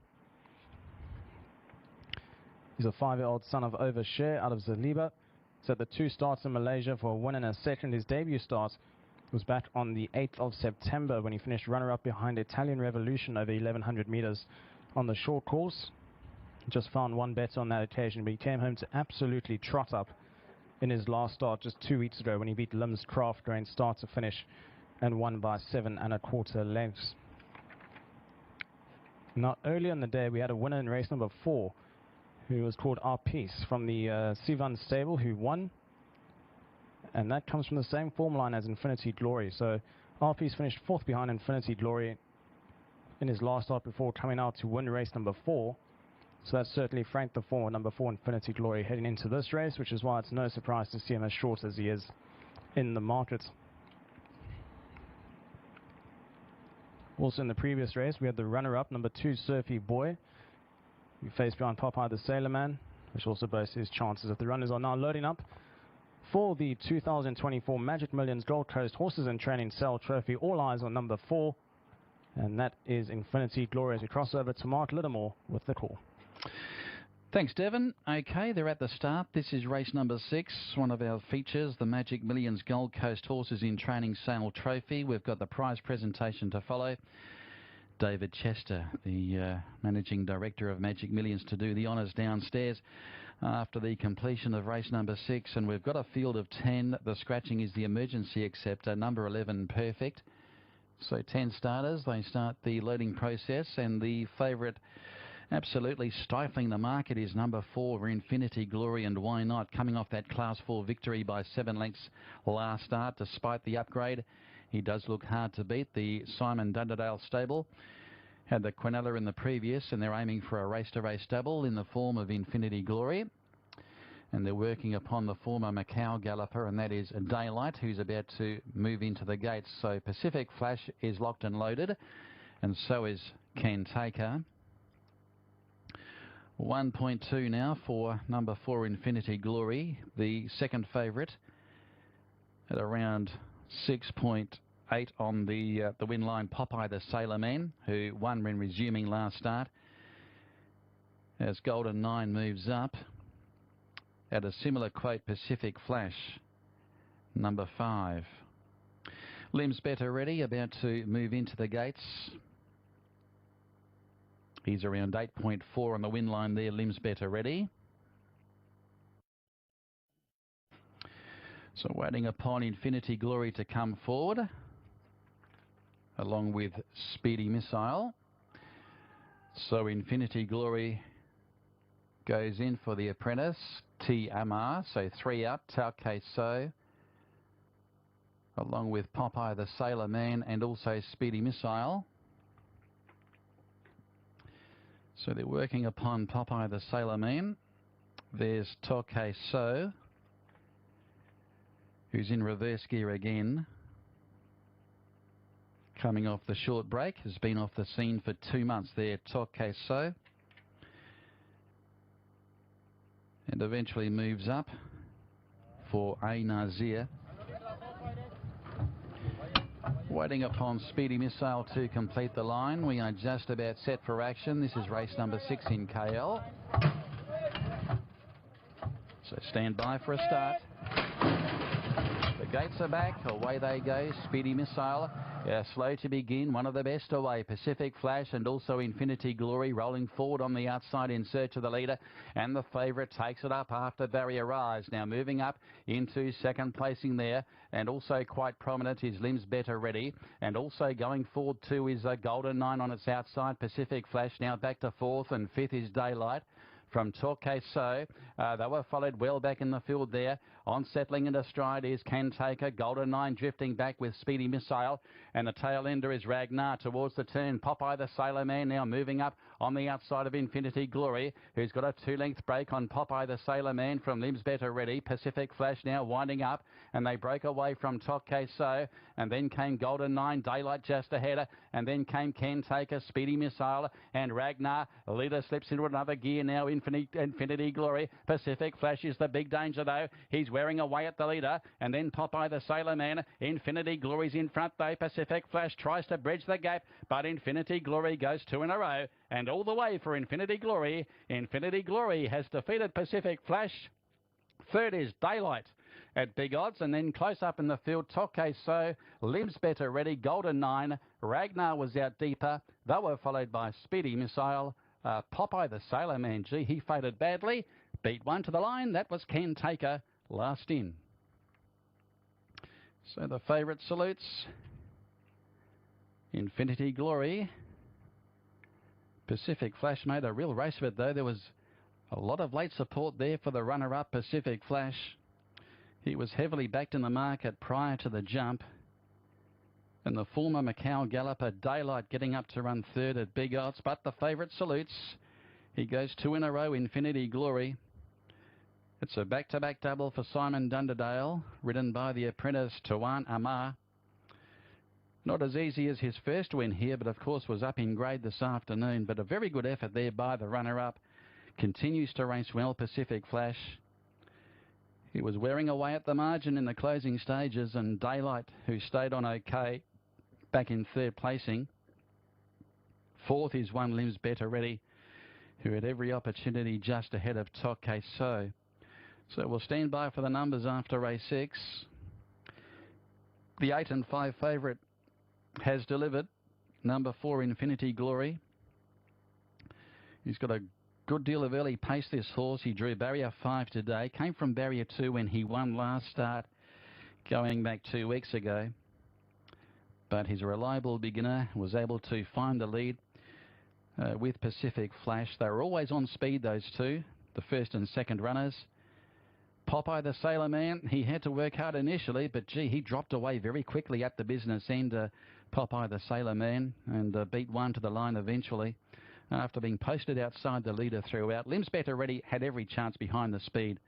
Speaker 5: He's a 5-year-old son of Overshare out of Zaliba. He's had the 2 starts in Malaysia for a win and a second. His debut start was back on the 8th of September when he finished runner-up behind Italian Revolution over 1,100 meters on the short course. Just found 1 better on that occasion, but he came home to absolutely trot up in his last start just 2 weeks ago when he beat Limbs Craft going start to finish and won by 7 1/4 lengths. Now, earlier in the day, we had a winner in race number 4, who was called Our Peace from the Sivan stable, who won. And that comes from the same form line as Infinity Glory. So Our Peace finished 4th behind Infinity Glory in his last start before coming out to win race number 4. So that's certainly franked the form of number 4, Infinity Glory, heading into this race, which is why it's no surprise to see him as short as he is in the market. Also in the previous race, we had the runner-up, number 2, Surfy Boy, who faced behind Popeye the Sailor Man, which also boasts his chances. If the runners are now loading up for the 2024 Magic Millions Gold Coast Horses and Training Sale Trophy, all eyes on number 4, and that is Infinity Glory, as we cross over to Mark Littlemore with the call.
Speaker 1: Thanks, Devon. Okay, they're at the start. This is race number 6, one of our features, the Magic Millions Gold Coast Horses in Training Sale Trophy. We've got the prize presentation to follow. David Chester, the Managing Director of Magic Millions, to do the honours downstairs after the completion of race number 6. And we've got a field of 10. The scratching is the emergency acceptor, number 11, Perfect. So 10 starters, they start the loading process, and the favourite absolutely stifling the market is number 4, Infinity Glory, and Why Not, coming off that Class 4 victory by 7 lengths last start. Despite the upgrade, he does look hard to beat. The Simon Dunderdale stable had the Quinella in the previous, and they're aiming for a race-to-race double in the form of Infinity Glory. And they're working upon the former Macau galloper, and that is Daylight, who's about to move into the gates. So Pacific Flash is locked and loaded, and so is Can Taker. 1.2 now for number 4, Infinity Glory. The second favourite at around 6.8 on the win line, Popeye the Sailor Man, who won when resuming last start. As Golden 9 moves up, at a similar quote, Pacific Flash, number 5. Limbs Better Ready, about to move into the gates. He's around 8.4 on the win line there, Limbs Better Ready. So waiting upon Infinity Glory to come forward, along with Speedy Missile. So Infinity Glory goes in for the apprentice, T. Amar, so 3 up, Tau So, along with Popeye the Sailor Man and also Speedy Missile. So they're working upon Popeye the Sailor Man. There's Tokay So, who's in reverse gear again. Coming off the short break, has been off the scene for 2 months there, Tokay So. And eventually moves up for A. Nazir. Waiting upon Speedy Missile to complete the line. We are just about set for action. This is race number 6 in KL. So stand by for a start. The gates are back. Away they go. Speedy Missile. Slow to begin, one of the best away. Pacific Flash and also Infinity Glory rolling forward on the outside in search of the leader, and the favourite takes it up after Barrier Rise. Now moving up into second placing there, and also quite prominent is Limbs Better Ready, and also going forward too is a Golden 9 on its outside. Pacific Flash now back to 4th, and 5th is Daylight from Torquay So. They were followed well back in the field there. On settling into stride is Can Taker. Golden 9 drifting back with Speedy Missile. And the tail ender is Ragnar towards the turn. Popeye the Sailor Man now moving up on the outside of Infinity Glory, who's got a 2-length break on Popeye the Sailor Man from Limbs Better Ready. Pacific Flash now winding up, and they broke away from Torquay So. And then came Golden 9, Daylight just ahead. And then came Can Taker, Speedy Missile, and Ragnar. The leader slips into another gear now. Infinity Glory. Pacific Flash is the big danger though. He's wearing away at the leader, and then Popeye the Sailor Man. Infinity Glory's in front though. Pacific Flash tries to bridge the gap, but Infinity Glory goes 2 in a row, and all the way for Infinity Glory. Infinity Glory has defeated Pacific Flash. Third is Daylight at big odds, and then close up in the field, Tokay So, Limbs Better Ready, Golden 9, Ragnar was out deeper. They were followed by Speedy Missile. Popeye the Sailor Man, gee, he faded badly. Beat one to the line. That was Can Taker last in. So the favourite salutes. Infinity Glory. Pacific Flash made a real race of it though. There was a lot of late support there for the runner-up, Pacific Flash. He was heavily backed in the market prior to the jump. And the former Macau galloper, Daylight, getting up to run third at big odds. But the favourite salutes. He goes 2 in a row, Infinity Glory. It's a back-to-back double for Simon Dunderdale, ridden by the apprentice, Tawan Amar. Not as easy as his first win here, but of course was up in grade this afternoon. But a very good effort there by the runner-up. Continues to race well, Pacific Flash. He was wearing away at the margin in the closing stages, and Daylight, who stayed on okay, back in third placing. Fourth is one Limbs Better Ready, who had every opportunity just ahead of Tokay So. So we'll stand by for the numbers after race 6. The 8 and 5 favourite has delivered. number 4, Infinity Glory. He's got a good deal of early pace, this horse. He drew barrier 5 today. Came from barrier 2 when he won last start, going back 2 weeks ago. But he's a reliable beginner, was able to find the lead with Pacific Flash. They were always on speed, those two, the first and second runners. Popeye the Sailor Man, he had to work hard initially, but gee, he dropped away very quickly at the business end, Popeye the Sailor Man, and beat one to the line eventually after being posted outside the leader throughout. Limbs Better Ready had every chance behind the speed,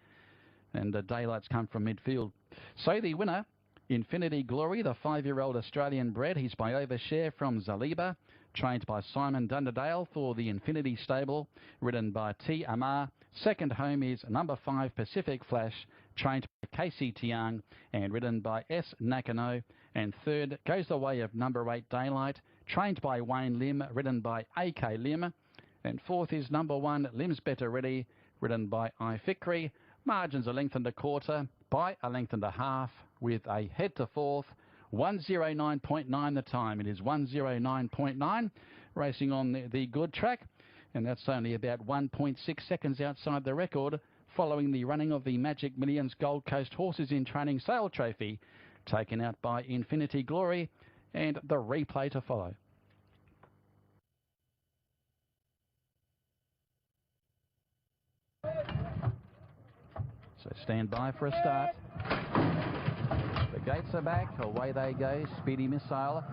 Speaker 1: and Daylight's come from midfield. So the winner, Infinity Glory, the 5-year-old Australian bred. He's by Overshare from Zaliba, trained by Simon Dunderdale for the Infinity Stable, ridden by T. Amar. Second home is number 5, Pacific Flash, trained by Casey Tiang and ridden by S. Nakano. And third goes the way of number 8, Daylight, trained by Wayne Lim, ridden by A.K. Lim. And fourth is number 1, Limbs Better Ready, ridden by I. Fikri. Margins a length and a quarter by a length and a half, with a head to fourth. 109.9 the time. It is 109.9, racing on the good track, and that's only about 1.6 seconds outside the record, following the running of the Magic Millions Gold Coast Horses in Training Sale Trophy, taken out by Infinity Glory, and the replay to follow. So stand by for a start. The gates are back, away they go. Speedy Missile,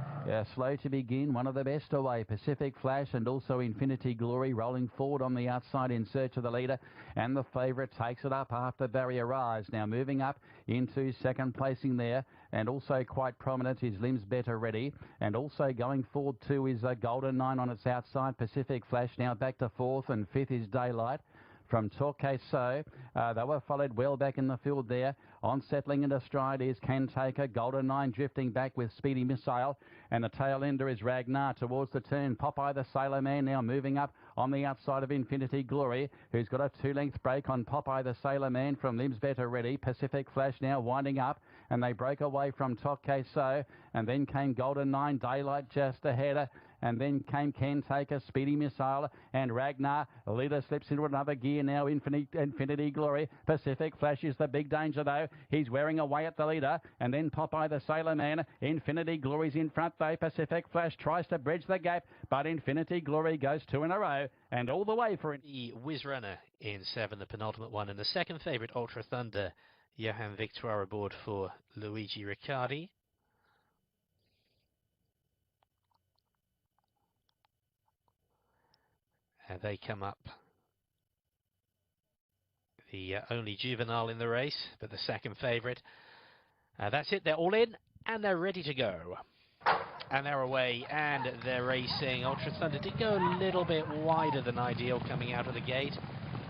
Speaker 1: slow to begin, one of the best away. Pacific Flash and also Infinity Glory rolling forward on the outside in search of the leader, and the favourite takes it up after Barrier Rise. Now moving up into second placing there, and also quite prominent is Limbs Better Ready, and also going forward too is Golden 9 on its outside. Pacific Flash now back to fourth, and fifth is Daylight from Torquay So. They were followed well back in the field there. On settling into stride is Can Taker. Golden 9 drifting back with Speedy Missile. And the tail ender is Ragnar towards the turn. Popeye the Sailor Man now moving up on the outside of Infinity Glory, who's got a 2-length break on Popeye the Sailor Man from Limbs Better Ready. Pacific Flash now winding up, and they break away from Torquay So. And then came Golden 9, Daylight just ahead. And then came Can Taker, Speedy Missile, and Ragnar. The leader slips into another gear now, Infinity Glory. Pacific Flash is the big danger, though. He's wearing away at the leader. And then Popeye the Sailor Man. Infinity Glory's in front, though. Pacific Flash tries to bridge the gap, but Infinity Glory goes 2 in a row, and all the way for
Speaker 6: the Whiz Runner in 7, the penultimate one, and the second favourite, Ultra Thunder, Johan Victoire aboard for Luigi Riccardi. They come up the only juvenile in the race, but the second favourite. That's it, they're all in and they're ready to go. And they're away and they're racing. Ultra Thunder did go a little bit wider than ideal coming out of the gate.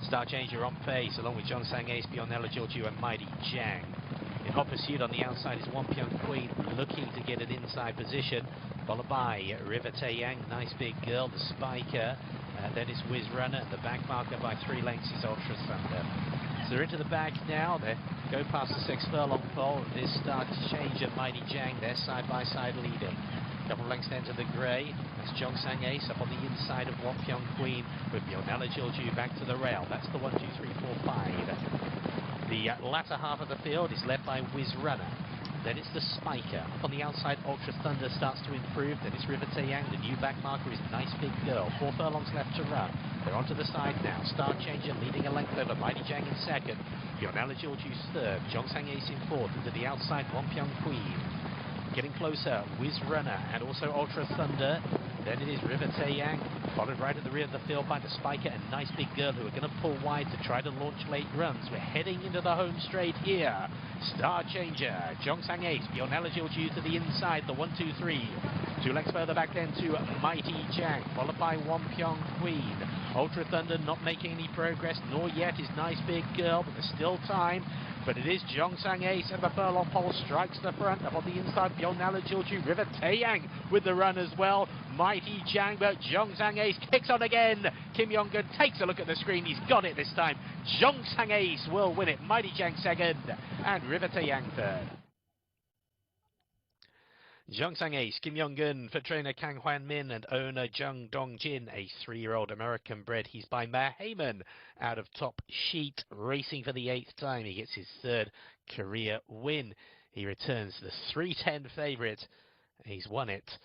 Speaker 6: Star Changer on pace, along with John Sang Ace, Bionella Giorgio and Mighty Jang. In hot pursuit on the outside is Wampion Queen, looking to get an inside position, followed by River Taeyang, nice big girl, the Spiker. Then it's Whiz Runner, the back marker by 3 lengths is Ultra Thunder. So they're into the back now, they go past the 6 furlong pole. This Star Changer, Mighty Jang, they're side by side leading. Couple of lengths down to the grey. That's John Sang Ace up on the inside of Wampion Queen with Bionella Giorgio back to the rail. That's the 1, 2, 3, 4, 5. The latter half of the field is led by Whiz Runner. Then it's the Spiker. Up on the outside, Ultra Thunder starts to improve. Then it's River Taeyang. The new back marker is Nice Big Girl. 4 furlongs left to run. They're onto the side now. Star Changer leading a length over Mighty Jang in second. Bionella Giorgio's third. John Sang Ace in fourth. Into the outside, Wampion Queen. Getting closer, Whiz Runner and also Ultra Thunder. Then it is River Taeyang, followed right at the rear of the field by the Spiker and Nice Big Girl, who are going to pull wide to try to launch late runs. We're heading into the home straight here. Star Changer, John Sang Ace, Bionella Giorgio to the inside, the 1, 2, 3. 2 lengths further back then to Mighty Jang, followed by Wampion Queen. Ultra Thunder not making any progress, nor yet is Nice Big Girl, but there's still time. But it is John Sang Ace at the furlong pole, strikes the front. Up on the inside, Bionella Giorgio, River Taeyang with the run as well. Mighty Jang, but John Sang Ace kicks on again. Kim Yong-gun takes a look at the screen. He's got it this time. John Sang Ace will win it. Mighty Jang second and River Taeyang third. Zhongsang Ace, Kim Yong-gun for trainer Kang Hwan-min and owner Jung Dong-jin, a 3-year-old American bred. He's by Matt Heyman out of Top Sheet, racing for the 8th time. He gets his 3rd career win. He returns the 3:10 favourite. He's won it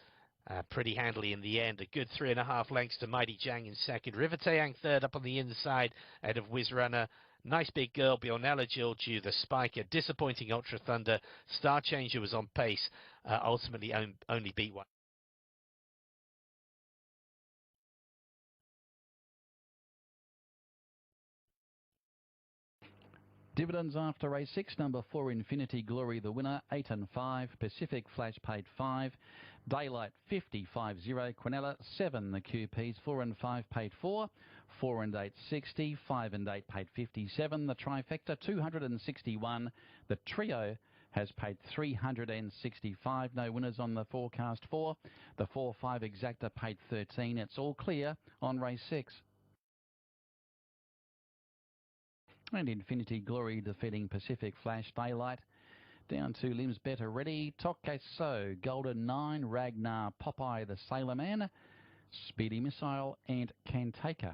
Speaker 6: pretty handily in the end. A good 3.5 lengths to Mighty Jang in 2nd. River Taeyang 3rd up on the inside ahead of Whiz Runner. Nice Big Girl, Bjornella Gilju, the Spiker. Disappointing Ultra Thunder. Star Changer was on pace. Ultimately only beat one.
Speaker 1: Dividends after race 6, number 4 Infinity Glory the winner, 8 and 5, Pacific Flash paid 5, Daylight 50-50, Quinella 7 the QPs, 4 and 5 paid 4, 4 and 8 60, 5 and 8 paid 57, the trifecta 261, the trio has paid 365, no winners on the forecast 4, the 4-5 exacta paid 13, it's all clear on race 6. And Infinity Glory defeating Pacific Flash Daylight. Down to Limbs Better Ready, Tokke So, Golden 9, Ragnar, Popeye the Sailor Man, Speedy Missile and Cantaker.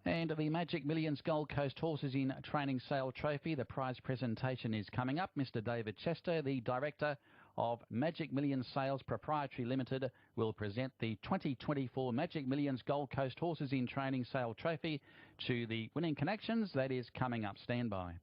Speaker 1: And the Magic Millions Gold Coast Horses in Training Sale Trophy. The prize presentation is coming up. Mr. David Chester, the Director of Magic Millions Sales Proprietary Limited, will present the 2024 Magic Millions Gold Coast Horses in Training Sale Trophy to the winning connections. That is coming up. Stand by.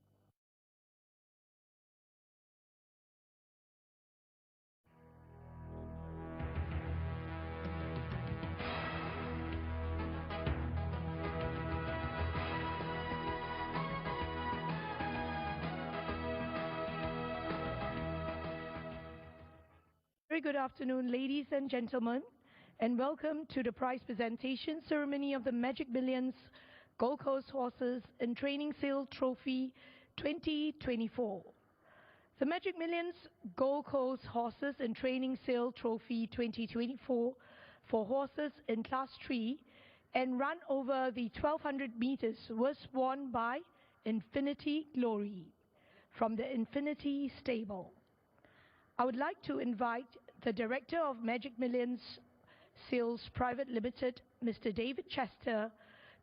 Speaker 3: Very good afternoon, ladies and gentlemen, and welcome to the prize presentation ceremony of the Magic Millions Gold Coast Horses in Training Sale Trophy 2024. The Magic Millions Gold Coast Horses in Training Sale Trophy 2024 for horses in Class 3 and run over the 1200 meters was won by Infinity Glory from the Infinity Stable. I would like to invite the Director of Magic Millions Sales Private Limited, Mr. David Chester,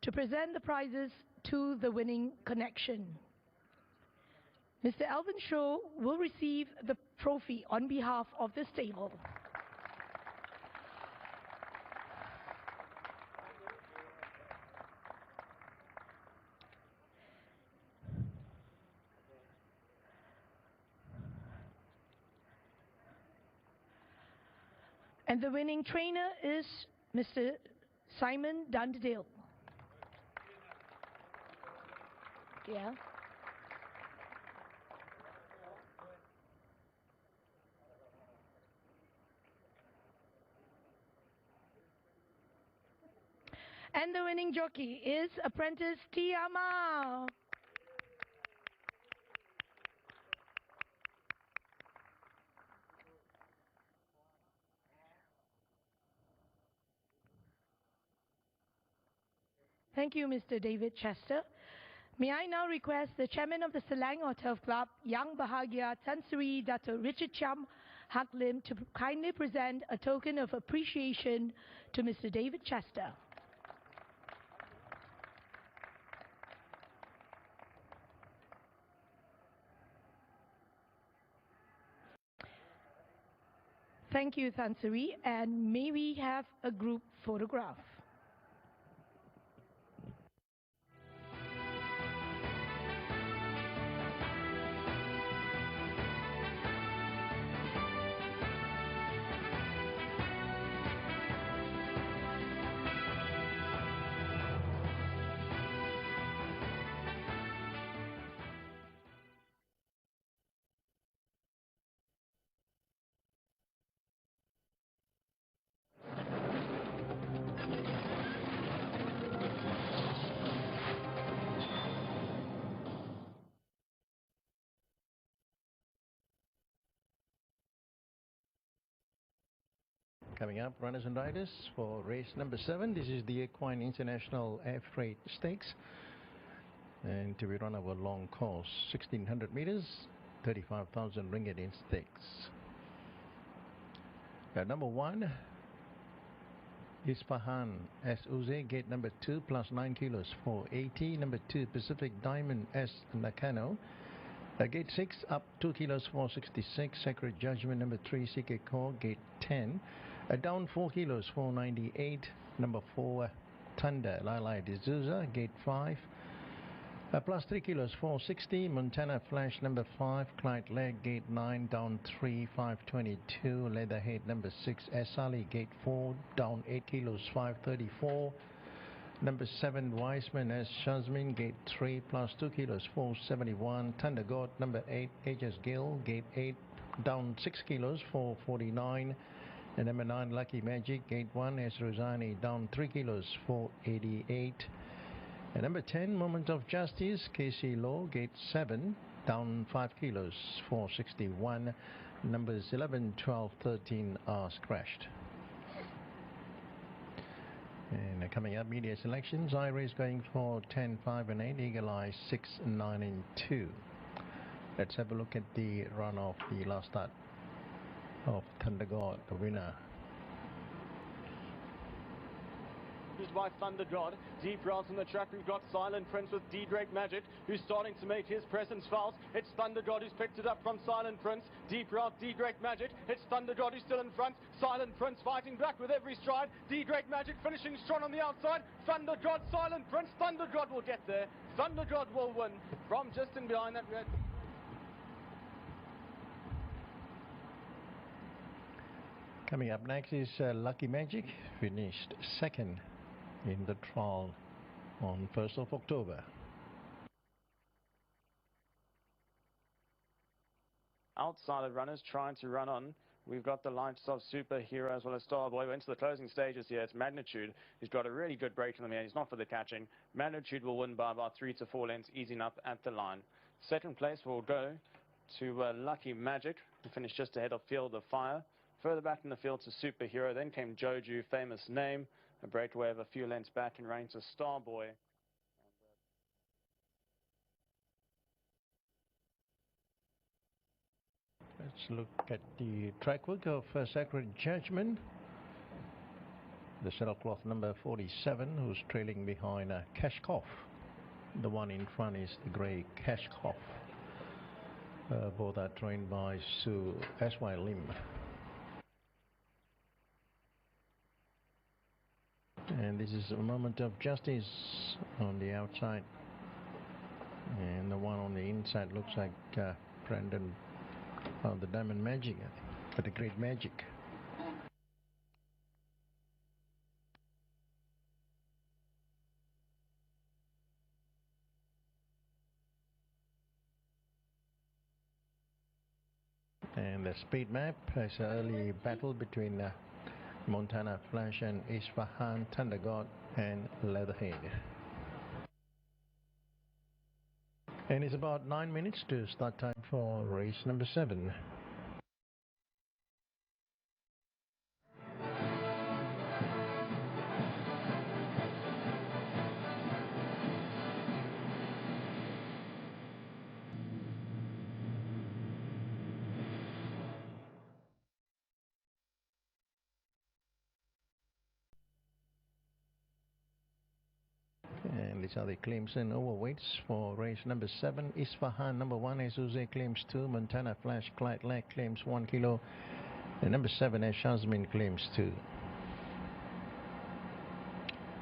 Speaker 3: to present the prizes to the winning connection. Mr. Alvin Shaw will receive the trophy on behalf of the stable. And the winning trainer is Mr. Simon Dunderdale. Yeah. And the winning jockey is Apprentice Tiama. Thank you, Mr. David Chester. May I now request the Chairman of the Selangor Turf Club, Yang Bahagia Tan Sri Dato' Richard Cham Hak Lim, to kindly present a token of appreciation to Mr. David Chester. Thank you, Tan Sri, and may we have a group photograph.
Speaker 7: Coming up, runners and riders for race number 7. This is the Equine International Air Freight Stakes, and to be run over a long course, 1600 meters. 35,000 ringgit in stakes. Number 1, Isfahan S. Uze, gate number 2, plus 9 kilos, 480. Number 2, Pacific Diamond S. Nakano, gate 6, up 2 kilos, 466. Sacred Judgment, number 3, CK Core, gate 10, down 4 kilos, 498. Number 4, Thunder Lala D'Souza, gate 5, plus 3 kilos, 460. Montana Flash, number 5, Clyde Leg, gate 9, down 3, 522. Leatherhead, number 6, Esali, gate 4, down 8 kilos, 534. Number 7, Wiseman S. Shazmin, gate 3, plus 2 kilos, 471. Thunder God, number 8, Aegis Gill, gate 8, down 6 kilos, 449. And number 9, Lucky Magic, gate 1, S. Rosani, down 3 kilos, 488. And number 10, Moment of Justice, KC Law, gate 7, down 5 kilos, 461. Numbers 11, 12, 13 are scratched. And coming up, media selections. Iris going for 10, 5 and 8, Eagle Eye 6, 9 and 2. Let's have a look at the run of the last start of Thunder God, the winner.
Speaker 5: By Thunder God. Deep routes on the track. We've got Silent Prince with D-Drake Magic, who's starting to make his presence felt. It's Thunder God who's picked it up from Silent Prince. Deep route, D-Drake Magic. It's Thunder God who's still in front. Silent Prince fighting back with every stride. D-Drake Magic finishing strong on the outside. Thunder God, Silent Prince. Thunder God will get there. Thunder God will win. From just in behind that, we had
Speaker 7: Coming up next is Lucky Magic, finished second in the trial on 1st of October.
Speaker 5: outside runners trying to run on. We've got the likes of Superhero as well as Starboy. We're into the closing stages here. It's Magnitude. He's got a really good break in the end. He's not for the catching. Magnitude will win by about 3 to 4 lengths, easing up at the line. Second place will go to Lucky Magic, who finished just ahead of Field of Fire. Further back in the field to Superhero. Then came Joju, Famous Name. A breakaway of a few lengths back in range to Starboy.
Speaker 7: Let's look at the track work of Sacred Judgment. The saddlecloth number 47, who's trailing behind Kashkov. The one in front is the grey Kashkov. Both are trained by Sue S.Y. Lim. And this is a Moment of Justice on the outside. And the one on the inside looks like Brandon of the Diamond Magic, I think, for the Great Magic. And the speed map has an early battle between Montana Flash and Isfahan, Thunder God and Leatherhead. And it's about 9 minutes to start time for race number 7. And these are the claims and overweights for race number 7. Isfahan number 1, Isuze claims 2. Montana Flash Clyde Leg claims 1 kilo. And number 7, Shazmin claims 2.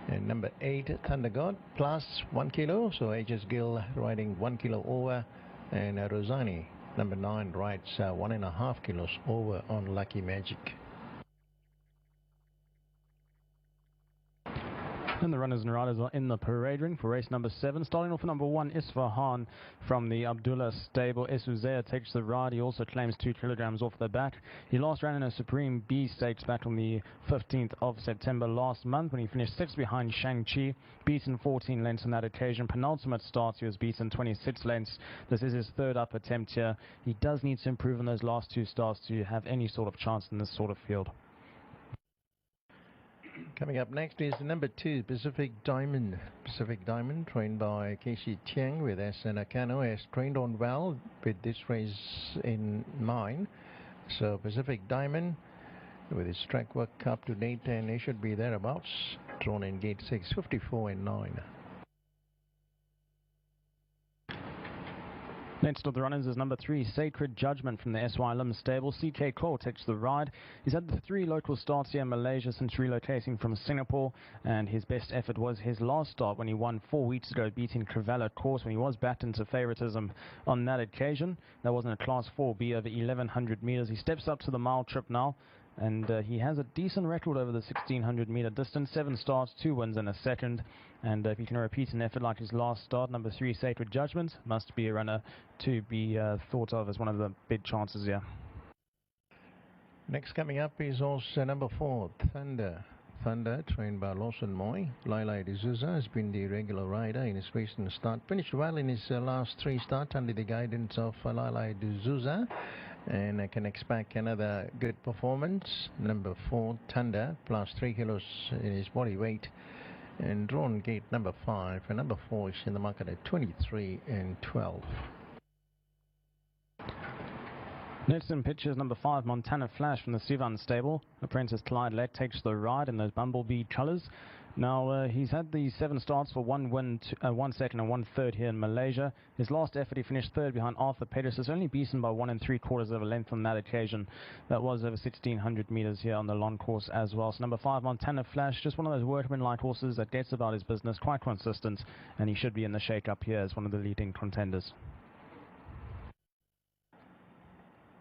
Speaker 7: And number 8, Thunder God plus 1 kilo. So Aegis Gill riding 1 kilo over. And Rosani number 9 rides 1.5 kilos over on Lucky Magic.
Speaker 5: And the runners and riders are in the parade ring for race number 7. Starting off with number 1, Isfahan from the Abdullah stable. Isuzea takes the ride. He also claims 2 kilograms off the bat. He last ran in a Supreme B Stakes back on the 15th of September last month when he finished 6th behind Shang-Chi, beaten 14 lengths on that occasion. Penultimate start, he was beaten 26 lengths. This is his 3rd up attempt here. He does need to improve on those last 2 starts to have any sort of chance in this sort of field.
Speaker 7: Coming up next is number 2, Pacific Diamond. Pacific Diamond, trained by Casey Tiang with S. Nakano, has trained on well with this race in mind. So Pacific Diamond, with his track work up to date, and he should be thereabouts. Drawn in gate 6, 54 and 9.
Speaker 5: Next of the runners is number 3, Sacred Judgment from the SY Lim stable. CK Cole takes the ride. He's had the 3 local starts here in Malaysia since relocating from Singapore, and his best effort was his last start when he won 4 weeks ago, beating Crevallo course when he was backed into favoritism on that occasion. That wasn't a Class 4B over 1100 meters. He steps up to the mile trip now, and he has a decent record over the 1600 meter distance. 7 starts, 2 wins and a second. And if he can repeat an effort like his last start, number 3, Sacred Judgment, must be a runner to be thought of as one of the big chances here.
Speaker 7: Next coming up is also number 4, Thunder. Thunder, trained by Lawson Moy. Lailai D'Souza has been the regular rider in his recent start. Finished well in his last 3 starts under the guidance of Lailai D'Souza. And I can expect another good performance. Number 4, Thunder, plus 3 kilos in his body weight. And drawn gate number 5, and number 4 is in the market at 23 and 12.
Speaker 5: Next in pictures, number 5, Montana Flash from the Sivan stable. Apprentice Clyde Lett takes the ride in those bumblebee colours. Now, he's had the 7 starts for 1 win, 1 second and 1 third here in Malaysia. His last effort, he finished 3rd behind Arthur Pettis, only beaten by 1 3/4 of a length on that occasion. That was over 1600 meters here on the long course as well. So number 5, Montana Flash, just one of those workman-like horses that gets about his business, quite consistent, and he should be in the shake-up here as one of the leading contenders.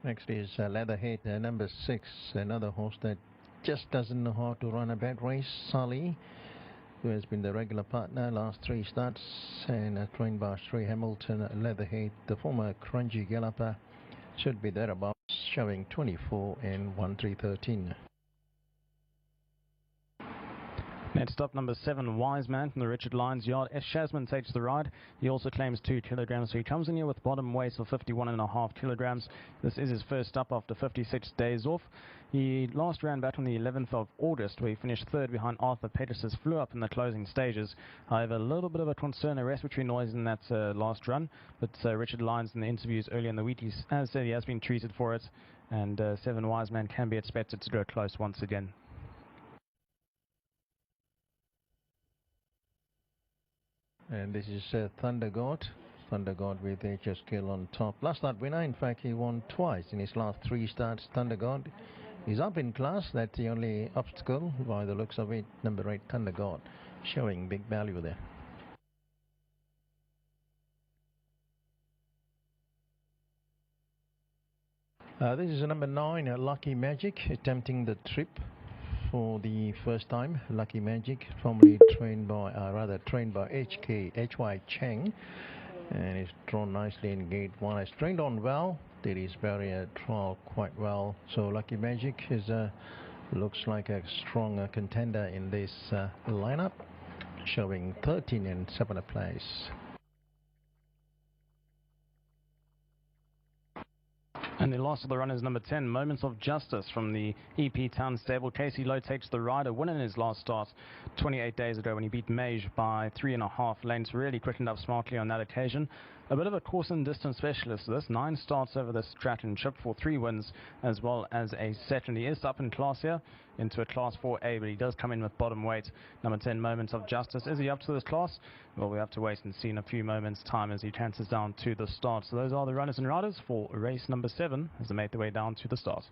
Speaker 7: Next is Leatherhead, number 6, another horse that just doesn't know how to run a bad race. Sully, who has been the regular partner last 3 starts, and trained by Sri Hamilton. Leatherhead, the former Crunchy galloper, should be thereabouts, showing 24 and 1/3/13.
Speaker 5: Next up, number 7, Wise Man from the Richard Lyons yard. S. Shasman takes the ride. He also claims 2 kilograms, so he comes in here with bottom weight of 51.5 kilograms. This is his first up after 56 days off. He last ran back on the 11th of August, where he finished 3rd behind Arthur Pettis' flew up in the closing stages. However, a little bit of a concern, a respiratory noise in that last run, but Richard Lyons in the interviews earlier in the week, he has said he has been treated for it, and 7 Wise Man can be expected to go close once again.
Speaker 7: And this is Thunder God. Thunder God with HS Kill on top. Last start winner, in fact, he won twice in his last 3 starts. Thunder God is up in class. That's the only obstacle by the looks of it. Number 8, Thunder God, showing big value there. This is number 9, Lucky Magic, attempting the trip for the first time. Lucky Magic, formerly trained by HY Cheng, and is drawn nicely in gate 1. Has trained on well, did his barrier trial quite well. So Lucky Magic is looks like a strong contender in this lineup, showing 13 and 7th place.
Speaker 5: And the last of the runners, number 10, Moments of Justice from the EP Town stable. Casey Lowe takes the ride, a win in his last start 28 days ago when he beat Mage by 3.5 lengths. Really quickened up smartly on that occasion. A bit of a course and distance specialist this. 9 starts over this track and trip for 3 wins as well as a second. He is up in class here into a Class 4A, but he does come in with bottom weight. Number 10, Moments of Justice. Is he up to this class? Well, we have to wait and see in a few moments' time as he chances down to the start. So those are the runners and riders for race number 7 as they make their way down to the start.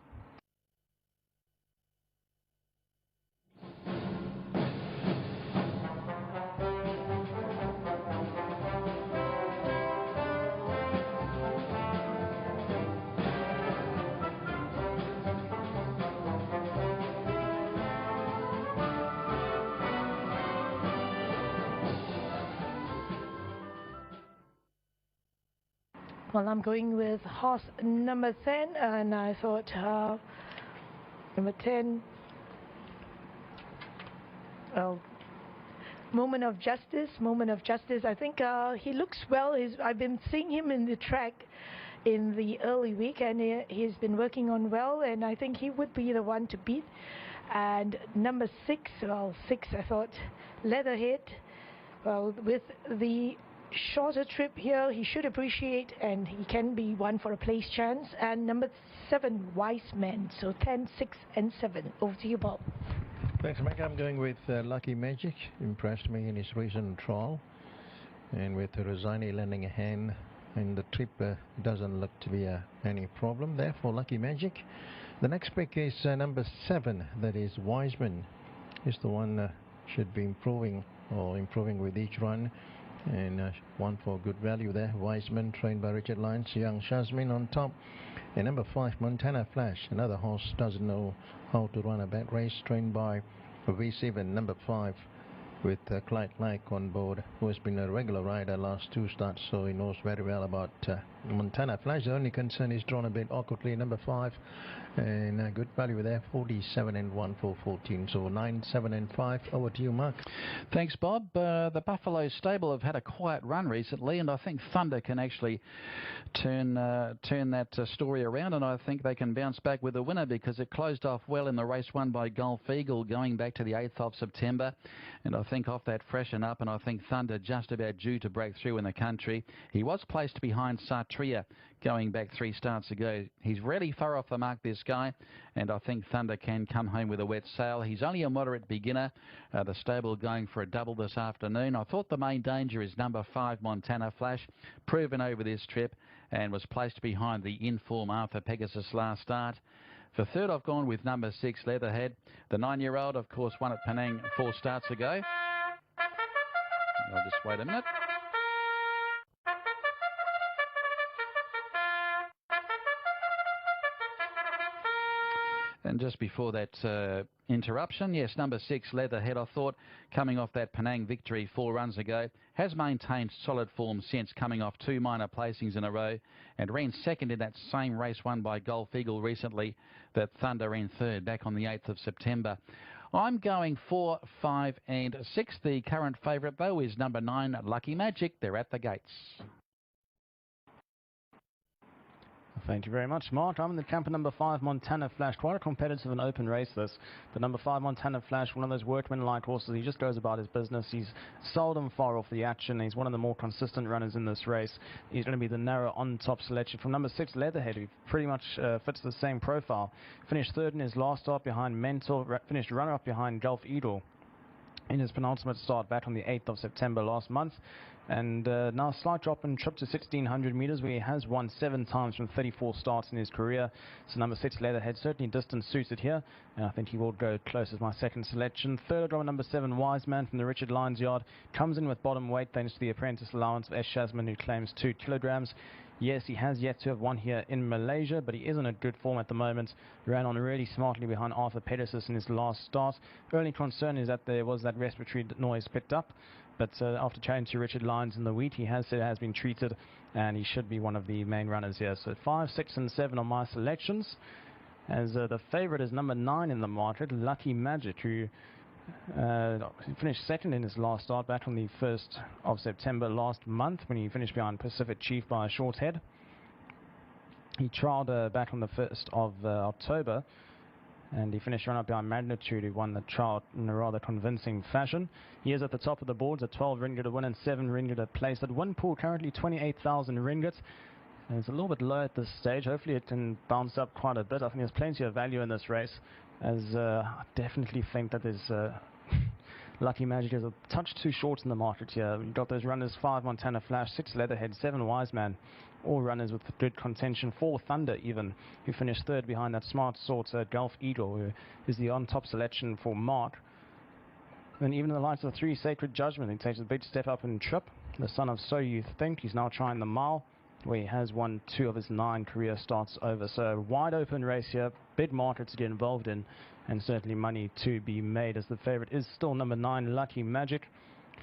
Speaker 3: Well, I'm going with horse number 10, and I thought number 10, Moment of Justice. Moment of Justice. I think he looks well. I've been seeing him in the track in the early week, and he's been working on well, and I think he would be the one to beat. And number 6, well, 6 I thought, Leatherhead. Well, with the shorter trip here, he should appreciate, and he can be one for a place chance. And number 7, Wise Man. So 10, 6 and 7. Over to you, Bob.
Speaker 7: Thanks, Mike. I'm going with Lucky Magic. Impressed me in his recent trial. And with Rosani lending a hand in the trip, doesn't look to be any problem there for Lucky Magic. The next pick is number 7, that is Wiseman. He's the one should be improving with each run, and one for good value there. Wiseman, trained by Richard Lyons, Young Shasmin on top. And number 5, Montana Flash, another horse doesn't know how to run a bad race, trained by V7, number 5, with Clyde Like on board, who has been a regular rider last 2 starts, so he knows very well about Montana Flash. The only concern is drawn a bit awkwardly, number 5, and good value there, 47 and 1 for 14, so 9, 7 and 5. Over to you, Mark.
Speaker 1: Thanks, Bob. The Buffalo stable have had a quiet run recently, and I think Thunder can actually turn that story around, and I think they can bounce back with a winner, because it closed off well in the race won by Gulf Eagle going back to the 8th of September, and I think off that freshen up, and I think Thunder just about due to break through in the country. He was placed behind Satria going back 3 starts ago. He's really far off the mark, this guy, and I think Thunder can come home with a wet sail. He's only a moderate beginner. The stable going for a double this afternoon. I thought the main danger is number 5, Montana Flash, proven over this trip, and was placed behind the in-form Arthur Pegasus last start. For third, I've gone with number 6, Leatherhead. The 9-year-old, of course, won at Penang 4 starts ago. I'll just wait a minute. And just before that interruption, yes, number 6, Leatherhead, I thought, coming off that Penang victory 4 runs ago, has maintained solid form since, coming off 2 minor placings in a row, and ran second in that same race won by Gulf Eagle recently, that Thunder ran third back on the 8th of September. I'm going 4, 5 and 6. The current favourite, though, is number 9, Lucky Magic. They're at the gates.
Speaker 5: Thank you very much, Mark. I'm in the camp of number 5, Montana Flash. Quite a competitive and open race, this. But number 5, Montana Flash, one of those workman-like horses. He just goes about his business. He's seldom far off the action. He's one of the more consistent runners in this race. He's going to be the narrow on-top selection from number 6, Leatherhead, who pretty much fits the same profile. Finished third in his last start behind Mentor. Finished runner-up behind Gulf Eagle in his penultimate start back on the 8th of September last month. And now a slight drop in trip to 1,600 metres, where he has won 7 times from 34 starts in his career. So number 6, Leatherhead, certainly distance suited here, and I think he will go close as my second selection. Third, number 7, Wise Man from the Richard Lyons yard, comes in with bottom weight thanks to the apprentice allowance of S. Shasman, who claims 2 kilograms. Yes, he has yet to have won here in Malaysia, but he is in a good form at the moment. Ran on really smartly behind Arthur Pegasus in his last start. Only concern is that there was that respiratory noise picked up, but after chatting to Richard Lyons in the wheat, he has said it has been treated, and he should be one of the main runners here. So 5, 6 and 7 are my selections, as the favourite is number 9 in the market, Lucky Magic, who finished second in his last start back on the 1st of September last month, when he finished behind Pacific Chief by a short head. He trialled back on the 1st of October, and he finished run-up behind Magnitude, who won the trial in a rather convincing fashion. He is at the top of the boards at 12 ringgit a win and 7 ringgit a place. At win pool currently 28,000 ringgit. And it's a little bit low at this stage. Hopefully it can bounce up quite a bit. I think there's plenty of value in this race, as I definitely think that there's Lucky Magic is a touch too short in the market here. You've got those runners, 5 Montana Flash, 6 Leatherhead, 7 Wise Man, all runners with good contention. 4 Thunder even, who finished third behind that smart sort Gulf Eagle, who is the on-top selection for Mark. And even in the lights of 3 Sacred Judgment, he takes a big step up in trip. The son of So You Think, he's now trying the mile, where he has won 2 of his 9 career starts over. So wide open race here, big market to get involved in, and certainly money to be made, as the favourite is still number 9, Lucky Magic,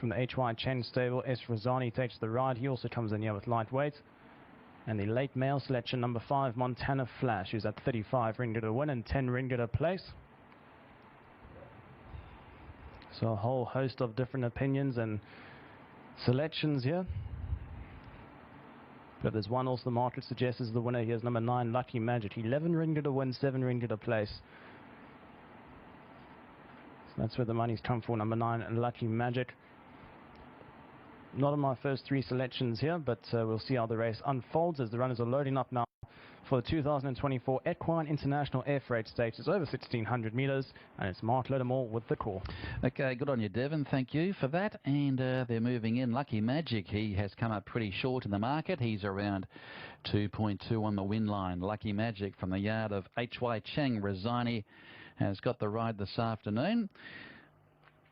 Speaker 5: from the H.Y. Chen stable. S. Rosani takes the ride. He also comes in here with lightweight. And the late male selection, number 5, Montana Flash, who's at 35 ringgit a win and 10 ringgit a place. So a whole host of different opinions and selections here. But there's one also the market suggests is the winner. Here's number 9, Lucky Magic. 11 ringgit a win, 7 ringgit a place. That's where the money's come for, number 9, Lucky Magic. Not on my first 3 selections here, but we'll see how the race unfolds as the runners are loading up now for the 2024 Equine International Air Freight Stakes. It's over 1,600 metres, and it's Mark Ledamore with the call.
Speaker 1: Okay, good on you, Devon. Thank you for that. And they're moving in. Lucky Magic, he has come up pretty short in the market. He's around 2.2 on the win line. Lucky Magic from the yard of H.Y. Cheng Rosani has got the ride this afternoon.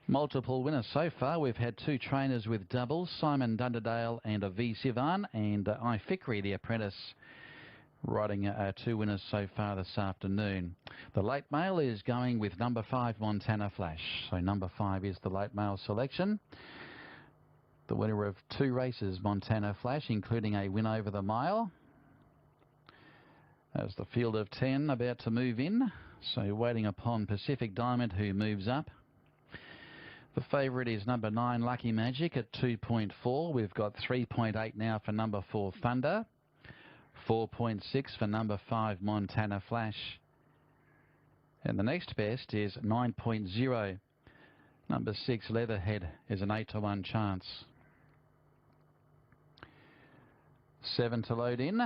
Speaker 1: Multiple winners so far. We've had 2 trainers with doubles, Simon Dunderdale and a V. Sivan, and I Fikri, the apprentice, riding 2 winners so far this afternoon. The late mail is going with number 5, Montana Flash. So number 5 is the late mail selection. The winner of 2 races, Montana Flash, including a win over the mile. As the field of 10 about to move in. So waiting upon Pacific Diamond, who moves up. The favourite is number 9, Lucky Magic at 2.4. We've got 3.8 now for number 4, Thunder. 4.6 for number 5, Montana Flash. And the next best is 9.0. Number 6, Leatherhead, is an 8-to-1 chance. 7 to load in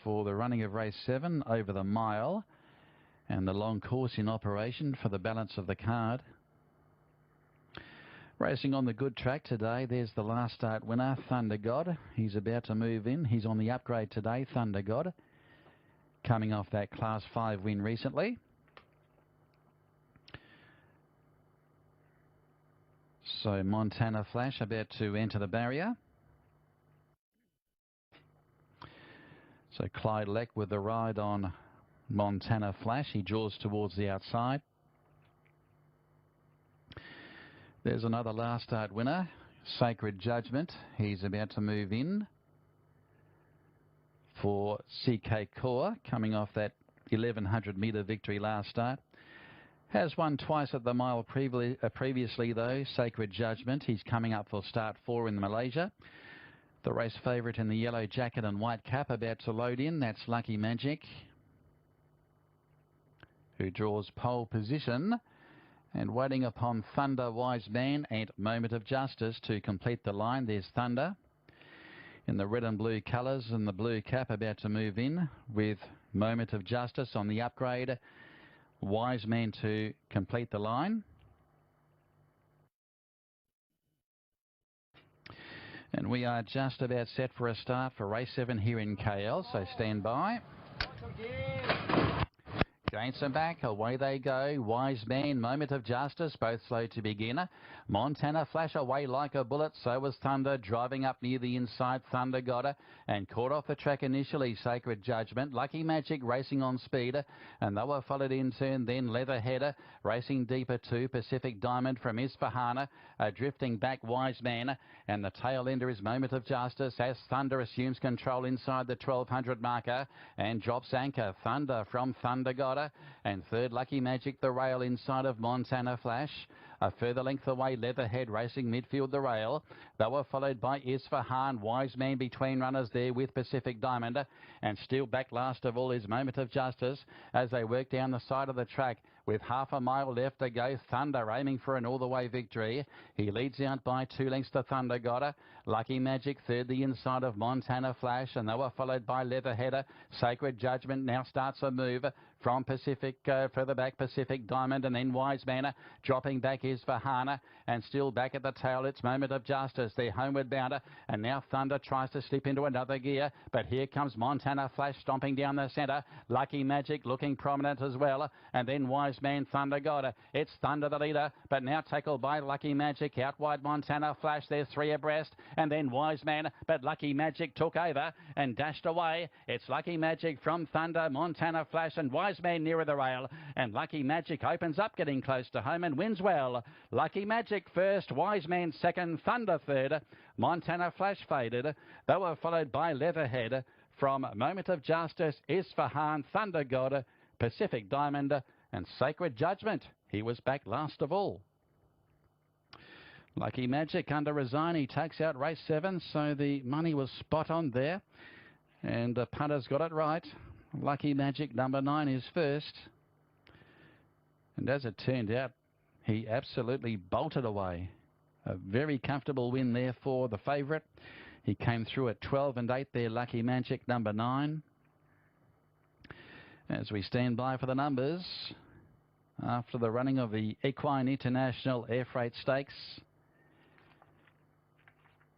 Speaker 1: for the running of race 7 over the mile, and the long course in operation for the balance of the card. Racing on the good track today, there's the last start winner, Thunder God. He's about to move in. He's on the upgrade today, Thunder God, coming off that Class 5 win recently. So Montana Flash about to enter the barrier. So Clyde Leck with the ride on Montana Flash. He draws towards the outside. There's another last start winner, Sacred Judgment. He's about to move in for CK Core, coming off that 1,100 metre victory last start. Has won twice at the mile previously though, Sacred Judgment. He's coming up for start 4 in Malaysia. The race favourite in the yellow jacket and white cap about to load in. That's Lucky Magic, who draws pole position. And waiting upon Thunder, Wise Man and Moment of Justice to complete the line. There's Thunder in the red and blue colours and the blue cap about to move in with Moment of Justice on the upgrade. Wise Man to complete the line. And we are just about set for a start for race 7 here in KL, so stand by. Gains and back, away they go. Wise Man, Moment of Justice, both slow to begin. Montana Flash away like a bullet, so was Thunder, driving up near the inside. Thunder got her and caught off the track initially, Sacred Judgment. Lucky Magic racing on speed, and they were followed in turn, then Leatherhead racing deeper too. Pacific Diamond from Isfahana, drifting back Wise Man, and the tail ender is Moment of Justice as Thunder assumes control inside the 1200 marker and drops anchor. Thunder from Thunder got her, and third Lucky Magic the rail inside of Montana Flash. A further length away, Leatherhead racing midfield the rail. They were followed by Isfahan. Wise Man between runners there with Pacific Diamond. And still back last of all is Moment of Justice as they work down the side of the track. With half a mile left to go, Thunder aiming for an all-the-way victory. He leads out by 2 lengths to Thunder Gotta. Lucky Magic third the inside of Montana Flash, and they were followed by Leatherheader. Sacred Judgment now starts a move from Pacific, further back Pacific Diamond, and then Wise Man. Dropping back is Fahana, and still back at the tail it's Moment of Justice. They're homeward bounder, and now Thunder tries to slip into another gear, but here comes Montana Flash stomping down the centre. Lucky Magic looking prominent as well, and then Wise Man, Thunder got her. It's Thunder the leader, but now tackled by Lucky Magic. Out wide Montana Flash, there's 3 abreast, and then Wise Man, but Lucky Magic took over and dashed away. It's Lucky Magic from Thunder, Montana Flash, and Wise Man nearer the rail, and Lucky Magic opens up, getting close to home and wins well. Lucky Magic first, Wise Man second, Thunder third, Montana Flash faded. They were followed by Leatherhead from Moment of Justice, Isfahan, Thunder God, Pacific Diamond, and Sacred Judgment. He was back last of all. Lucky Magic under Rosani takes out race 7, so the money was spot on there, and the punter's got it right. Lucky Magic number 9 is first, And as it turned out, he absolutely bolted away. A very comfortable win there for the favourite. He came through at 12 and 8 there, Lucky Magic, number 9. As we stand by for the numbers, after the running of the Equine International Air Freight Stakes,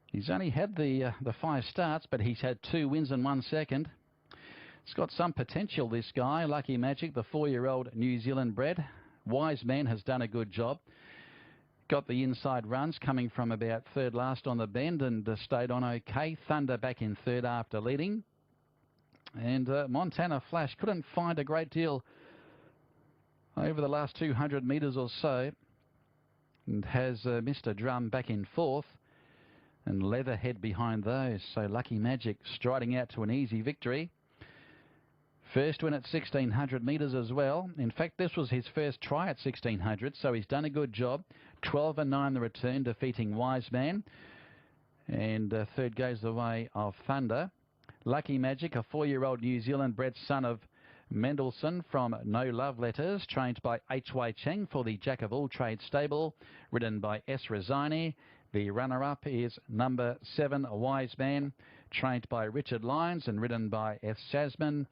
Speaker 1: he's only had the 5 starts, but he's had 2 wins and 1 second. It's got some potential, this guy, Lucky Magic, the 4-year-old New Zealand bred. Wise Man has done a good job. Got the inside runs, coming from about 3rd last on the bend, and stayed on okay. Thunder back in 3rd after leading. And Montana Flash couldn't find a great deal over the last 200 metres or so, and has Mr. Drum back in 4th, and Leatherhead behind those. So Lucky Magic striding out to an easy victory. First win at 1600 metres as well. In fact, this was his first try at 1600, so he's done a good job. 12 and 9 the return, defeating Wise Man. And 3rd goes the way of Thunder. Lucky Magic, a 4-year-old New Zealand bred son of Mendelssohn from No Love Letters, trained by H.Y. Cheng for the Jack of All Trades stable, ridden by S. Rosini. The runner-up is number 7, Wise Man, trained by Richard Lyons and ridden by F. Jasmine.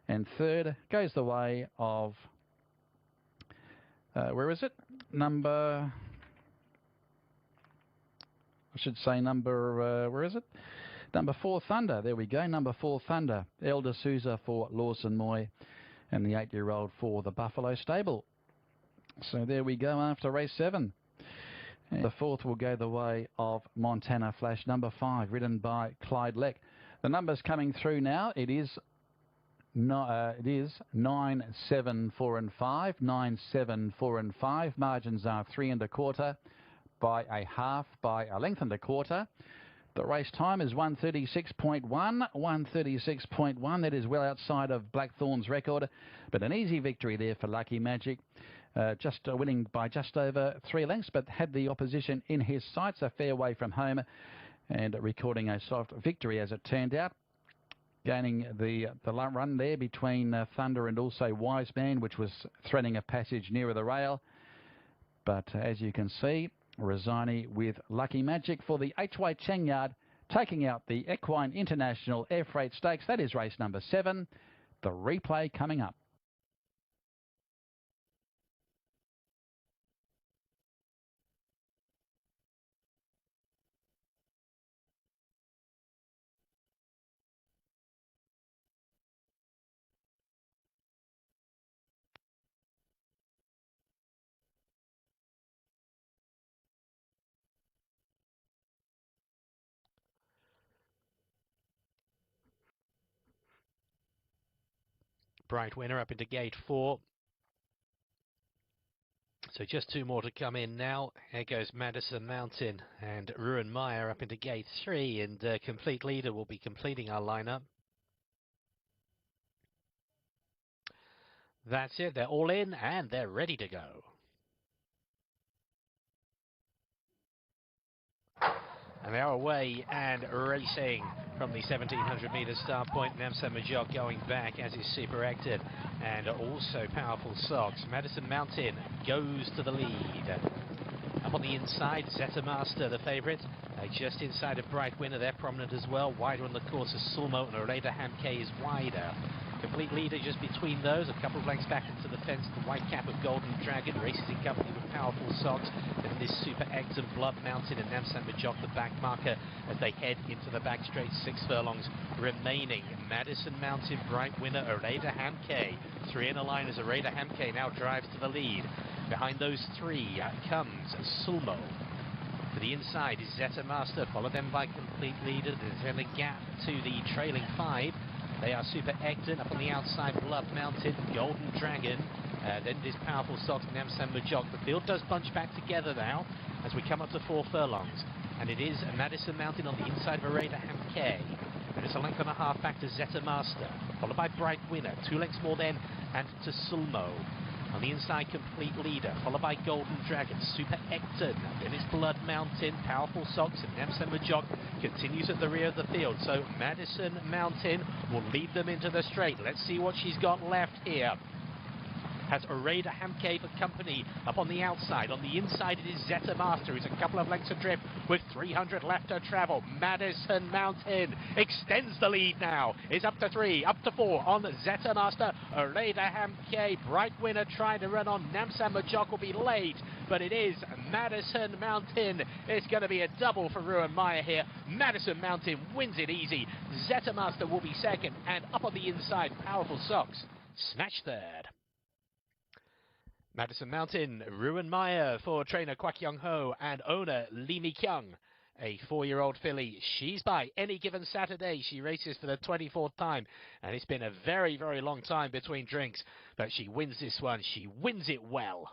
Speaker 1: And 3rd goes the way of, where is it? Number 4 Thunder. There we go, number 4 Thunder. Elder Souza for Lawson Moy, and the 8-year-old for the Buffalo stable. So there we go after race 7. And the 4th will go the way of Montana Flash, number 5, ridden by Clyde Leck. The numbers coming through now, it is 9, 7, 4 and 5, 9, 7, 4 and 5. Margins are 3 1/4 by a half, by a length and a quarter. The race time is 1:36.1, 1:36.1. That is well outside of Blackthorn's record, but an easy victory there for Lucky Magic. Just winning by just over 3 lengths, but had the opposition in his sights, a fair way from home, and recording a soft victory as it turned out. Gaining the run there between Thunder and also Wise Man, which was threading a passage nearer the rail. But as you can see, Rosini with Lucky Magic for the H.Y. Cheng yard, taking out the Equine International Air Freight Stakes. That is race number 7. The replay coming up.
Speaker 6: Bright Winner up into gate 4. So just 2 more to come in now. Here goes Madison Mountain and Ruin Meyer up into gate 3, and Complete Leader will be completing our lineup. That's it, they're all in and they're ready to go. And they are away and racing from the 1700 metre start point. Namsa Majok going back, as is Super Acted, and also Powerful Socks. Madison Mountain goes to the lead. Up on the inside, Zeta Master, the favourite, just inside of Bright Winner. They're prominent as well. Wider on the course is Sulmo, and Oreda Hamke is wider. Complete Leader just between those, a couple of lengths back into the fence. The white cap of Golden Dragon races in company with Powerful Socks. Then this Super Acton, Blood Mountain, and Namsan Majok, the back marker, as they head into the back straight. 6 furlongs remaining. Madison Mountain, Bright Winner, Oreda Hamke. 3 in a line as Oreda Hamke now drives to the lead. Behind those 3 comes Sulmo. To the inside is Zeta Master, followed then by Complete Leader. There's then a gap to the trailing 5. They are Super Acton. Up on the outside, Blood Mountain, Golden Dragon. Then this Powerful Socks, Namsan Majok. The field does bunch back together now as we come up to 4 furlongs. And it is Madison Mountain on the inside of Oreda Hamke. And it's a length and a half back to Zeta Master, followed by Bright Winner. 2 lengths more then, and to Sulmo. On the inside, Complete Leader, followed by Golden Dragon, Super Acton, then it's Blood Mountain, Powerful Socks, and Namsa Majok continues at the rear of the field. So Madison Mountain will lead them into the straight. Let's see what she's got left here. has Raider Hamke for company up on the outside. On the inside it is Zeta Master, who's a couple of lengths adrift with 300 left to travel. Madison Mountain extends the lead now. Is up to 3, up to 4 on Zeta Master. Raider Hamke, bright winner, trying to run on. Namsan Majok will be late, but it is Madison Mountain. It's going to be a double for Ruan Meyer here. Madison Mountain wins it easy. Zeta Master will be second, and up on the inside, Powerful Socks snatch third. Madison Mountain, Ruan Meyer for trainer Kwak Young Ho and owner Lee Mi Kyung, a 4-year-old filly. She's by any given Saturday. She races for the 24th time, and it's been a very, very long time between drinks, but she wins this one. She wins it well.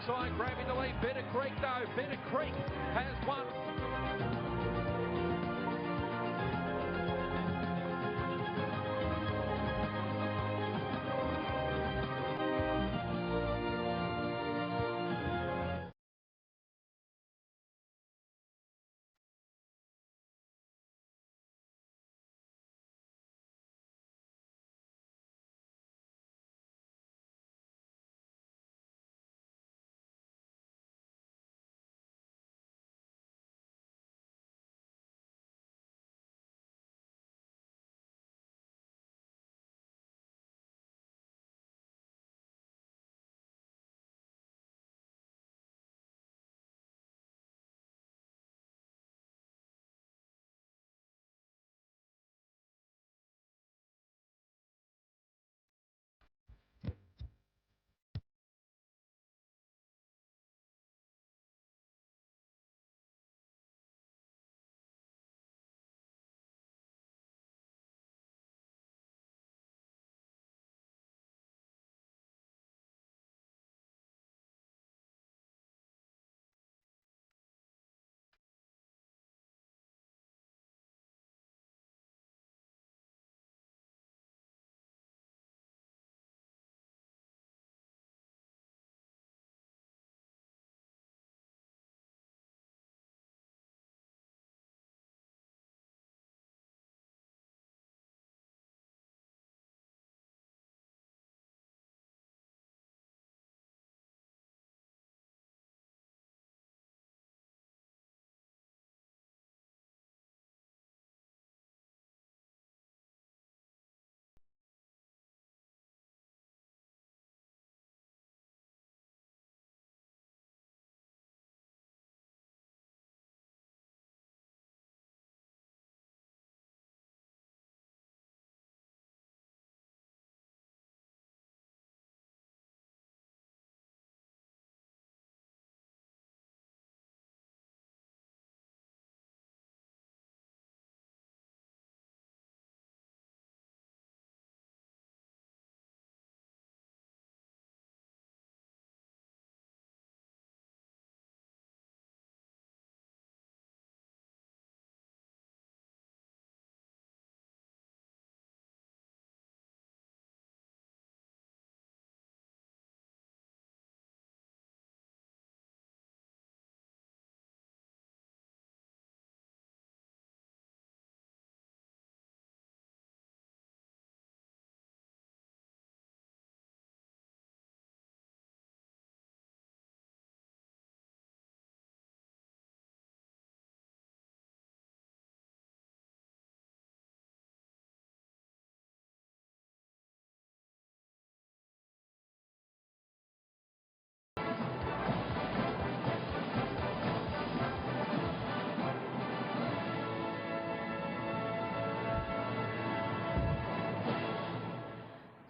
Speaker 8: outside, grabbing the lead. Bitter Creek though. Bitter Creek has won.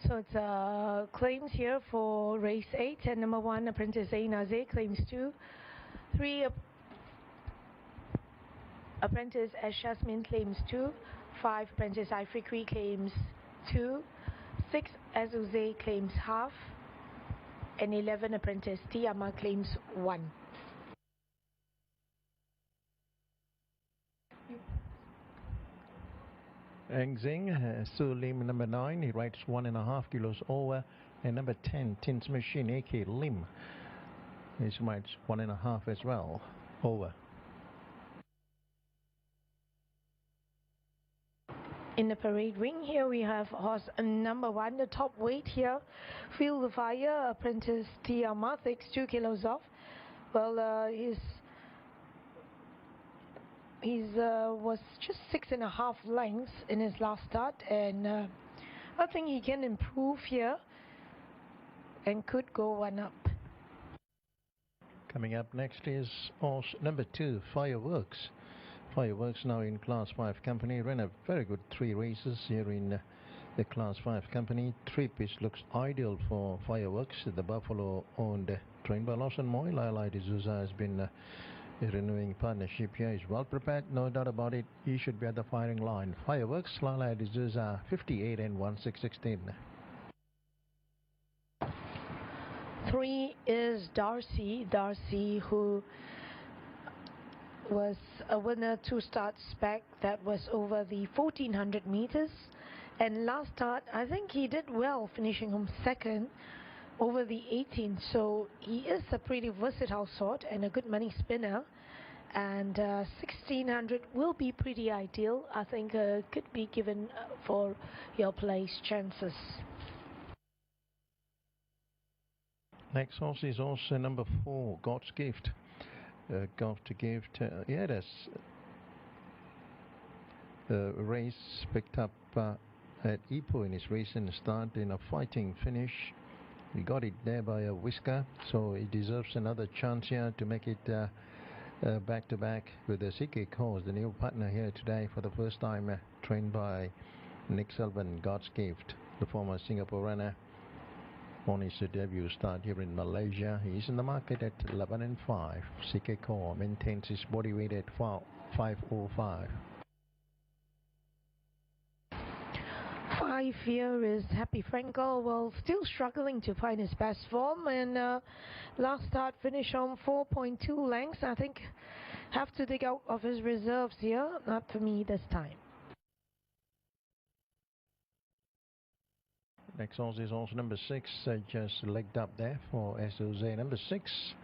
Speaker 3: So it's claims here for race 8, and number 1 apprentice A Naze claims 2, 3 apprentice S Jasmine claims 2, 5 apprentice Ivory Creek claims 2, 6 Azuze claims half, and 11 apprentice Tiama claims 1.
Speaker 7: Engzing, Su Lim number 9, he rides 1.5 kilos over, and number 10, Tins Machine AK Lim, he rides 1.5 as well, over.
Speaker 3: In the parade ring here we have horse number 1, the top weight here, Feel the Fire, apprentice Tiama takes 2 kilos off. Well, He's was just 6.5 lengths in his last start, and I think he can improve here and could go one up.
Speaker 7: Coming up next is horse number 2, Fireworks. Fireworks now in Class 5 company, ran a very good 3 races here in the Class 5 company. 3 pitch looks ideal for Fireworks. The Buffalo owned, trained by Lawson Moy. Lila D'Souza has been renewing partnership here. Is well prepared, no doubt about it. He should be at the firing line. Fireworks, Lila D'Souza, 58 and 1/6/16.
Speaker 3: 3 is Darcy, who was a winner 2 starts back. That was over the 1400 meters. And last start, I think he did well, finishing home second over the 18. So he is a pretty versatile sort and a good money spinner. And 1600 will be pretty ideal. I think could be given for your place chances.
Speaker 7: Next horse is also number 4, God's Gift. God's Gift, he had a race picked up at Ipoh in his recent start in a fighting finish. He got it there by a whisker, so he deserves another chance here to make it back-to-back with the syndicated horse, the new partner here today for the first time, trained by Nick Sullivan. God's Gift, the former Singapore runner, on his debut start here in Malaysia. He is in the market at 11 and 5. syndicated horse maintains his body weight at 505.
Speaker 3: 5 here is Happy Franco. Well, still struggling to find his best form, and last start finish on 4.2 lengths. I think have to dig out of his reserves here. Not for me this time.
Speaker 7: Next horse is also number 6, just legged up there for SOZ. Number 6,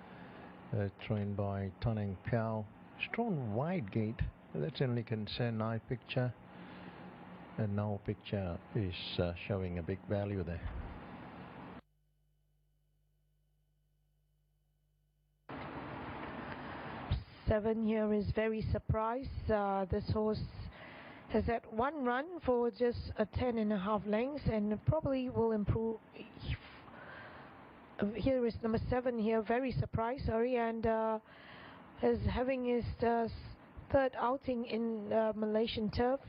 Speaker 7: trained by Tonang Piao. Strong wide gate, that's the only concern. Eye picture, and now picture is showing a big value there.
Speaker 3: Seven here is Very Surprised. This horse has had 1 run for just a 10.5 lengths and probably will improve. Here is number 7 here, Very Surprised, and is having his 3rd outing in Malaysian turf.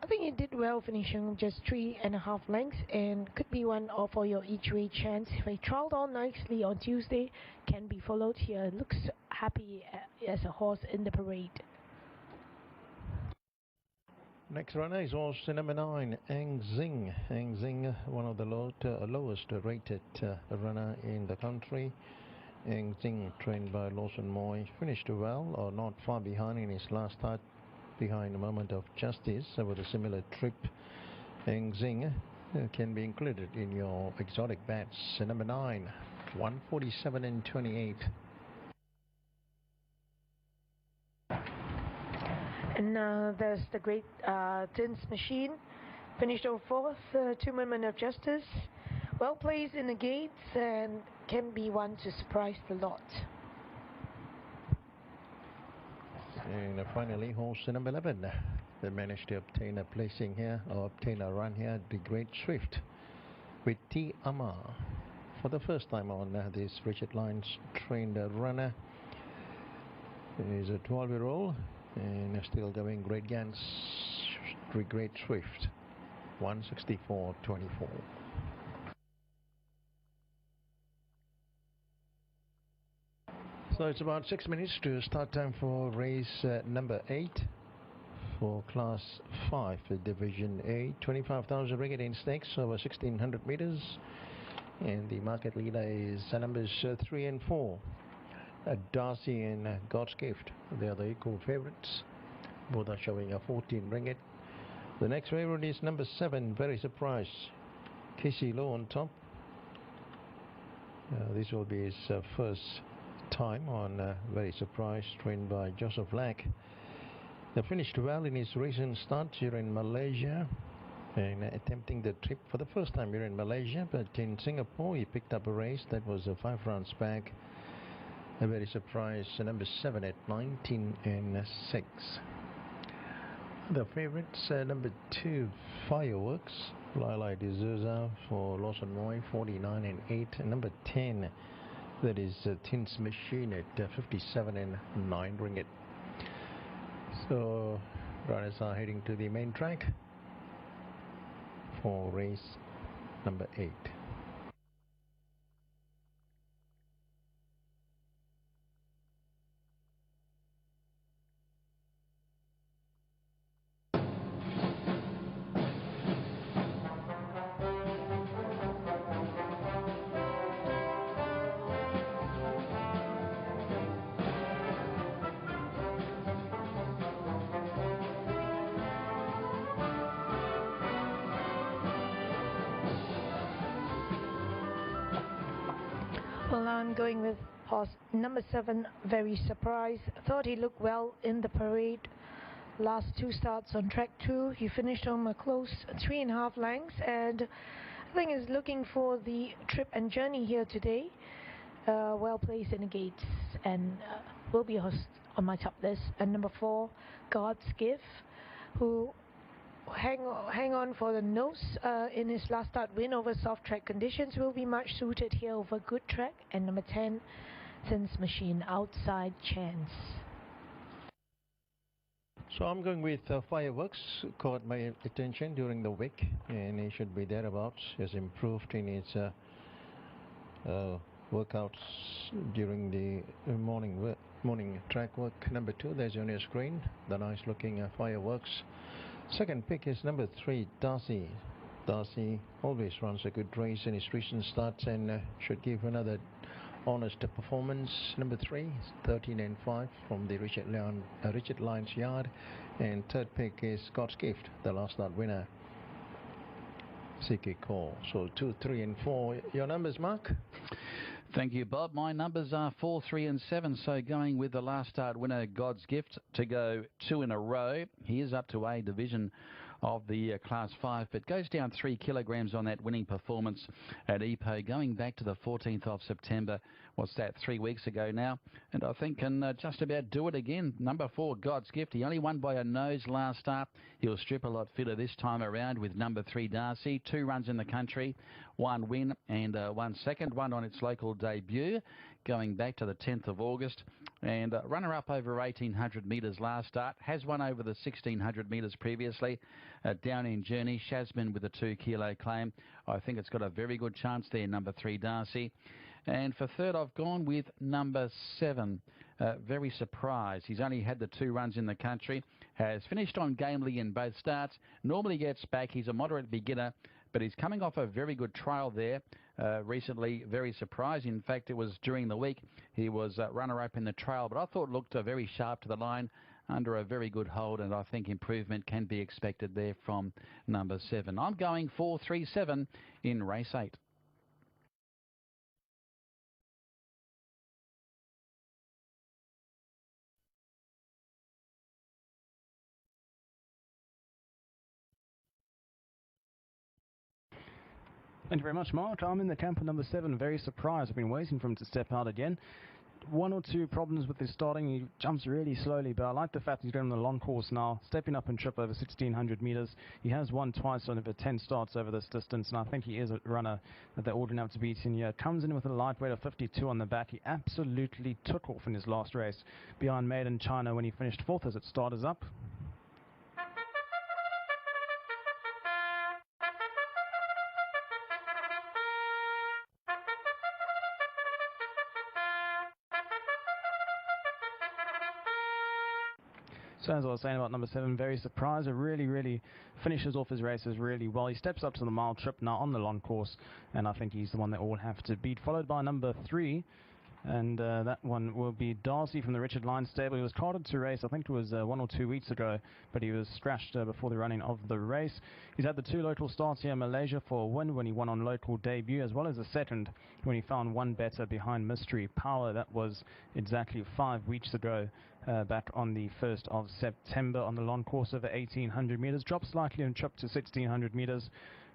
Speaker 3: I think he did well, finishing just 3.5 lengths, and could be one for your each way chance. If he trialled on nicely on Tuesday, can be followed here. Looks happy as a horse in the parade.
Speaker 7: Next runner is also number 9, Ang Zing. Ang Zing, one of the lowest rated runner in the country. Ang Zing, trained by Lawson Moy, finished well, or not far behind in his last start, behind a Moment of Justice with a similar trip. Ang Zing can be included in your exotic bets. Number 9, 147 and 28.
Speaker 3: And there's the great Tins Machine, finished on 4th, 2 Moment of Justice, well placed in the gates, and can be one to surprise the lot.
Speaker 7: And finally, horse number 11, they managed to obtain a placing here, or obtain a run here, the Great Swift, with T. Amar. For the first time on this Richard Lyons trained runner. He's a 12-year-old. And still doing great guns. Great Swift, 164.24. So it's about 6 minutes to start time for race number 8 for Class 5, Division A. 25,000 ringgit in stakes over 1,600 meters. And the market leader is numbers 3 and 4. Darcy and God's Gift. They are the equal favorites. Both are showing a 14 ringgit. The next favorite is number 7, Very Surprised. Casey Low on top. This will be his first time on Very Surprised, trained by Joseph Lack. He finished well in his recent start here in Malaysia, and attempting the trip for the first time here in Malaysia, but in Singapore he picked up a race that was a 5 rounds back. A Very Surprised, number 7 at 19 and 6. The favorites, number 2, Fireworks. Lila de Souza for Lawson Moy, 49 and 8. And number 10, that is Tins Machine at 57 and 9 ringgit. So runners are heading to the main track for race number 8.
Speaker 3: Well, I'm going with horse number 7, Very Surprise. Thought he looked well in the parade. Last 2 starts on track 2. He finished on a close 3.5 lengths, and I think is looking for the trip and journey here today. Well placed in the gates, and will be a horse on my top list. And number 4, God's Gift, who hang on for the nose in his last start win over soft track conditions, will be much suited here over good track. And number 10, Sense Machine, Outside Chance.
Speaker 7: So I'm going with Fireworks. Caught my attention during the week, and he should be thereabouts. Has improved in his workouts during the morning track work. Number 2, there's on your screen, the nice looking Fireworks. Second pick is number 3, Darcy. Darcy always runs a good race in his recent starts and should give another honest performance. Number 3, 13 and 5 from the Richard Lyons yard. And third pick is God's Gift, the last start winner, CK Call. So 2, 3 and 4. Your numbers, Mark?
Speaker 1: Thank you, Bob. My numbers are 4, 3 and 7, so going with the last start winner, God's Gift, to go 2 in a row. He is up to A division of the Class 5, but goes down 3 kilograms on that winning performance at EPO, going back to the 14th of September. What's that, 3 weeks ago now? And I think can just about do it again. Number 4, God's Gift. He only won by a nose last start. He'll strip a lot fitter this time around with number 3, Darcy. 2 runs in the country, 1 win and 1 second, one on its local debut, going back to the 10th of August. And runner-up over 1,800 metres last start. Has won over the 1,600 metres previously. Down in Journey, Shazman with a 2 kilo claim. I think it's got a very good chance there, number 3, Darcy. And for third, I've gone with number 7, Very Surprised. He's only had the 2 runs in the country. Has finished on gamely in both starts. Normally gets back. He's a moderate beginner, but he's coming off a very good trial there. Recently, Very Surprised. In fact, it was during the week he was runner-up in the trial, but I thought looked very sharp to the line under a very good hold, and I think improvement can be expected there from number 7. I'm going 4, 3, 7 in race 8.
Speaker 5: Thank you very much, Mark. I'm in the camp of number 7, Very Surprised. I've been waiting for him to step out again. 1 or 2 problems with his starting. He jumps really slowly, but I like the fact he's going on the long course now, stepping up and trip over 1,600 metres. He has won twice on over 10 starts over this distance, and I think he is a runner that they're old enough to beat in here. Comes in with a lightweight of 52 on the back. He absolutely took off in his last race behind Made in China when he finished 4th as it starters up. So as I was saying about number 7, Very Surprised, really finishes off his races really well. He steps up to the mile trip now on the long course, and I think he's the one they all have to beat. Followed by number 3, and that one will be Darcy from the Richard Lyons stable. He was carded to race, I think it was 1 or 2 weeks ago, but he was scratched before the running of the race. He's had the 2 local starts here in Malaysia for a win when he won on local debut, as well as a second when he found 1 better behind Mystery Power. That was exactly 5 weeks ago, back on the 1st of September on the long course over 1,800 metres. Dropped slightly and tripped to 1,600 metres.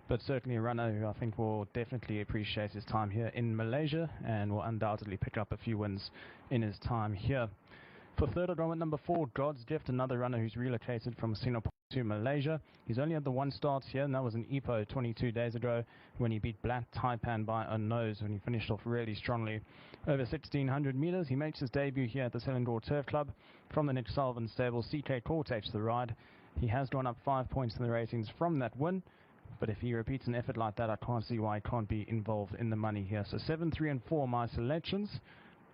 Speaker 5: But certainly a runner who I think will definitely appreciate his time here in Malaysia and will undoubtedly pick up a few wins in his time here. For third, I've gone with number 4, God's Gift, another runner who's relocated from Singapore to Malaysia. He's only had the 1 start here, and that was in Ipoh 22 days ago when he beat Black Taipan by a nose when he finished off really strongly. Over 1,600 metres, he makes his debut here at the Selangor Turf Club from the Nick Sullivan stable. CK Call takes the ride. He has gone up 5 points in the ratings from that win. But if he repeats an effort like that, I can't see why he can't be involved in the money here. So 7, 3 and 4 my selections,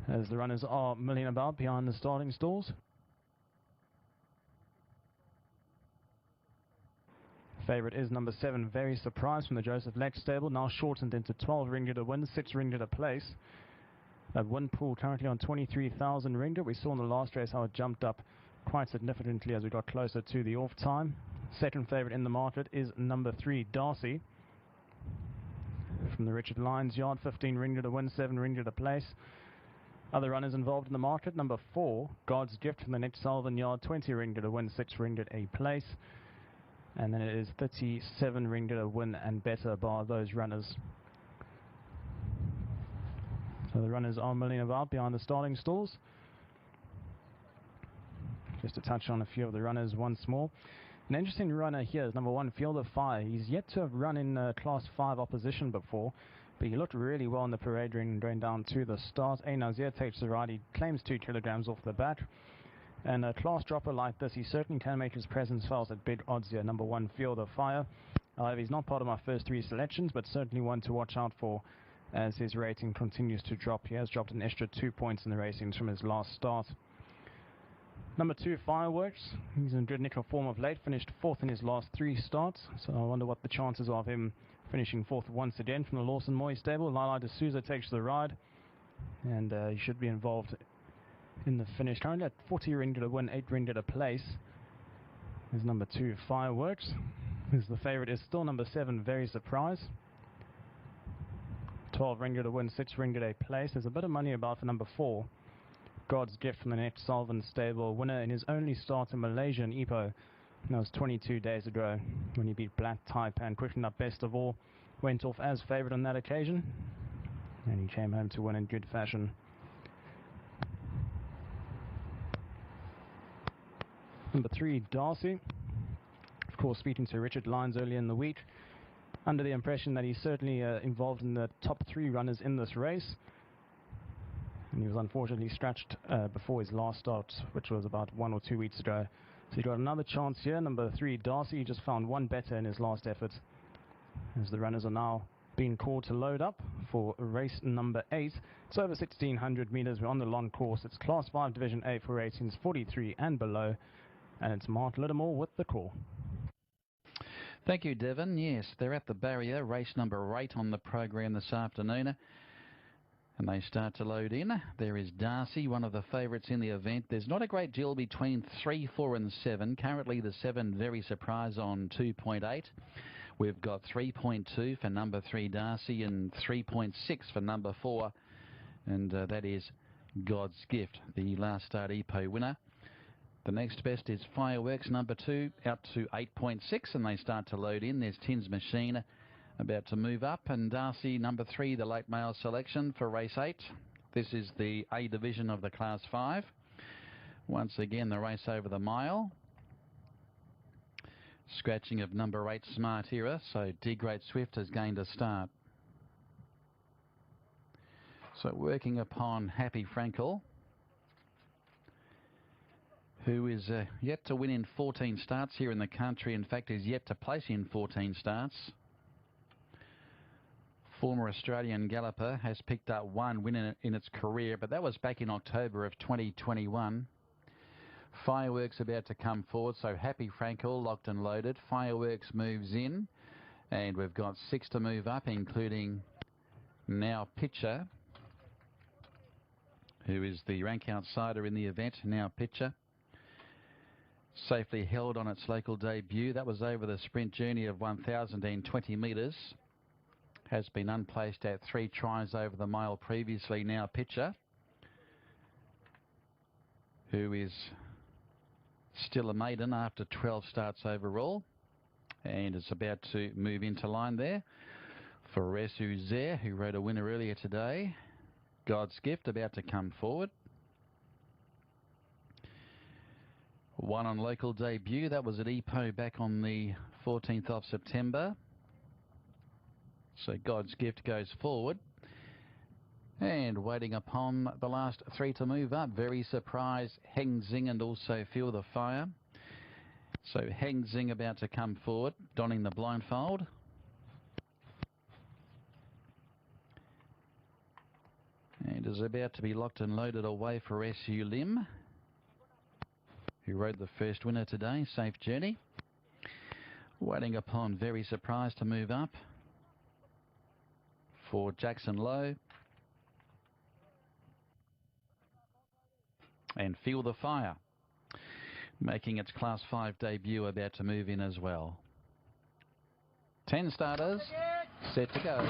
Speaker 5: as the runners are milling about behind the starting stalls. Favourite is number 7, Very Surprised from the Joseph Lex stable, now shortened into 12 ringgit a win, 6 ringgit a place. That win pool currently on 23,000 ringgit. We saw in the last race how it jumped up quite significantly as we got closer to the off time. Second favourite in the market is number 3, Darcy. from the Richard Lyons yard, 15 ringgit a win, 7 ringgit a place. Other runners involved in the market, number 4, God's Gift from the Nick Sullivan yard, 20 ringgit a win, 6 ringgit a place. And then it is 37 ringgit a win and better by those runners. So the runners are milling about behind the starting stalls. Just to touch on a few of the runners once more. An interesting runner here is number 1, Field of Fire. He's yet to have run in Class 5 opposition before, but he looked really well in the parade ring going down to the start. A Nazir takes the ride. He claims 2 kilograms off the bat. And a class dropper like this, he certainly can make his presence felt at big odds here. Number 1, Field of Fire. However, he's not part of my first 3 selections, but certainly one to watch out for as his rating continues to drop. He has dropped an extra 2 points in the racings from his last start. Number 2, Fireworks. He's in good nick of form of late, finished 4th in his last 3 starts. So I wonder what the chances are of him finishing 4th once again from the Lawson Moy stable. Lala D'Souza takes the ride, and he should be involved in the finish. Currently at 40 ringgit a win, 8 ringgit a place. Is number 2, Fireworks. Who's the favourite is still number 7, Very Surprise. 12 ringgit a win, 6 ringgit a place. There's a bit of money about for number 4, God's Gift from the Nick Sullivan stable, winner in his only start in Malaysia in Ipoh. And that was 22 days ago when he beat Black Taipan. Quick Up Best of All went off as favourite on that occasion, and he came home to win in good fashion. Number 3, Darcy. Of course, speaking to Richard Lyons earlier in the week, under the impression that he's certainly involved in the top 3 runners in this race. And he was unfortunately scratched before his last start, which was about 1 or 2 weeks ago. So he got another chance here. Number 3, Darcy. He just found one better in his last effort, as the runners are now being called to load up for race number 8. It's over 1,600 meters. We're on the long course. It's Class 5 Division A for ratings 43 and below. And it's Mark Littlemore with the call.
Speaker 1: Thank you, Devon. Yes, they're at the barrier. Race number 8 on the program this afternoon. And they start to load in. There is Darcy, one of the favourites in the event. There's not a great deal between 3, 4 and 7. Currently the 7, Very Surprise, on 2.8. We've got 3.2 for number 3, Darcy, and 3.6 for number 4. And that is God's Gift, the last start Ipoh winner. The next best is Fireworks, number 2, out to 8.6, and they start to load in. There's Tin's Machine about to move up, and Darcy, number 3, the late male selection for race 8. This is the A division of the Class 5. Once again, the race over the mile. Scratching of number 8, Smart Era, so D Great Swift has gained a start. So working upon Happy Frankel, who is yet to win in 14 starts here in the country. In fact, is yet to place in 14 starts. Former Australian galloper has picked up 1 win in its career, but that was back in October of 2021. Fireworks about to come forward, so Happy Frankel locked and loaded. Fireworks moves in, and we've got 6 to move up, including Now Pitcher, who is the rank outsider in the event. Now Pitcher safely held on its local debut. That was over the sprint journey of 1,020 metres. Has been unplaced at 3 tries over the mile previously. Now Pitcher, who is still a maiden after 12 starts overall, and is about to move into line there for Resu Zer, who rode a winner earlier today. God's Gift about to come forward. 1 on local debut. That was at Ipoh back on the 14th of September. So God's Gift goes forward. And waiting upon the last 3 to move up. Very Surprise, Heng Zing, and also Feel the Fire. So Heng Zing about to come forward, donning the blindfold. And is about to be locked and loaded away for SU Lim, who rode the first winner today. Safe Journey. Waiting upon Very Surprise to move up for Jackson Lowe. And Feel the Fire, making its Class 5 debut, about to move in as well. 10 starters, set to go.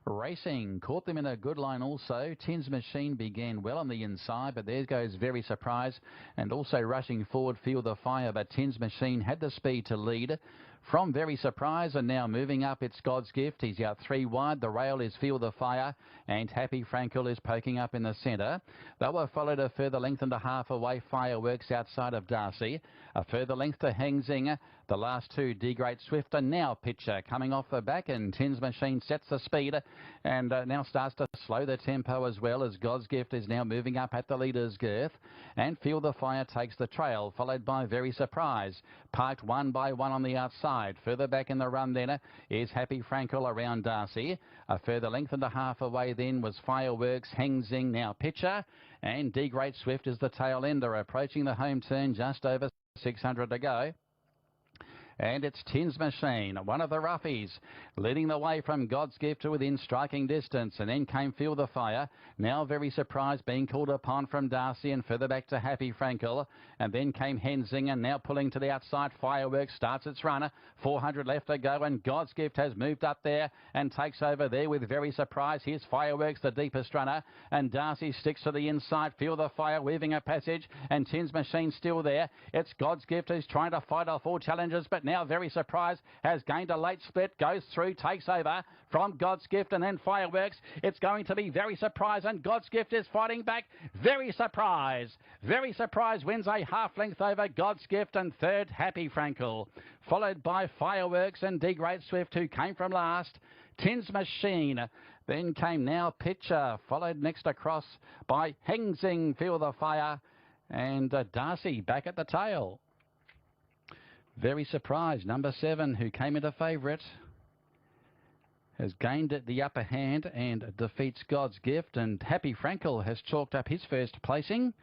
Speaker 1: Racing caught them in a good line also. Tin's Machine began well on the inside, but there goes Very Surprise, and also rushing forward Feel the Fire, but Tin's Machine had the speed to lead. From Very Surprise, and now moving up, it's God's Gift. He's out 3 wide. The rail is Feel the Fire, and Happy Frankel is poking up in the centre. They were followed a further length and a half away, Fireworks outside of Darcy. A further length to Heng Zing. The last two, D Great Swift, and now Pitcher coming off the back, and Tin's Machine sets the speed and now starts to slow the tempo as well, as God's Gift is now moving up at the leader's girth, and Feel the Fire takes the trail, followed by Very Surprise. Parked 1 by 1 on the outside. Further back in the run then is Happy Frankel around Darcy. A further length and a half away then was Fireworks, Heng Zing, now Pitcher, and D Great Swift is the tail ender, approaching the home turn, just over 600 to go. And it's Tin's Machine, one of the roughies, leading the way from God's Gift to within striking distance. And then came Feel the Fire, now Very Surprised, being called upon from Darcy, and further back to Happy Frankel. And then came Heng Zing, and now pulling to the outside, Fireworks starts its runner. 400 left to go, and God's Gift has moved up there and takes over there with Very Surprised. Here's Fireworks, the deepest runner, and Darcy sticks to the inside. Feel the Fire weaving a passage, and Tin's Machine still there. It's God's Gift who's trying to fight off all challenges, but now Very Surprised has gained a late split, goes through, takes over from God's Gift, and then Fireworks. It's going to be Very Surprised, and God's Gift is fighting back. Very Surprised. Very Surprised wins a half length over God's Gift, and third, Happy Frankel, followed by Fireworks and D Great Swift, who came from last. Tin's Machine. Then came now Pitcher, followed next across by Heng Zing, Feel the Fire, and Darcy back at the tail. Very Surprised, number 7, who came into favourite, has gained the upper hand and defeats God's Gift, and Happy Frankel has chalked up his first placing.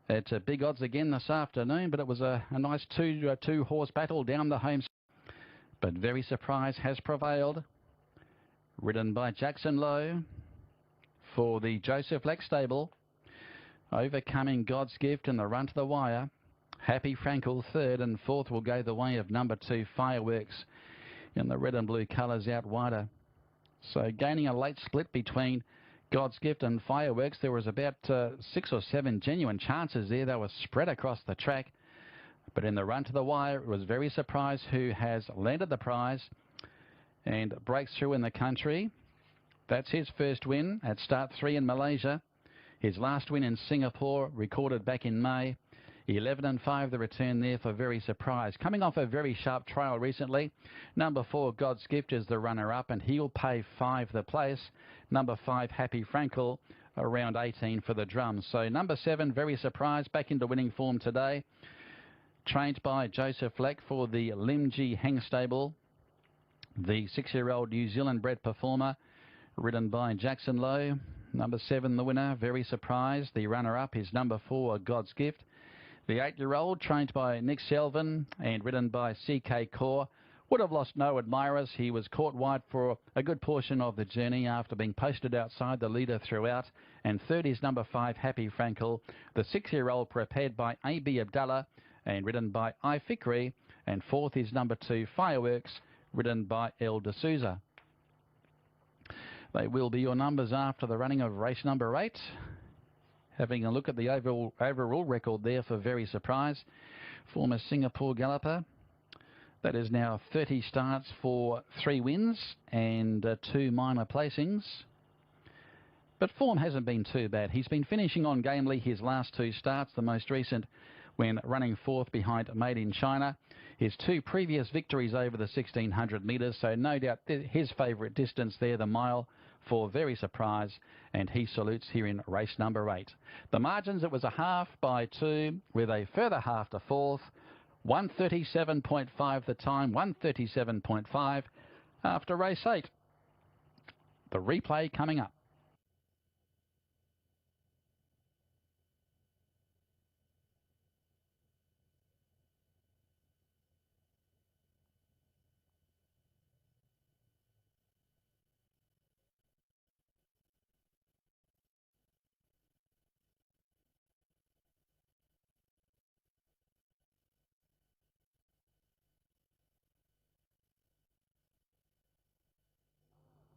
Speaker 1: It's a big odds again this afternoon, but it was a nice two-horse battle down the home. But Very Surprised has prevailed, ridden by Jackson Lowe for the Joseph Leck stable, overcoming God's Gift in the run to the wire. Happy Frankel third, and fourth will go the way of number 2, Fireworks, in the red and blue colours out wider. So gaining a late split between God's Gift and Fireworks. There was about 6 or 7 genuine chances there. They were spread across the track. But in the run to the wire, it was Very Surprised who has landed the prize and breaks through in the country. That's his first win at start 3 in Malaysia. His last win in Singapore, recorded back in May. 11 and 5 the return there for Very Surprised. Coming off a very sharp trial recently. Number 4, God's Gift, is the runner-up, and he'll pay 5 the place. Number 5, Happy Frankel, around 18 for the drum. So number 7, Very Surprised, back into winning form today. Trained by Joseph Leck for the Limji Heng stable. The 6-year-old New Zealand-bred performer, ridden by Jackson Lowe. Number 7, the winner, Very Surprised. The runner-up is number 4, God's Gift. The 8-year-old, trained by Nick Selvin and ridden by CK Core, would have lost no admirers. He was caught wide for a good portion of the journey after being posted outside the leader throughout. And third is number 5, Happy Frankel. The 6-year-old, prepared by A.B. Abdallah and ridden by I Fikri. And fourth is number 2, Fireworks, ridden by El D'Souza. They will be your numbers after the running of race number 8. Having a look at the overall record there for Very Surprised, former Singapore galloper. That is now 30 starts for 3 wins and 2 minor placings. But form hasn't been too bad. He's been finishing on gamely his last 2 starts, the most recent when running 4th behind Made in China. His 2 previous victories over the 1600 metres, so no doubt his favourite distance there, the mile, for Very Surprised, and he salutes here in race number 8. The margins, it was a half by 2 with a further half to 4th. 137.5 the time, 137.5 after race 8. The replay coming up.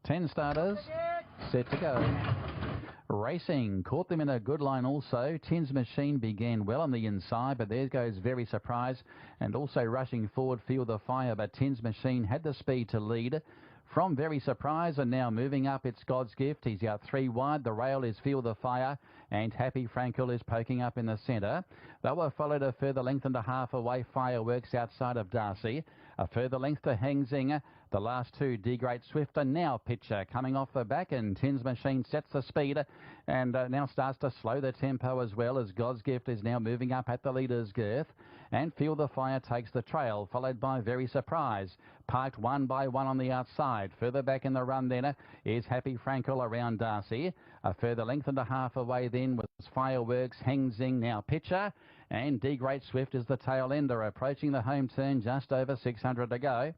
Speaker 1: 10 starters, set to go. Racing, caught them in a good line also. Tin's Machine began well on the inside, but there goes Very Surprise. And also rushing forward, Feel the Fire, but Tin's Machine had the speed to lead. From Very Surprise, and now moving up, it's God's Gift. He's out 3 wide. The rail is Feel the Fire, and Happy Frankel is poking up in the centre. They were followed a further length and a half away, Fireworks outside of Darcy. A further length to Heng Zing. The last two, D Great Swift, and now Pitcher coming off the back, and Tin's Machine sets the speed and now starts to slow the tempo as well, as God's Gift is now moving up at the leader's girth. And Feel the Fire takes the trail, followed by Very Surprise. Parked 1 by 1 on the outside. Further back in the run then is Happy Frankel around Darcy. A further length and a half away then was Fireworks, Heng Zing, now Pitcher. And D Great Swift is the tail ender, approaching the home turn, just over 600 to go.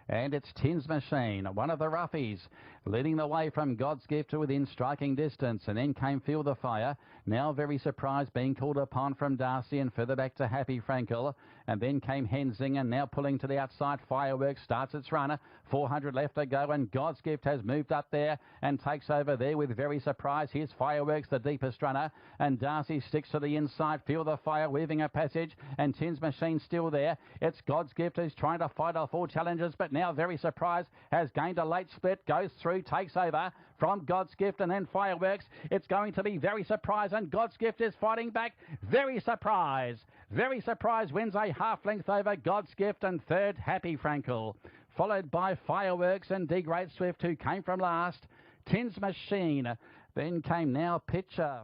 Speaker 1: And it's Tin's Machine, one of the roughies, leading the way from God's Gift to within striking distance. And then came Feel the Fire, now Very Surprised, being called upon from Darcy, and further back to Happy Frankel. And then came Heng Zing, and now pulling to the outside, Fireworks starts its runner. 400 left to go, and God's Gift has moved up there and takes over there with Very Surprised. Here's Fireworks, the deepest runner, and Darcy sticks to the inside. Feel the Fire weaving a passage, and Tin's Machine still there. It's God's Gift who's trying to fight off all challenges, but now Very Surprised has gained a late split, goes through, takes over from God's Gift, and then Fireworks. It's going to be Very Surprised, and God's Gift is fighting back. Very Surprised. Very Surprised wins a half length over God's Gift, and third, Happy Frankel. Followed by Fireworks and D Great Swift, who came from last. Tin's Machine. Then came now Pitcher.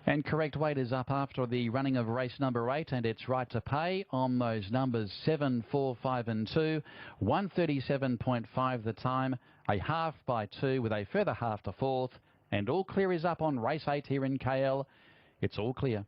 Speaker 1: And correct weight is up after the running of race number 8, and it's right to pay on those numbers 7, 4, 5 and 2. 137.5 the time, a half by 2 with a further half to fourth, and all clear is up on race 8 here in KL. It's all clear.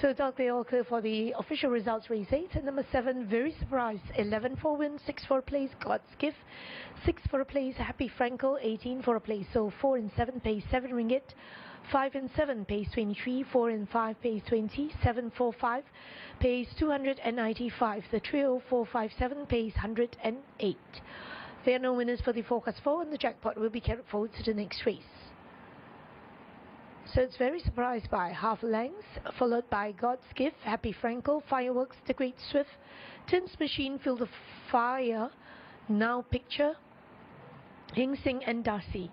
Speaker 3: So, Doc, they all clear for the official results race 8. And number 7, Very Surprised. 11 for win, 6 for a place, God's Gift. 6 for a place, Happy Frankel. 18 for a place. So 4 and 7 pays 7 ringgit. 5 and 7 pays 23. 4 and 5 pays 20. 7, 4, 5 pays 295. The trio 4, 5, 7 pays 108. There are no winners for the forecast 4, and the jackpot will be carried forward to the next race. So it's Very Surprised by half length, followed by God's Gift, Happy Frankel, Fireworks, The Great Swift, Tin's Machine, Feel the Fire, Now Picture, Heng Zing and Darcy.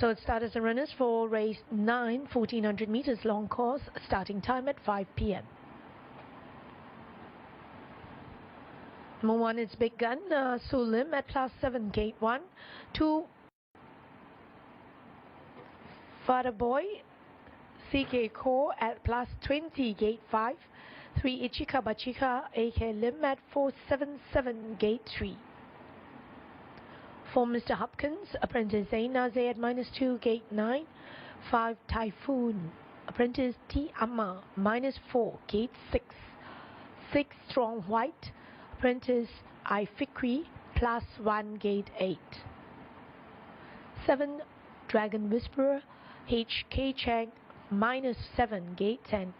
Speaker 3: So starters and runners for race 9, 1400 meters long course, starting time at 5 p.m. Number 1 is Big Gun, Sulim at +7, gate 1. 2, Father Boy, CK Core at +20, gate 5. 3, Ichika Bachika, AK Lim at 477, gate 3. For Mr. Hopkins, Apprentice Zainaze at -2, gate 9. 5, Typhoon, Apprentice T. Amma, -4, gate 6. 6, Strong White, Apprentice Ifikri, +1, gate 8. 7, Dragon Whisperer, HK Chang, -7, gate 10.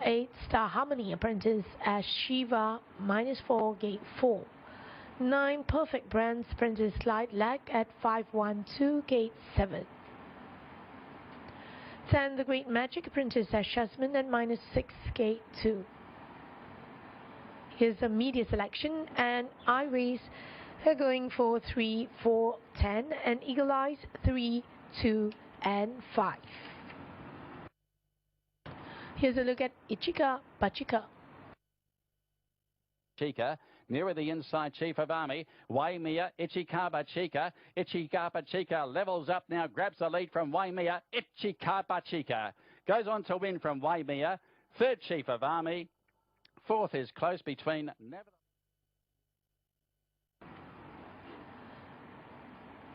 Speaker 3: 8, Star Harmony, Apprentice as Shiva, -4, gate 4. 9, Perfect Brands, Apprentice Light Lag at 512, gate 7. 10, The Great Magic, Apprentice as Shasman at -6, gate 2. Here's a media selection, and Iris are going for 3, 4, 10, and Eagle Eyes 3, 2, and 5. Here's a look at Ichika Bachika.
Speaker 1: Chica, nearer the inside Chief of Army, Waimea, Ichikaba Chica levels up now, grabs the lead from Waimea, Ichikaba Chica goes on to win from Waimea. Third Chief of Army, fourth is close between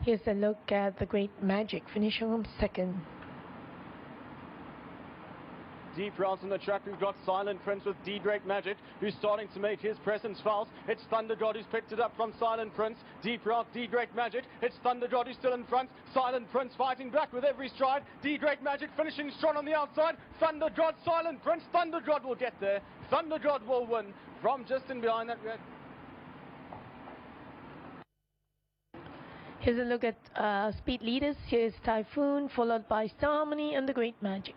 Speaker 3: Here's a look at The Great Magic, finishing on second.
Speaker 5: Deep routes on the track, we've got Silent Prince with D Great Magic, who's starting to make his presence felt. It's Thunder God who's picked it up from Silent Prince. Deep route, D Great Magic. It's Thunder God who's still in front. Silent Prince fighting back with every stride. D Great Magic finishing strong on the outside. Thunder God, Silent Prince. Thunder God will get there. Thunder God will win from just in behind that red.
Speaker 3: Here's a look at speed leaders. Here's Typhoon, followed by Star Harmony and The Great Magic.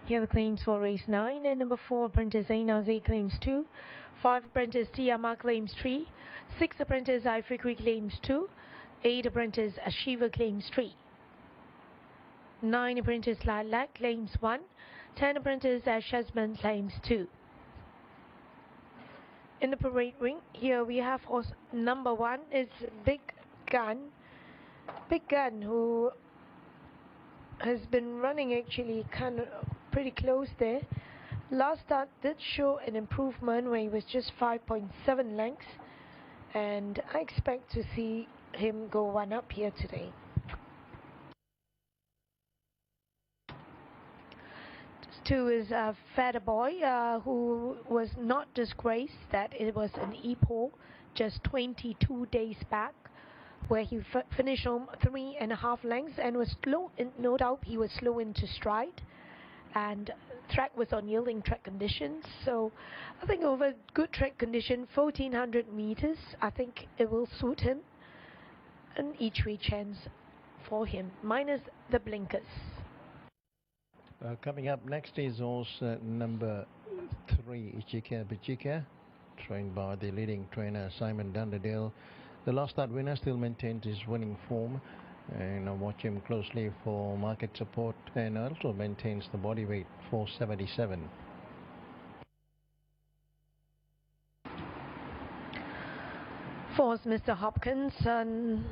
Speaker 3: Here are the claims for race 9 and number 4 apprentice Ainaze claims 2, 5 apprentice Tiama claims 3, 6 apprentice Ivory claims 2, 8 apprentice Ashiva claims 3, 9 apprentice Lilac claims 1, 10 apprentice Ashasman claims 2. In the parade ring, here we have horse number 1 is Big Gun. Big Gun, who has been running actually kind of pretty close there. Last start did show an improvement where he was just 5.7 lengths, and I expect to see him go one up here today. Two is Fatter Boy, who was not disgraced that it was an EPO just 22 days back, where he finished home 3.5 lengths and was slow. No doubt he was slow into stride, and track was on yielding track conditions. So I think over good track condition, 1400 meters, I think it will suit him. An each way chance for him, minus the blinkers.
Speaker 7: Coming up next is also number 3, Ichika Bichika, trained by the leading trainer Simon Dunderdale. The last start winner still maintains his winning form, and I watch him closely for market support, and also maintains the body weight 477.
Speaker 3: Fourth, Mr. Hopkins, and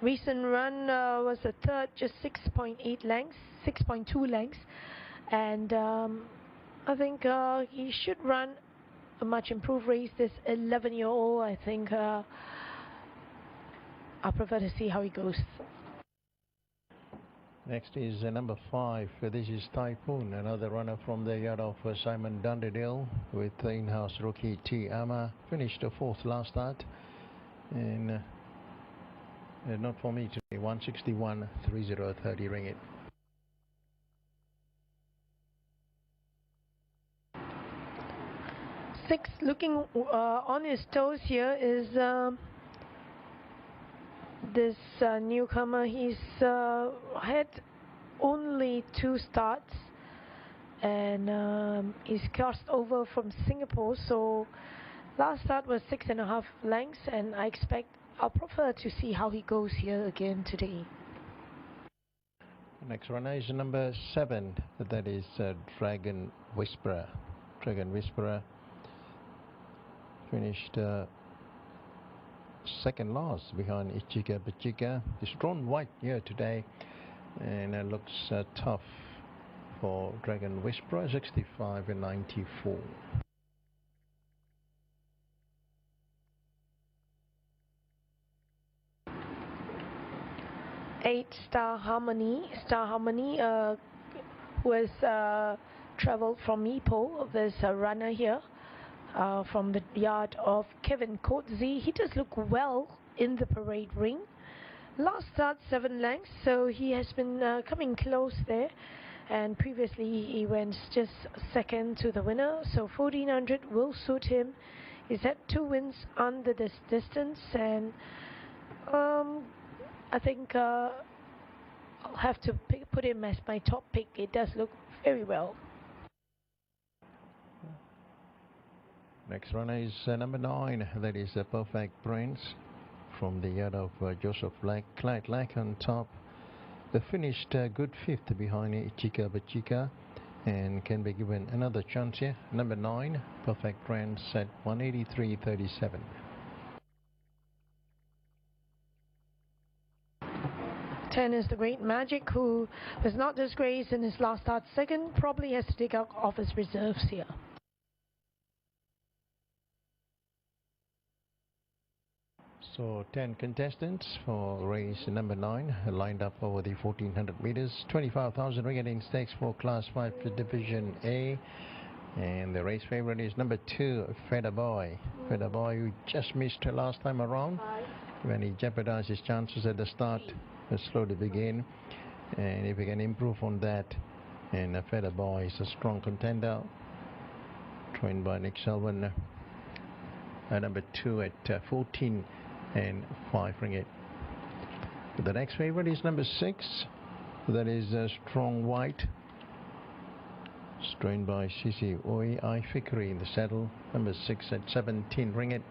Speaker 3: recent run was the third, just 6.8 lengths, 6.2 lengths, and I think he should run a much improved race. This 11-year-old, I think I prefer to see how he goes.
Speaker 7: Next is number 5. This is Typhoon, another runner from the yard of Simon Dunderdale with the in-house rookie T. Ama. Finished 4th last start, and not for me today, 161.3030 ringgit.
Speaker 3: Six, looking on his toes here is this newcomer. He's had only 2 starts, and he's crossed over from Singapore. So last start was 6.5 lengths, and I'll prefer to see how he goes here again today.
Speaker 7: Next runner is number 7. That is Dragon Whisperer. Dragon Whisperer finished second last behind Ichika Bichika. He's drawn white here today, and it looks tough for Dragon Whisperer, 65.94.
Speaker 3: Eight, Star Harmony. Star Harmony was traveled from Ipoh. There's a runner here from the yard of Kevin Coetzee. He does look well in the parade ring. Last start 7 lengths, so he has been coming close there, and previously he went just second to the winner, so 1400 will suit him. He's had 2 wins under this distance, and I think I'll have to put him as my top pick. It does look very well.
Speaker 7: Next runner is number 9. That is Perfect Prince from the yard of Joseph Clyde Lack on top. They finished good 5th behind Ichika Bichika, and can be given another chance here. Number 9, Perfect Prince at 183.37.
Speaker 3: 10 is the Great Magic, who was not disgraced in his last start second. Probably has to take out off his reserves here.
Speaker 7: So 10 contestants for race number 9 lined up over the 1400 meters. 25,000 ringgit in stakes for Class 5 Division A. And the race favorite is number 2, Feather Boy. Feather Boy, who just missed last time around when he jeopardized his chances at the start. Slow to begin, and if he can improve on that, and Feather Boy is a strong contender, trained by Nick Selwyn. Number 2 at 14 and 5 ringgit. The next favorite is number 6. That is Strong White. trained by Sisi Oi Ifikri in the saddle. Number 6 at 17 ringgit.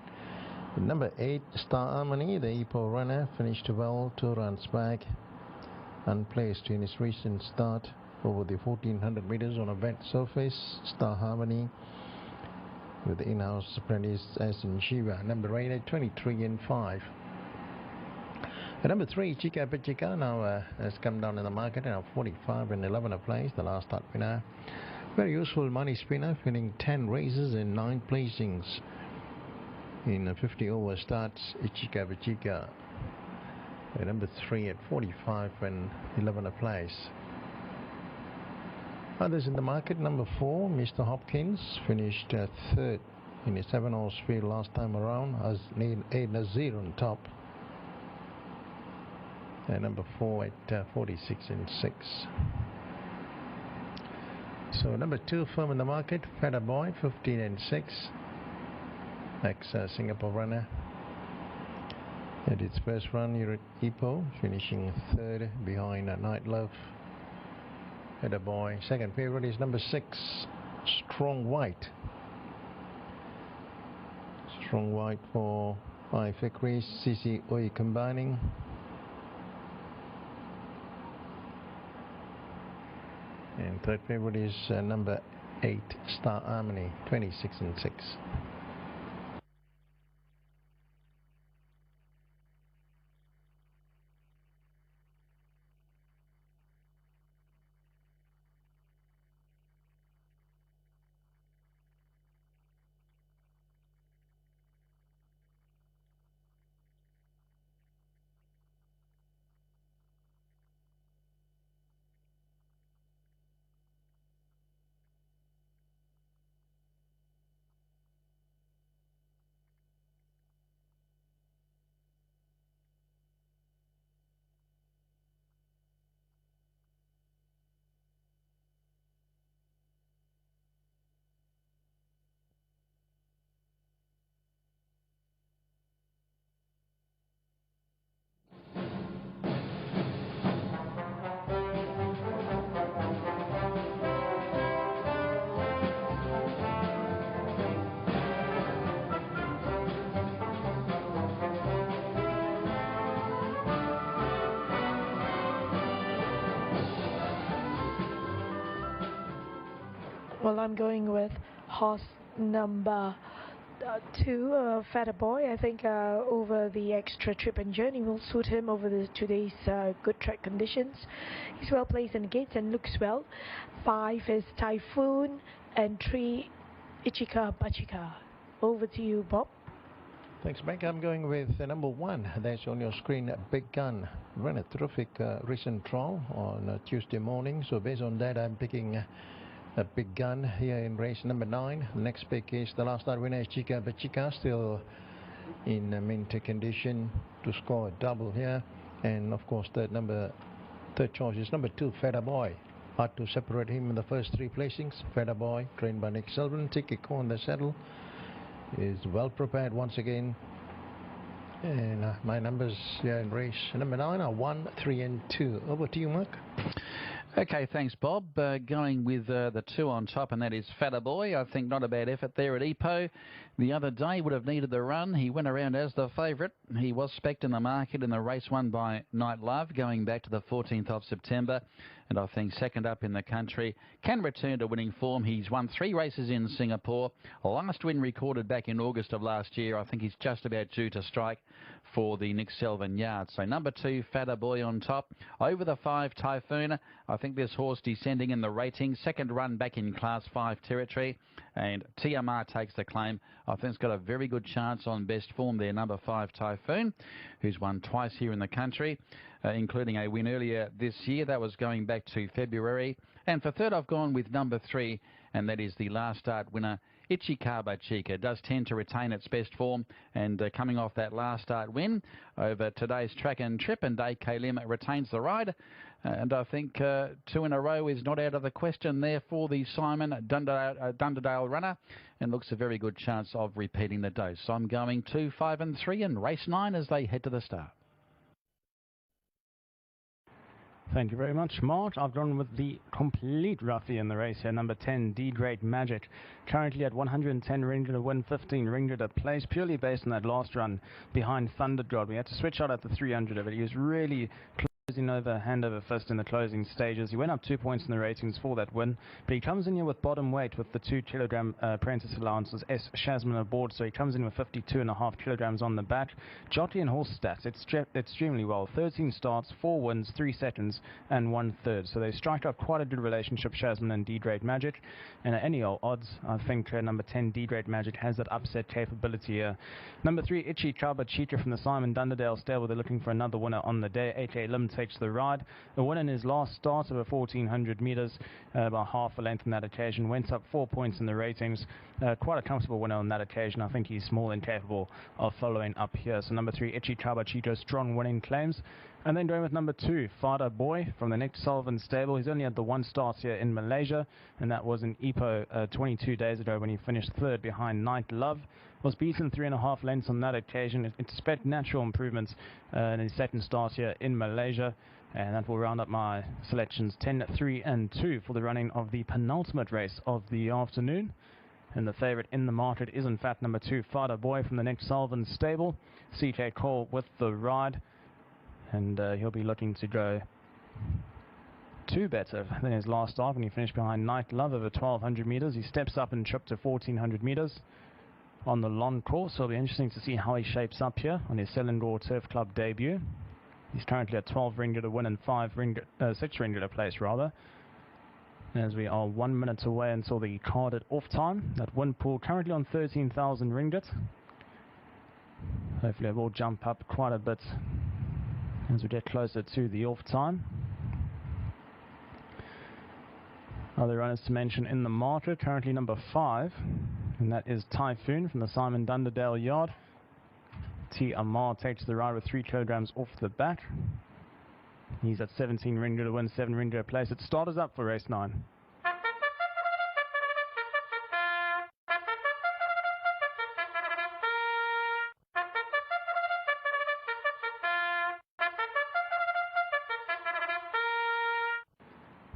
Speaker 7: Number 8, Star Harmony, the Ipoh runner, finished well, 2 runs back, unplaced in his recent start over the 1400 meters on a wet surface. Star Harmony with the in-house apprentice as in Shiva. Number 8 at 23 and 5. Number 3, Chica Pichica, now has come down in the market, now 45 and 11 a place, the last start winner. Very useful money spinner, winning 10 races and 9 placings in 50 over starts. Chica Pichica. Number 3 at 45 and 11 a place. Others in the market, number 4, Mr. Hopkins, finished 3rd in his 7-horse field last time around, as 8 Nazir on top. Number 4 at 46 and 6. So number 2 firm in the market, Feather Boy, 15 and 6. Ex-Singapore runner. At its first run here at Ipoh, finishing 3rd behind Night Love. Feather Boy. Second favourite is number 6, Strong White. Strong White for Ifikri, Sisi Oi combining. And third favourite is number 8, Star Harmony, 26 and 6.
Speaker 3: Well, I'm going with horse number 2, Feather Boy. I think over the extra trip and journey will suit him over today's good track conditions. He's well placed in the gates and looks well. 5 is Typhoon and 3 Ichika Bachika. Over to you, Bob.
Speaker 7: Thanks, Mike. I'm going with number 1. That's on your screen, Big Gun. Ran a terrific recent trial on Tuesday morning. So based on that, I'm picking a Big Gun here in race number 9. Next pick is the last start winner is Chica Bachika, still in mint condition to score a double here. And of course, third choice is number 2, Feather Boy. Hard to separate him in the first 3 placings. Feather Boy, trained by Nick Selvin. Tikiko on the saddle, is well prepared once again. And my numbers here in race number 9 are 1, 3 and 2. Over to you, Mark.
Speaker 1: Okay, thanks, Bob. Going with the 2 on top, and that is Feather Boy. I think not a bad effort there at Ipoh. The other day would have needed the run. He went around as the favourite. He was spec'd in the market in the race won by Night Love going back to the 14th of September. And I think second up in the country, can return to winning form. He's won 3 races in Singapore. Last win recorded back in August of last year. I think he's just about due to strike for the Nick Selvin yard. So number 2, Feather Boy on top. Over the 5, Typhoon. I think this horse descending in the rating. Second run back in Class 5 territory. And TMR takes the claim. I think it's got a very good chance on best form there. Number 5, Typhoon, who's won twice here in the country, including a win earlier this year. That was going back to February. And for third, I've gone with number 3, and that is the last start winner, Ichikaba Chica. Does tend to retain its best form, and coming off that last start win over today's track and trip, and AK Lim retains the ride. And I think 2 in a row is not out of the question there for the Simon Dunderdale runner, and looks a very good chance of repeating the dose. So I'm going 2, 5 and 3 in race 9 as they head to the start.
Speaker 5: Thank you very much, Mart. I've gone with the complete roughie in the race here, number 10, D-Great Magic. Currently at 110 ringgit a win, 15 ringgit a place, purely based on that last run behind Thunder God. We had to switch out at the 300 of it. He was really closing over hand over fist in the closing stages. He went up 2 points in the ratings for that win, but he comes in here with bottom weight with the 2 kilogram apprentice allowances, S. Shazman aboard, so he comes in with 52.5 kilograms on the back. Jockey and horse stats, it's extremely well. 13 starts, 4 wins, 3 seconds, and 1/3. So they strike up quite a good relationship, Shazman and D-Great Magic. And at any old odds, I think number 10, D-Great Magic, has that upset capability here. Number 3, Itchy Chaba Cheetah from the Simon Dunderdale stable. They're looking for another winner on the day. 8A Lim takes the ride. A win in his last start over 1,400 meters, about half a length on that occasion. Went up 4 points in the ratings. Quite a comfortable winner on that occasion. I think he's more than capable of following up here. So number 3, Itchy Chaba Cheetah, strong winning claims. And then going with number 2, Fada Boy from the Nick Sullivan stable. He's only had the 1 start here in Malaysia, and that was in Ipoh 22 days ago when he finished 3rd behind Night Love. Was beaten 3.5 lengths on that occasion. Expect natural improvements in his 2nd start here in Malaysia. And that will round up my selections 10, 3 and 2 for the running of the penultimate race of the afternoon. And the favourite in the market is in fact number 2, Fada Boy from the Nick Sullivan stable. CJ Cole with the ride. And he'll be looking to go 2 better than his last start when he finished behind Night Love over 1,200 meters. He steps up and trip to 1,400 meters on the long course. So it'll be interesting to see how he shapes up here on his Selangor Turf Club debut. He's currently at 12 ringgit a win and 6 ringgit a place rather. As we are 1 minute away until the carded off time. That win pool currently on 13,000 ringgit. Hopefully it will jump up quite a bit as we get closer to the off time. Other runners to mention in the market, currently number 5, and that is Typhoon from the Simon Dunderdale yard. T. Amar takes the ride with 3 kilograms off the bat. He's at 17 ringgit to win, 7 ringgit a place. It starters up for race 9.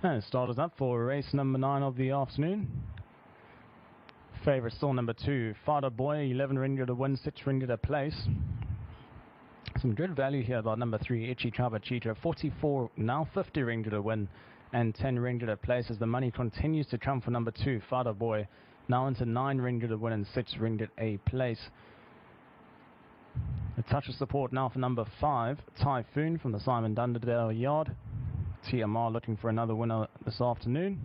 Speaker 5: And starters up for race number 9 of the afternoon. Favourite still number 2, Fada Boy, 11 ringgit to win, 6 ringgit a place. Some good value here about number 3, Itchy Chaba Cheetah, 44, now 50 ringgit to win and 10 ringgit a place as the money continues to come for number 2, Fada Boy, now into 9 ringgit to win and 6 ringgit a place. A touch of support now for number 5, Typhoon from the Simon Dunderdale yard. TMR looking for another winner this afternoon.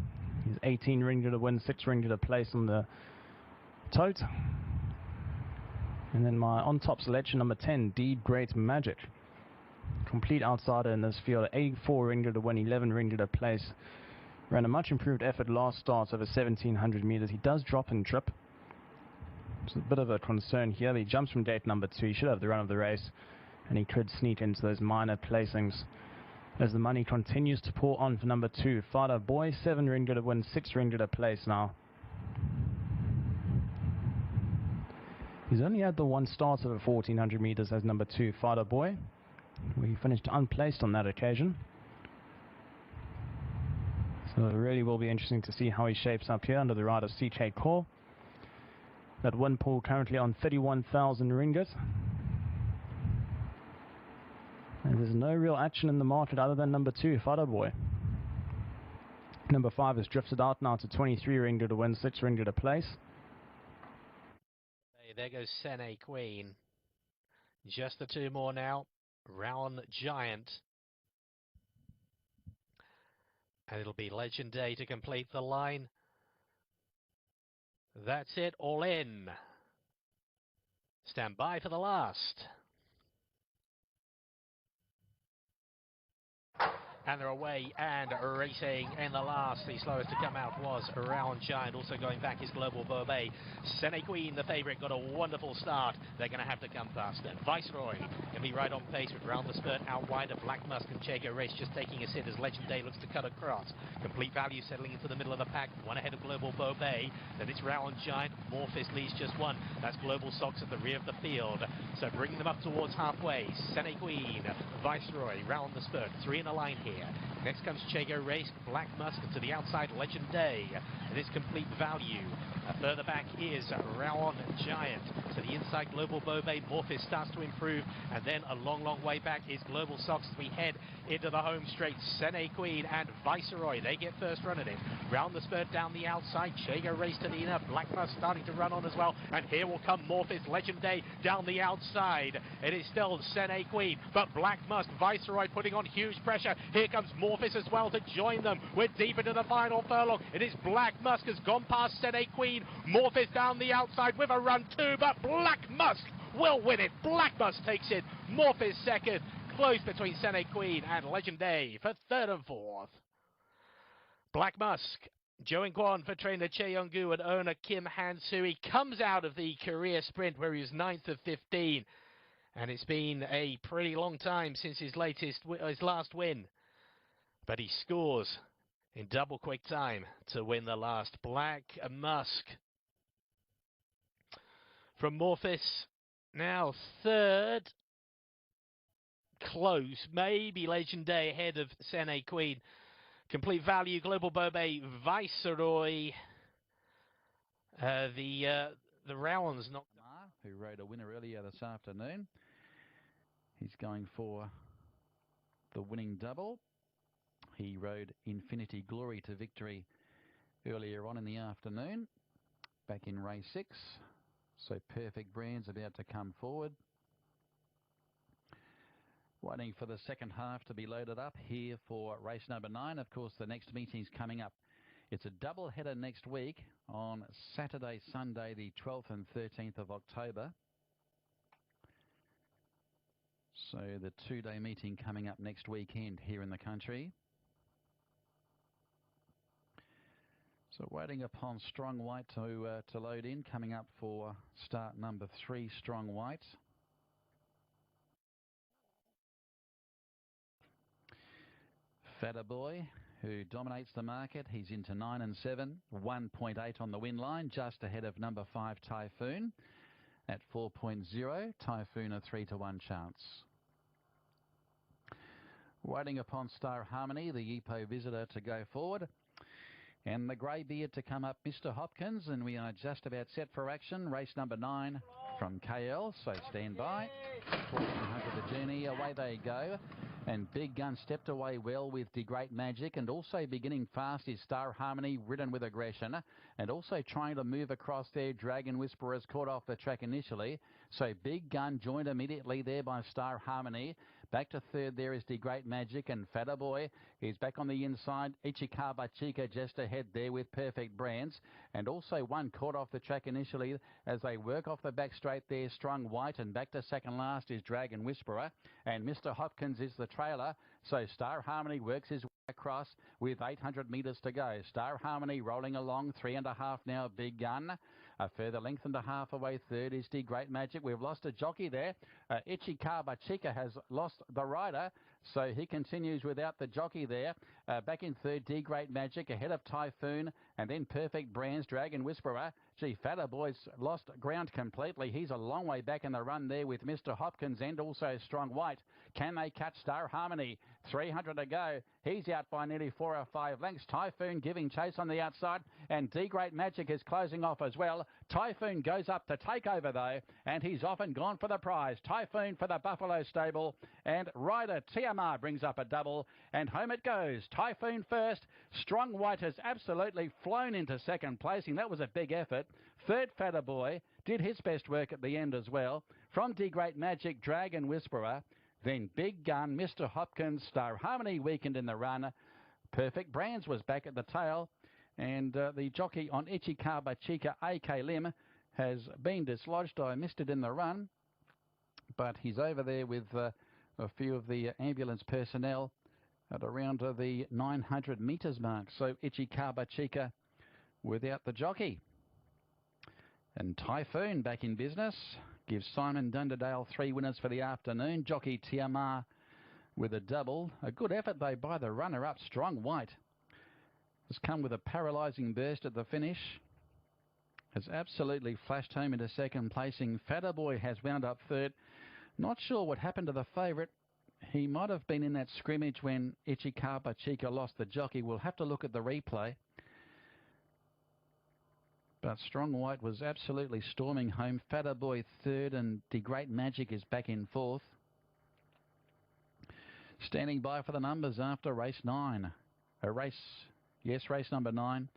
Speaker 5: He's 18 ringgit to win, 6 ringgit a place on the tote. And then my on-top selection, number 10, D-Great Magic. Complete outsider in this field, 84 ringgit to win, 11 ringgit a place. Ran a much improved effort last start over 1,700 meters. He does drop and trip. It's a bit of a concern here. He jumps from gate number 2. He should have the run of the race, and he could sneak into those minor placings. As the money continues to pour on for number 2, Fada Boy, 7 ringgit to win, 6 ringgit a place now. He's only had the 1 start over 1,400 meters as number 2, Fada Boy. We finished unplaced on that occasion. So it really will be interesting to see how he shapes up here under the ride of CK Core. That win pool currently on 31,000 ringgit. And there's no real action in the market other than number 2, Fada Boy. Number 5 has drifted out now to 23 ringgit to win, 6 ringgit a place.
Speaker 6: Hey, there goes Sene Queen. Just the 2 more now. Round Giant. And it'll be Legend Day to complete the line. That's it, all in. Stand by for the last. And they're away and racing in the last. The slowest to come out was Round Giant. Also going back is Global Bourbet. Sene Queen, the favourite, got a wonderful start. They're going to have to come past it. Viceroy can be right on pace with Round the Spurt out wide of Black Musk and Chago Race just taking a sit as Legend Day looks to cut across. Complete Value settling into the middle of the pack. 1 ahead of Global Bourbet. Then it's Round Giant. Morphist leads just 1. That's Global Socks at the rear of the field. So bringing them up towards halfway. Sene Queen, Viceroy, Round the Spurt. 3 in a line here. Next comes Chago Race, Black Musk to the outside, Legend Day. It is complete value. Further back is Rowan Giant. To the inside, Global Bobe. Morphis starts to improve. And then a long, long way back is Global Sox as we head into the home straight. Sene Queen and Viceroy, they get first run at it. Round the spurt down the outside. Chago Race to the inner. Black Musk starting to run on as well. And here will come Morphis, Legend Day down the outside. It is still Sene Queen, but Black Musk, Viceroy putting on huge pressure. Here comes Morphis as well to join them. We're deep into the final furlong. It is Black Musk has gone past Sene Queen. Morphis down the outside with a run too, but Black Musk will win it. Black Musk takes it. Morphis second. Close between Sene Queen and Legend Day for third and fourth. Black Musk, Joe Kwan for trainer Che Yong-gu and owner Kim Han-soo. He comes out of the career sprint where he was 9th of 15. And it's been a pretty long time since his last win. But he scores in double quick time to win the last. Black Musk from Morphis, now third. Close, maybe Legend Day ahead of Sene Queen. Complete value, Global Bobe, Viceroy. The Rowans knocked.
Speaker 1: Who rode a winner earlier this afternoon. He's going for the winning double. He rode Infinity Glory to victory earlier on in the afternoon, back in race 6. So Perfect Brand's about to come forward. Waiting for the second half to be loaded up here for race number 9. Of course, the next meeting's coming up. It's a double header next week on Saturday, Sunday, the 12th and 13th of October. So the 2-day meeting coming up next weekend here in the country. So waiting upon Strong White to load in, coming up for start number 3, Strong White. Fatter Boy, who dominates the market. He's into 9 and 7, 1.8 on the win line, just ahead of number 5, Typhoon. At 4.0, Typhoon a 3-to-1 chance. Waiting upon Star Harmony, the EPO visitor, to go forward. And the greybeard to come up, Mr. Hopkins, and we are just about set for action. Race number 9 from KL, so stand by. 1400 the journey, away they go. And Big Gun stepped away well with De Great Magic, and also beginning fast is Star Harmony, ridden with aggression, and also trying to move across there. Dragon Whisperers caught off the track initially, so Big Gun joined immediately there by Star Harmony. Back to third there is De Great Magic, and Fatter Boy is back on the inside. Ichikaba Chica just ahead there with Perfect Brands, and also one caught off the track initially as they work off the back straight there. Strong White, and back to second last is Dragon Whisperer, and Mr. Hopkins is the trailer. So Star Harmony works his way across with 800 metres to go. Star Harmony rolling along, 3.5 now, Big Gun. A further length and a half away. Third is De Great Magic. We've lost a jockey there. Ichikaba Chica has lost the rider, so he continues without the jockey there. Back in third, De Great Magic, ahead of Typhoon, and then Perfect Brands, Dragon Whisperer. Gee, Fatter Boy's lost ground completely. He's a long way back in the run there with Mr. Hopkins and also Strong White. Can they catch Star Harmony? 300 to go. He's out by nearly 4 or 5 lengths. Typhoon giving chase on the outside, and De Great Magic is closing off as well. Typhoon goes up to take over though, and he's off and gone for the prize. Typhoon for the Buffalo stable, and rider TMR brings up a double, and home it goes. Typhoon first. Strong White has absolutely flown into second placing. That was a big effort. Third, Fatter Boy did his best work at the end as well. From De Great Magic, Dragon Whisperer, then Big Gun, Mr. Hopkins, Star Harmony weakened in the run. Perfect Brands was back at the tail, and the jockey on Ichikaba Chica, AK Lim, has been dislodged. I missed it in the run, but he's over there with a few of the ambulance personnel at around the 900 metres mark. So Ichikaba Chica without the jockey. And Typhoon back in business gives Simon Dunderdale 3 winners for the afternoon. Jockey Tiamar with a double. A good effort though by the runner-up, Strong White. Has come with a paralysing burst at the finish. Has absolutely flashed home into second placing. Fatter Boy has wound up third. Not sure what happened to the favourite. he might have been in that scrimmage when Ichikaba Chica lost the jockey. We'll have to look at the replay. But Strong White was absolutely storming home. Fatter Boy third, and The Great Magic is back in fourth. Standing by for the numbers after race 9. Race number 9.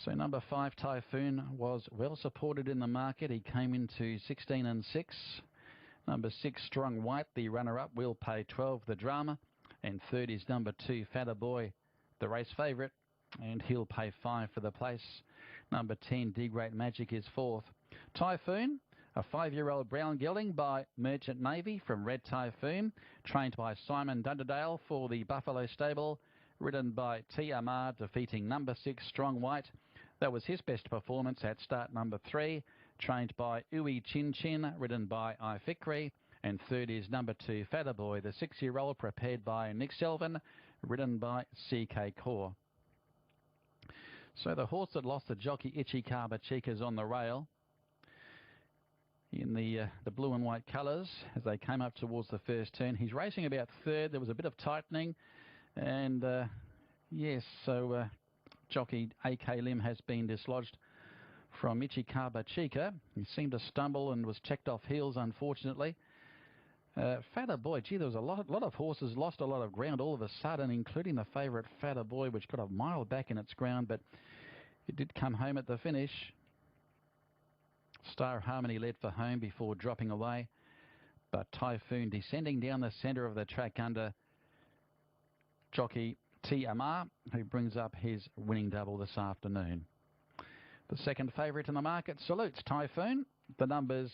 Speaker 1: So number 5, Typhoon, was well supported in the market. He came into 16 and 6. Number 6, Strong White, the runner-up, will pay 12, the drama. And third is number 2, Fatter Boy, the race favourite, and he'll pay 5 for the place. Number 10, The Great Magic, is fourth. Typhoon, a 5-year-old brown gelding by Merchant Navy from Red Typhoon, trained by Simon Dunderdale for the Buffalo Stable, ridden by TMR, defeating number 6, Strong White. That was his best performance at start number 3, trained by Uwe Chin Chin, ridden by Ifikri. And third is number 2, Fatter Boy, the 6-year-old, prepared by Nick Selvin, ridden by CK Core. So the horse that lost the jockey, Ichikaba Chica's on the rail in the blue and white colours as they came up towards the first turn. He's racing about third. There was a bit of tightening, and jockey AK Lim has been dislodged from Ichikaba Chica. He seemed to stumble and was checked off heels, unfortunately. Fatter Boy, gee, there was a lot of horses lost a lot of ground all of a sudden, including the favourite Fatter Boy, which got a mile back in its ground, but it did come home at the finish. Star Harmony led for home before dropping away, but Typhoon descending down the centre of the track under jockey TMR, who brings up his winning double this afternoon. The second favourite in the market salutes Typhoon. The numbers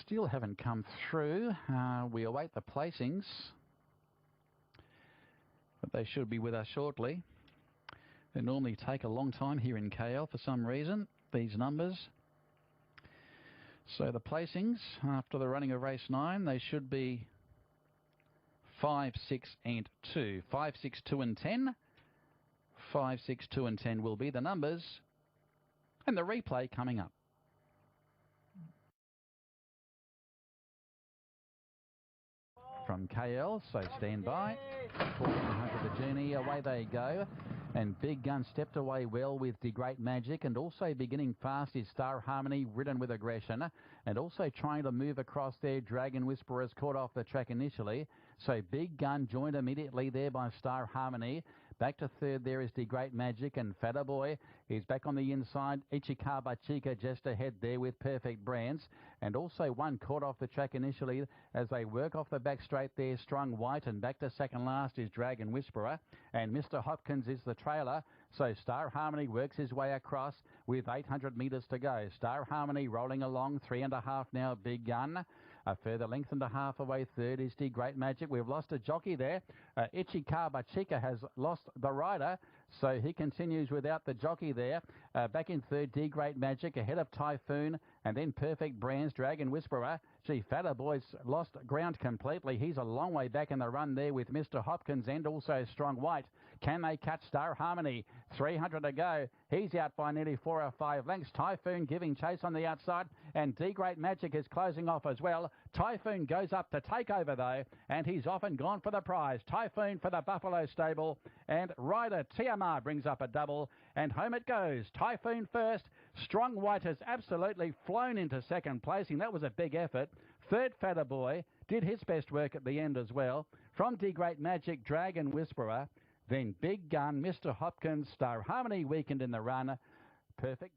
Speaker 1: still haven't come through. We await the placings, but they should be with us shortly. They normally take a long time here in KL for some reason, these numbers. So the placings after the running of race 9, they should be 5, 6 and 2. 5, 6, 2 and 10. 5, 6, 2 and 10 will be the numbers, and the replay coming up. From KL, so stand by. 1400 the journey, away they go. And Big Gun stepped away well with The Great Magic, and also beginning fast is Star Harmony, ridden with aggression, and also trying to move across there. Dragon Whisperers caught off the track initially, so Big Gun joined immediately there by Star Harmony. Back to third there is The Great Magic, and Fatter Boy is back on the inside. Ichikaba Chica just ahead there with Perfect Brands, and also one caught off the track initially as they work off the back straight there. Strong White, and back to second last is Dragon Whisperer, and Mr. Hopkins is the trailer. So Star Harmony works his way across with 800 metres to go. Star Harmony rolling along, 3.5 now, Big Gun. A further length and a half away third is The Great Magic. We've lost a jockey there. Ichikaba Chica has lost the rider, so he continues without the jockey there. Back in third, The Great Magic, ahead of Typhoon, and then Perfect Brands, Dragon Whisperer. Gee, Fatter Boy's lost ground completely. He's a long way back in the run there with Mr. Hopkins and also Strong White. Can they catch Star Harmony? 300 to go. He's out by nearly 4 or 5 lengths. Typhoon giving chase on the outside, and The Great Magic is closing off as well. Typhoon goes up to take over though, and he's off and gone for the prize. Typhoon for the Buffalo Stable, and rider TMR brings up a double, and home it goes. Typhoon first. Strong White has absolutely flown into second placing. That was a big effort. Third, Fatter Boy did his best work at the end as well. From The Great Magic, Dragon Whisperer, then Big Gun, Mr. Hopkins, Star Harmony weakened in the run. Perfect.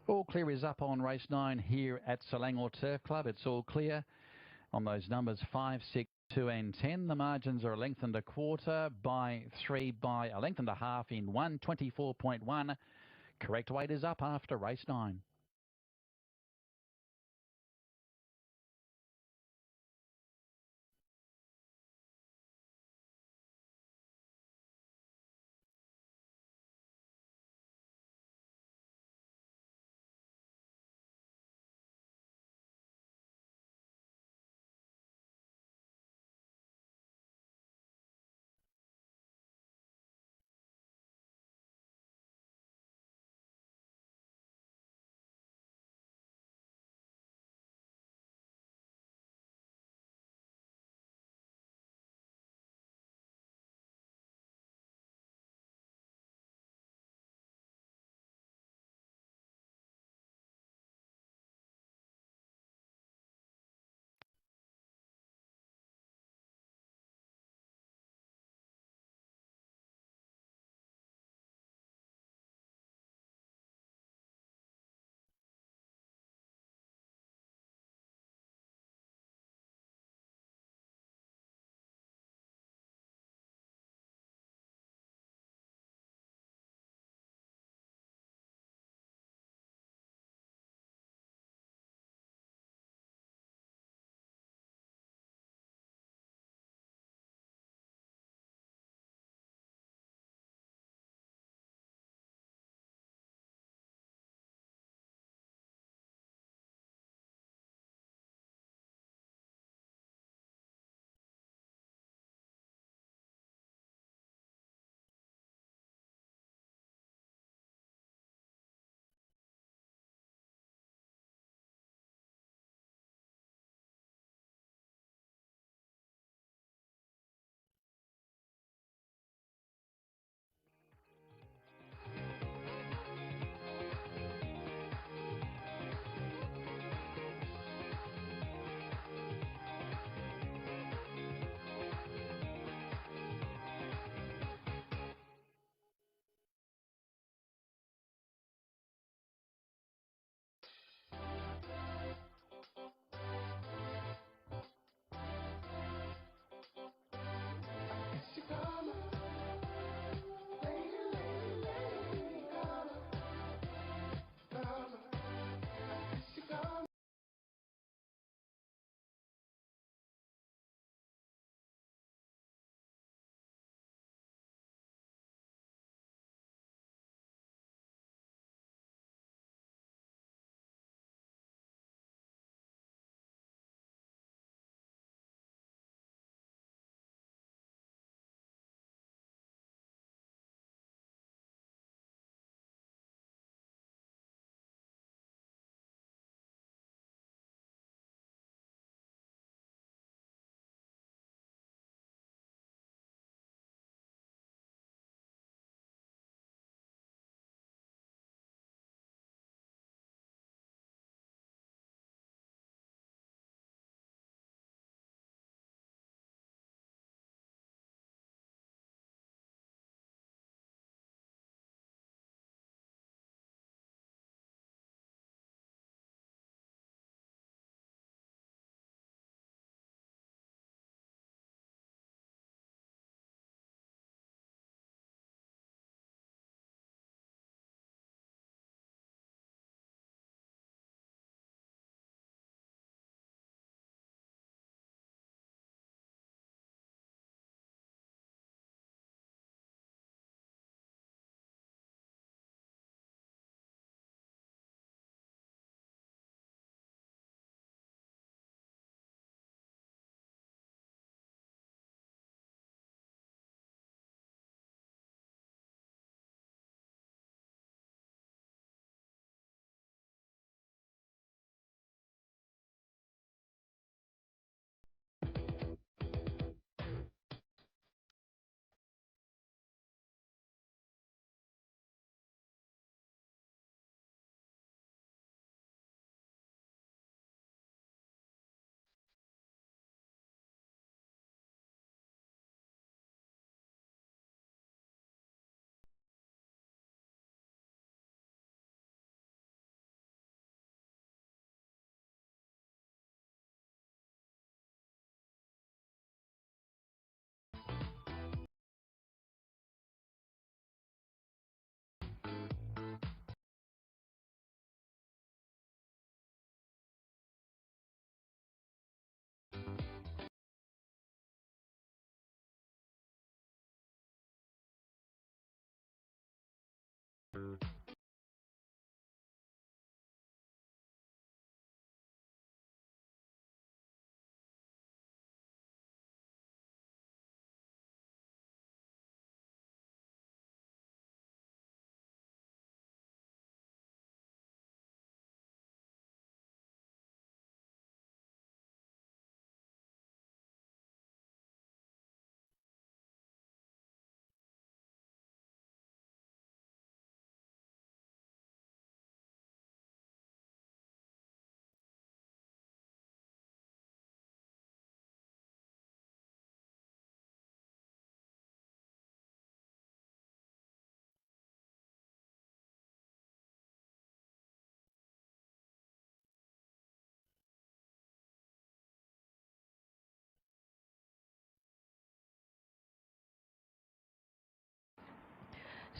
Speaker 1: All clear is up on race 9 here at Selangor Turf Club. It's all clear on those numbers 5, 6, 2 and 10. The margins are a length and a quarter by 3 by a length and a half in 124.1. Correct weight is up after race 9.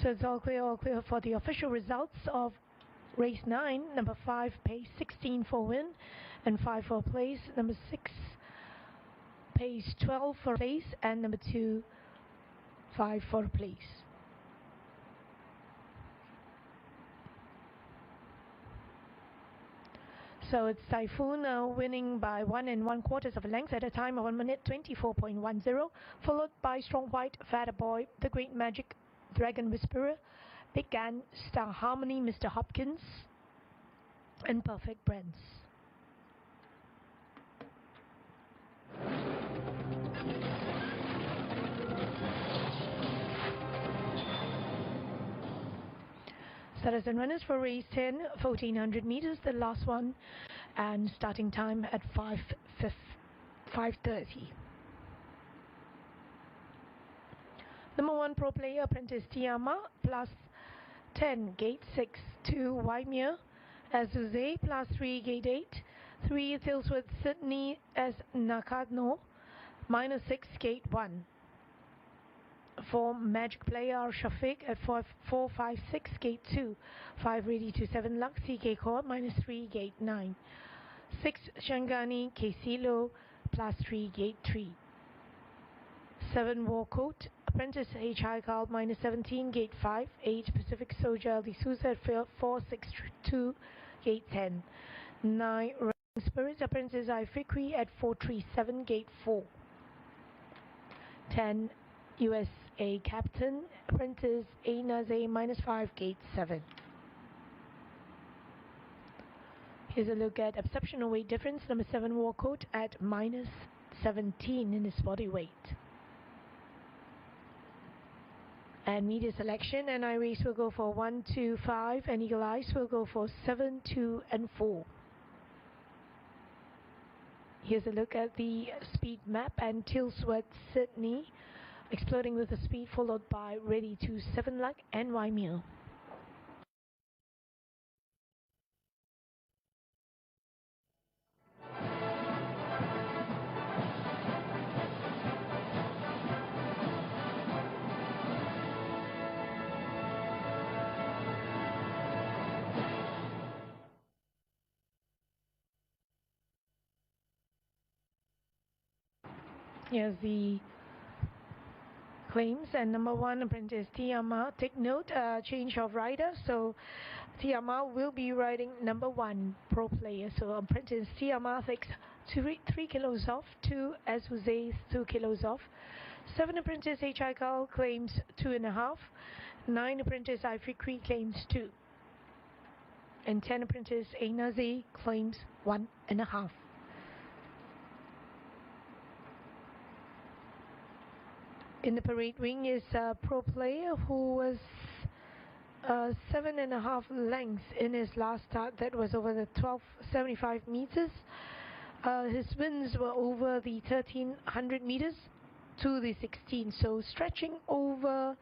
Speaker 3: So it's all clear for the official results of race 9. Number 5 pays 16 for win and 5 for place. Number 6 pays 12 for place, and number 2 5 for place. So it's Typhoon winning by 1 1/4 of a length at a time of 1 minute 24.10, followed by Strong White, Fatter Boy, The Great Magic, Dragon Whisperer, Big Gan, Star Harmony, Mr. Hopkins, and Perfect Brands. Starters and runners for race 10, 1400 meters, the last one, and starting time at 5:30. Number 1 pro player, Apprentice Tiama, plus 10, gate 6, 2, Waimea, Azuze, plus 3, gate 8, 3, Tilsworth Sydney as Nakano, minus 6, gate 1. 4, Magic Player Shafiq at 4, 5, 6, gate 2, 5, Ready to 7, Lux, CK Court, minus 3, gate 9. 6, Shangani, Kesilo, plus 3, gate 3. 7, Warcoat, Apprentice H. Haikal, minus 17, gate 5. 8, Pacific Soldier, D'Souza at 4, 6, 2, gate 10. 9, Rising Spirit, Apprentice Ifikri at 437, gate 4. 10, USA Captain, Apprentice Ainaze, minus 5, gate 7. Here's a look at exceptional weight difference. Number 7, Warcoat at minus 17 in his body weight. And media selection, and Iris will go for 1, 2, 5, and Eagle Eyes will go for 7, 2, and 4. Here's a look at the speed map, and Tilsworth Sydney exploding with a speed, followed by Ready to 7 Luck and Waimea. Here's the claims, and number 1, Apprentice Tiama. Take note, change of rider, so Tiama will be riding number 1 pro player. So Apprentice Tiama takes 3 kilos off, 2 Azuze 2 kilos off. 7, Apprentice H. Haikal claims 2.5. 9, Apprentice Ifikri claims 2. And 10, Apprentice Ainaze claims 1.5. In the parade ring is a pro player who was 7.5 lengths in his last start. That was over the 1275 meters. His wins were over the 1300 meters to the 16, so stretching over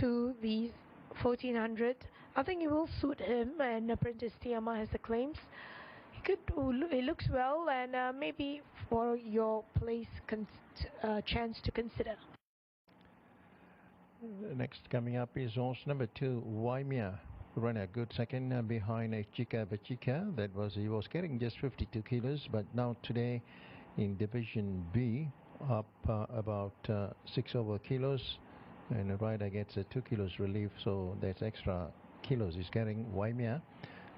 Speaker 3: to the 1400. I think it will suit him, and Apprentice Tiama has the claims. He looks well, and maybe for your place chance to consider.
Speaker 7: Next coming up is horse number 2, Waimea. Ran a good second behind Chika Bachika. He was carrying just 52 kilos, but now today in Division B, up about 6 over kilos, and the rider gets a 2 kilos relief, so that's extra kilos he's carrying. Waimea.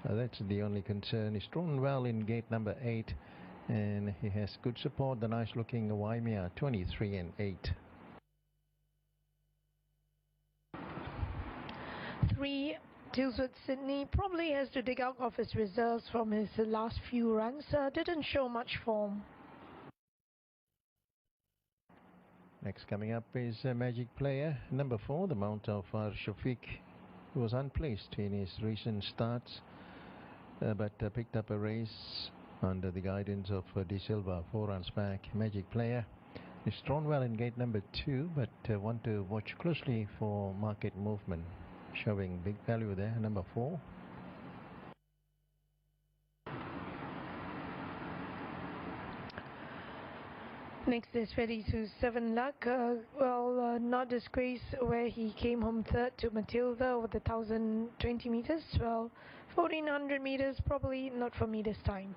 Speaker 7: That's the only concern. He's drawn well in gate number 8, and he has good support. The nice looking Waimea, 23 and 8.
Speaker 3: 3, Tilsworth Sydney probably has to dig out of his reserves from his last few runs. Didn't show much form.
Speaker 7: Next coming up is Magic Player, number 4, the mount of Shafiq, who was unplaced in his recent starts, but picked up a race under the guidance of De Silva 4 runs back. Magic Player is drawn well in gate number 2, but want to watch closely for market movement. Showing big value there, number 4.
Speaker 3: Next is ready to 7 luck. Not disgrace where he came home third to Matilda over the 1020 meters. 1400 meters, probably not for me this time.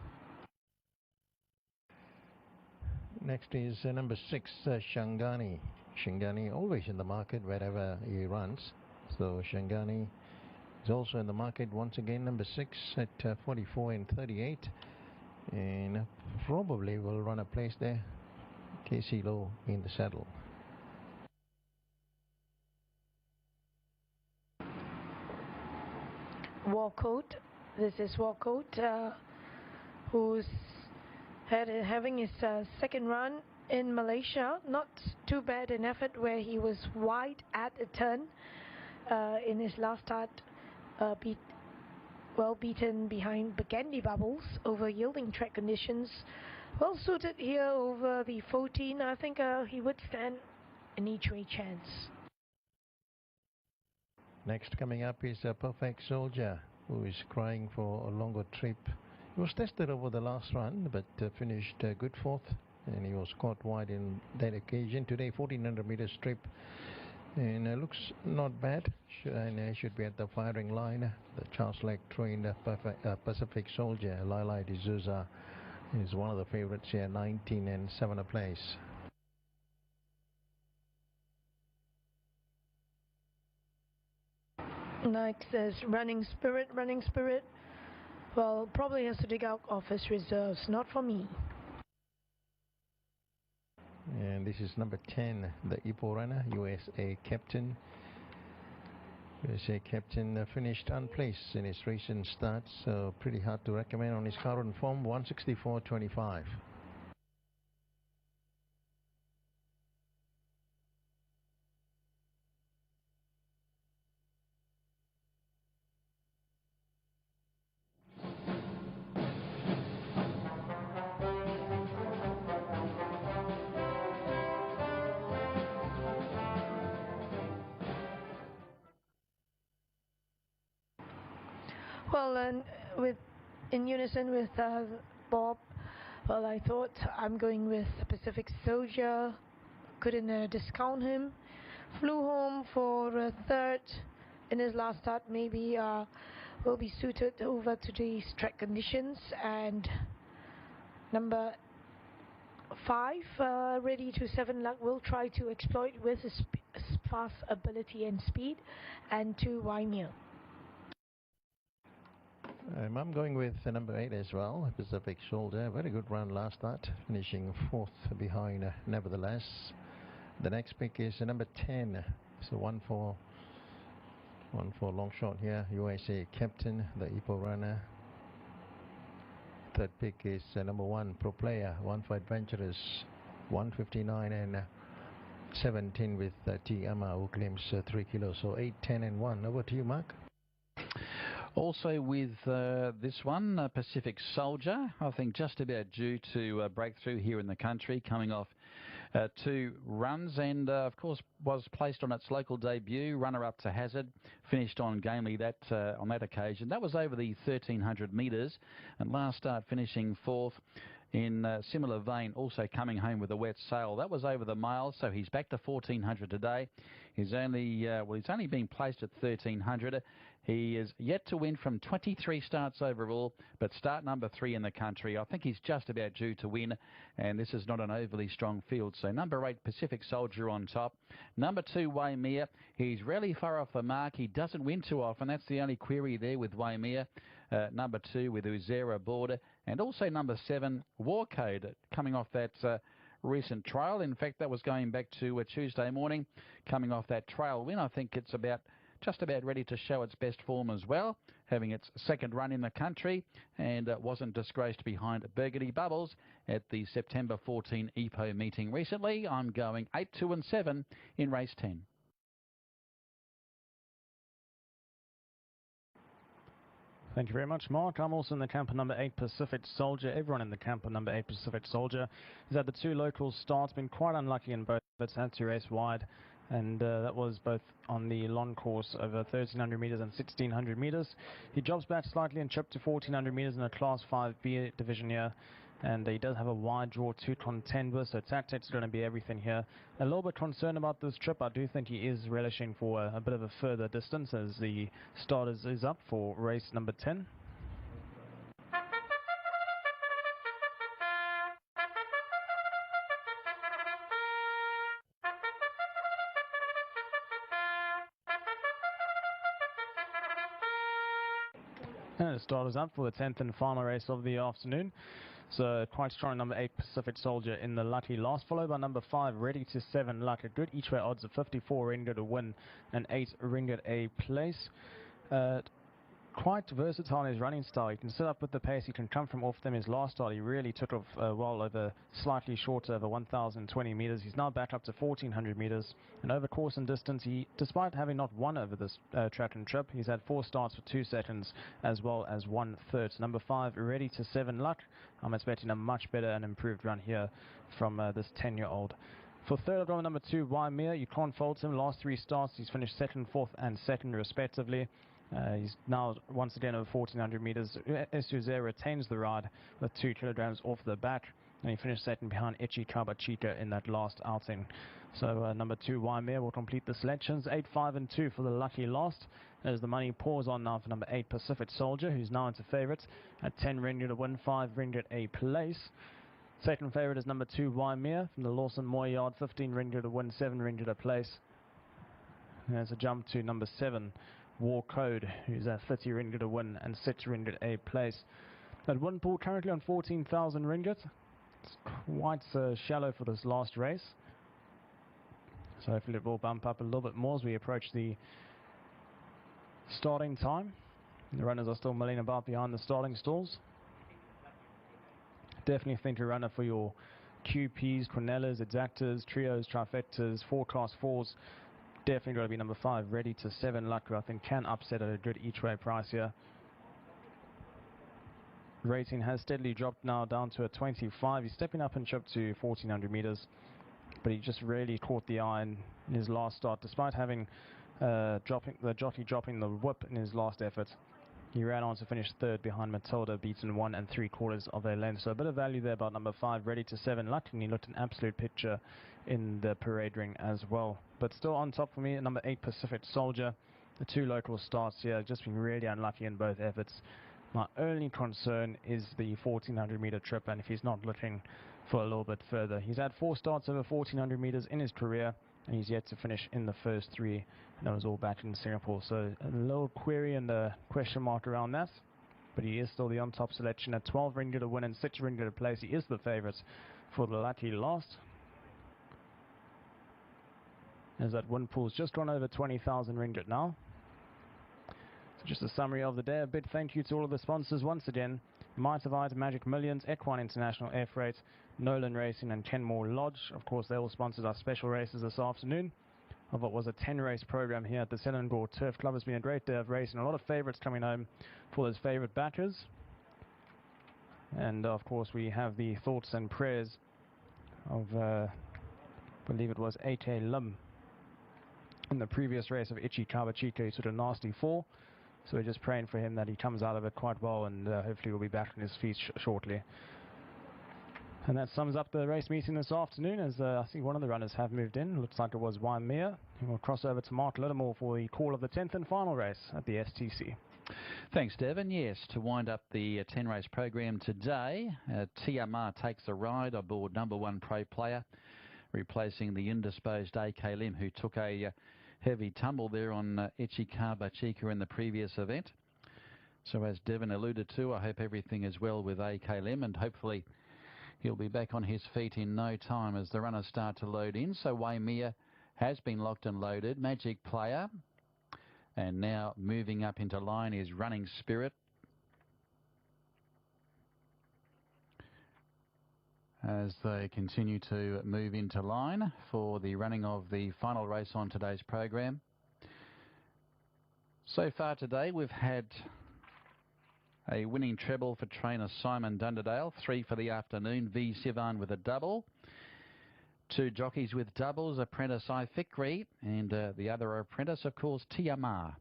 Speaker 7: Next is number 6, Shangani. Shangani always in the market wherever he runs. So Shangani is also in the market once again, number 6 at 44 and 38. And probably will run a place there. Casey Low in the saddle.
Speaker 3: Walcott. This is Walcott, who's having his second run in Malaysia. Not too bad an effort where he was wide at a turn in his last start, beaten behind Burgundy Bubbles over yielding track conditions. Well suited here over the 14. I think he would stand an each way chance.
Speaker 7: Next coming up is a Perfect Soldier, who is crying for a longer trip. He was tested over the last run, but finished good fourth, and he was caught wide in that occasion. Today, 1400 meters trip, and looks not bad, and should be at the firing line. The Charles Lake trained Pacific Soldier, Laila D'Souza, is one of the favorites here, 19 and 7 a place.
Speaker 3: Next is Running Spirit. Running Spirit, well, probably has to dig out of his reserves. Not for me.
Speaker 7: And this is number 10, the Ipoh runner, USA captain. USA captain finished unplaced in his recent starts, so pretty hard to recommend on his current form, 164.25.
Speaker 3: Well, and in unison with Bob, well, I thought I'm going with Pacific Soldier. Couldn't discount him. Flew home for third in his last start. Maybe will be suited over today's track conditions. And number 5, ready to 7 luck, will try to exploit with his fast ability and speed. And 2, Waimea.
Speaker 7: I'm going with number 8 as well, Pacific Soldier. Very good run last start, finishing 4th behind nevertheless. The next pick is number 10. So one for long shot here, USA captain, the Ipoh runner. Third pick is number 1, Pro Player, one for adventurers, 159 and 17 with T. Ama, who claims 3 kilos. So 8, 10 and 1. Over to you, Mark.
Speaker 1: Also with this one, Pacific Soldier, I think just about due to breakthrough here in the country, coming off 2 runs, and of course was placed on its local debut, runner-up to Hazard, finished on gamely on that occasion. That was over the 1300 metres, and last start finishing 4th. In similar vein, also coming home with a wet sail. That was over the mile, so he's back to 1400 today. He's only been placed at 1300. He is yet to win from 23 starts overall, but start number 3 in the country. I think he's just about due to win, and this is not an overly strong field. So number 8, Pacific Soldier on top. Number 2, Waimea. He's really far off the mark. He doesn't win too often. That's the only query there with Waimea. Number 2 with Uzera Border, and also number 7, Warcode, coming off that recent trial. In fact, that was going back to Tuesday morning, coming off that trail win. I think it's just about ready to show its best form as well, having its second run in the country, and wasn't disgraced behind Burgundy Bubbles at the September 14 Ipoh meeting recently. I'm going 8, 2 and 7 in race 10.
Speaker 5: Thank you very much, Mark. I'm also in the camp of number 8, Pacific Soldier. Everyone in the camp of number 8, Pacific Soldier, is at the 2 local starts. Been quite unlucky in both. It's had to race wide, and that was both on the long course over 1300 metres and 1600 metres. He drops back slightly and chipped to 1400 metres in a Class 5B division here. And he does have a wide draw to contenders, so tactics going to be everything here. A little bit concerned about this trip. I do think he is relishing for a bit of a further distance as the start is up for race number 10. And the start is up for the 10th and final race of the afternoon. So quite strong number 8 Pacific Soldier in the lucky last, followed by number 5 Ready to 7 Luck. A good each way odds of 54 ringgit to win and 8 ringgit a place. Quite versatile in his running style. He can sit up with the pace, he can come from off them. His last start he really took off well over, slightly short over 1,020 meters. He's now back up to 1,400 meters, and over course and distance he, despite having not won over this track and trip, he's had 4 starts for 2 seconds as well as 1 third. So number 5 Ready to 7 Luck, I'm expecting a much better and improved run here from this 10-year-old. For third, I've got number 2 Waimea. You can't fault him. Last 3 starts he's finished 2nd, 4th and 2nd respectively. He's now once again over 1,400 meters. Esuze retains the ride with 2 kilograms off the back, and he finished 2nd behind Ichi Kabachika in that last outing. So number 2 Waimea will complete the selections. 8, 5 and 2 for the lucky last, as the money pours on now for number 8 Pacific Soldier, who's now into favourites at 10 ringgit to win, 5 ringgit a place. Second favourite is number 2 Waimea from the Lawson Moy yard, 15 ringgit to win, 7 ringgit a place. And there's a jump to number 7 War Code, who's at 30 ringgit to win and 6 ringgit a place. That win pool currently on 14,000 ringgit. It's quite shallow for this last race, so hopefully it will bump up a little bit more as we approach the starting time. The runners are still milling about behind the starting stalls. Definitely think a runner for your QPs, Cornellas, Exactas, Trios, Trifectas, 4 class 4s. Definitely got to be number 5 Ready to 7 Luck, who I think can upset at a good each way price here. Rating has steadily dropped now down to a 25. He's stepping up and chip to 1,400 meters, but he just really caught the eye in his last start, despite having dropping the whip in his last effort. He ran on to finish 3rd behind Matilda, beaten 1 3/4 of a length. So a bit of value there about number 5 Ready to 7 Luck, and he looked an absolute picture in the parade ring as well. But still on top for me, number 8 Pacific Soldier. The 2 local starts here, just been really unlucky in both efforts. My only concern is the 1,400 meter trip, and if he's not looking for a little bit further. He's had 4 starts over 1,400 meters in his career, and he's yet to finish in the first 3. And that was all back in Singapore. So a little query and a question mark around that. But he is still the on-top selection at 12 ringgit to win and 6 ringgit to place. He is the favourite for the lucky last, as that win pool's just gone over 20,000 ringgit now. So just a summary of the day. A big thank you to all of the sponsors once again: Mitavite, Magic Millions, Equine International Air Freight, Nolan Racing and Kenmore Lodge. Of course, they all sponsored our special races this afternoon of what was a 10-race program here at the Selangor Turf Club. It's been a great day of racing. A lot of favourites coming home for those favourite backers. And of course, we have the thoughts and prayers of, I believe it was AK Lim in the previous race of Ichi Kabachika. He took a nasty fall. So we're just praying for him that he comes out of it quite well, and hopefully will be back on his feet shortly. And that sums up the race meeting this afternoon, as I think one of the runners have moved in. Looks like it was Waimea. And we'll cross over to Mark Littermore for the call of the 10th and final race at the STC.
Speaker 1: Thanks, Devon. Yes, to wind up the 10-race program today, TMR takes the ride aboard number 1 Pro Player, replacing the indisposed AK Lim, who took a heavy tumble there on Ichi Kabachika in the previous event. So as Devon alluded to, I hope everything is well with AK Lim, and hopefully he'll be back on his feet in no time as the runners start to load in. So Waimea has been locked and loaded. Magic Player. And now moving up into line is Running Spirit. As they continue to move into line for the running of the final race on today's program. So far today we've had a winning treble for trainer Simon Dunderdale, 3 for the afternoon, V Sivan with a double. 2 jockeys with doubles, apprentice Ifikri, and the other apprentice, of course, Tiamar,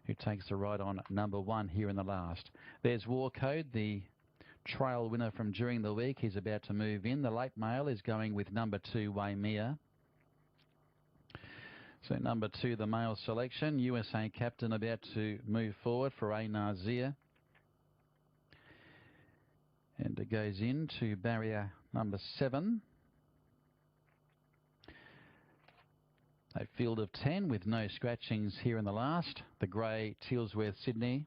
Speaker 1: who takes the ride on number 1 here in the last. There's War Code, the Trail winner from during the week. He's about to move in. The late male is going with number 2, Waimea. So number 2, the male selection. USA Captain about to move forward for A. Nazir. And it goes into barrier number 7. A field of 10 with no scratchings here in the last. The grey Tealsworth Sydney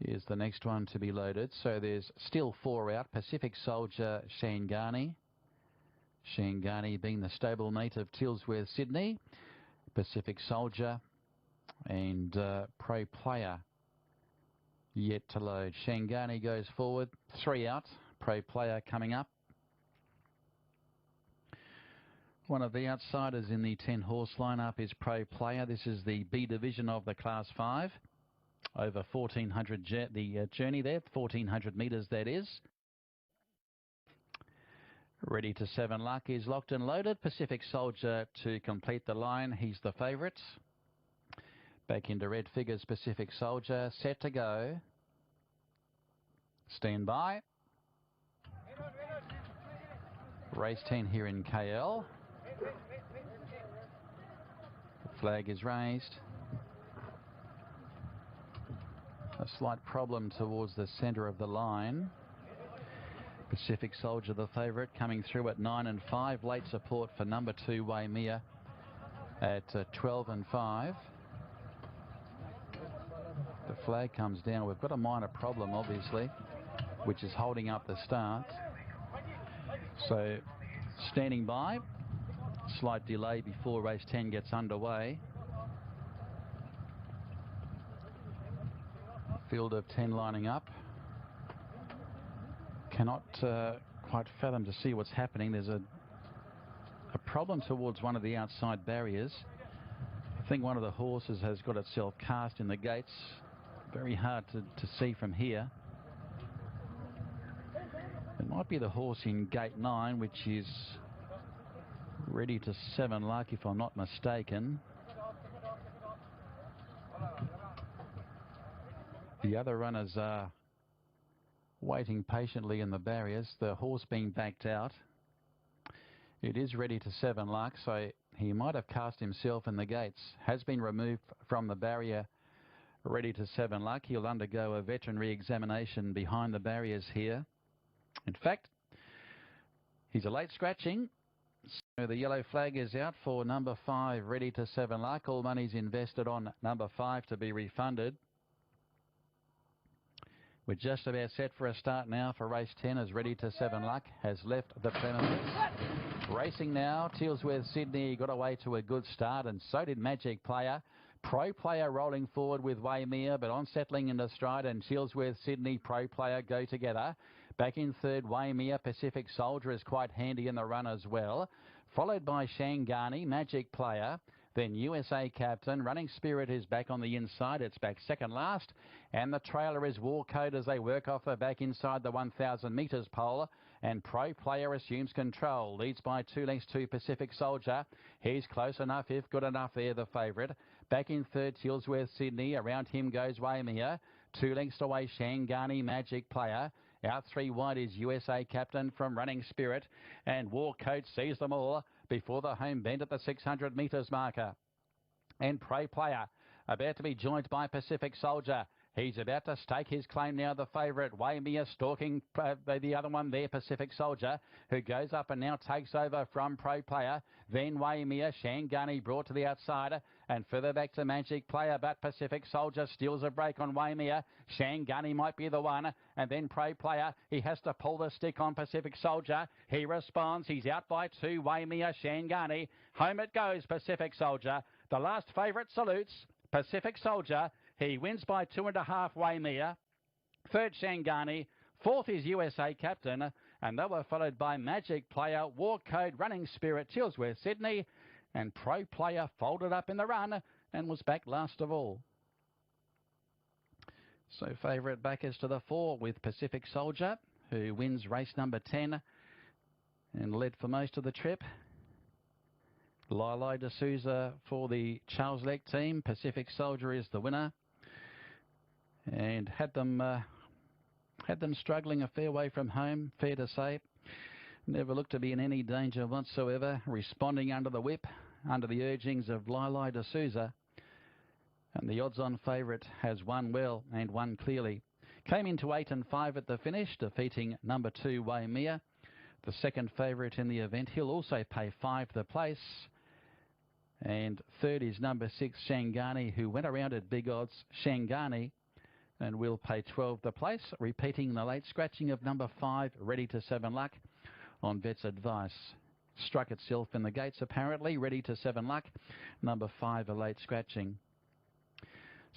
Speaker 1: is the next one to be loaded. So there's still 4 out. Pacific Soldier, Shangani. Shangani being the stable mate of Tealsworth Sydney. Pacific Soldier and Pro Player yet to load. Shangani goes forward. 3 out. Pro Player coming up. One of the outsiders in the 10-horse lineup is Pro Player. This is the B division of the Class 5. Over 1,400 journey there, 1,400 metres that is. Ready to 7 luck is locked and loaded. Pacific Soldier to complete the line. He's the favourite. Back into red figures, Pacific Soldier. Set to go. Stand by. Race 10 here in KL. The flag is raised. A slight problem towards the centre of the line. Pacific Soldier, the favourite, coming through at 9 and 5. Late support for number 2, Waimea, at 12 and 5. The flag comes down. We've got a minor problem, obviously, which is holding up the start. So, standing by. Slight delay before race 10 gets underway. Field of 10 lining up. Cannot quite fathom to see what's happening. There's a problem towards one of the outside barriers. I think one of the horses has got itself cast in the gates. Very hard to see from here. It might be the horse in gate 9, which is ready to 7 luck, if I'm not mistaken. The other runners are waiting patiently in the barriers. The horse being backed out. It is ready to 7 luck, so he might have cast himself in the gates. Has been removed from the barrier, ready to 7 luck. He'll undergo a veterinary examination behind the barriers here. In fact, he's a late scratching. So the yellow flag is out for number 5, ready to 7 luck. All money's invested on number 5 to be refunded. We're just about set for a start now for race 10 as ready to 7 luck has left the premises. Racing now, Tealsworth Sydney got away to a good start, and so did Magic Player. Pro Player rolling forward with Waimea, but on settling into stride, and Tealsworth Sydney, Pro Player go together. Back in third, Waimea. Pacific Soldier is quite handy in the run as well. Followed by Shangani, Magic Player. Then USA Captain. Running Spirit is back on the inside. It's back second last. And the trailer is War Code as they work off the back inside the 1,000 metres pole. And Pro Player assumes control. Leads by 2 lengths to Pacific Soldier. He's close enough, if good enough there, the favourite. Back in third, Tealsworth Sydney. Around him goes Waimea. 2 lengths away, Shangani, Magic Player. Out 3 wide is USA Captain from Running Spirit. And War Code sees them all before the home bend at the 600 metres marker. And Pro Player about to be joined by Pacific Soldier. He's about to stake his claim now, the favourite. Waimea stalking the other one there, Pacific Soldier, who goes up and now takes over from Pro Player. Then Waimea, Shangani brought to the outside and further back to Magic Player, but Pacific Soldier steals a break on Waimea. Shangani might be the one, and then Pro Player, he has to pull the stick on Pacific Soldier. He responds, he's out by 2, Waimea, Shangani. Home it goes, Pacific Soldier. The last favourite salutes, Pacific Soldier. He wins by 2.5, Waimea. Third, Shangani. Fourth is USA Captain. And they were followed by Magic Player, War Code, Running Spirit, Tealsworth Sydney. And Pro Player folded up in the run and was back last of all. So favourite backers to the 4 with Pacific Soldier, who wins race number 10 and led for most of the trip. Lili D'Souza for the Charles Leck team. Pacific Soldier is the winner. And had them had them struggling a fair way from home, fair to say. Never looked to be in any danger whatsoever, responding under the whip, under the urgings of Lili D'Souza. And the odds-on favourite has won well and won clearly. Came into 8 and 5 at the finish, defeating number 2 Waimea, the second favourite in the event. He'll also pay 5 the place. And third is number 6 Shangani, who went around at big odds. Shangani, and will pay 12 the place, repeating the late scratching of number 5 Ready to 7 Luck on vet's advice. Struck itself in the gates apparently. Ready to 7 Luck, number 5 a late scratching.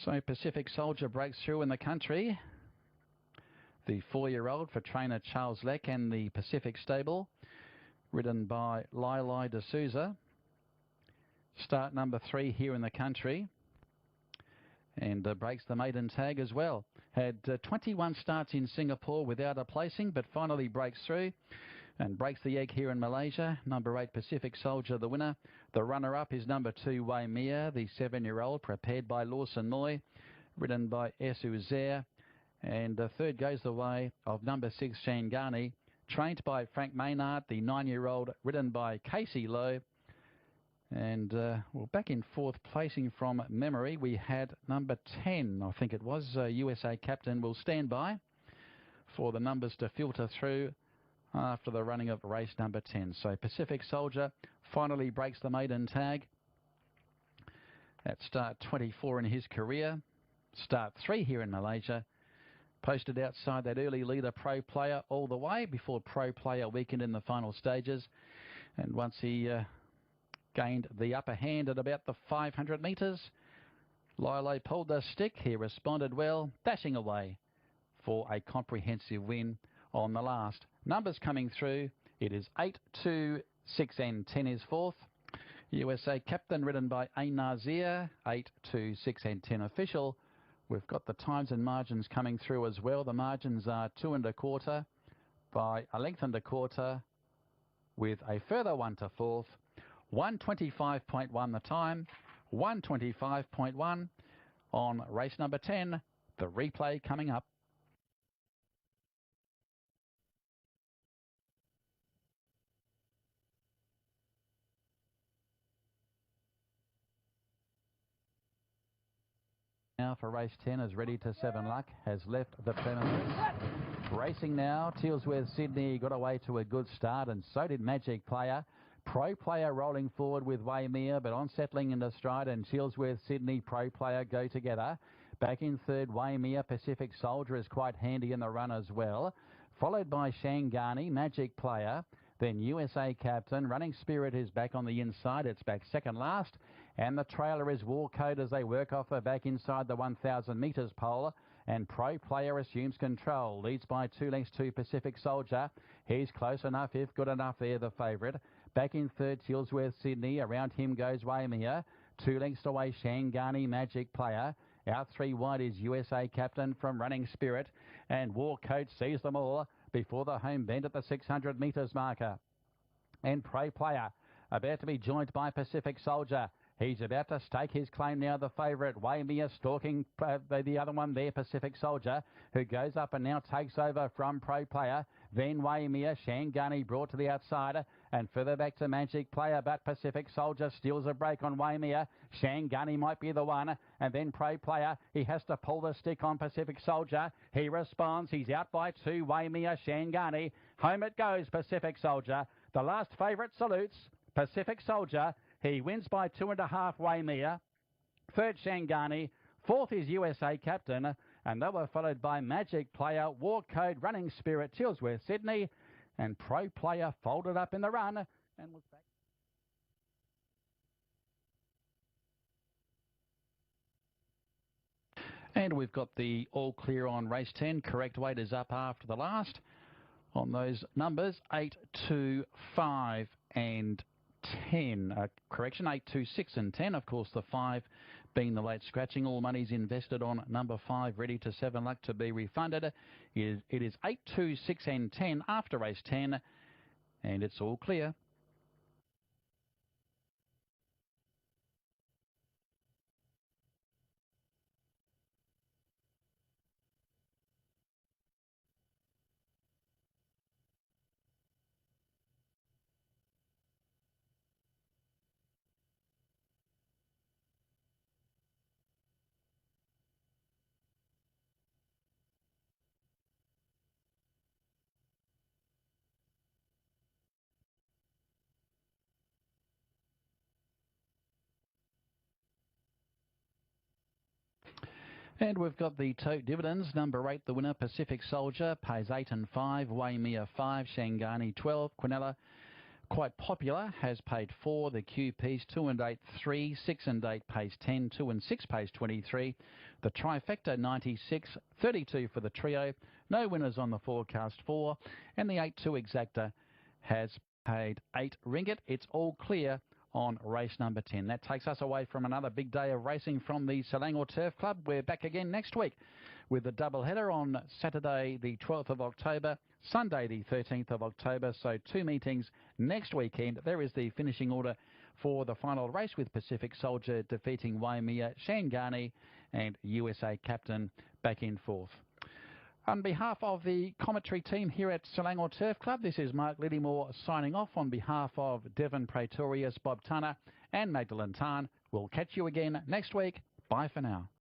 Speaker 1: So Pacific Soldier breaks through in the country. The 4-year-old for trainer Charles Leck and the Pacific Stable, ridden by Lili D'Souza. Start number 3 here in the country, and breaks the maiden tag as well. Had 21 starts in Singapore without a placing, but finally breaks through and breaks the egg here in Malaysia. Number 8 Pacific Soldier the winner. The runner-up is number 2 Waimea, the 7-year-old, prepared by Lawson Moy, ridden by Esu Zaire. And third goes the way of number 6 Shangani, trained by Frank Maynard, the 9-year-old, ridden by Casey Lowe. And well, back in 4th placing from memory, we had number 10, I think it was, USA Captain. Will stand by for the numbers to filter through after the running of race number 10. So Pacific Soldier finally breaks the maiden tag at start 24 in his career. Start 3 here in Malaysia. Posted outside that early leader Pro Player all the way before Pro Player weakened in the final stages. And once he gained the upper hand at about the 500 metres, Lili pulled the stick. He responded well, dashing away for a comprehensive win on the last. Numbers coming through. It is 8, 2, 6 and 10 is 4th. USA Captain ridden by A. Nazir, 8, 2, 6 and 10 official. We've got the times and margins coming through as well. The margins are 2 1/4 by a length and a quarter, with a further 1 to 4th. 1:25.1 the time, 1:25.1 on race number 10. The replay coming up. Now for race 10 is Ready to 7 Luck, has left the premises. Racing now, Tealsworth Sydney got away to a good start, and so did Magic Player. Pro Player rolling forward with Waimea, but on settling into stride, and Tealsworth Sydney, Pro Player go together. Back in third, Waimea. Pacific Soldier is quite handy in the run as well. Followed by Shangani, Magic Player, then USA Captain. Running Spirit is back on the inside. It's back second last. And the trailer is War Code as they work off the back inside the 1,000 metres pole. And Pro Player assumes control. Leads by 2 lengths to Pacific Soldier. He's close enough, if good enough, they're the favourite. Back in third, Tealsworth Sydney. Around him goes Waimea. 2 lengths away, Shangani, Magic Player. Out 3 wide is USA Captain from Running Spirit. And War Code sees them all before the home bend at the 600 metres marker. And Pro Player about to be joined by Pacific Soldier. He's about to stake his claim now, the favourite. Waimea stalking the other one there, Pacific Soldier, who goes up and now takes over from Pro Player. Then Waimea, Shangani brought to the outside and further back to Magic Player, but Pacific Soldier steals a break on Waimea. Shangani might be the one, and then Pro Player, he has to pull the stick on Pacific Soldier. He responds, he's out by 2, Waimea, Shangani. Home it goes, Pacific Soldier. The last favourite salutes, Pacific Soldier. He wins by 2.5, Waimea. Third, Shangani. Fourth is USA Captain. And they were followed by Magic Player, War Code, Running Spirit, Tealsworth Sydney. And Pro Player folded up in the run and was back. And we've got the all clear on race 10. Correct weight is up after the last. On those numbers, 8, 2, 5 and 10. Correction, 8, 2, 6 and 10. Of course, the 5 being the late scratching. All money's invested on number 5, Ready to 7 Luck, to be refunded. It is 8, 2, 6 and 10 after race 10. And it's all clear. And we've got the tote dividends. Number 8, the winner, Pacific Soldier, pays 8 and 5. Waimea 5, Shangani 12. Quinella, quite popular, has paid 4. The QPs 2 and 8, 3. 6 and 8 pays 10. 2 and 6 pays 23. The trifecta 96. 32 for the trio. No winners on the forecast 4. And the 8-2 exacta has paid 8 ringgit. It's all clear on race number 10. That takes us away from another big day of racing from the Selangor Turf Club. We're back again next week with a double header on Saturday the 12th of October, Sunday the 13th of October. So 2 meetings next weekend. There is the finishing order for the final race, with Pacific Soldier defeating Waimea, Shangani and USA Captain back in 4th. On behalf of the commentary team here at Selangor Turf Club, this is Mark Littymore signing off on behalf of Devon Praetorius, Bob Tunner and Magdalene Tan. We'll catch you again next week. Bye for now.